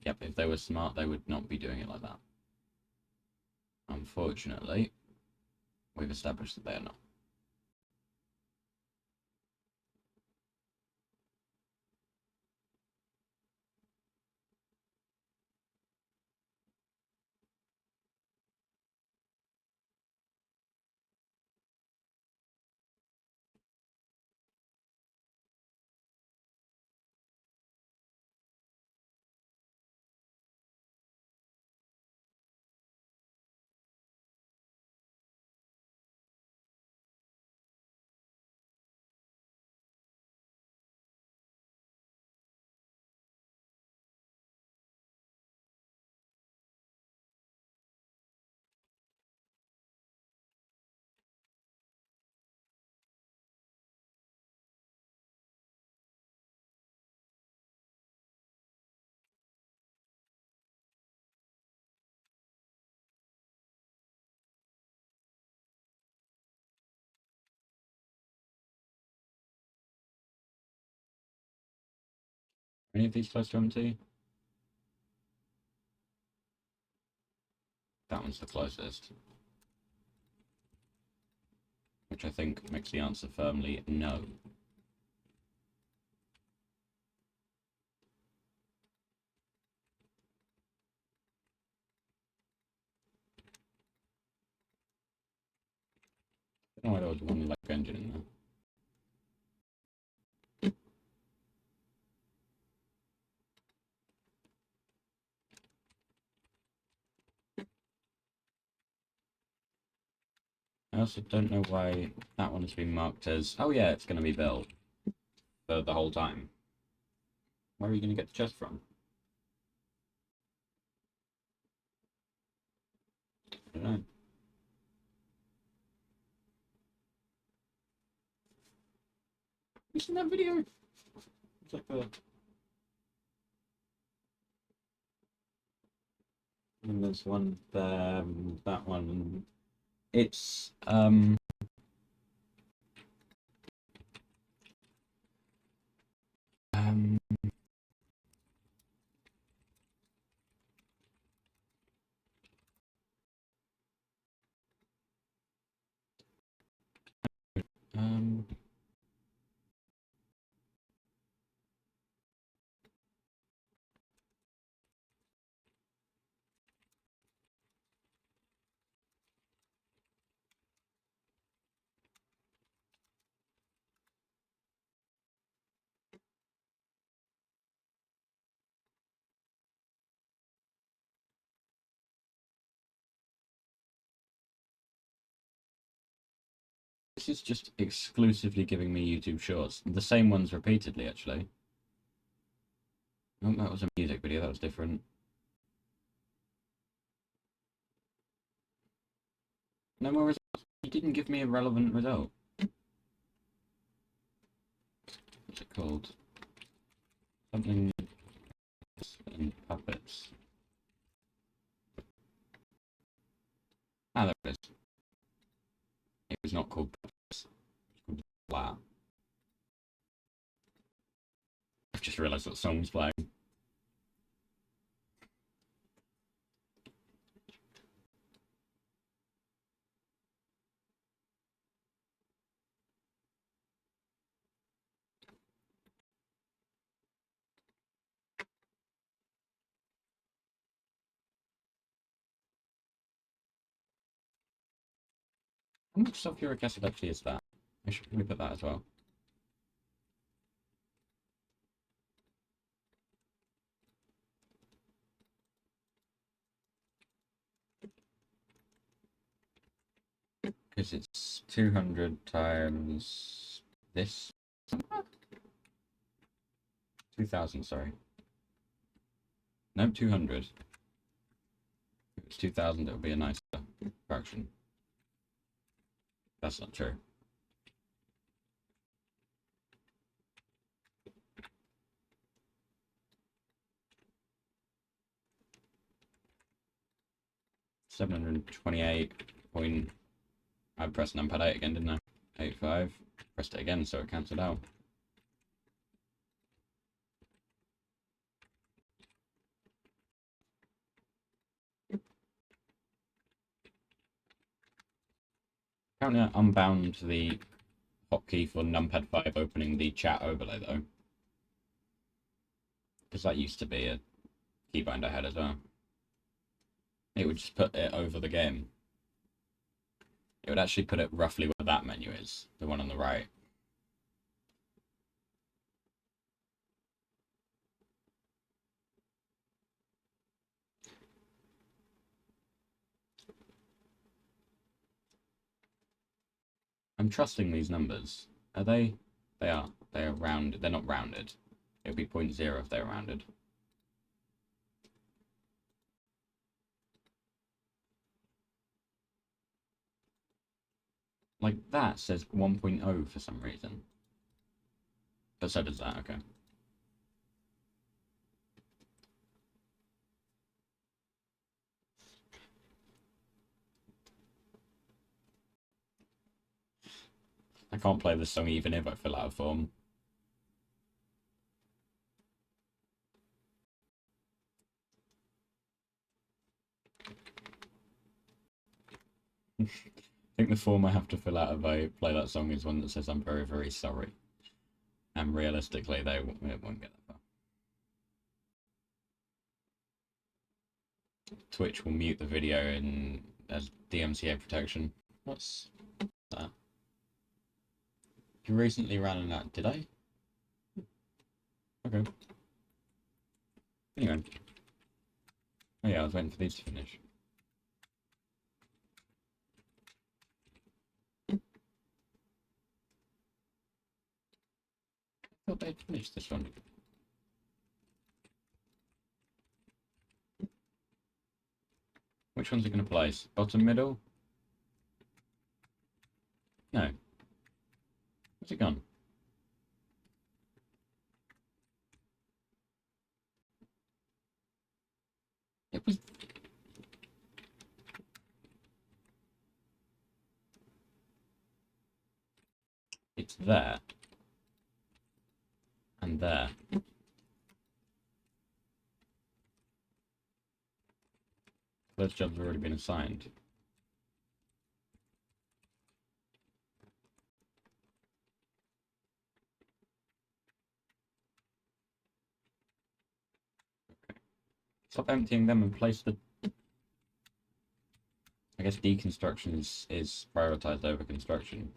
Yep, if they were smart, they would not be doing it like that. Unfortunately, we've established that they are not. Any of these close to empty? That one's the closest. Which I think makes the answer firmly no. I don't know why there was one like engine in there. I also don't know why that one has been marked as, oh yeah, it's going to be built for the whole time. Where are you going to get the chest from? I don't know. You seen that video? It's like a... And there's one there, that one. It's, um, um, this is just exclusively giving me YouTube shorts. The same ones repeatedly, actually. Oh, that was a music video, that was different. No more results. You didn't give me a relevant result. What's it called? Something and puppets. Ah, there it is. It was not called puppets. It was called Flat. I've just realised what song's playing. How much sulfuric acid actually is that? I should probably put that as well. Because it's 200 times this. 2000, sorry. No, 200. If it's 2000, it would be a nicer fraction. That's not true. $728. I pressed numpad 8 again, didn't I? 85. Pressed it again, so it cancelled out. Apparently I unbound the hotkey for numpad 5 opening the chat overlay though. Because that used to be a keybind I had as well. It would just put it over the game. It would actually put it roughly where that menu is, the one on the right. I'm trusting these numbers. Are they? They are. They are rounded. They're not rounded. It would be 0.0 if they were rounded. Like that says 1.0 for some reason. But so does that, okay. I can't play this song even if I fill out a form. I think the form I have to fill out if I play that song is one that says I'm very, very sorry. And realistically, it won't get that far. Twitch will mute the video as DMCA protection. What's that? You recently ran an ad, did I? Okay. Anyway. Oh yeah, I was waiting for these to finish. I thought they'd finished this one. Which one's it going to place? Bottom, middle? No. Where's it gone? It was... It's there. And there. Those jobs have already been assigned. Stop emptying them and place the... I guess deconstruction is prioritized over construction.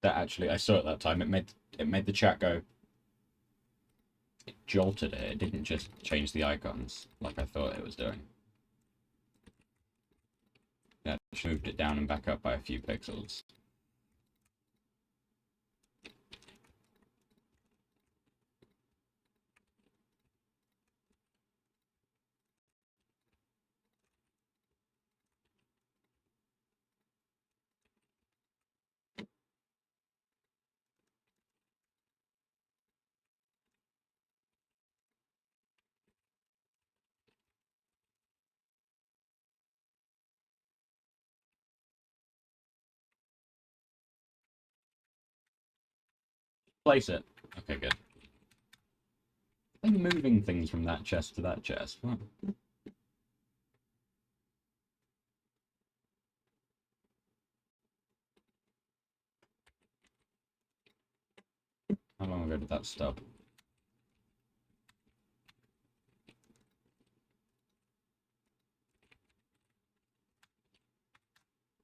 That actually, I saw it that time. It made the chat go. It jolted it. It didn't just change the icons like I thought it was doing. It actually moved it down and back up by a few pixels. Place it. Okay, good. I'm moving things from that chest to that chest. What? How long ago did that stop?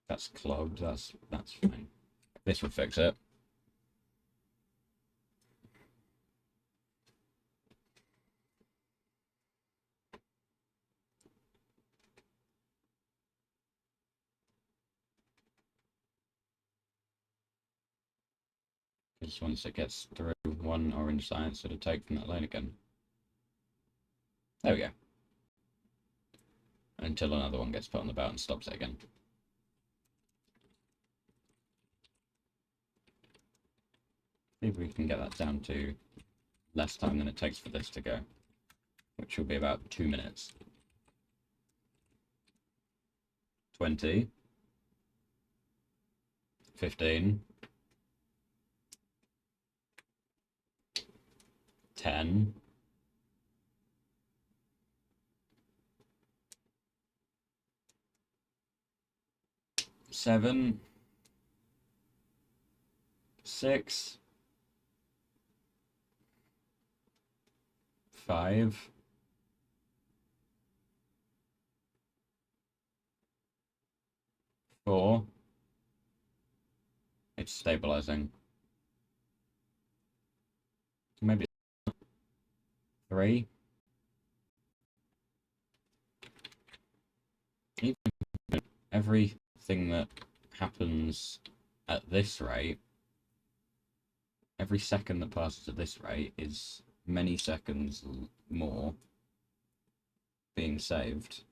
That's clogged. That's fine. This would fix it. Because once it gets through one orange science, it'll take from that lane again. There we go. Until another one gets put on the belt and stops it again. See if we can get that down to less time than it takes for this to go, which will be about 2 minutes. 20. 15. 10. 7, 6, 5, 4. It's stabilizing. Maybe 3. Even everything that happens at this rate, every second that passes at this rate is many seconds more being saved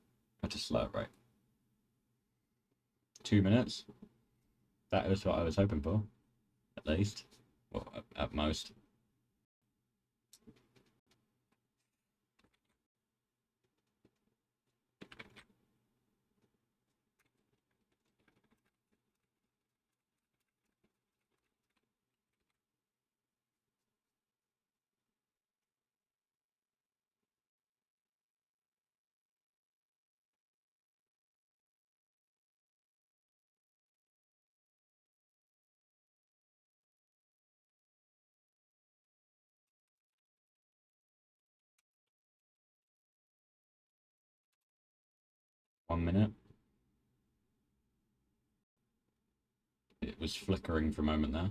at a slower rate. 2 minutes. That was what I was hoping for, at least, or at most. One minute. It was flickering for a moment there.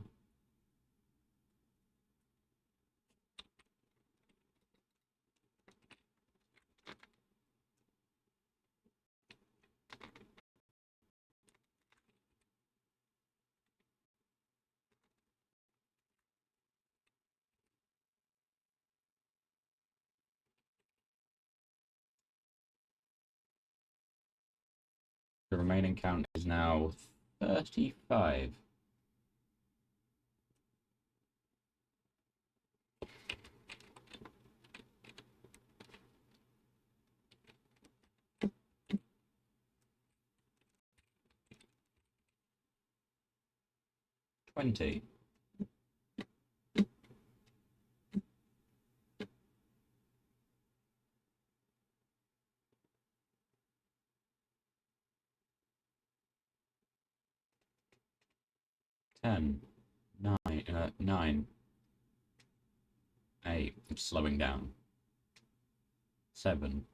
The remaining count is now 35. $20. 10. 9. 8. It's slowing down. 7.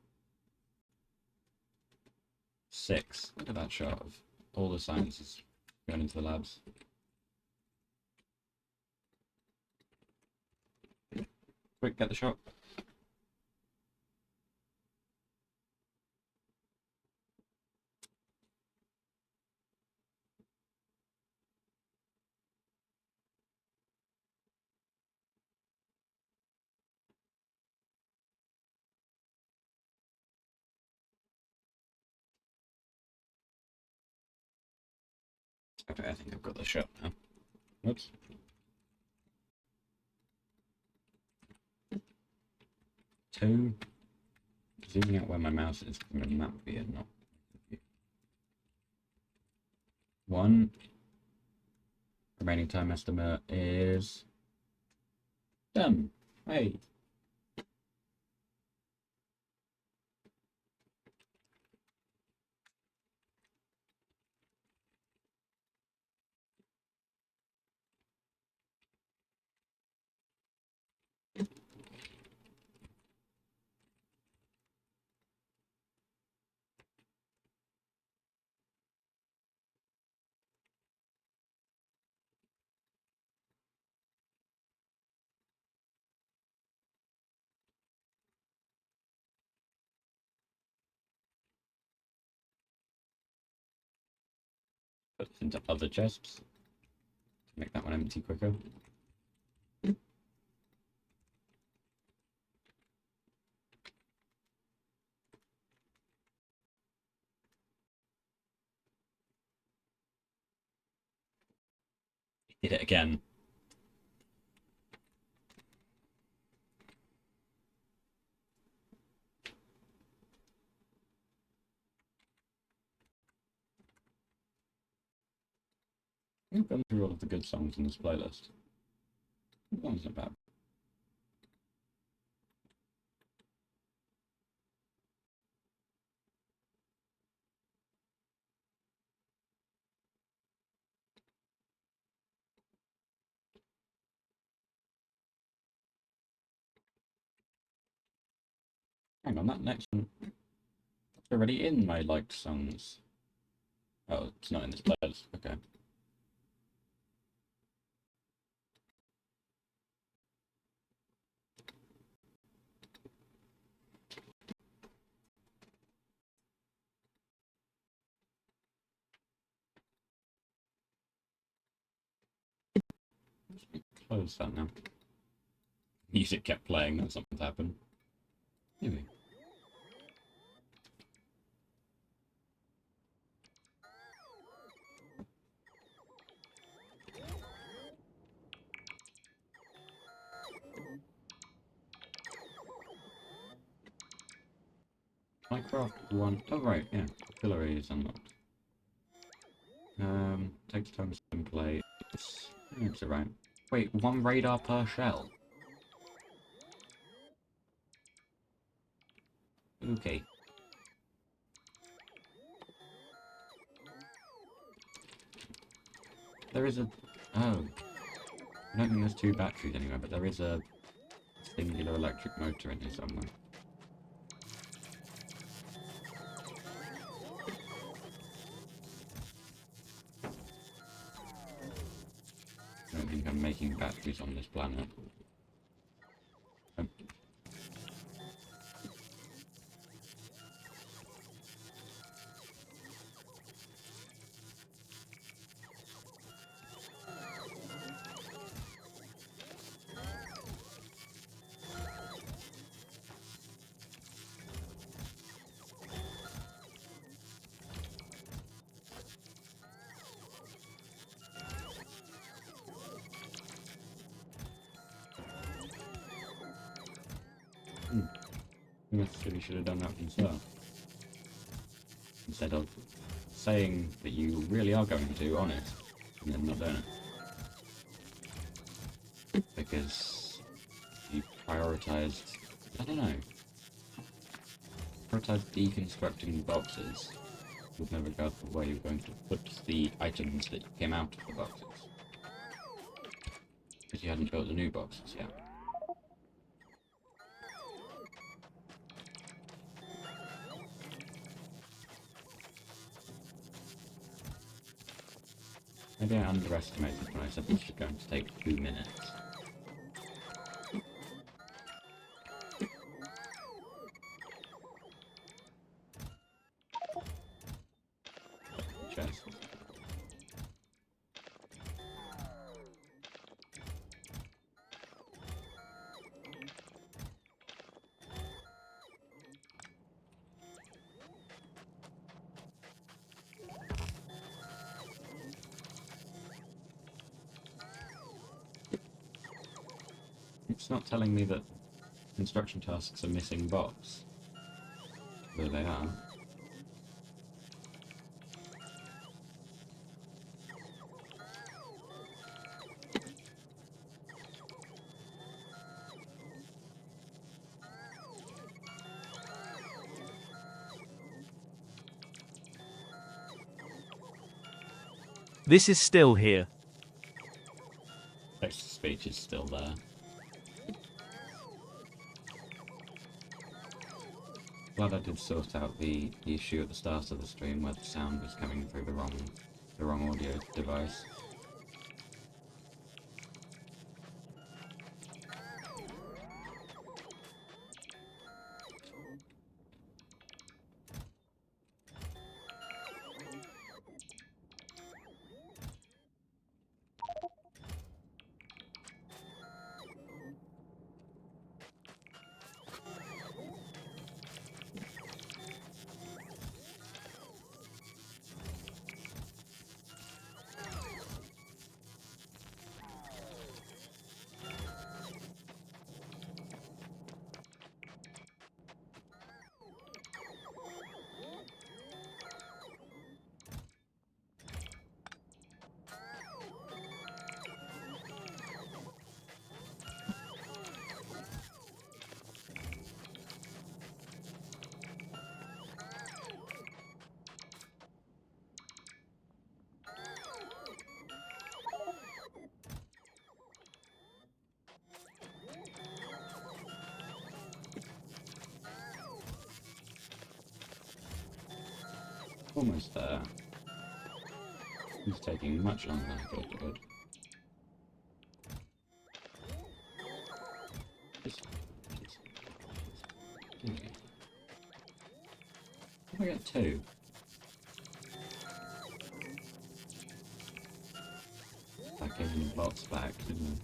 6. Look at that shot of all the sciences going into the labs. Quick, get the shot. Okay, I think I've got the shot now. Whoops. Two. Zooming out where my mouse is, I'm going to map here, not. 1. Remaining time estimate is done. Hey. Put this into other chests to make that one empty quicker. Did it again. I've gone through all of the good songs in this playlist. That one's not bad. Hang on, that next one. It's already in my liked songs. Oh, it's not in this playlist. Okay. Close that now. Music kept playing, then something happened. Maybe. Minecraft 1. Oh, right, yeah. Pillory is unlocked. Takes time to play. It's alright. Wait, 1 radar per shell. Okay. There is a... Oh. I don't think there's 2 batteries anywhere, but there is a singular electric motor in here somewhere. I don't think I'm making batteries on this planet. Maybe should have done that himself. Instead of saying that you really are going to, honest, and then not doing it. Because you prioritised, I don't know, prioritised deconstructing boxes with no regard for where you're going to put the items that came out of the boxes. Because you hadn't built the new boxes yet. Maybe I underestimated when I said this was going to take 2 minutes. Chest. It's not telling me that construction tasks are missing box. Though they are. This is still here. Text-to-speech is still there. Glad I did sort out the issue at the start of the stream where the sound was coming through the wrong audio device. Almost there. It's taking much longer than I thought it would. I get 2. I gave the bots back, didn't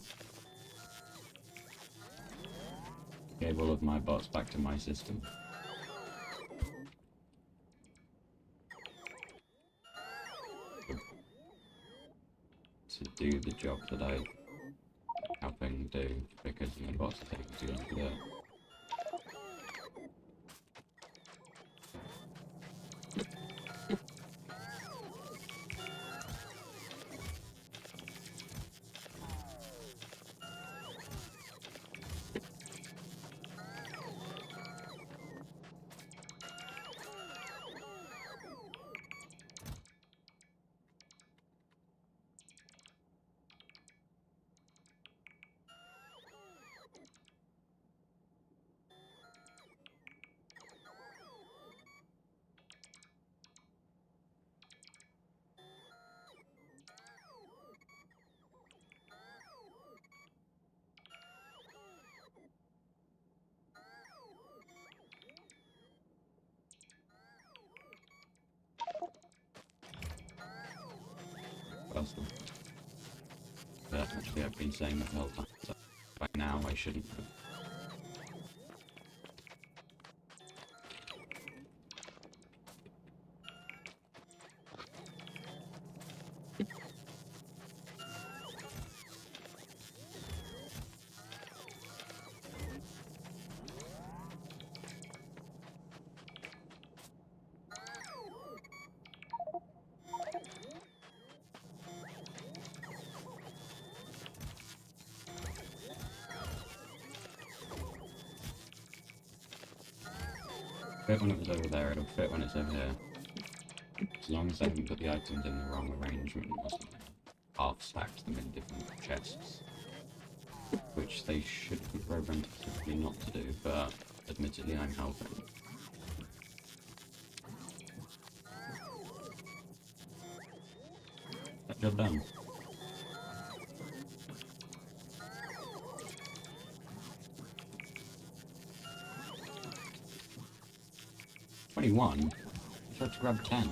I? Gave all of my bots back to my system. To do the job that I helping do, because my bots are taking too long to do it. Awesome. But actually I've been saying that the whole time, so by now I shouldn't have. Fit when it was over there, it'll fit when it's over here. As long as I haven't put the items in the wrong arrangement or something. Half stacked them in different chests. Which they should be programmed specifically not to do, but admittedly I'm helping. That job done. $21? I tried to grab 10.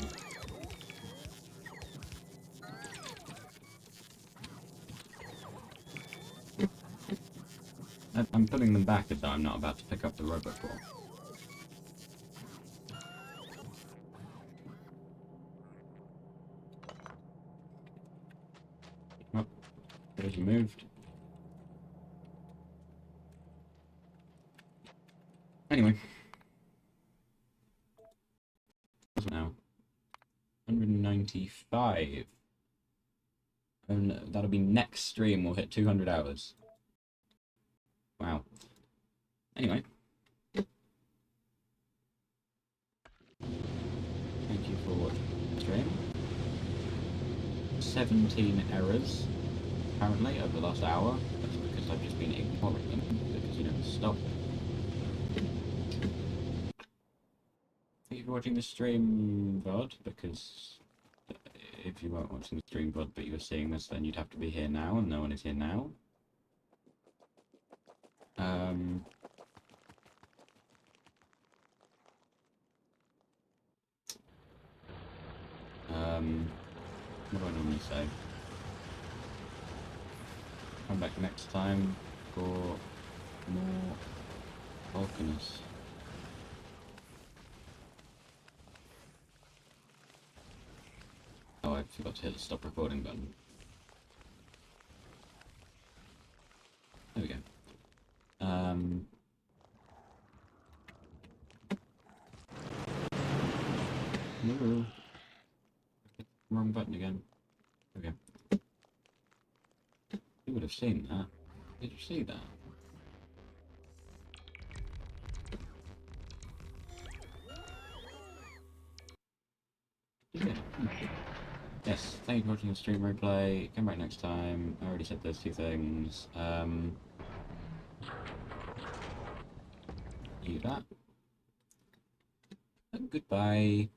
I'm putting them back as though I'm not about to pick up the robot ball. Oh, there's moved. Anyway. What's now? 195. And that'll be next stream, we'll hit 200 hours. Wow. Anyway. Thank you for watching the stream. 17 errors, apparently, over the last hour. That's because I've just been ignoring them, because you don't stop. Thank you for watching the stream VOD, because if you weren't watching the stream VOD but you were seeing this, then you'd have to be here now, and no one is here now. What do I normally say? Come back next time for more Vulcanus. Oh, I forgot to hit the stop recording button. There we go. No. Wrong button again. Okay. You would have seen that. Did you see that? Yeah. Yes, thank you for watching the stream replay. Come back next time. I already said those two things. Do that. And goodbye.